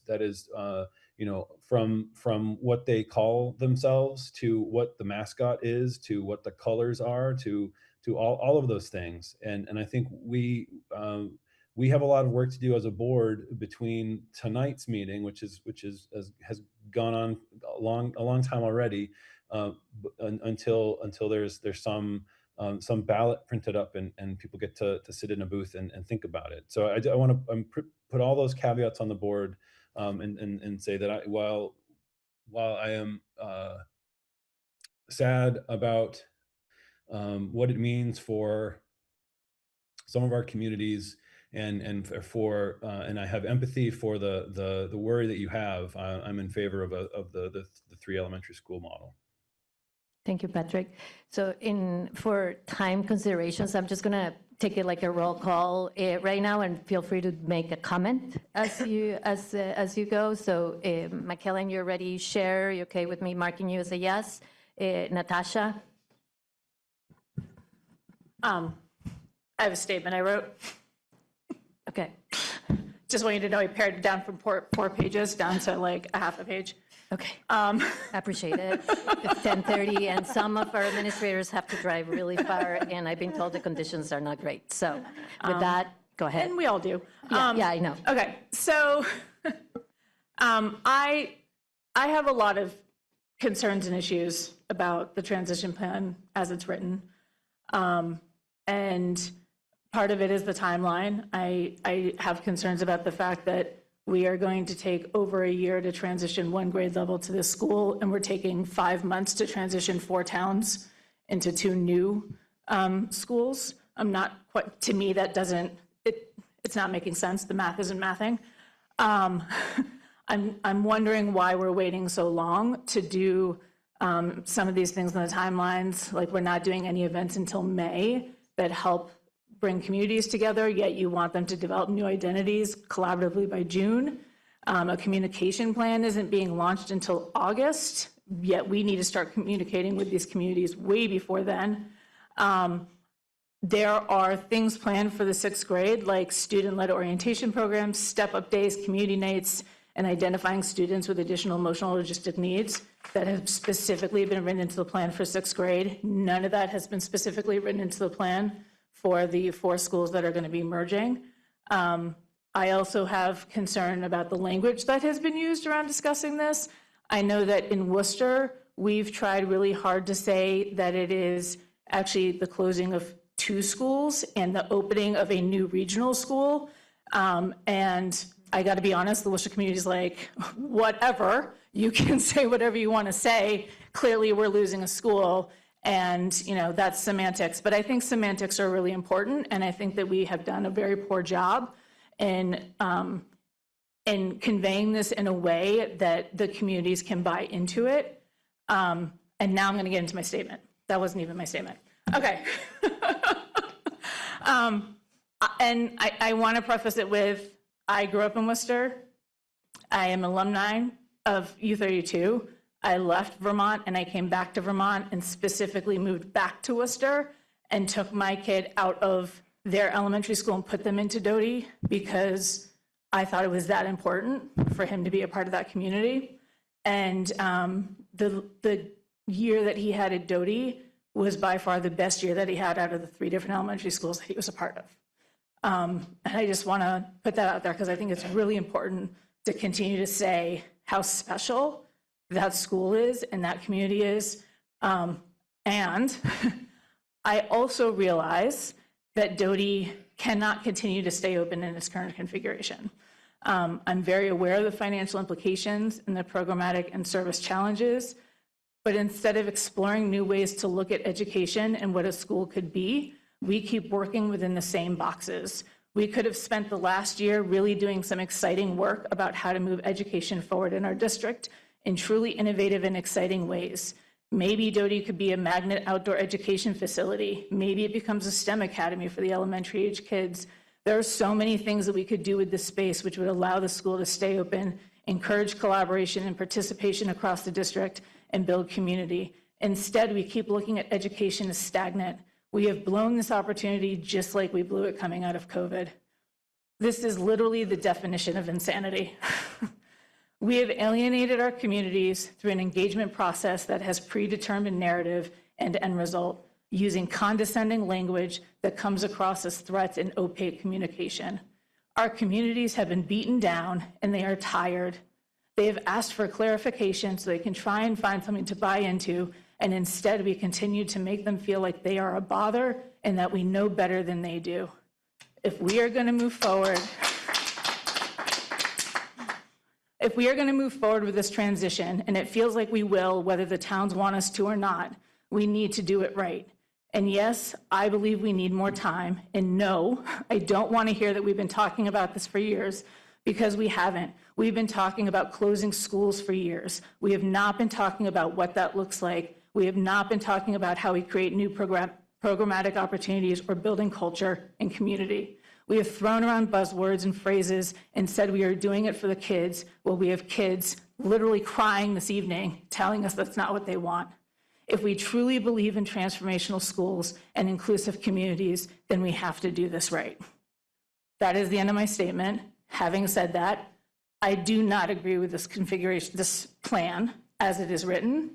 from what they call themselves to what the mascot is to what the colors are to all of those things. And I think we have a lot of work to do as a board between tonight's meeting, which has gone on a long time already, until there's some ballot printed up and people get to sit in a booth and think about it. So I want to put all those caveats on the board and say that while I am sad about what it means for some of our communities and I have empathy for the worry that you have, I'm in favor of the 3 elementary school model. Thank you, Patrick. So for time considerations, I'm just going to take it like a roll call right now, and feel free to make a comment as you go. So Michaelan, you're ready. Cher, you okay with me marking you as a yes? Natasha? I have a statement I wrote. Okay. Just want you to know I pared it down from 4 pages down to like a half a page. Okay. I appreciate it. It's 10:30, and some of our administrators have to drive really far, and I've been told the conditions are not great. So with that, go ahead. And we all do. Yeah, I know. Okay, so I have a lot of concerns and issues about the transition plan as it's written. And Part of it is the timeline. I have concerns about the fact that we are going to take over a year to transition one grade level to this school, and we're taking 5 months to transition 4 towns into 2 new schools. I'm not quite, to me, that doesn't, it's not making sense. The math isn't mathing. I'm wondering why we're waiting so long to do some of these things on the timelines. Like, we're not doing any events until May that help bring communities together, yet you want them to develop new identities collaboratively by June. A communication plan isn't being launched until August, yet we need to start communicating with these communities way before then. There are things planned for the 6th grade, like student-led orientation programs, step-up days, community nights, and identifying students with additional emotional or logistic needs that have specifically been written into the plan for 6th grade. None of that has been specifically written into the plan for the 4 schools that are going to be merging. I also have concern about the language that has been used around discussing this. I know that in Worcester, we've tried really hard to say that it is actually the closing of 2 schools and the opening of a new regional school. And I got to be honest, the Worcester community is like, whatever, you can say whatever you want to say. Clearly, we're losing a school. And, that's semantics. But I think semantics are really important. And I think that we have done a very poor job in conveying this in a way that the communities can buy into it. And now I'm going to get into my statement. That wasn't even my statement. Okay. And I want to preface it with, I grew up in Worcester. I am an alumni of U32. I left Vermont and I came back to Vermont and specifically moved back to Worcester and took my kid out of their elementary school and put them into Doty because I thought it was that important for him to be a part of that community. And the year that he had at Doty was by far the best year that he had out of the 3 different elementary schools that he was a part of. And I just want to put that out there because I think it's really important to continue to say how special that school is and that community is. And I also realize that Doty cannot continue to stay open in its current configuration. I'm very aware of the financial implications and the programmatic and service challenges, but instead of exploring new ways to look at education and what a school could be, we keep working within the same boxes. We could have spent the last year really doing some exciting work about how to move education forward in our district in truly innovative and exciting ways. Maybe Doty could be a magnet outdoor education facility. Maybe it becomes a STEM academy for the elementary age kids. There are so many things that we could do with this space which would allow the school to stay open, encourage collaboration and participation across the district, and build community. Instead, we keep looking at education as stagnant. We have blown this opportunity just like we blew it coming out of COVID. This is literally the definition of insanity. We have alienated our communities through an engagement process that has predetermined narrative and end result, using condescending language that comes across as threats and opaque communication. Our communities have been beaten down and they are tired. They have asked for clarification so they can try and find something to buy into, and instead we continue to make them feel like they are a bother and that we know better than they do. If we are going to move forward, with this transition, and it feels like we will, whether the towns want us to or not, we need to do it right. And yes, I believe we need more time. And no, I don't want to hear that we've been talking about this for years, because we haven't. We've been talking about closing schools for years. We have not been talking about what that looks like. We have not been talking about how we create new programmatic opportunities or building culture and community. We have thrown around buzzwords and phrases and said we are doing it for the kids. Well, we have kids literally crying this evening, telling us that's not what they want. If we truly believe in transformational schools and inclusive communities, then we have to do this right. That is the end of my statement. Having said that, I do not agree with this configuration, this plan as it is written.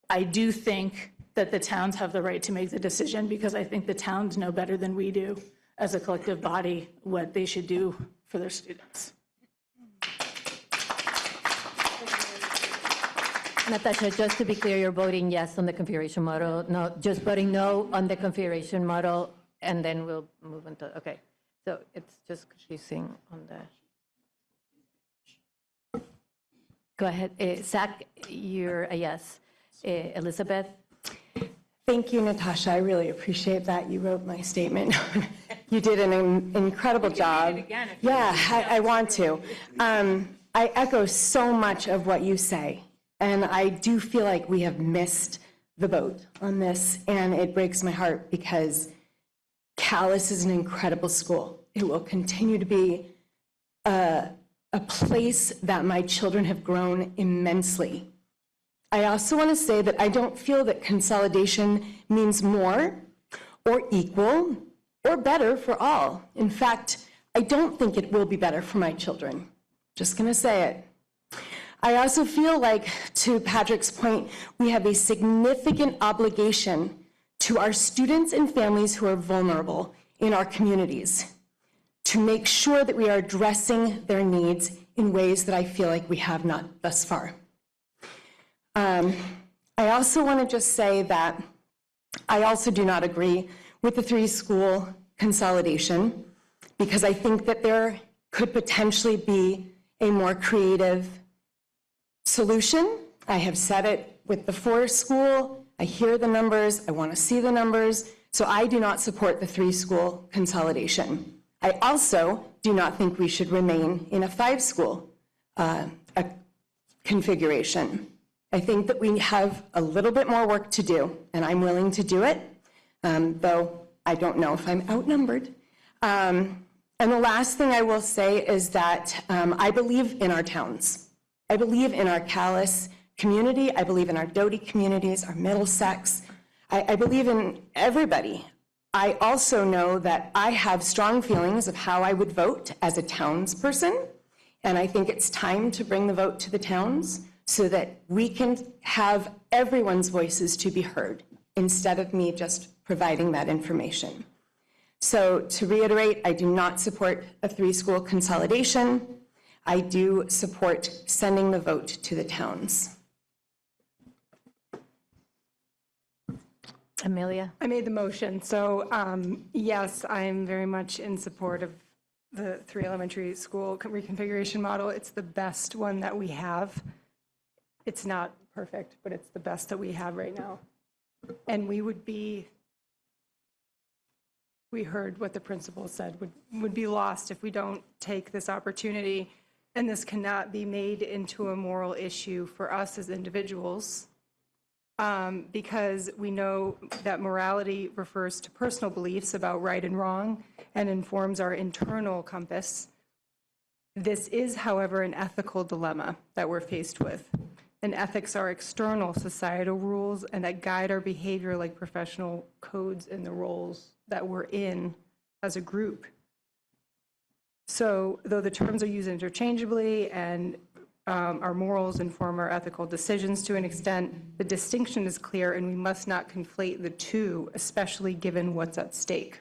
I do think that the towns have the right to make the decision because I think the towns know better than we do as a collective body what they should do for their students. Natasha, just to be clear, you're voting yes on the configuration model, no, just voting no on the configuration model and then we'll move into, okay. So it's just confusing on the, go ahead. Zach, you're a yes. Elizabeth? Thank you, Natasha. I really appreciate that. You wrote my statement. You did an incredible job. Yeah, I want to. I echo so much of what you say, and I do feel like we have missed the boat on this, and it breaks my heart because Calais is an incredible school. It will continue to be a place that my children have grown immensely. I also want to say that I don't feel that consolidation means more or equal or better for all. In fact, I don't think it will be better for my children. Just going to say it. I also feel like, to Patrick's point, we have a significant obligation to our students and families who are vulnerable in our communities to make sure that we are addressing their needs in ways that I feel like we have not thus far. I also want to just say that I also do not agree with the 3-school consolidation because I think that there could potentially be a more creative solution. I have said it with the 4-school. I hear the numbers. I want to see the numbers. So I do not support the 3-school consolidation. I also do not think we should remain in a 5-school configuration. I think that we have a little bit more work to do, and I'm willing to do it, though I don't know if I'm outnumbered. And the last thing I will say is that I believe in our towns. I believe in our Calais community. I believe in our Doty communities, our Middlesex. I believe in everybody. I also know that I have strong feelings of how I would vote as a townsperson, and I think it's time to bring the vote to the towns so that we can have everyone's voices to be heard instead of me just providing that information. So to reiterate, I do not support a 3-school consolidation. I do support sending the vote to the towns. Amelia? I made the motion, so yes, I'm very much in support of the 3 elementary school reconfiguration model. It's the best one that we have. It's not perfect, but it's the best that we have right now. And we heard what the principal said, would be lost if we don't take this opportunity. And this cannot be made into a moral issue for us as individuals, because we know that morality refers to personal beliefs about right and wrong and informs our internal compass. This is, however, an ethical dilemma that we're faced with. And ethics are external societal rules and that guide our behavior, like professional codes and the roles that we're in as a group. So though the terms are used interchangeably and our morals inform our ethical decisions to an extent, the distinction is clear and we must not conflate the two, especially given what's at stake.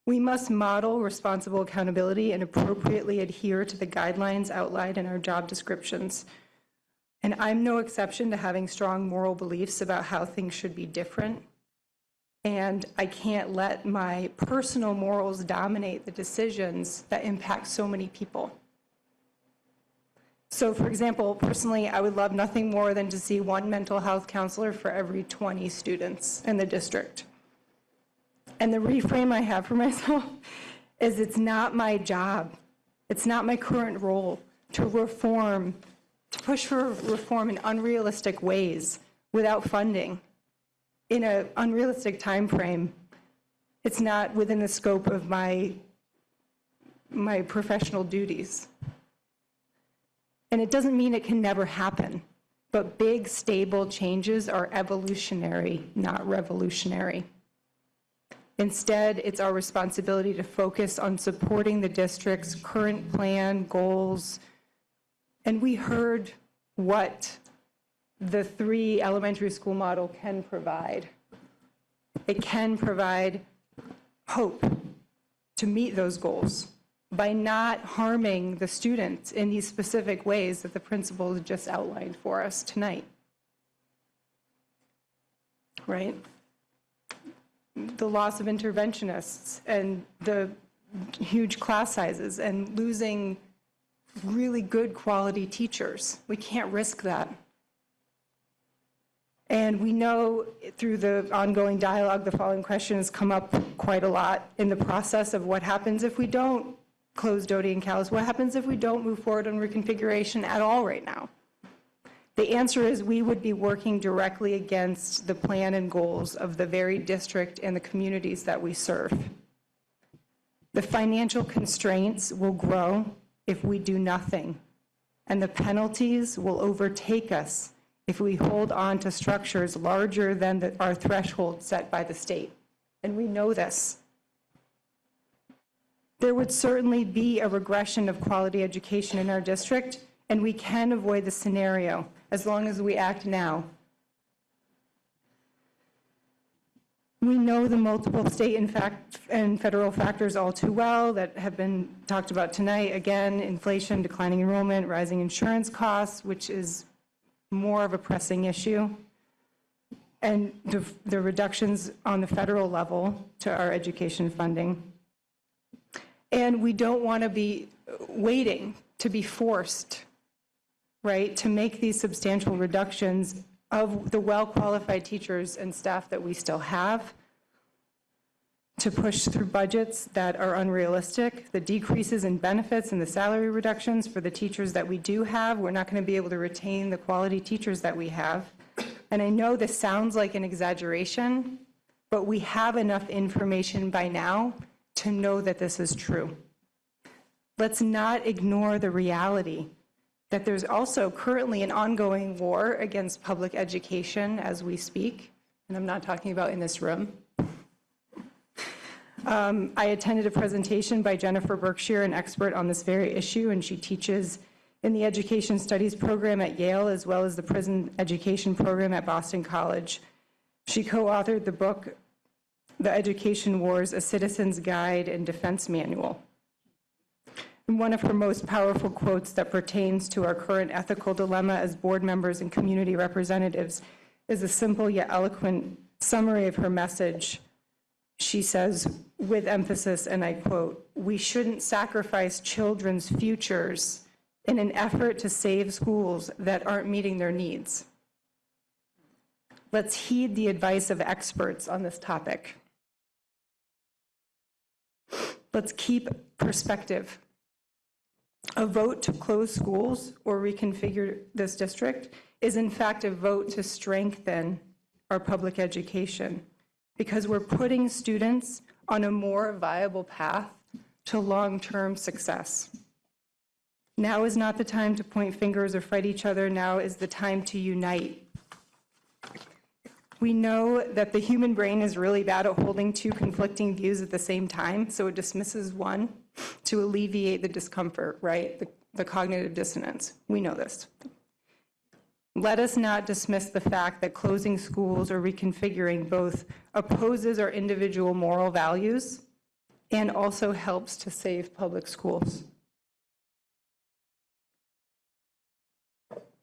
We must model responsible accountability and appropriately adhere to the guidelines outlined in our job descriptions. And I'm no exception to having strong moral beliefs about how things should be different. And I can't let my personal morals dominate the decisions that impact so many people. So for example, personally, I would love nothing more than to see 1 mental health counselor for every 20 students in the district. And the reframe I have for myself is it's not my job, it's not my current role to reform, to push for reform in unrealistic ways without funding in an unrealistic time frame. It's not within the scope of my professional duties. And it doesn't mean it can never happen, but big, stable changes are evolutionary, not revolutionary. Instead, it's our responsibility to focus on supporting the district's current plan, goals, and we heard what the 3 elementary school model can provide. It can provide hope to meet those goals by not harming the students in these specific ways that the principal just outlined for us tonight. Right? the loss of interventionists and the huge class sizes and losing really good quality teachers. We can't risk that. And we know through the ongoing dialogue, the following question has come up quite a lot in the process of what happens if we don't close Doty and Calais? What happens if we don't move forward on reconfiguration at all right now? The answer is we would be working directly against the plan and goals of the very district and the communities that we serve. The financial constraints will grow if we do nothing, and the penalties will overtake us if we hold on to structures larger than our threshold set by the state. And we know this. There would certainly be a regression of quality education in our district, and we can avoid the scenario as long as we act now. We know the multiple state and federal factors all too well that have been talked about tonight. Again, inflation, declining enrollment, rising insurance costs, which is more of a pressing issue, and the reductions on the federal level to our education funding. And we don't want to be waiting to be forced, right, to make these substantial reductions of the well-qualified teachers and staff that we still have, to push through budgets that are unrealistic, the decreases in benefits and the salary reductions for the teachers that we do have. We're not going to be able to retain the quality teachers that we have. And I know this sounds like an exaggeration, but we have enough information by now to know that this is true. Let's not ignore the reality that there's also currently an ongoing war against public education as we speak, and I'm not talking about in this room. I attended a presentation by Jennifer Berkshire, an expert on this very issue, and she teaches in the Education Studies program at Yale as well as the Prison Education program at Boston College. She co-authored the book, The Education Wars, A Citizen's Guide and Defense Manual. And one of her most powerful quotes that pertains to our current ethical dilemma as board members and community representatives is a simple yet eloquent summary of her message. She says, with emphasis, and I quote, "We shouldn't sacrifice children's futures in an effort to save schools that aren't meeting their needs." Let's heed the advice of experts on this topic. Let's keep perspective. A vote to close schools or reconfigure this district is in fact a vote to strengthen our public education, because we're putting students on a more viable path to long-term success. Now is not the time to point fingers or fight each other. Now is the time to unite. We know that the human brain is really bad at holding two conflicting views at the same time, so it dismisses one to alleviate the discomfort, right? The cognitive dissonance. We know this. Let us not dismiss the fact that closing schools or reconfiguring both opposes our individual moral values and also helps to save public schools.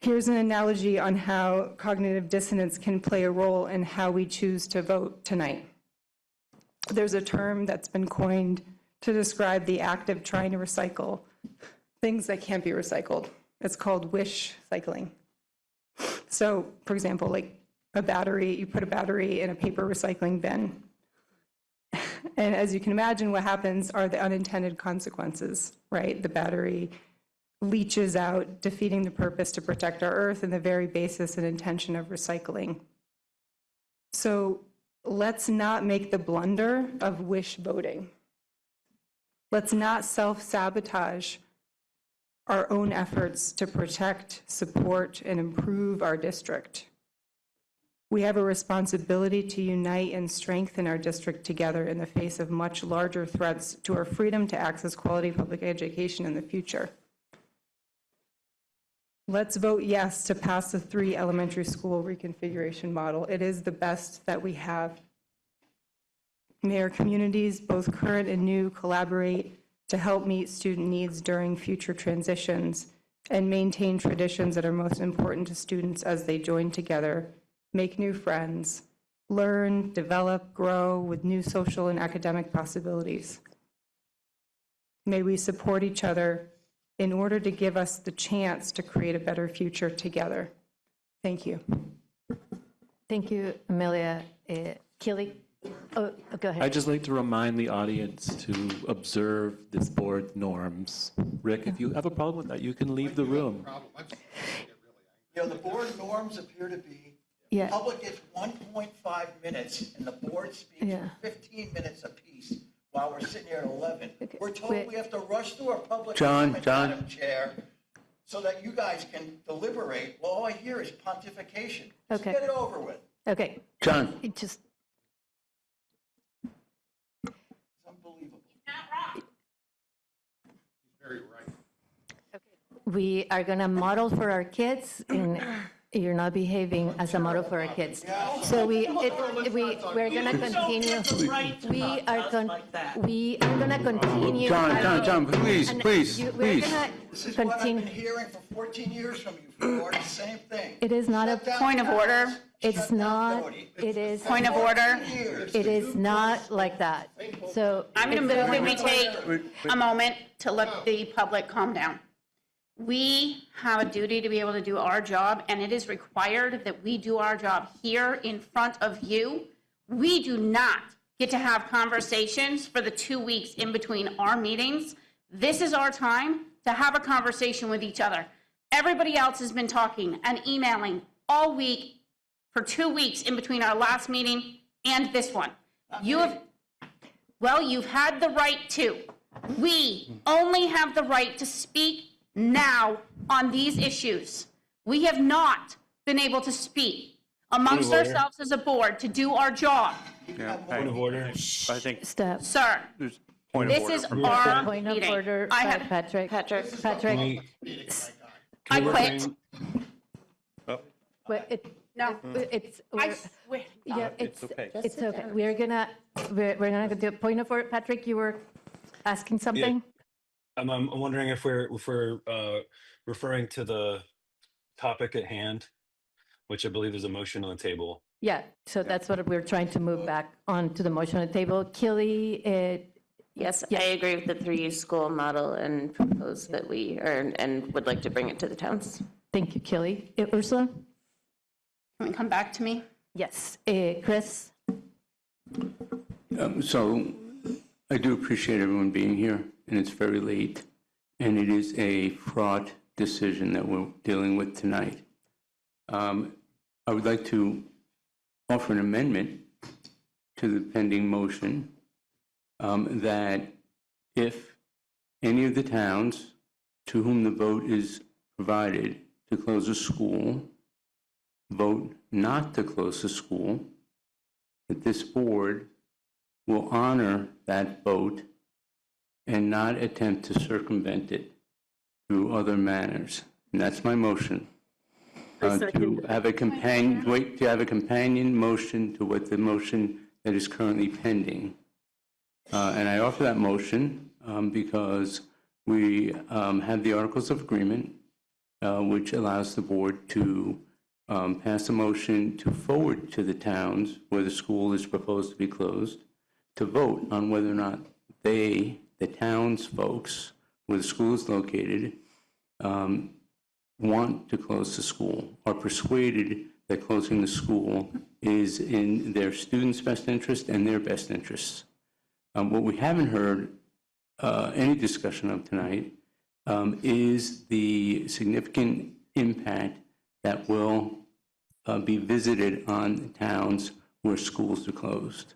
Here's an analogy on how cognitive dissonance can play a role in how we choose to vote tonight. There's a term that's been coined to describe the act of trying to recycle things that can't be recycled. It's called wish cycling. So, for example, like a battery, you put a battery in a paper recycling bin. And as you can imagine, what happens are the unintended consequences, right? The battery leaches out, defeating the purpose to protect our earth and the very basis and intention of recycling. So let's not make the blunder of wish voting. Let's not self-sabotage our own efforts to protect, support, and improve our district. We have a responsibility to unite and strengthen our district together in the face of much larger threats to our freedom to access quality public education in the future. Let's vote yes to pass the 3 elementary school reconfiguration model. It is the best that we have. May our communities, both current and new, collaborate to help meet student needs during future transitions and maintain traditions that are most important to students as they join together, make new friends, learn, develop, grow with new social and academic possibilities. May we support each other in order to give us the chance to create a better future together. Thank you. Thank you, Amelia. Keely? Oh, go ahead. I'd just like to remind the audience to observe this board norms. Rick, if you have a problem with that, you can leave the room. You know, the board norms appear to be, Yeah. the public gets 1.5 minutes, and the board speaks for 15 minutes apiece, while we're sitting here at 11. We're told we have to rush through our public comment, Madam Chair, so that you guys can deliberate. Well, all I hear is pontification. Just Okay. get it over with. Okay. John. It just, we are going to model for our kids, and you're not behaving as a model for our kids. So we're going to continue. We are going to continue. John, please. We're going to This is what I've continue. been hearing for 14 years from you, for the same thing. It is not a Point of order. It's not, it is. Point of order. It is not like that. So. I'm going to move that we take a moment to let the public calm down. We have a duty to be able to do our job, and it is required that we do our job here in front of you. We do not get to have conversations for the 2 weeks in between our meetings. This is our time to have a conversation with each other. Everybody else has been talking and emailing all week for 2 weeks in between our last meeting and this one. You've had the right to. We only have the right to speak now on these issues. We have not been able to speak amongst ourselves as a board to do our job. Point of order. I think. Step. Sir, There's point of this order. is our Point of meeting. order, I have, Patrick. I quit. Well, No. It's, I swear. yeah, It's okay. It's okay. We're gonna do a point of order. Patrick, you were asking something? I'm wondering if we're referring to the topic at hand, which I believe is a motion on the table. Yeah, so that's what we're trying to move back on to the motion on the table. Keely, Yes, I agree with the 3-school model and propose that and would like to bring it to the towns. thank you, Keely. Ursula? Can we come back to me? Yes. Chris? So I do appreciate everyone being here, and it's very late, and it is a fraught decision that we're dealing with tonight. I would like to offer an amendment to the pending motion that if any of the towns to whom the vote is provided to close a school vote not to close the school, that this board will honor that vote and not attempt to circumvent it through other manners. And that's my motion. To have a companion motion to what the motion that is currently pending. And I offer that motion because we have the Articles of Agreement, which allows the board to pass a motion to forward to the towns where the school is proposed to be closed, to vote on whether or not they, the towns folks where the school is located, want to close the school, are persuaded that closing the school is in their students' best interest and their best interests. What we haven't heard any discussion of tonight is the significant impact that will be visited on towns where schools are closed.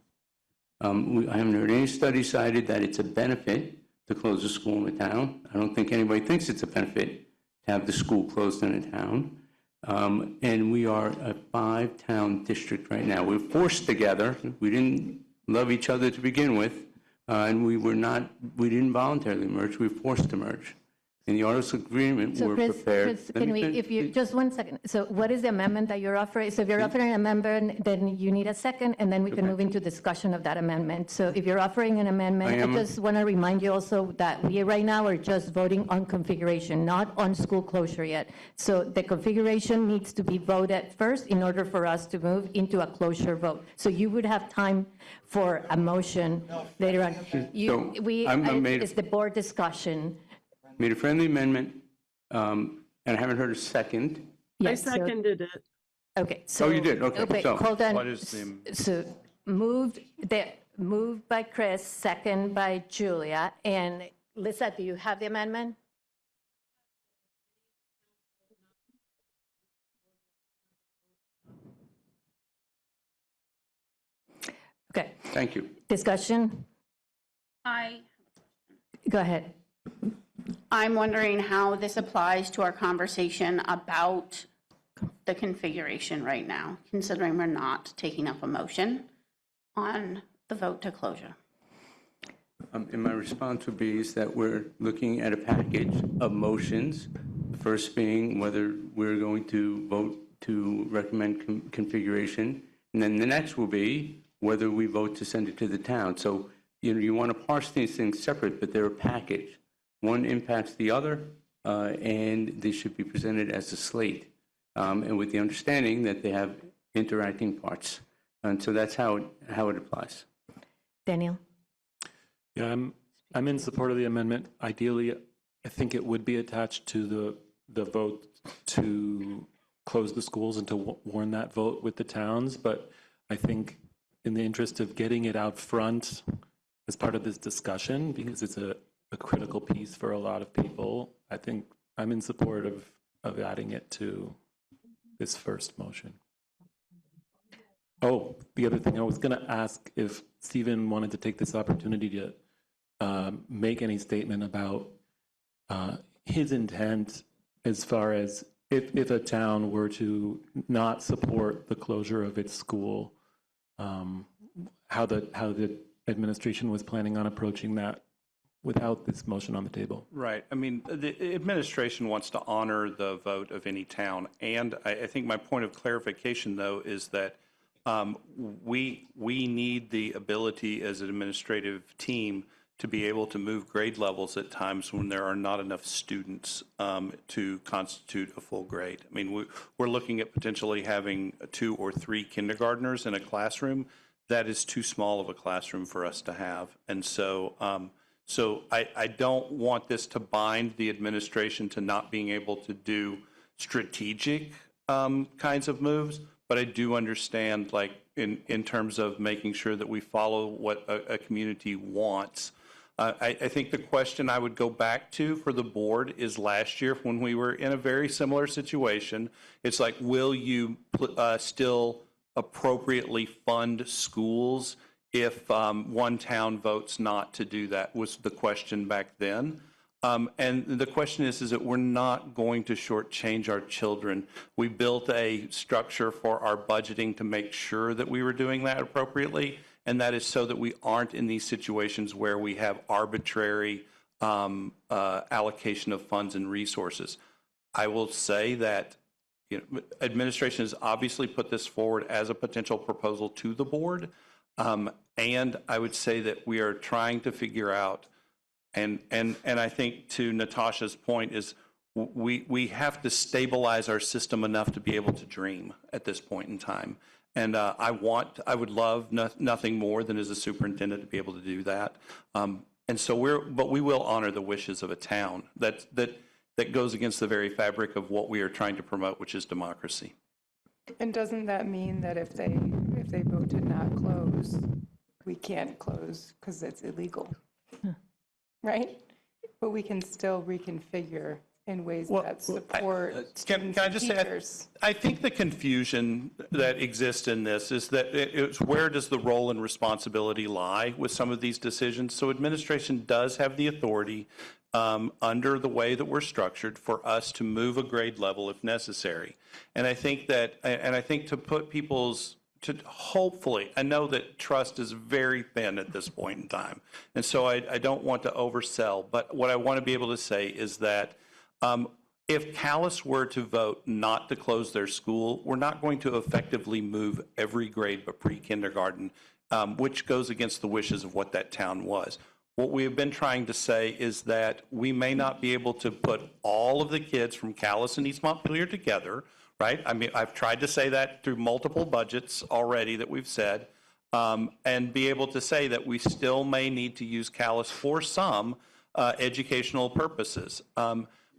I haven't heard any study cited that it's a benefit to close a school in a town. I don't think anybody thinks it's a benefit to have the school closed in a town. And we are a 5-town district right now. We're forced together. We didn't love each other to begin with, and we didn't voluntarily merge. We were forced to merge. In the articles of agreement, So we're Chris, prepared. can we, if you, just one second. So what is the amendment that you're offering? So if you're offering an amendment, then you need a second, and then we can move into discussion of that amendment. So if you're offering an amendment, I just want to remind you also that we right now are just voting on configuration, not on school closure yet. So the configuration needs to be voted first in order for us to move into a closure vote. So you would have time for a motion later on. It's the board discussion. Made a friendly amendment, and I haven't heard a second. I seconded it. Okay, so. You did, okay. So Hold on. What is the- So moved by Chris, second by Julia, and Lisa, do you have the amendment? Okay, Thank you. discussion? Go ahead. I'm wondering how this applies to our conversation about the configuration right now, considering we're not taking up a motion on the vote to closure. And my response would be is that we're looking at a package of motions, the first being whether we're going to vote to recommend configuration, and then the next will be whether we vote to send it to the town. So, you want to parse these things separate, but they're a package. One impacts the other, and they should be presented as a slate, and with the understanding that they have interacting parts. And so that's how it applies. Daniel? Yeah, I'm in support of the amendment. Ideally, I think it would be attached to the vote to close the schools and to warn that vote with the towns. But I think in the interest of getting it out front as part of this discussion, because it's a critical piece for a lot of people, I think I'm in support of adding it to this first motion. Oh, the other thing I was going to ask if Stephen wanted to take this opportunity to make any statement about his intent as far as if a town were to not support the closure of its school, how the administration was planning on approaching that without this motion on the table. Right. I mean, the administration wants to honor the vote of any town. And I think my point of clarification, though, is that we need the ability as an administrative team to be able to move grade levels at times when there are not enough students to constitute a full grade. I mean, we're looking at potentially having 2 or 3 kindergartners in a classroom. That is too small of a classroom for us to have. And so, I don't want this to bind the administration to not being able to do strategic kinds of moves, but I do understand, like, in terms of making sure that we follow what a community wants. I think the question I would go back to for the board is last year when we were in a very similar situation. It's like, will you still appropriately fund schools if one town votes not to do that, was the question back then. And the question is that we're not going to shortchange our children. We built a structure for our budgeting to make sure that we were doing that appropriately, and that is so that we aren't in these situations where we have arbitrary allocation of funds and resources. I will say that administration has obviously put this forward as a potential proposal to the board, and I would say that we are trying to figure out, and I think to Natasha's point is we have to stabilize our system enough to be able to dream at this point in time. And I would love nothing more than as a superintendent to be able to do that. And so but we will honor the wishes of a town that goes against the very fabric of what we are trying to promote, which is democracy. And doesn't that mean that if they vote to not close, we can't close because it's illegal, right? But we can still reconfigure in ways that support students can I just and teachers. say, I think the confusion that exists in this is that it's where does the role and responsibility lie with some of these decisions? So administration does have the authority under the way that we're structured for us to move a grade level if necessary. And I think to put people's to hopefully, I know that trust is very thin at this point in time, and so I don't want to oversell, but what I want to be able to say is that if Calais were to vote not to close their school, we're not going to effectively move every grade but pre-kindergarten, which goes against the wishes of what that town was. What we have been trying to say is that we may not be able to put all of the kids from Calais and East Montpelier together, right? I mean, I've tried to say that through multiple budgets already that we've said, and be able to say that we still may need to use Calais for some educational purposes,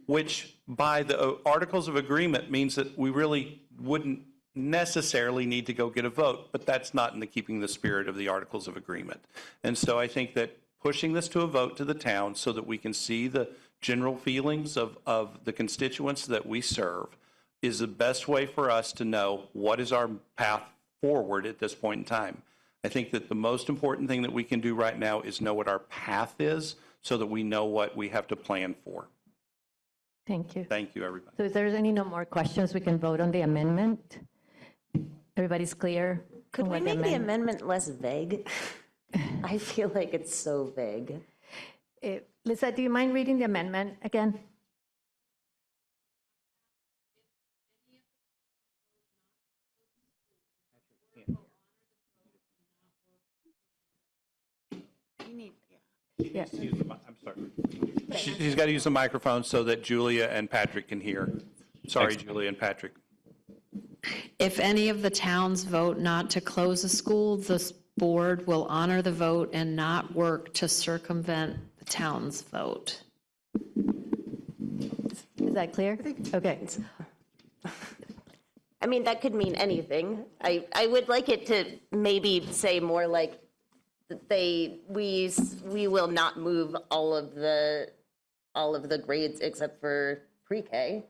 which by the Articles of Agreement means that we really wouldn't necessarily need to go get a vote, but that's not in the keeping the spirit of the Articles of Agreement. And so I think that pushing this to a vote to the town so that we can see the general feelings of the constituents that we serve is the best way for us to know what is our path forward at this point in time. I think that the most important thing that we can do right now is know what our path is so that we know what we have to plan for. Thank you. Thank you, everybody. So if there's any no more questions, we can vote on the amendment. Everybody's clear? Could on we what make the amendment less vague? I feel like it's so vague. Lisa, do you mind reading the amendment again? Yeah. I'm sorry. He's got to use the microphone so that Julia and Patrick can hear. Sorry, Julia and Patrick. If any of the towns vote not to close a school, the board will honor the vote and not work to circumvent the town's vote. Is that clear? Okay. I mean, that could mean anything. I would like it to maybe say more like we will not move all of the grades except for pre-K,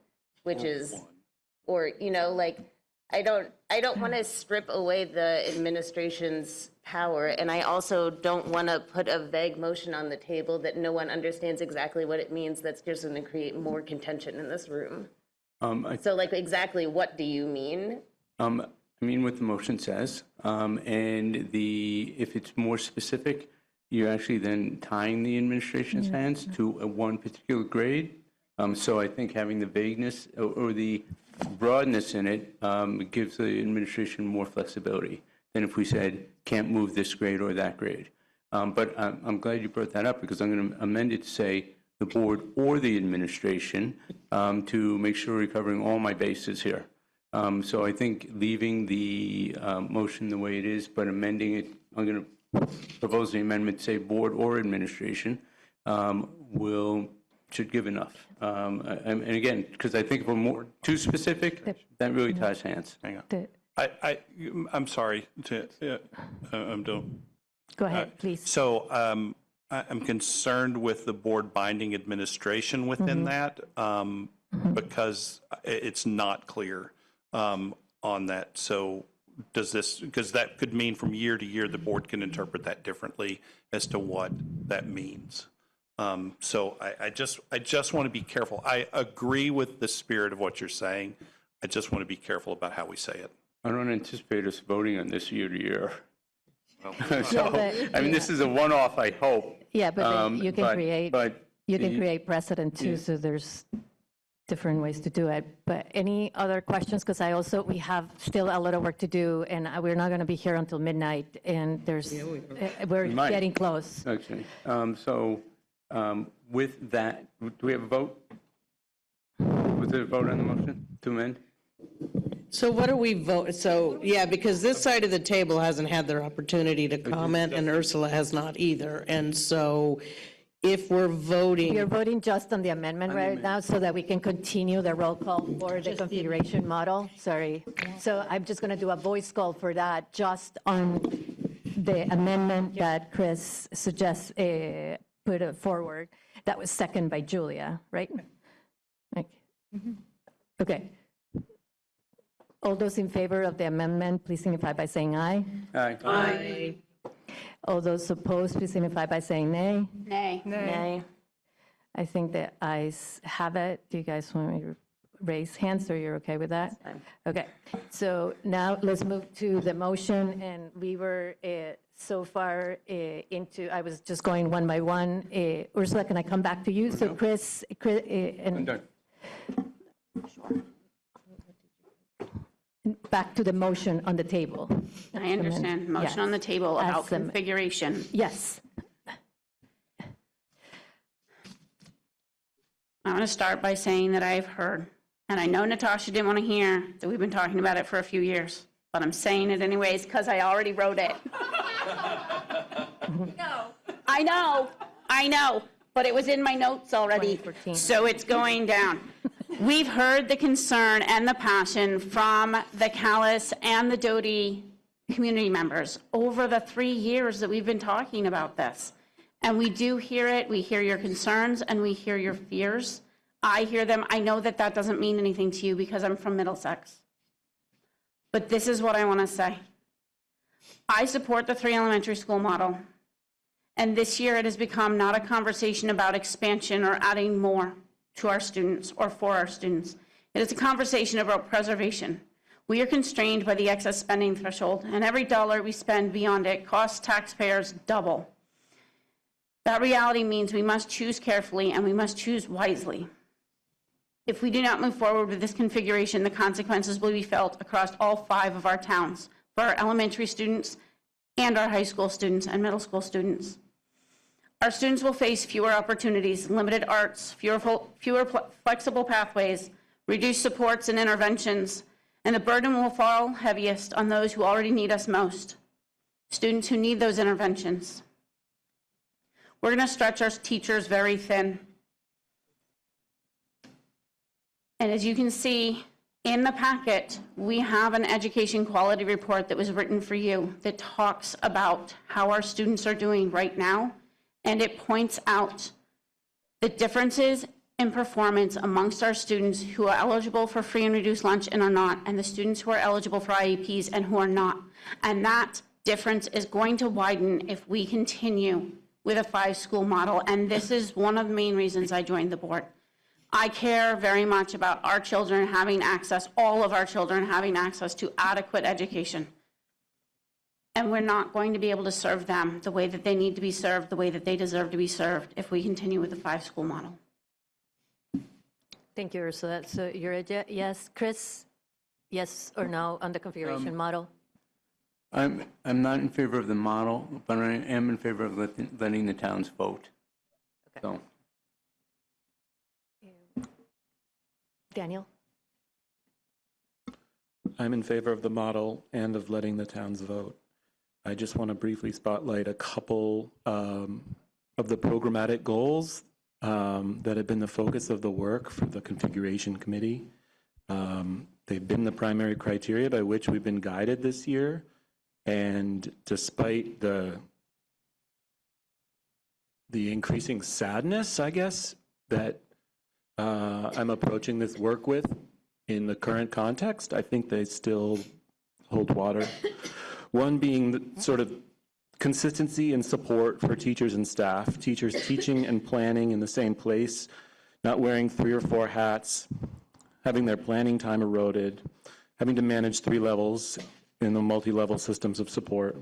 which is, or, you know, like, I don't want to strip away the administration's power, and I also don't want to put a vague motion on the table that no one understands exactly what it means. That's just going to create more contention in this room. So, like, exactly what do you mean? I mean what the motion says, and if it's more specific, you're actually then tying the administration's hands to one particular grade. So I think having the vagueness or the broadness in it gives the administration more flexibility than if we said can't move this grade or that grade. But I'm glad you brought that up because I'm going to amend it to say the board or the administration to make sure we're covering all my bases here. So I think leaving the motion the way it is, but amending it, I'm going to propose the amendment to say board or administration should give enough. And again, because I think if we're more too specific, that really ties hands. Hang on. I'm sorry. I'm done. Go ahead, please. So I'm concerned with the board binding administration within that because it's not clear on that. So does this, because that could mean from year to year, the board can interpret that differently as to what that means. So I just want to be careful. I agree with the spirit of what you're saying. I just want to be careful about how we say it. I don't anticipate us voting on this year to year. Yeah, but, I mean, this is a one-off, I hope. Yeah, but then you can but create precedent too, so there's different ways to do it. But any other questions? Because we have still a lot of work to do, and we're not going to be here until midnight, and we're getting close. Okay. With that, do we have a vote? Was there a vote on the motion to amend? So what do we vote? So, yeah, because this side of the table hasn't had their opportunity to comment, and Ursula has not either. And so if we're voting. We're voting just on the amendment right now so that we can continue the roll call for the configuration model. Sorry. So I'm just going to do a voice call for that, just on the amendment that Chris suggests, put it forward. That was seconded by Julia, right? Okay. All those in favor of the amendment, please signify by saying aye. Aye. Aye. All those opposed, please signify by saying nay. Nay. Nay. I think the ayes have it. Do you guys want me to raise hands, so you're okay with that? Okay, so now let's move to the motion, and we were so far I was just going one by one. Ursula, can I come back to you? So Chris, and back to the motion on the table. I understand. Motion on the table about configuration. Yes. I want to start by saying that I've heard, and I know Natasha didn't want to hear that we've been talking about it for a few years, but I'm saying it anyways because I already wrote it. I know, but it was in my notes already, so it's going down. We've heard the concern and the passion from the Calais and the Doty community members over the 3 years that we've been talking about this. And we do hear it. We hear your concerns and we hear your fears. I hear them. I know that that doesn't mean anything to you because I'm from Middlesex. But this is what I want to say. I support the 3 elementary school model. And this year it has become not a conversation about expansion or adding more to our students or for our students. It is a conversation about preservation. We are constrained by the excess spending threshold, and every dollar we spend beyond it costs taxpayers double. That reality means we must choose carefully and we must choose wisely. If we do not move forward with this configuration, the consequences will be felt across all 5 of our towns for our elementary students and our high school students and middle school students. Our students will face fewer opportunities, limited arts, fewer flexible pathways, reduced supports and interventions, and the burden will fall heaviest on those who already need us most, students who need those interventions. We're going to stretch our teachers very thin. And as you can see in the packet, we have an education quality report that was written for you that talks about how our students are doing right now, and it points out the differences in performance amongst our students who are eligible for free and reduced lunch and are not, and the students who are eligible for IEPs and who are not. And that difference is going to widen if we continue with a 5-school model, and this is one of the main reasons I joined the board. I care very much about our children having access, all of our children having access to adequate education. And we're not going to be able to serve them the way that they need to be served, the way that they deserve to be served, if we continue with the 5-school model. Thank you, Ursula. So you're a yes. Chris, yes or no on the configuration model? I'm not in favor of the model, but I am in favor of letting the towns vote. So. Daniel? I'm in favor of the model and of letting the towns vote. I just want to briefly spotlight a couple of the programmatic goals that have been the focus of the work for the configuration committee. They've been the primary criteria by which we've been guided this year. And despite the increasing sadness, I guess, that I'm approaching this work with in the current context, I think they still hold water. One being the sort of consistency and support for teachers and staff, teachers teaching and planning in the same place, not wearing 3 or 4 hats, having their planning time eroded, having to manage 3 levels in the multi-level systems of support.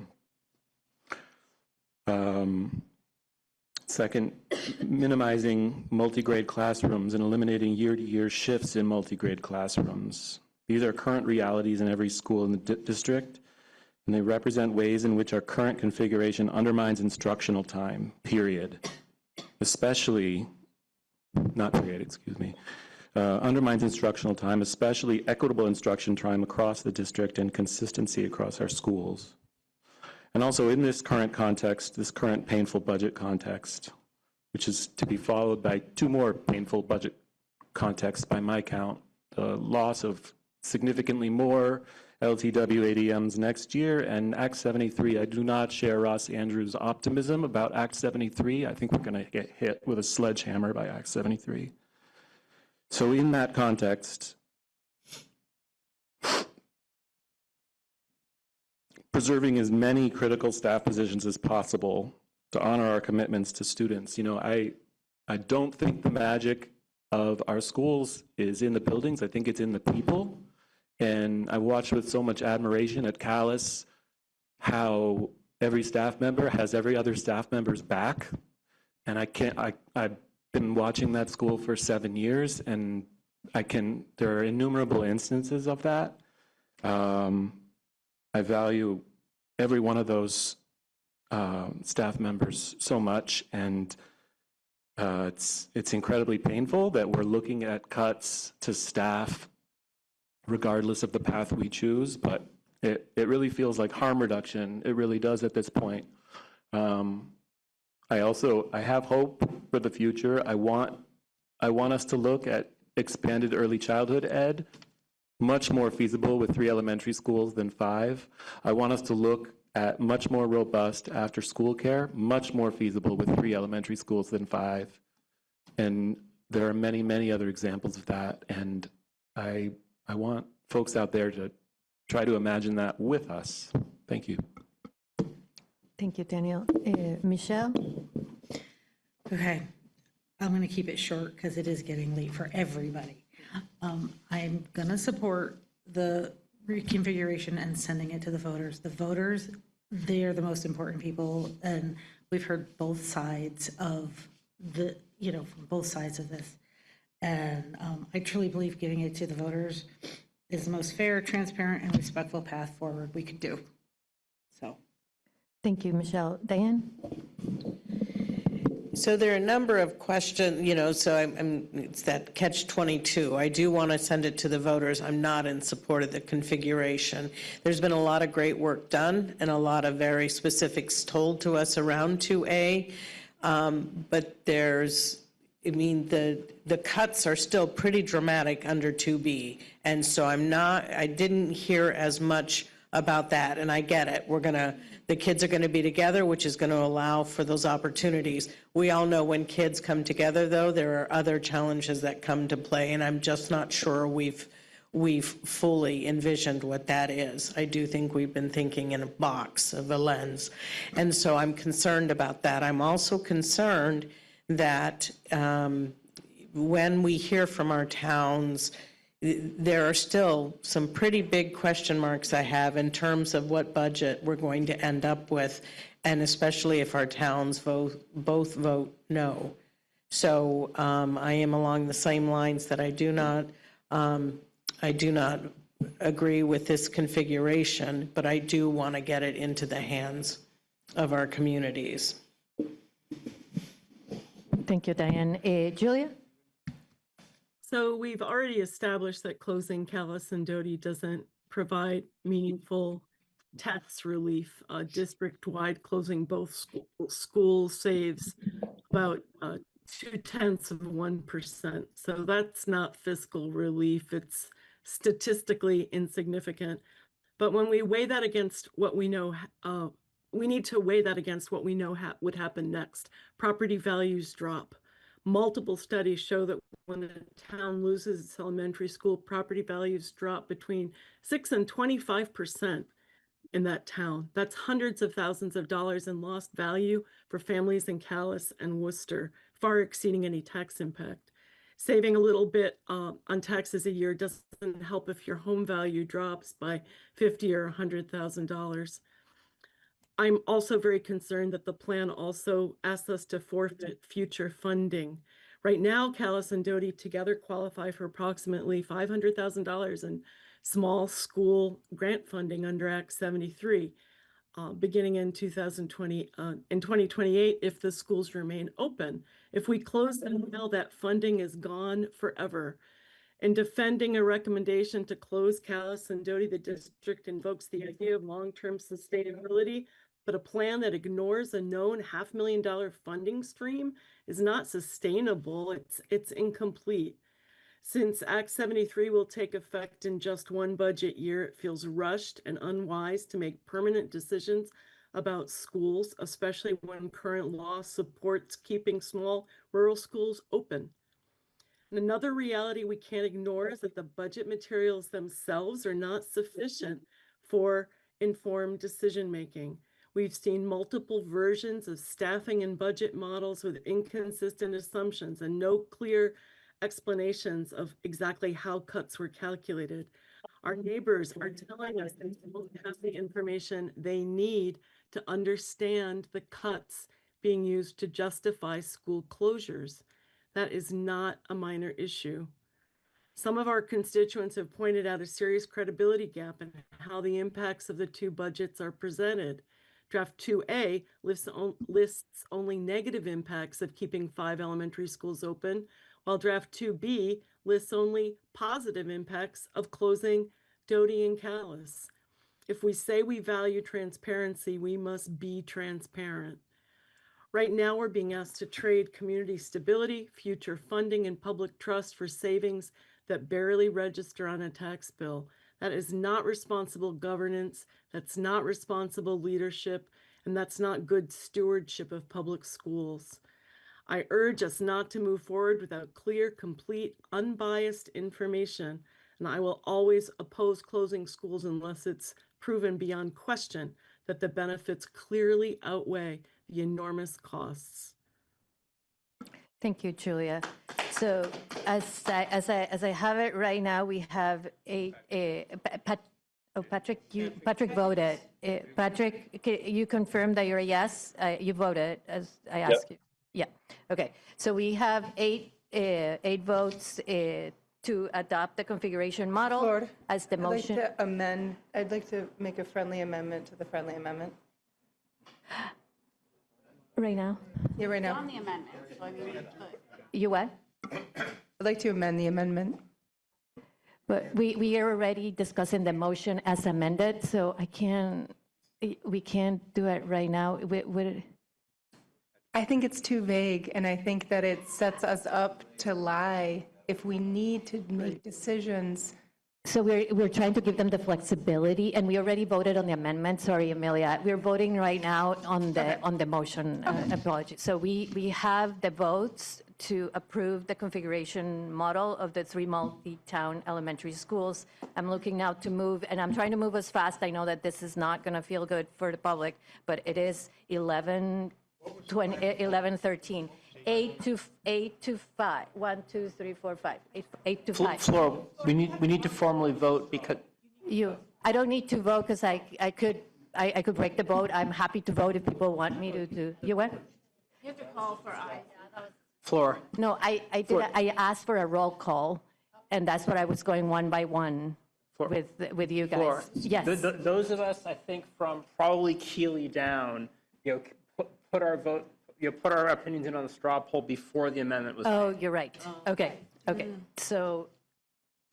Second, minimizing multi-grade classrooms and eliminating year-to-year shifts in multi-grade classrooms. These are current realities in every school in the district, and they represent ways in which our current configuration undermines instructional time, period. Especially, not period, excuse me, undermines instructional time, especially equitable instruction time across the district and consistency across our schools. And also in this current context, this current painful budget context, which is to be followed by 2 more painful budget contexts by my count, the loss of significantly more LTW ADMs next year and Act 73. I do not share Ross Andrews' optimism about Act 73. I think we're going to get hit with a sledgehammer by Act 73. So in that context, preserving as many critical staff positions as possible to honor our commitments to students. You know, I don't think the magic of our schools is in the buildings. I think it's in the people. And I watched with so much admiration at Calais how every staff member has every other staff member's back. And I've been watching that school for 7 years, and there are innumerable instances of that. I value every one of those staff members so much, and it's incredibly painful that we're looking at cuts to staff regardless of the path we choose, but it really feels like harm reduction. It really does at this point. I have hope for the future. I want us to look at expanded early childhood ed, much more feasible with 3 elementary schools than 5. I want us to look at much more robust after-school care, much more feasible with 3 elementary schools than 5. And there are many, many other examples of that. And I want folks out there to try to imagine that with us. Thank you. Thank you, Daniel. Michelle? Okay, I'm going to keep it short because it is getting late for everybody. I'm going to support the reconfiguration and sending it to the voters. The voters, they are the most important people, and we've heard both sides of from both sides of this. And I truly believe giving it to the voters is the most fair, transparent, and respectful path forward we could do. So. Thank you, Michelle. Diane? So there are a number of questions, so it's that catch-22. I do want to send it to the voters. I'm not in support of the configuration. There's been a lot of great work done and a lot of very specifics told to us around 2A, but the cuts are still pretty dramatic under 2B, and so I didn't hear as much about that, and I get it. The kids are going to be together, which is going to allow for those opportunities. We all know when kids come together, though, there are other challenges that come to play, and I'm just not sure we've fully envisioned what that is. I do think we've been thinking in a box of a lens, and so I'm concerned about that. I'm also concerned that when we hear from our towns, there are still some pretty big question marks I have in terms of what budget we're going to end up with, and especially if our towns both vote no. So I am along the same lines that I do not agree with this configuration, but I do want to get it into the hands of our communities. Thank you, Diane. Julia? So we've already established that closing Calais and Doty doesn't provide meaningful tax relief. District-wide closing both schools saves about 0.2%. So that's not fiscal relief. It's statistically insignificant. But when we weigh that against what we know, we need to weigh that against what we know would happen next. Property values drop. Multiple studies show that when a town loses its elementary school, property values drop between 6 and 25% in that town. That's hundreds of thousands of dollars in lost value for families in Calais and Worcester, far exceeding any tax impact. Saving a little bit on taxes a year doesn't help if your home value drops by $50,000 or $100,000. I'm also very concerned that the plan also asks us to forfeit future funding. Right now, Calais and Doty together qualify for approximately $500,000 in small school grant funding under Act 73, beginning in 2020, in 2028, if the schools remain open. If we close them now, that funding is gone forever. In defending a recommendation to close Calais and Doty, the district invokes the idea of long-term sustainability, but a plan that ignores a known $500,000 funding stream is not sustainable. It's incomplete. Since Act 73 will take effect in just one budget year, it feels rushed and unwise to make permanent decisions about schools, especially when current law supports keeping small rural schools open. And another reality we can't ignore is that the budget materials themselves are not sufficient for informed decision-making. We've seen multiple versions of staffing and budget models with inconsistent assumptions and no clear explanations of exactly how cuts were calculated. Our neighbors are telling us they don't have the information they need to understand the cuts being used to justify school closures. That is not a minor issue. Some of our constituents have pointed out a serious credibility gap in how the impacts of the two budgets are presented. Draft 2A lists only negative impacts of keeping 5 elementary schools open, while Draft 2B lists only positive impacts of closing Doty and Callis. If we say we value transparency, we must be transparent. Right now, we're being asked to trade community stability, future funding, and public trust for savings that barely register on a tax bill. That is not responsible governance, that's not responsible leadership, and that's not good stewardship of public schools. I urge us not to move forward without clear, complete, unbiased information, and I will always oppose closing schools unless it's proven beyond question that the benefits clearly outweigh the enormous costs. Thank you, Julia. So as I have it right now, we have Patrick, Patrick voted. Patrick, you confirm that you're a yes? You voted as I asked you. Yeah, okay. So we have eight votes to adopt the configuration model Lord, as the motion. I'd like to make a friendly amendment to the friendly amendment. Right now? Yeah, right On now. the amendment, so I mean, we could. You what? I'd like to amend the amendment. But we are already discussing the motion as amended, so we can't do it right now. I think it's too vague, and I think that it sets us up to lie if we need to make decisions. So we're trying to give them the flexibility, and we already voted on the amendment. Sorry, Amelia. We're voting right now on the motion. Apologies. So we have the votes to approve the configuration model of the 3 multi-town elementary schools. I'm looking now to move, and I'm trying to move as fast. I know that this is not going to feel good for the public, but it is 11:13. 8 to 5. 1, 2, 3, 4, 5. 8 to 5. Flora, we need to formally vote because. I don't need to vote because I could break the vote. I'm happy to vote if people want me to do. You what? You have to call for aye. Flora. No, I did. I asked for a roll call, and that's what I was going one by one with you guys. Flora. Yes. Those of us, I think, from probably Keeley down, put our vote. Put our opinions in on the straw poll before the amendment was. Oh, you're right. Okay. So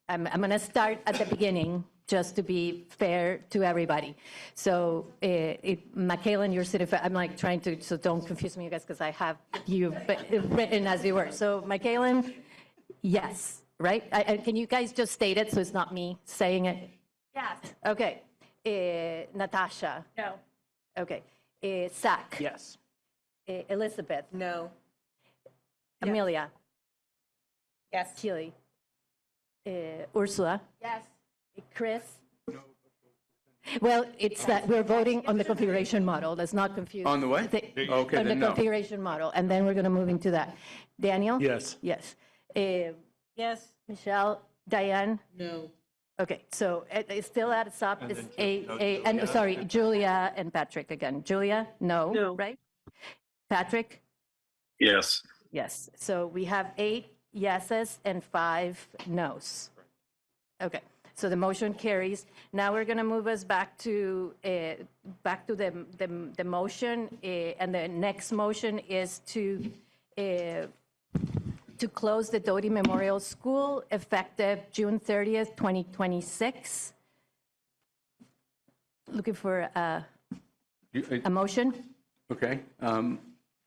I'm going to start at the beginning just to be fair to everybody. So Michaela, you're sitting, I'm like trying to, so don't confuse me, you guys, because I have you written as you were. So Michaela, yes, right? Can you guys just state it so it's not me saying it? Yes. Okay. Natasha? No. Okay. Zach? Yes. Elizabeth? No. Amelia? Yes. Keely? Ursula? Yes. Chris? Well, it's that we're voting on the configuration model. Let's not confuse. On the what? Okay, On the then no. configuration model, and then we're going to move into that. Daniel? Yes. Yes. Yes. Michelle? Diane? No. Okay, so it still adds up. It's sorry, Julia and Patrick again. Julia? No. No. Right? Patrick? Yes. Yes. So we have 8 yeses and 5 nos. Okay. So the motion carries. Now we're going to move us back to the motion, and the next motion is to close the Doty Memorial School effective June 30th, 2026. Looking for a motion. Okay.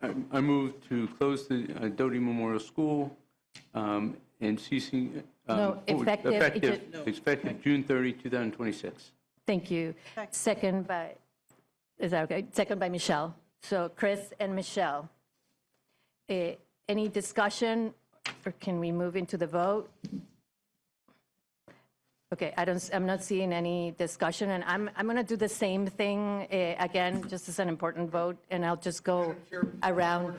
I move to close the Doty Memorial School and ceasing. No, effective June 30, 2026. Thank you. Second by, is that okay? Second by Michelle. So Chris and Michelle. Any discussion, or can we move into the vote? Okay, I'm not seeing any discussion, and I'm going to do the same thing again, just as an important vote, and I'll just go around.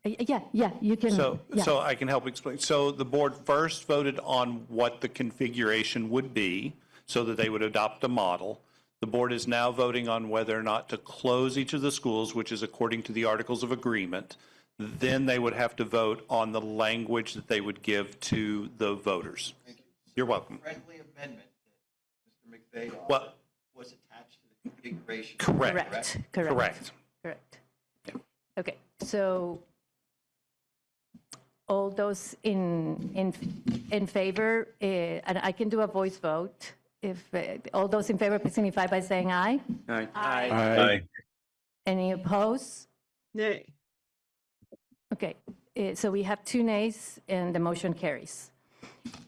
Yeah, you can. So, yeah. so I can help explain. So the board first voted on what the configuration would be so that they would adopt a model. The board is now voting on whether or not to close each of the schools, which is according to the Articles of Agreement. Then they would have to vote on the language that they would give to the voters. You're welcome. Friendly amendment that Mr. McVeigh Well, was attached to the configuration. correct. Correct. Okay, so all those in favor, and I can do a voice vote. If all those in favor, please signify by saying aye. Aye. Any opposed? Nay. Okay, so we have 2 nays and the motion carries.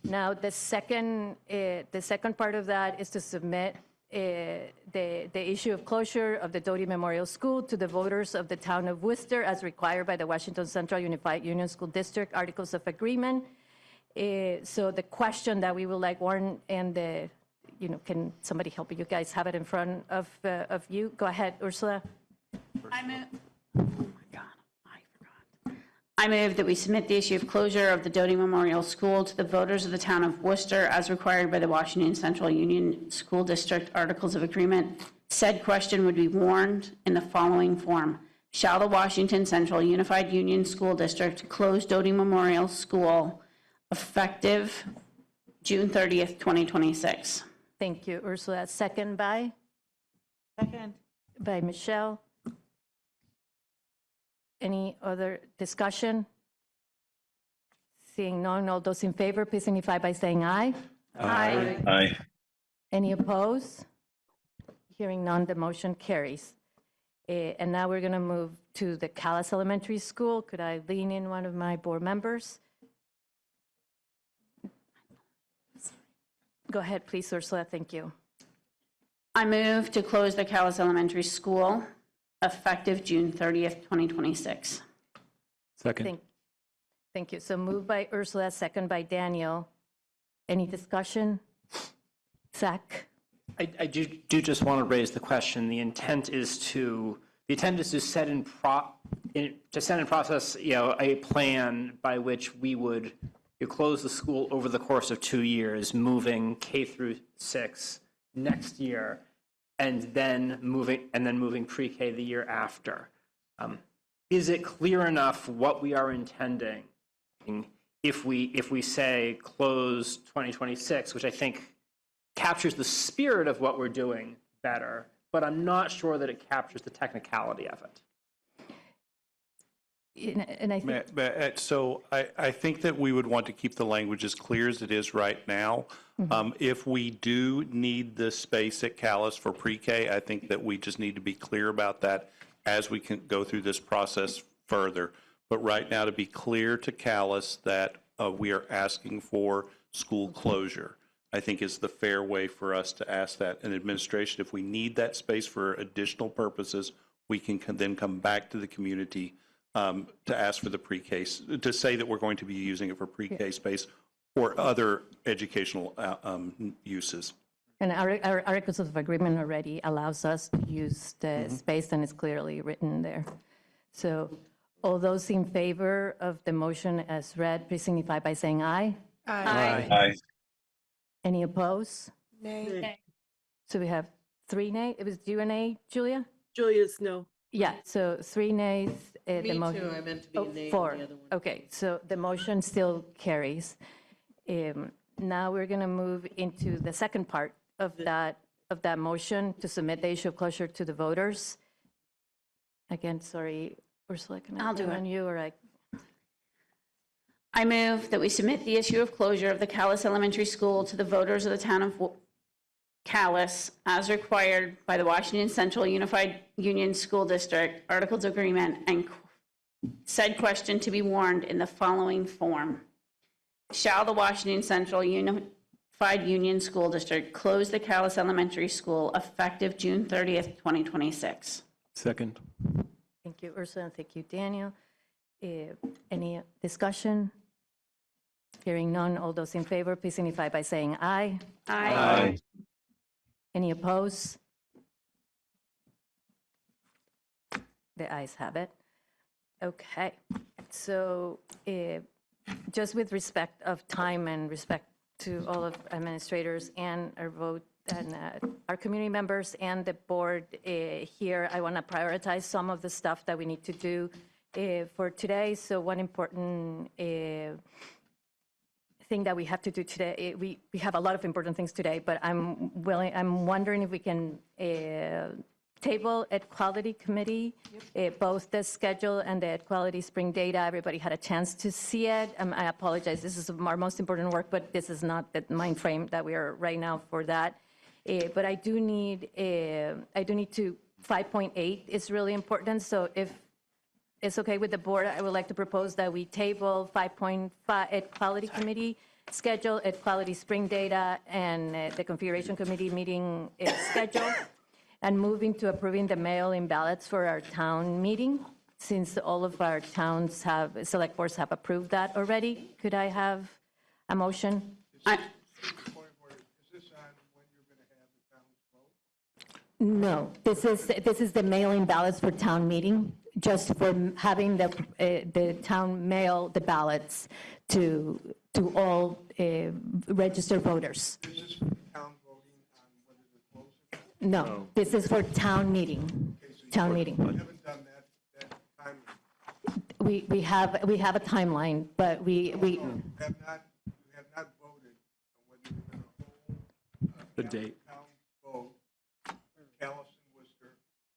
Now, the second part of that is to submit the issue of closure of the Doty Memorial School to the voters of the town of Worcester as required by the Washington Central Unified Union School District Articles of Agreement. So the question that we would like Warren and can somebody help you guys have it in front of you? Go ahead, Ursula. I move that we submit the issue of closure of the Doty Memorial School to the voters of the town of Worcester as required by the Washington Central Union School District Articles of Agreement. Said question would be warned in the following form. Shall the Washington Central Unified Union School District close Doty Memorial School effective June 30th, 2026? Thank you, Ursula. Second by? Second. By Michelle. Any other discussion? Seeing none, all those in favor, please signify by saying aye. Aye. Any opposed? Hearing none, the motion carries. And now we're going to move to the Calais Elementary School. Could I lean in one of my board members? Go ahead, please, Ursula. Thank you. I move to close the Calais Elementary School effective June 30th, 2026. Second. Thank you. So moved by Ursula, second by Daniel. Any discussion? Zach? I do just want to raise the question. The intent is to set in process, a plan by which we would close the school over the course of 2 years, moving K through 6 next year, and then moving pre-K the year after. Is it clear enough what we are intending if we say close 2026, which I think captures the spirit of what we're doing better, but I'm not sure that it captures the technicality of it. And I think, So I think that we would want to keep the language as clear as it is right now. If we do need the space at Calais for pre-K, I think that we just need to be clear about that as we can go through this process further. But right now, to be clear to Calais that we are asking for school closure, I think is the fair way for us to ask that. And administration, if we need that space for additional purposes, we can then come back to the community to ask for the pre-K, to say that we're going to be using it for pre-K space or other educational uses. and our Articles of Agreement already allows us to use the space, and it's clearly written there. So all those in favor of the motion as read, please signify by saying aye. Aye. Any opposed? Nay. So we have 3 nays. It was you and A, Julia? Julia's no. Yeah, so 3 nays. Me too, I meant to be a nay on 4. the other one. Okay, so the motion still carries. Now we're going to move into the second part of that motion to submit the issue of closure to the voters. Again, sorry, Ursula, can I I'll do it. on you or I move that we submit the issue of closure of the Calais Elementary School to the voters of the town of Calais as required by the Washington Central Unified Union School District Articles of Agreement, and said question to be warned in the following form. Shall the Washington Central Unified Union School District close the Calais Elementary School effective June 30th, 2026? Second. Thank you, Ursula, and thank you, Daniel. Any discussion? Hearing none, all those in favor, please signify by saying aye. Aye. Any opposed? The ayes have it. Okay. So just with respect of time and respect to all of administrators and our vote and our community members and the board here, I want to prioritize some of the stuff that we need to do for today. So one important thing that we have to do today, we have a lot of important things today, but I'm wondering if we can table Equality Committee, both the schedule and the Equality Spring Data. Everybody had a chance to see it. I apologize, this is our most important work, but this is not the mind frame that we are right now for that. But I do need to, 5.8 is really important, so if it's okay with the board, I would like to propose that we table 5.5 Equality Committee schedule, Equality Spring Data, and the Configuration Committee meeting schedule, and moving to approving the mail-in ballots for our town meeting, since all of our towns have, select boards have approved that already. Could I have a motion? No, this is the mail-in ballots for town meeting, just for having the town mail the ballots to all registered voters. No, this is for town meeting, town meeting. We have a timeline, but we have not voted on whether you're going to hold The date. town vote for Callis and Worcester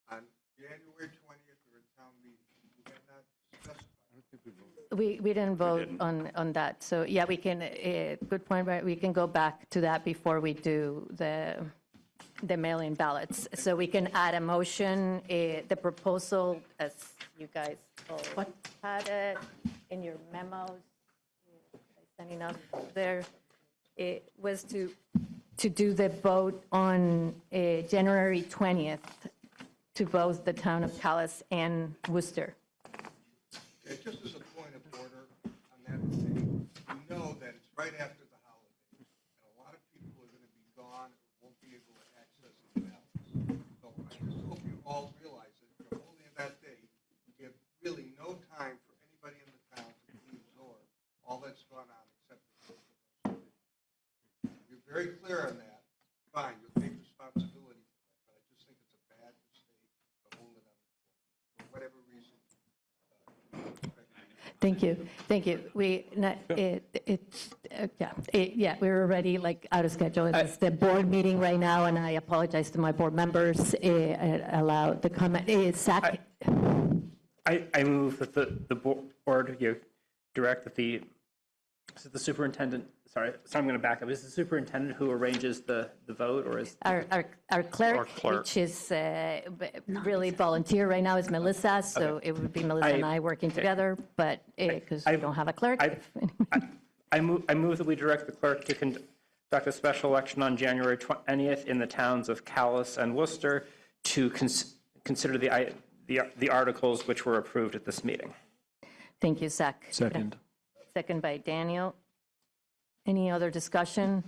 on January 20th or a town meeting. You have not specified. We didn't vote on that, so yeah, we can, good point, right, we can go back to that before we do the mail-in ballots. So we can add a motion, the proposal, as you guys all had it in your memos, sending out there, it was to do the vote on January 20th to both the town of Callis and Worcester. Okay, just as a point of order on that thing, you know that it's right after the holiday, and a lot of people are going to be gone or won't be able to access the ballots. So I just hope you all realize that if you're holding that date, you have really no time for anybody in the town to absorb all that's gone on except the vote. You're very clear on that. Fine, you'll take responsibility for that, but I just think it's a bad mistake to hold it on for whatever reason. Thank you, thank you. We, yeah, we're already like out of schedule. It's the board meeting right now, and I apologize to my board members. Allow the comment. Zach? I move that the board direct that the superintendent, sorry, so I'm going to back up. Is the superintendent who arranges the vote, or is Our clerk, which is really volunteer right now, is Melissa, so it would be Melissa and I working together, but because we don't have a clerk. I move that we direct the clerk to conduct a special election on January 20th in the towns of Callis and Worcester to consider the articles which were approved at this meeting. Thank you, Zach. Second. Second by Daniel. Any other discussion?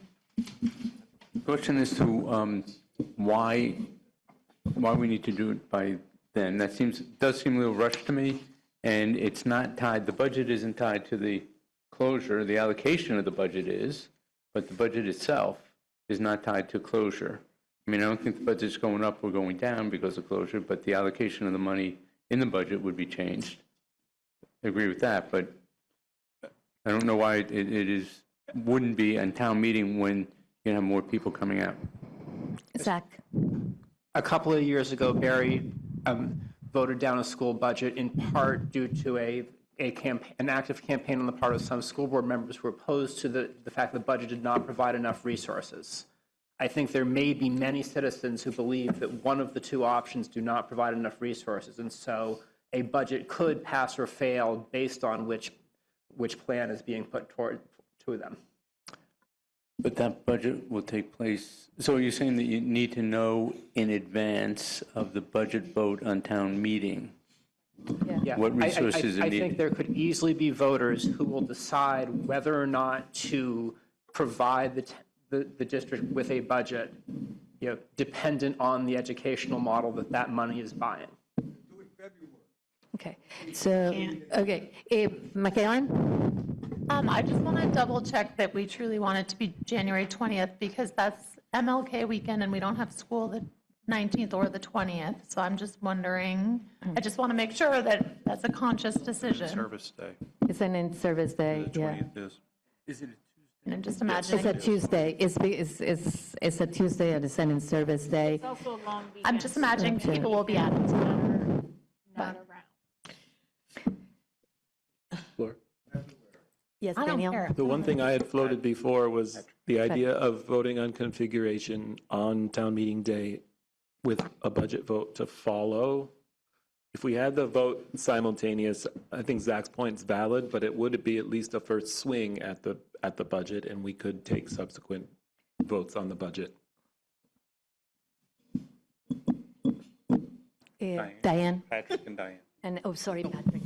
Question as to why we need to do it by then. That does seem a little rushed to me, and it's not tied, the budget isn't tied to the closure. The allocation of the budget is, but the budget itself is not tied to closure. I mean, I don't think the budget's going up or going down because of closure, but the allocation of the money in the budget would be changed. I agree with that, but I don't know why it wouldn't be in town meeting when you have more people coming out. Zach? A couple of years ago, Barry voted down a school budget in part due to an active campaign on the part of some school board members who were opposed to the fact that the budget did not provide enough resources. I think there may be many citizens who believe that one of the two options do not provide enough resources, and so a budget could pass or fail based on which plan is being put to them. But that budget will take place, so you're saying that you need to know in advance of the budget vote on town meeting Yeah. what resources are I needed? think there could easily be voters who will decide whether or not to provide the district with a budget, dependent on the educational model that money is buying. Do it February. Okay, so, okay, McKellen? I just want to double check that we truly want it to be January 20th because that's MLK weekend and we don't have school the 19th or the 20th. So I'm just wondering, I just want to make sure that that's a conscious decision. Service day. It's an in-service day, The yeah. 20th is. Is it And I'm just It's imagining. a Tuesday, it's a Tuesday and it's an in-service day. also a long weekend. I'm just imagining people will be out of town or not around. Laura? Yes, I don't Daniel? care. The one thing I had floated before was the idea of voting on configuration on town meeting day with a budget vote to follow. If we had the vote simultaneous, I think Zach's point is valid, but it would be at least a first swing at the budget, and we could take subsequent votes on the budget. Diane? Patrick and Diane. And, oh, sorry, Patrick.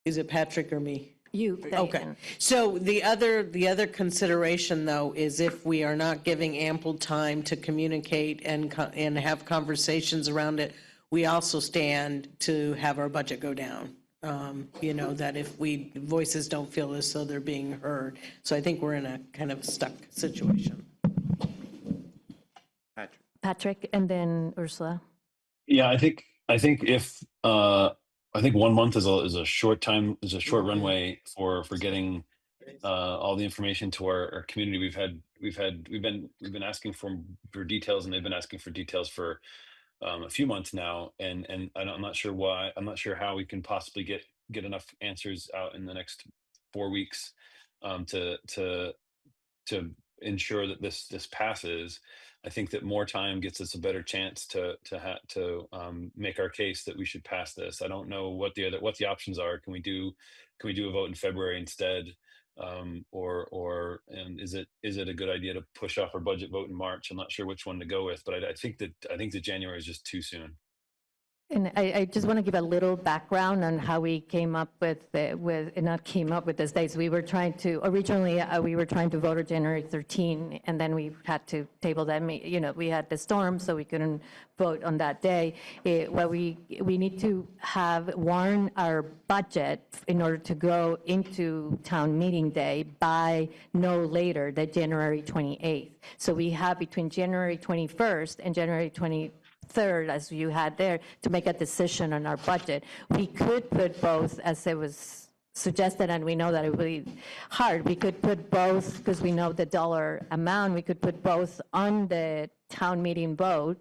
Is it Patrick or me? You, Okay. Diane. So the other consideration, though, is if we are not giving ample time to communicate and have conversations around it, we also stand to have our budget go down. You know, that if voices don't feel as though they're being heard. So I think we're in a kind of stuck situation. Patrick, and then Ursula. Yeah, I think if I think 1 month is a short time, is a short runway for getting all the information to our community. We've been asking for details, and they've been asking for details for a few months now, and I'm not sure why. I'm not sure how we can possibly get enough answers out in the next 4 weeks to ensure that this passes. I think that more time gets us a better chance to make our case that we should pass this. I don't know what the options are. Can we do a vote in February instead, or is it a good idea to push off our budget vote in March? I'm not sure which one to go with, but I think that January is just too soon. And I just want to give a little background on how we came up with this dates. We were trying to, originally, we were trying to vote on January 13, and then we had to table that, we had the storm, so we couldn't vote on that day. We need to warn our budget in order to go into town meeting day by no later than January 28th. So we have between January 21st and January 23rd, as you had there, to make a decision on our budget. We could put both, as it was suggested, and we know that it will be hard. We could put both, because we know the dollar amount, we could put both on the town meeting vote,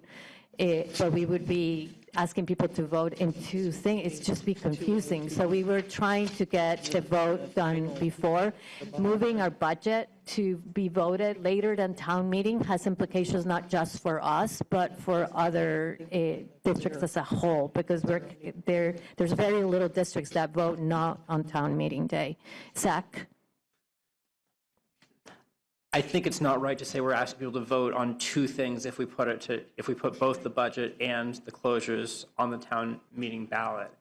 but we would be asking people to vote in two things. It's just be confusing. So we were trying to get the vote done before. Moving our budget to be voted later than town meeting has implications not just for us, but for other districts as a whole, because there's very little districts that vote not on town meeting day. Zach? I think it's not right to say we're asking people to vote on two things if we put both the budget and the closures on the town meeting ballot.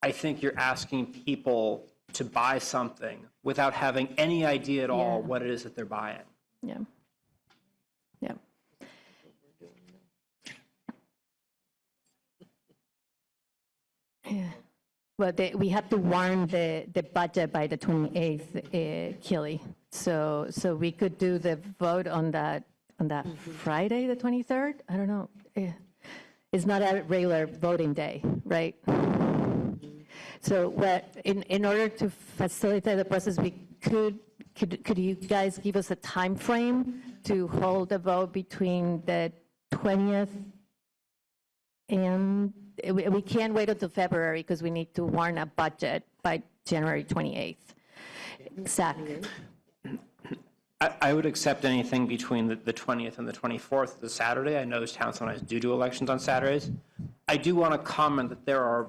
I think you're asking people to buy something without having any idea at all what it is that they're buying. Yeah. Yeah. Yeah. Well, we have to warn the budget by the 28th, Keely. So we could do the vote on that Friday, the 23rd? I don't know. It's not a regular voting day, right? So in order to facilitate the process, we could you guys give us a time frame to hold a vote between the 20th and we can't wait until February because we need to warn a budget by January 28th. Zach? I would accept anything between the 20th and the 24th, the Saturday. I know towns sometimes do elections on Saturdays. I do want to comment that there are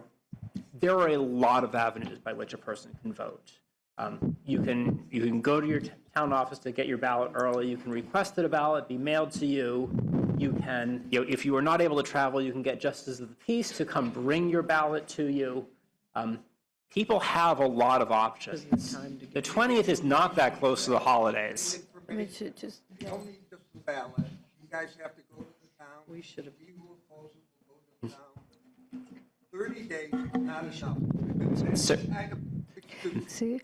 a lot of avenues by which a person can vote. You can go to your town office to get your ballot early. You can request that a ballot be mailed to you. You can, if you are not able to travel, you can get justices of the peace to come bring your ballot to you. People have a lot of options. The 20th is not that close to the holidays. We should just. You don't need the ballot. You guys have to go to the town. We should have. 30 days is not enough. Sir. See,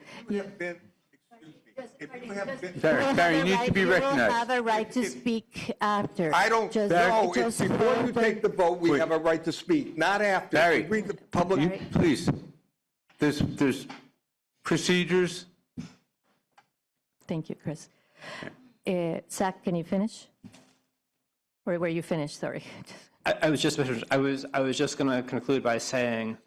Barry, you need to be You will recognized. have a right to speak after. I don't Just- know. It's just before you hold take the vote, we have a right to speak, not after. Barry, Read the public. please, there's procedures. Thank you, Chris. Zach, can you finish? Or were you finished? Sorry. I was just going to conclude by saying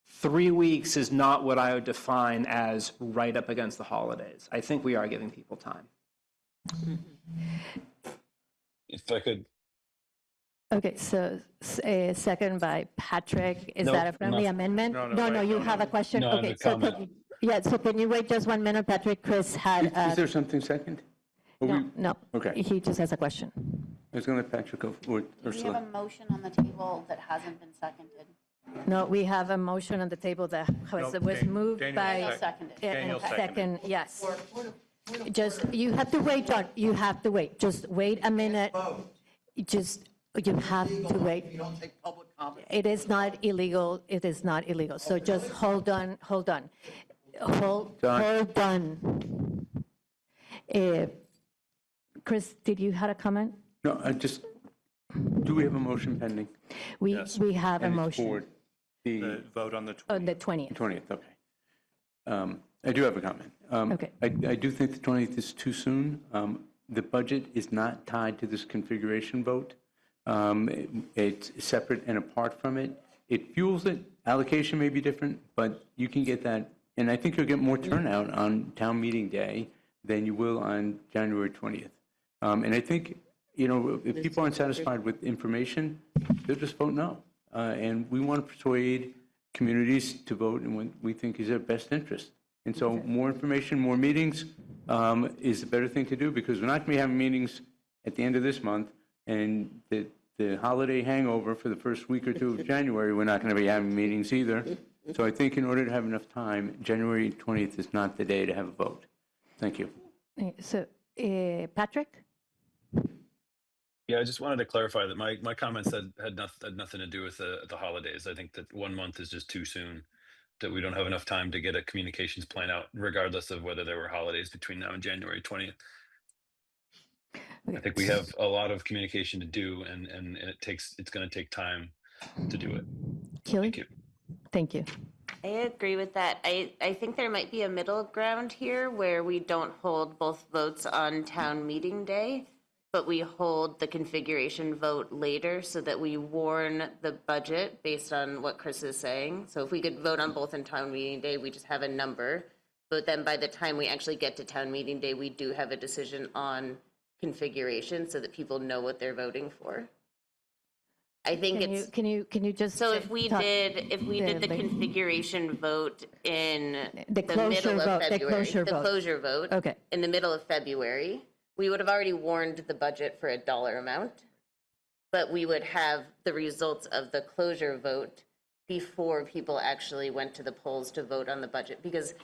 3 weeks is not what I would define as right up against the holidays. I think we are giving people time. If I could, Okay, so second by Patrick. Is No, that a friendly no. amendment? No, You have a question? No, I have Okay, a so comment. can so can you wait just 1 minute, Patrick? Chris had, Is there something second? Are we- no, Okay. he just has a question. I was going to let Patrick go, or We have Ursula. a motion on the table that hasn't been seconded. No, we have a motion on the table that was moved Daniel by. Daniel seconded. Daniel Second, yes. Just, you have to wait, John, you have to wait. Just wait a minute. You have to wait. You don't take public comment. It is not illegal, it is not illegal. So just hold on. Hold on. Chris, did you have a comment? No, do we have a motion pending? We have a And it's motion for The the vote on the on the 20th. 20th, okay. I do have a comment. Okay. I do think the 20th is too soon. The budget is not tied to this configuration vote. It's separate and apart from it. It fuels it. Allocation may be different, but you can get that. And I think you'll get more turnout on town meeting day than you will on January 20th. And I think, if people aren't satisfied with information, they'll just vote no. And we want to persuade communities to vote in what we think is their best interest. And so more information, more meetings is the better thing to do, because we're not going to be having meetings at the end of this month, and the holiday hangover for the first week or two of January, we're not going to be having meetings either. So I think in order to have enough time, January 20th is not the day to have a vote. Thank you. So, Patrick? yeah, I just wanted to clarify that my comments had nothing to do with the holidays. I think that 1 month is just too soon, that we don't have enough time to get a communications plan out, regardless of whether there were holidays between now and January 20th. I think we have a lot of communication to do, and it's going to take time to do it. Keely? Thank you. Thank you. I agree with that. I think there might be a middle ground here where we don't hold both votes on town meeting day, but we hold the configuration vote later so that we warn the budget based on what Chris is saying. So if we could vote on both in town meeting day, we just have a number. But then by the time we actually get to town meeting day, we do have a decision on configuration so that people know what they're voting for. I think Can you just? so if we did the configuration vote in the middle of February, the closure vote, Okay. in the middle of February, we would have already warned the budget for a dollar amount, but we would have the results of the closure vote before people actually went to the polls to vote on the budget, because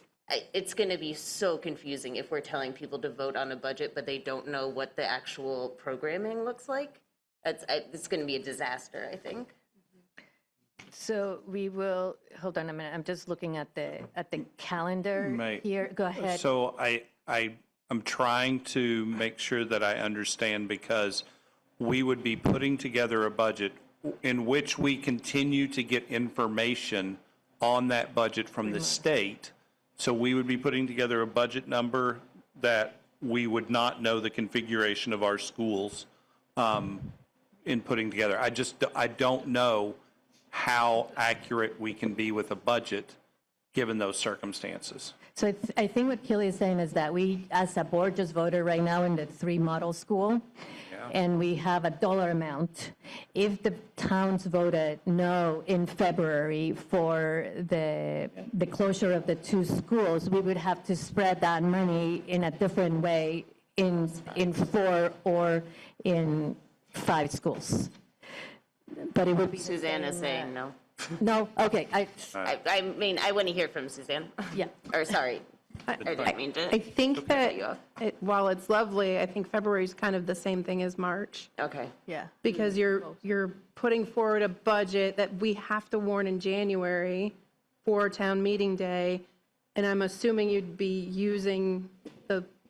it's going to be so confusing if we're telling people to vote on a budget, but they don't know what the actual programming looks like. It's going to be a disaster, I think. So we will, hold on a minute, I'm just looking at the calendar May- here. Go ahead. So I'm trying to make sure that I understand, because we would be putting together a budget in which we continue to get information on that budget from the state. So we would be putting together a budget number that we would not know the configuration of our schools in putting together. I don't know how accurate we can be with a budget given those circumstances. So I think what Keely is saying is that we, as a board, just voted right now in the 3 model school, and we have a dollar amount. If the towns voted no in February for the closure of the 2 schools, we would have to spread that money in a different way in 4 or in 5 schools. But it would be. Suzanne is saying no. No, okay, I mean, I want to hear from Suzanne. Yeah. Or sorry, I didn't mean to. I think cut you that off. while it's lovely, I think February is kind of the same thing as March. Okay. Yeah. Because you're putting forward a budget that we have to warn in January for town meeting day. And I'm assuming you'd be using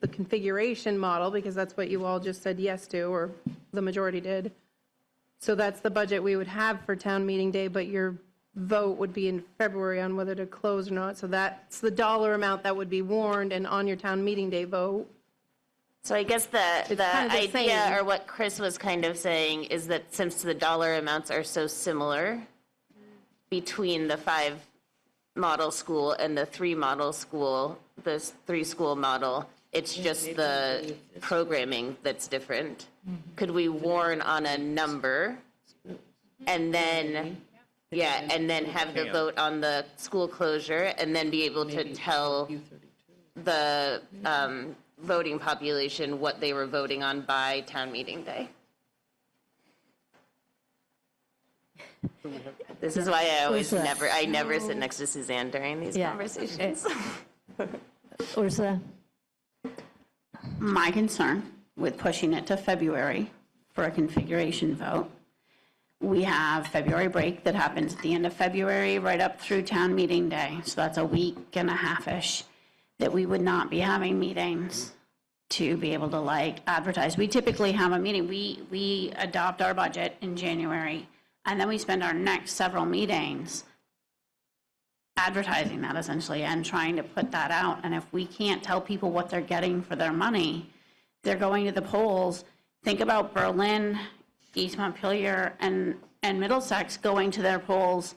the configuration model because that's what you all just said yes to, or the majority did. So that's the budget we would have for town meeting day, but your vote would be in February on whether to close or not. So that's the dollar amount that would be warned and on your town meeting day vote. So I guess the kind of the idea, same. or what Chris was kind of saying, is that since the dollar amounts are so similar between the 5 model school and the 3 model school, this 3 school model, it's just the programming that's different. Could we warn on a number and then, and then have the vote on the school closure and then be able to tell the voting population what they were voting on by town meeting day? This is why I never sit next to Suzanne during these conversations. Ursula? My concern with pushing it to February for a configuration vote, we have February break that happens at the end of February, right up through town meeting day. So that's a week and a half-ish that we would not be having meetings to be able to advertise. We typically have a meeting, we adopt our budget in January, and then we spend our next several meetings advertising that essentially and trying to put that out. And if we can't tell people what they're getting for their money, they're going to the polls. Think about Berlin, East Montpelier, and Middlesex going to their polls.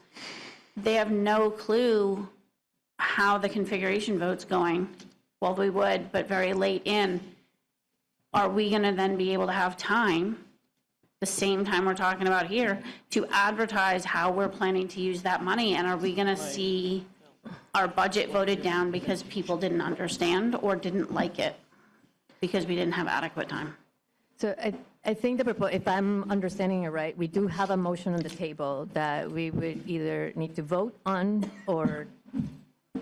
They have no clue how the configuration vote's going. Well, we would, but very late in. Are we going to then be able to have time, the same time we're talking about here, to advertise how we're planning to use that money? And are we going to see our budget voted down because people didn't understand or didn't like it because we didn't have adequate time? So I think if I'm understanding it right, we do have a motion on the table that we would either need to vote on or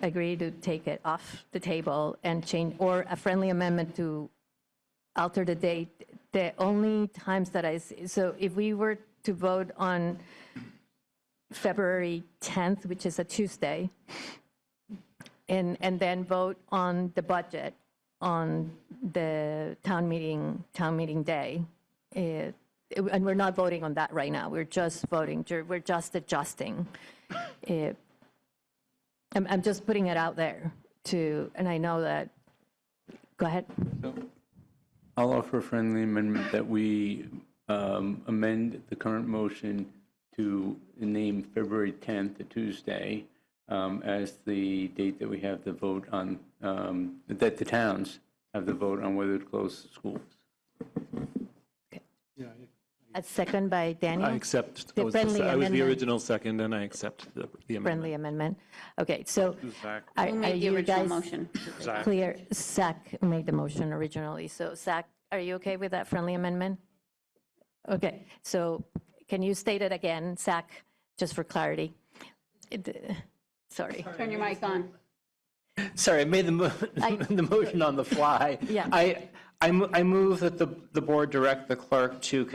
agree to take it off the table and change, or a friendly amendment to alter the date. The only times that I see, so if we were to vote on February 10th, which is a Tuesday, and then vote on the budget on the town meeting day, and we're not voting on that right now. We're just voting. We're just adjusting. I'm just putting it out there and I know that. Go ahead. I'll offer a friendly amendment that we amend the current motion to name February 10th, a Tuesday, as the date that we have the vote on, that the towns have the vote on whether to close the schools. A second by Daniel? I accept. The I was friendly the amendment. original second, and I accept the amendment. Friendly amendment. Okay, so are Who made the you original guys motion? clear? Zach made the motion originally. So Zach, are you okay with that friendly amendment? Okay, so can you state it again, Zach, just for clarity? Sorry. Turn your mic on. Sorry, I made the motion on the fly. Yeah. I move that the board direct the clerk to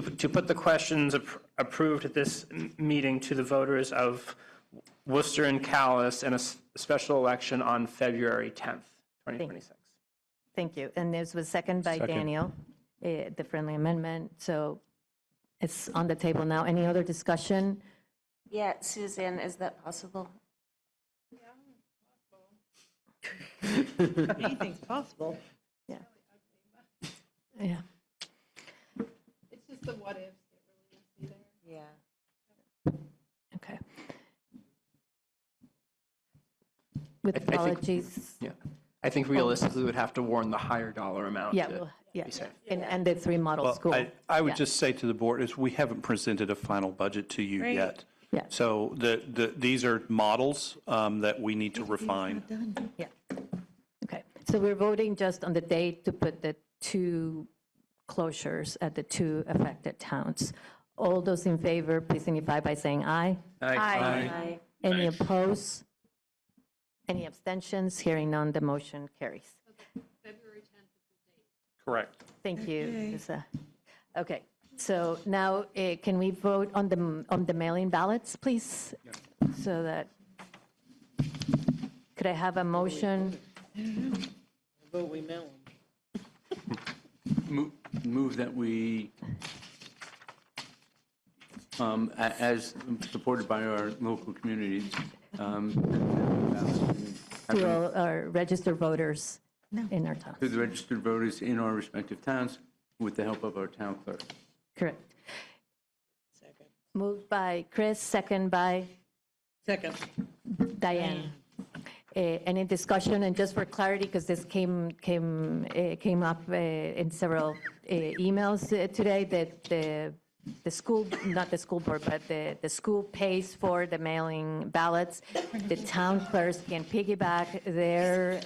put the questions approved at this meeting to the voters of Worcester and Calais and a special election on February 10th, 2026. Thank you. And this was second by Daniel, the friendly amendment. So it's on the table now. Any other discussion? Yeah, Suzanne, is that possible? Anything's possible. Yeah. Yeah. It's just the what ifs get really messy there. Yeah. Okay. With apologies. I think realistically we would have to warn the higher dollar amount. Yeah, to well, yeah. be safe. And the 3 model school. I would Yeah. just say to the board is we haven't presented a final budget to you yet. Yeah. So these are models that we need to refine. Yeah. Okay. So we're voting just on the date to put the 2 closures at the 2 affected towns. All those in favor, please signify by saying aye. Aye. Aye. Any opposed? Any abstentions? Hearing none, the motion carries. Correct. Thank you, Lisa. Okay, so now can we vote on the mail-in ballots, please? So that, could I have a motion? Vote we mail Move that we, as supported by our local communities, To all our registered voters in our town. to the registered voters in our respective towns with the help of our town clerk. Correct. Moved by Chris, second by Second. Diane. Any discussion? And just for clarity, because this came up in several emails today, that the school, not the school board, but the school pays for the mailing ballots. The town clerks can piggyback their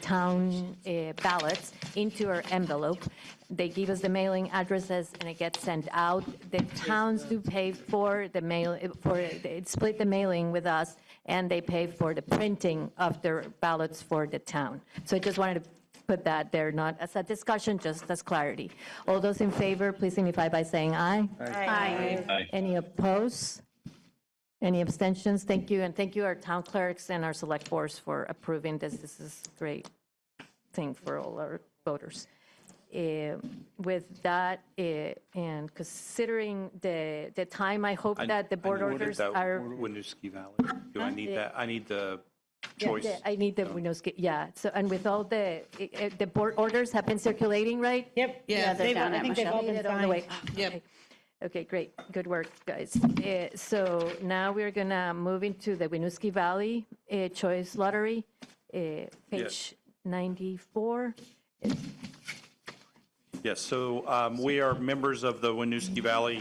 town ballots into our envelope. They give us the mailing addresses and it gets sent out. The towns do pay for the mail, split the mailing with us, and they pay for the printing of their ballots for the town. So I just wanted to put that there, not as a discussion, just as clarity. All those in favor, please signify by saying aye. Aye. Any opposed? Any abstentions? Thank you, and thank you, our town clerks and our select boards for approving this. This is a great thing for all our voters. With that, and considering the time, I hope that the board orders are. Winooski Valley. Do I need that? I need the choice. Yeah, I need the windows, yeah. So, and with all the board orders have been circulating, right? Yep. Yeah, they're down I at think they've all been Made it on the way. signed. Yep. Okay, great. Good work, guys. So now we're going to move into the Winooski Valley Choice Lottery, page 94. Yes, so we are members of the Winooski Valley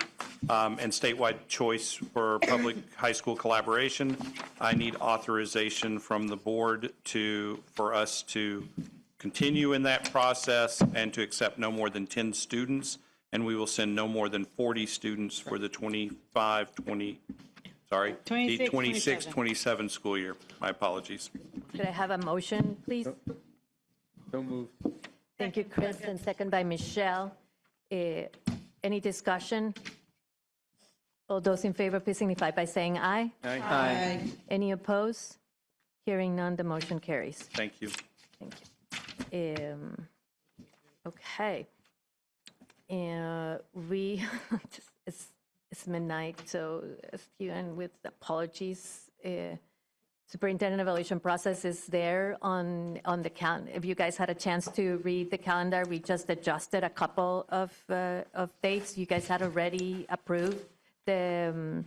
and statewide choice for public high school collaboration. I need authorization from the board for us to continue in that process and to accept no more than 10 students, and we will send no more than 40 students for the 26-27 school year. My apologies. Could I have a motion, please? So moved. Thank you, Chris, and second by Michelle. Any discussion? All those in favor, please signify by saying aye. Aye. Any opposed? Hearing none, the motion carries. Thank you. Thank you. Okay. We, it's midnight, so and with apologies, superintendent evaluation process is there on the calendar. If you guys had a chance to read the calendar, we just adjusted a couple of dates. You guys had already approved the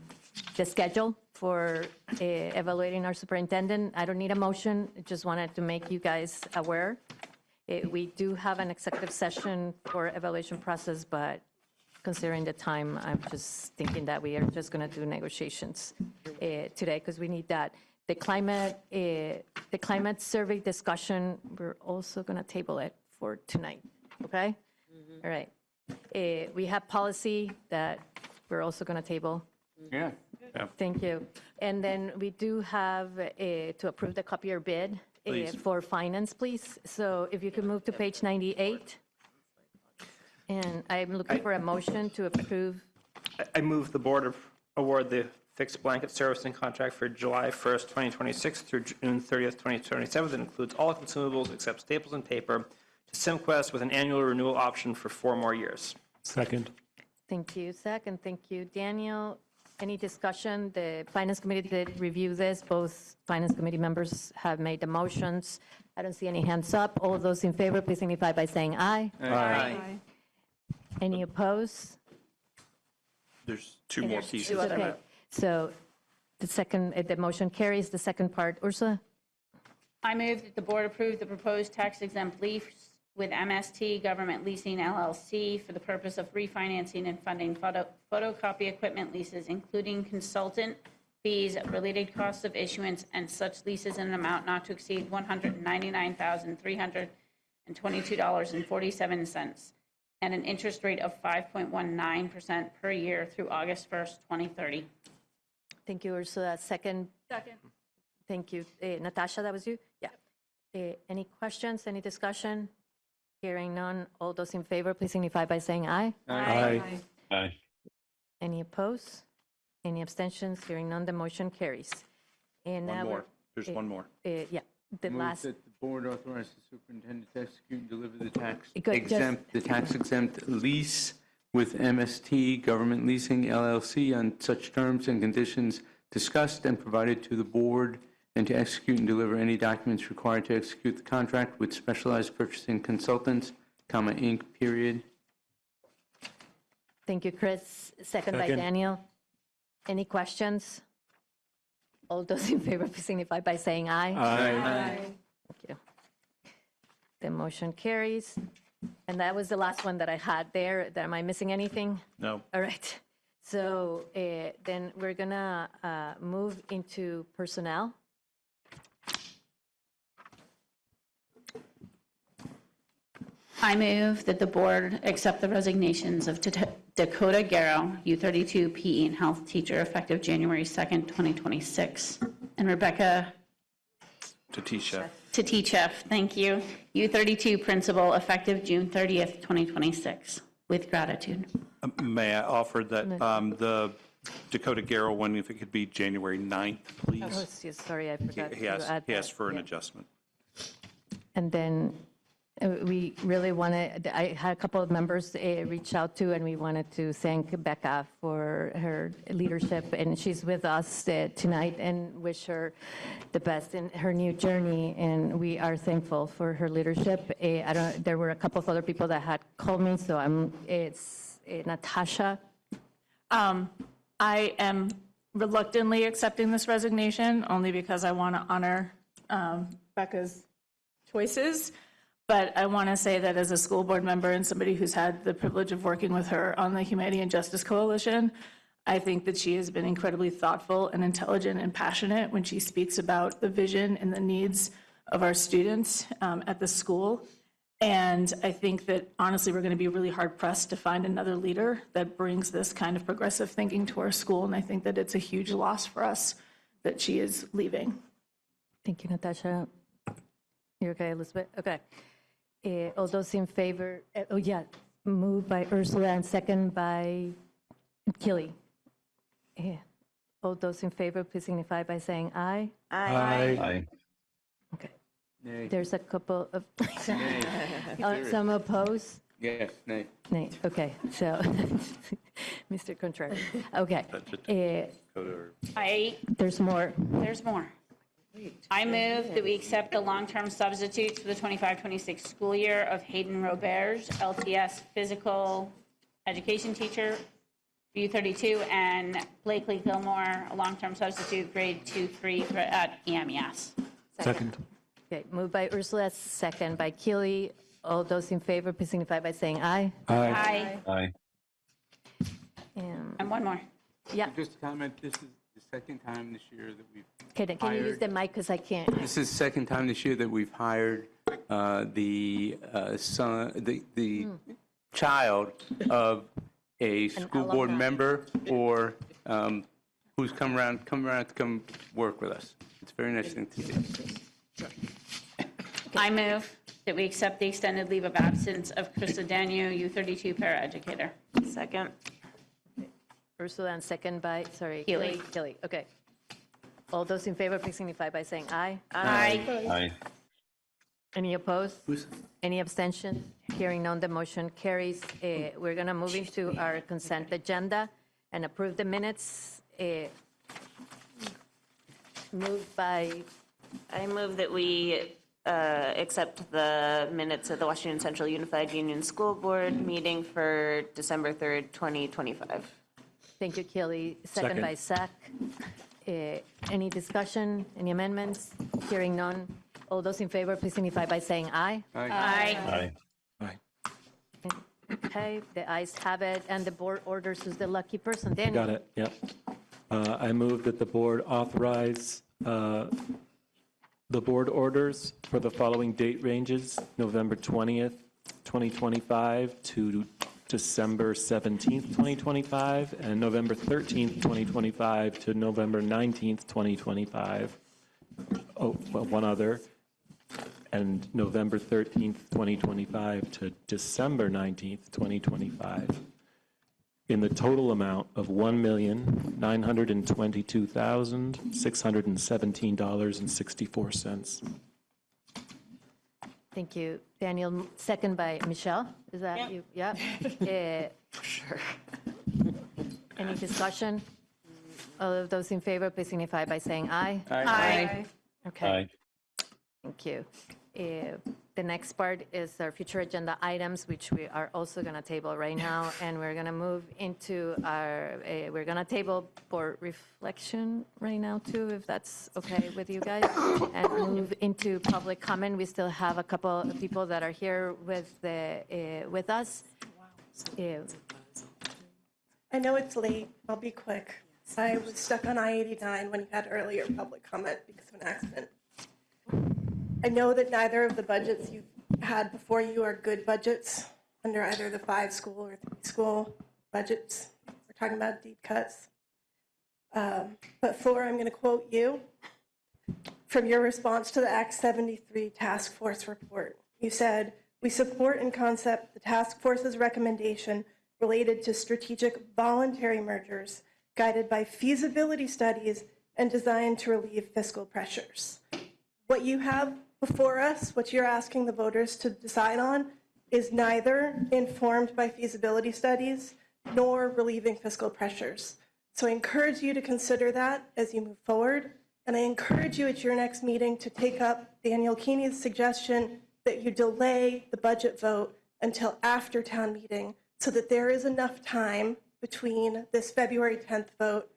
schedule for evaluating our superintendent. I don't need a motion, just wanted to make you guys aware. We do have an executive session for evaluation process, but considering the time, I'm just thinking that we are just going to do negotiations today because we need that. The climate survey discussion, we're also going to table it for tonight, okay? All right. We have policy that we're also going to table. Yeah. Thank you. And then we do have to approve the copier bid for finance, please. So if you could move to page 98. And I'm looking for a motion to approve. I move the board award the fixed blanket servicing contract for July 1st, 2026 through June 30th, 2027. That includes all consumables except staples and paper to SimQuest with an annual renewal option for 4 more years. Second. Thank you, Zach, and thank you, Daniel. Any discussion? The Finance Committee did review this. Both Finance Committee members have made the motions. I don't see any hands up. All of those in favor, please signify by saying aye. Aye. Any opposed? There's 2 more pieces. Okay, so the motion carries. The second part, Ursula? I move that the board approve the proposed tax exempt lease with MST Government Leasing LLC for the purpose of refinancing and funding photocopy equipment leases, including consultant fees, related costs of issuance, and such leases in an amount not to exceed $199,322.47, and an interest rate of 5.19% per year through August 1st, 2030. Thank you, Ursula. Second? Thank you. Natasha, that was you? Yeah. Any questions, any discussion? Hearing none, all those in favor, please signify by saying aye. Aye. Aye. Any opposed? Any abstentions? Hearing none, the motion carries. And One now more. There's one more. Yeah, the Move last, that the board authorize the superintendent to execute and deliver the tax exempt lease with MST Government Leasing LLC on such terms and conditions discussed and provided to the board, and to execute and deliver any documents required to execute the contract with Specialized Purchasing Consultants, Inc., period. thank you, Chris. Second by Second. Daniel. Any questions? All those in favor, please signify by saying aye. Aye. Thank you. The motion carries. And that was the last one that I had there. Am I missing anything? No. All right. So then we're going to move into personnel. I move that the board accept the resignations of Dakota Garrow, U32 PE and Health teacher, effective January 2nd, 2026, and Rebecca Tatisha. Tatichef, thank you, U32 principal, effective June 30th, 2026, with gratitude. May I offer that the Dakota Garrow one, if it could be January 9th, please? Oh, sorry, I forgot He to add asked that. for an Yeah. adjustment. And then we really wanted, I had a couple of members reach out to, and we wanted to thank Becca for her leadership. And she's with us tonight, and wish her the best in her new journey. And we are thankful for her leadership. There were a couple of other people that had called me, so it's Natasha. I am reluctantly accepting this resignation, only because I want to honor Becca's choices. But I want to say that as a school board member and somebody who's had the privilege of working with her on the Humanity and Justice Coalition, I think that she has been incredibly thoughtful and intelligent and passionate when she speaks about the vision and the needs of our students at the school. And I think that honestly, we're going to be really hard pressed to find another leader that brings this kind of progressive thinking to our school. And I think that it's a huge loss for us that she is leaving. Thank you, Natasha. You're okay, Elizabeth? Okay. All those in favor, moved by Ursula and second by Killy. All those in favor, please signify by saying aye. Aye. Okay. Nay. There's a couple of, Nay. some oppose? Yes, nay. Nay, okay, so, Mr. Contrary. Okay. There's more. There's more. I move that we accept the long-term substitutes for the 25-26 school year of Hayden Roberge, LTS physical education teacher, U32, and Blakely Gilmore, a long-term substitute, grade 2-3 at EMES. Second. Okay, moved by Ursula, second by Keely. All those in favor, please signify by saying aye. Aye. Aye. And one more. Yeah, Just a comment, this is the second time this year that we've can you use the mic, because I can't. This is the second time this year that we've hired the child of a school board alumni. member or who's come around to come work with us. It's a very nice thing to see. I move that we accept the extended leave of absence of Krista Daniel, U32 paraeducator. Second. Ursula and second by, sorry. Keely. Keely, okay. All those in favor, please signify by saying aye. Aye. Aye. Any opposed? Any abstention? Hearing none, the motion carries. We're going to move into our consent agenda and approve the minutes. Moved by, I move that we accept the minutes of the Washington Central Unified Union School Board meeting for December 3rd, 2025. thank you, Keely. Second by Zach. Any discussion, any amendments? Hearing none. All those in favor, please signify by saying aye. Aye. Aye. Okay, the ayes have it, and the board orders who's the lucky person. Daniel? Got it, yep. I move that the board authorize the board orders for the following date ranges: November 20th, 2025 to December 17th, 2025, and November 13th, 2025 to November 19th, 2025. one other, and November 13th, 2025 to December 19th, 2025, in the total amount of $1,922,617.64. Thank you, Daniel. Second by Michelle. Is that you? Yeah. Sure. Any discussion? All of those in favor, please signify by saying aye. Aye. Okay. Aye. Thank you. The next part is our future agenda items, which we are also going to table right now, and we're going to move into our, we're going to table for reflection right now too, if that's okay with you guys, and move into public comment. We still have a couple of people that are here with us. I know it's late. I'll be quick. I was stuck on I-89 when you had earlier public comment because of an accident. I know that neither of the budgets you've had before you are good budgets under either the 5-school or 3-school budgets. We're talking about deep cuts. But Flora, I'm going to quote you from your response to the Act 73 Task Force report. You said, "We support in concept the task force's recommendation related to strategic voluntary mergers guided by feasibility studies and designed to relieve fiscal pressures." What you have before us, what you're asking the voters to decide on, is neither informed by feasibility studies nor relieving fiscal pressures. So I encourage you to consider that as you move forward. And I encourage you at your next meeting to take up Daniel Keeney's suggestion that you delay the budget vote until after town meeting so that there is enough time between this February 10th vote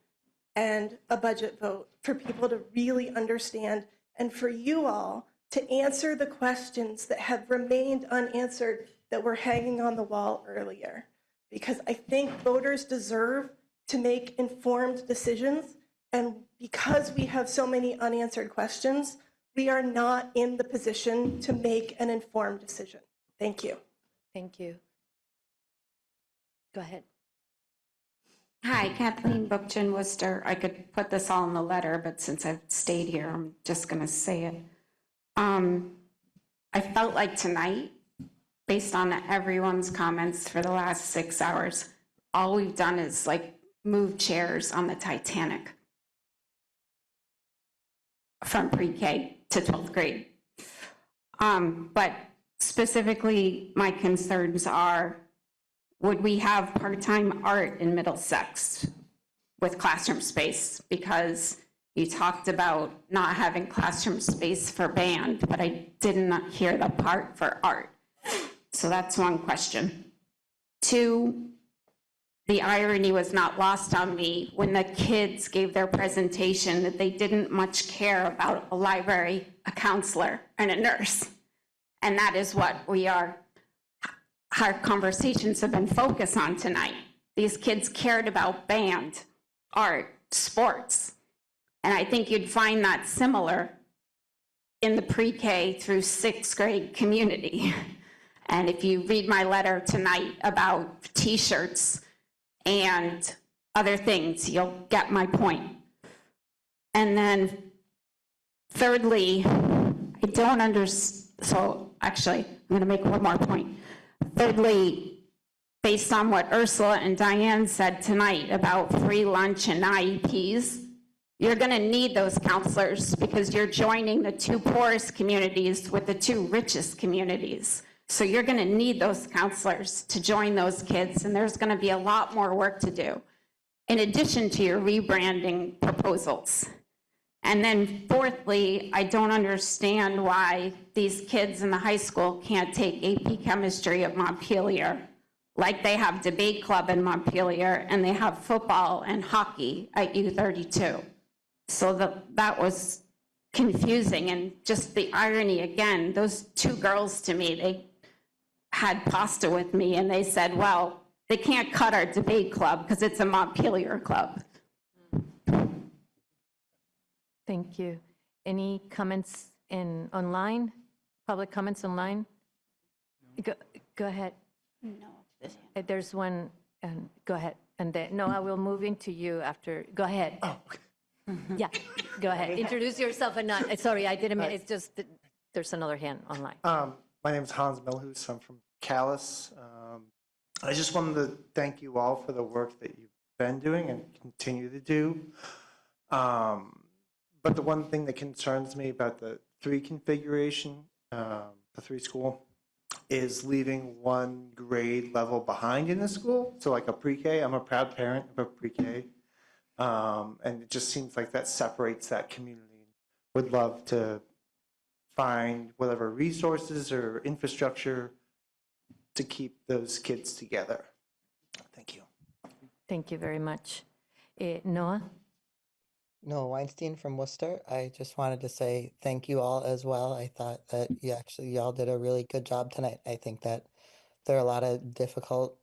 and a budget vote for people to really understand and for you all to answer the questions that have remained unanswered that were hanging on the wall earlier. Because I think voters deserve to make informed decisions. And because we have so many unanswered questions, we are not in the position to make an informed decision. Thank you. Thank you. Go ahead. Hi, Kathleen Bookchin, Worcester. I could put this all in the letter, but since I've stayed here, I'm just going to say it. I felt like tonight, based on everyone's comments for the last 6 hours, all we've done is like move chairs on the Titanic from pre-K to 12th grade. But specifically, my concerns are, would we have part-time art in Middlesex with classroom space? Because you talked about not having classroom space for band, but I did not hear the part for art. So that's one question. 2, the irony was not lost on me when the kids gave their presentation that they didn't much care about a library, a counselor, and a nurse. And that is what our conversations have been focused on tonight. These kids cared about band, art, sports. And I think you'd find that similar in the pre-K through 6th grade community. And if you read my letter tonight about T-shirts and other things, you'll get my point. And then thirdly, I don't understand, so actually, I'm going to make one more point. Thirdly, based on what Ursula and Diane said tonight about free lunch and IEPs, you're going to need those counselors because you're joining the 2 poorest communities with the 2 richest communities. So you're going to need those counselors to join those kids, and there's going to be a lot more work to do, in addition to your rebranding proposals. And then fourthly, I don't understand why these kids in the high school can't take AP chemistry at Montpelier, like they have debate club in Montpelier and they have football and hockey at U32. So that was confusing, and just the irony again, those 2 girls to me, they had pasta with me and they said, well, they can't cut our debate club because it's a Montpelier club. Thank you. Any comments online? Public comments online? Go ahead. No. There's one, go ahead. And then, no, I will move into you after. Go ahead. Oh, okay. Yeah, go ahead. Introduce yourself and not, sorry, I didn't mean, it's just, that there's another hand online. My name is Hans Milhus. I'm from Calais. I just wanted to thank you all for the work that you've been doing and continue to do. But the one thing that concerns me about the 3 configuration, the 3 school, is leaving one grade level behind in the school. So like a pre-K, I'm a proud parent of a pre-K. And it just seems like that separates that community. Would love to find whatever resources or infrastructure to keep those kids together. Thank you. Thank you very much. Noah? Noah Weinstein from Worcester. I just wanted to say thank you all as well. I thought that y'all did a really good job tonight. I think that there are a lot of difficult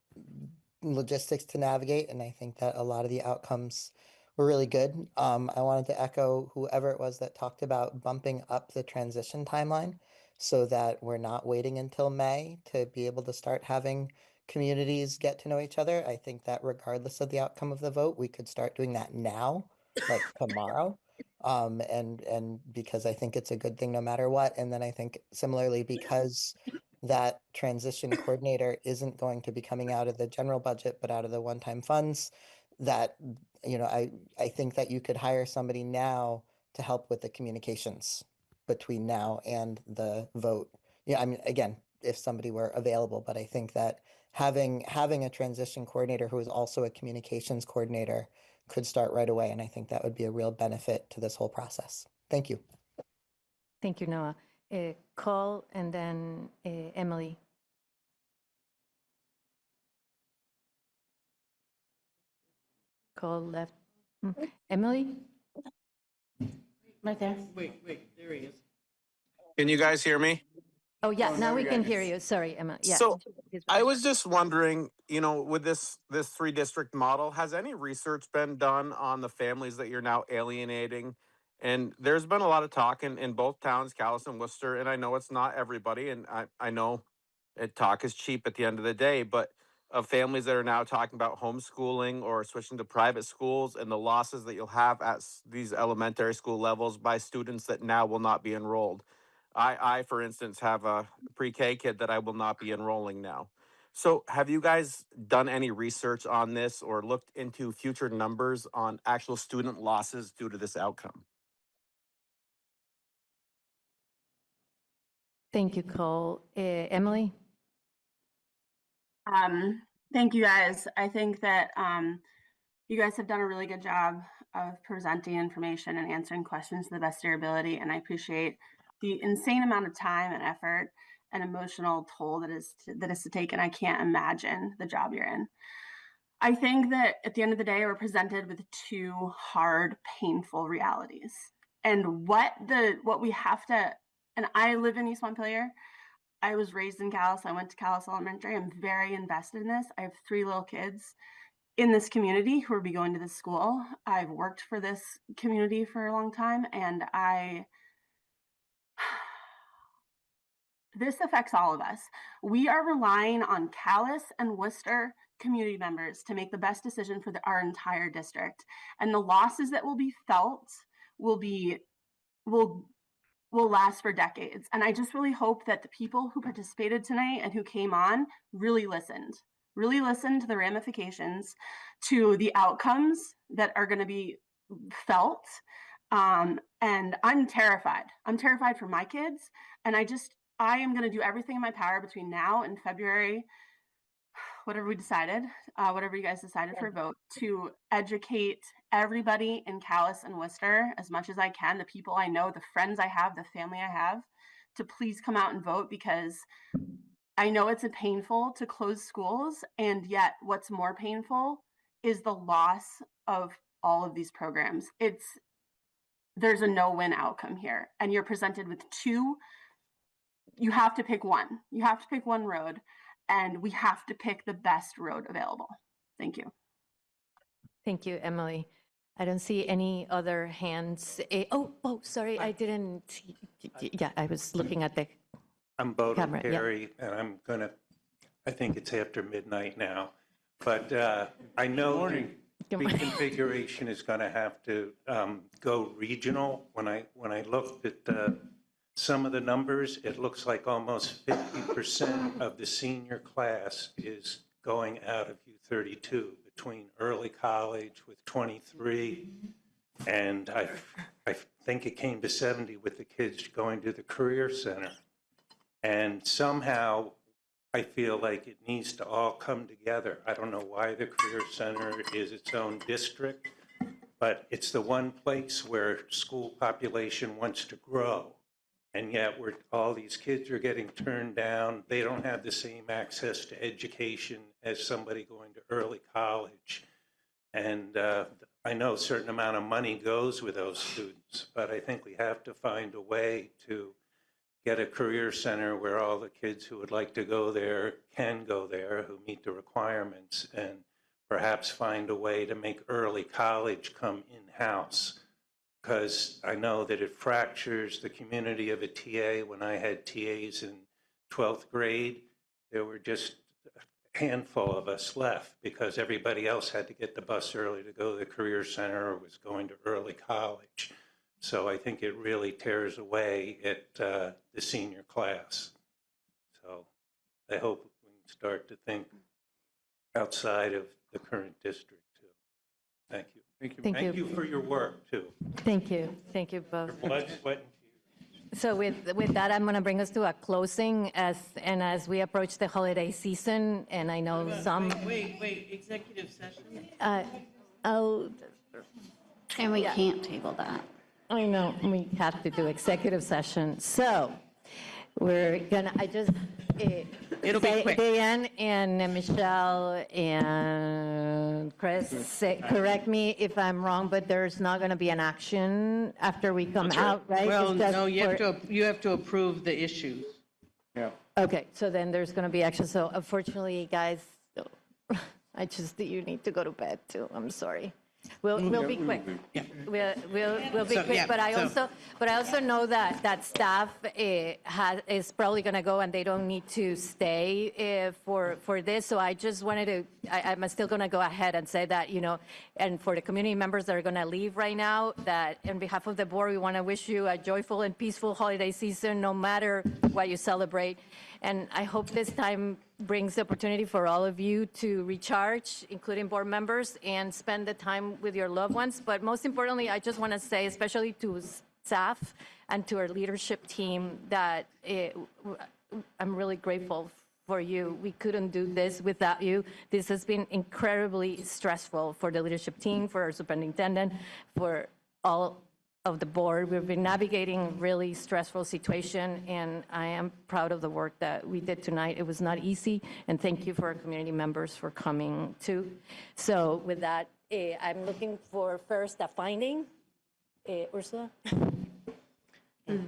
logistics to navigate, and I think that a lot of the outcomes were really good. I wanted to echo whoever it was that talked about bumping up the transition timeline so that we're not waiting until May to be able to start having communities get to know each other. I think that regardless of the outcome of the vote, we could start doing that now, like tomorrow. And because I think it's a good thing no matter what. And then I think similarly, because that transition coordinator isn't going to be coming out of the general budget, but out of the one-time funds, that, I think that you could hire somebody now to help with the communications between now and the vote. Yeah, I mean, again, if somebody were available, but I think that having a transition coordinator who is also a communications coordinator could start right away, and I think that would be a real benefit to this whole process. Thank you. Thank you, Noah. Cole and then Emily. Cole left. Emily? Right there. Wait, there he is. Can you guys hear me? Oh, yeah, now we can hear you. Sorry, Emma. Yeah. So I was just wondering, with this 3-district model, has any research been done on the families that you're now alienating? And there's been a lot of talk in both towns, Calais and Worcester, and I know it's not everybody, and I know talk is cheap at the end of the day, but of families that are now talking about homeschooling or switching to private schools and the losses that you'll have at these elementary school levels by students that now will not be enrolled. I, for instance, have a pre-K kid that I will not be enrolling now. So have you guys done any research on this or looked into future numbers on actual student losses due to this outcome? Thank you, Cole. Emily? Thank you, guys. I think that you guys have done a really good job of presenting information and answering questions to the best of your ability, and I appreciate the insane amount of time and effort and emotional toll that is to take, and I can't imagine the job you're in. I think that at the end of the day, we're presented with 2 hard, painful realities, and what we have to. And I live in East Montpelier. I was raised in Calais. I went to Calais Elementary. I'm very invested in this. I have 3 little kids in this community who will be going to this school. I've worked for this community for a long time, and this affects all of us. We are relying on Calais and Worcester community members to make the best decision for our entire district. And the losses that will be felt will last for decades. And I just really hope that the people who participated tonight and who came on really listened to the ramifications, to the outcomes that are going to be felt. And I'm terrified. I'm terrified for my kids. And I am going to do everything in my power between now and February, whatever you guys decided for a vote, to educate everybody in Calais and Worcester as much as I can, the people I know, the friends I have, the family I have, to please come out and vote, because I know it's painful to close schools, and yet what's more painful is the loss of all of these programs. There's a no-win outcome here, and you're presented with 2. You have to pick one. You have to pick one road, and we have to pick the best road available. Thank you. Thank you, Emily. I don't see any other hands. Sorry, I didn't see. Yeah, I was looking at the I'm Bodo camera. Perry, and I think it's after midnight now, but I know. reconfiguration is going to have to go regional. When I looked at some of the numbers, it looks like almost 50% of the senior class is going out of U32 between early college with 23, and I think it came to 70 with the kids going to the Career Center. And somehow I feel like it needs to all come together. I don't know why the Career Center is its own district, but it's the one place where school population wants to grow. And yet all these kids are getting turned down. They don't have the same access to education as somebody going to early college. And I know a certain amount of money goes with those students, but I think we have to find a way to get a career center where all the kids who would like to go there can go there, who meet the requirements, and perhaps find a way to make early college come in-house. Because I know that it fractures the community of a TA. When I had TAs in 12th grade, there were just a handful of us left because everybody else had to get the bus early to go to the career center or was going to early college. So I think it really tears away at the senior class. So I hope we can start to think outside of the current district too. Thank you. Thank you for your work too. Thank you. Thank you both. Blood, sweat, and So with that, I'm going to bring us to a closing as we approach the holiday season, and I know some. Wait, executive session? And we can't table that. I know, we have to do executive session. So we're gonna, It'll be quick. Diane and Michelle and Chris, correct me if I'm wrong, but there's not going to be an action after we come out, right? Well, It's just no, for- you have to approve the issues. Yeah. Okay, so then there's going to be action. So unfortunately, guys, you need to go to bed too. I'm sorry. We'll be quick. We'll be quick, but I also know that staff is probably going to go and they don't need to stay for this. So I just wanted to, I'm still going to go ahead and say that, and for the community members that are going to leave right now, that on behalf of the board, we want to wish you a joyful and peaceful holiday season, no matter what you celebrate. And I hope this time brings the opportunity for all of you to recharge, including board members, and spend the time with your loved ones. But most importantly, I just want to say, especially to staff and to our leadership team, that I'm really grateful for you. We couldn't do this without you. This has been incredibly stressful for the leadership team, for our superintendent, for all of the board. We've been navigating a really stressful situation, and I am proud of the work that we did tonight. It was not easy, and thank you for our community members for coming too. So with that, I'm looking for first a finding. Ursula?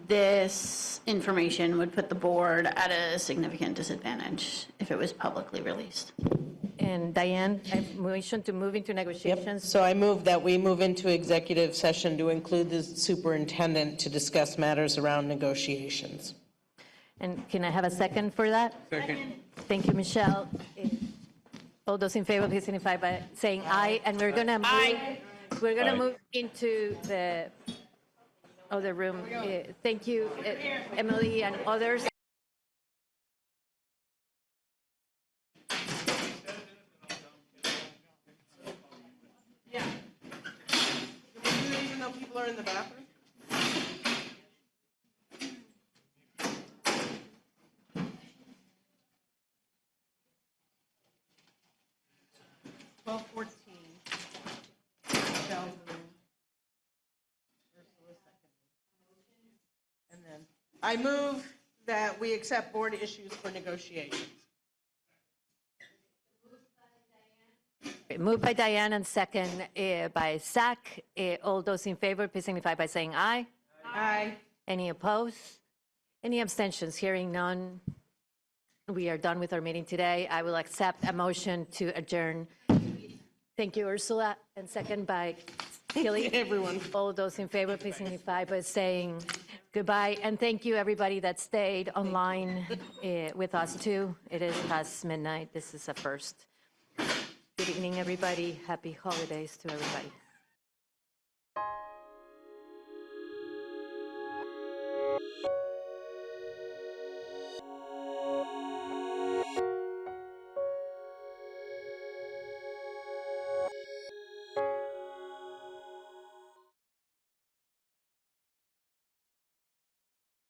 This information would put the board at a significant disadvantage if it was publicly released. And Diane, I motion to move into negotiations. So I move that we move into executive session to include the superintendent to discuss matters around negotiations. And can I have a second for that? Second. Thank you, Michelle. All those in favor, please signify by saying aye. And we're gonna move into the other room. Thank you, Emily and others. Even though people are in the bathroom? And then I move that we accept board issues for negotiations. Moved by Diane and second by Zach. All those in favor, please signify by saying aye. Aye. Any opposed? Any abstentions? Hearing none. We are done with our meeting today. I will accept a motion to adjourn. Thank you, Ursula, and second by Tilly. Everyone. All those in favor, please signify by saying goodbye. And thank you, everybody that stayed online with us too. It is past midnight. This is a first. Good evening, everybody. Happy holidays to everybody.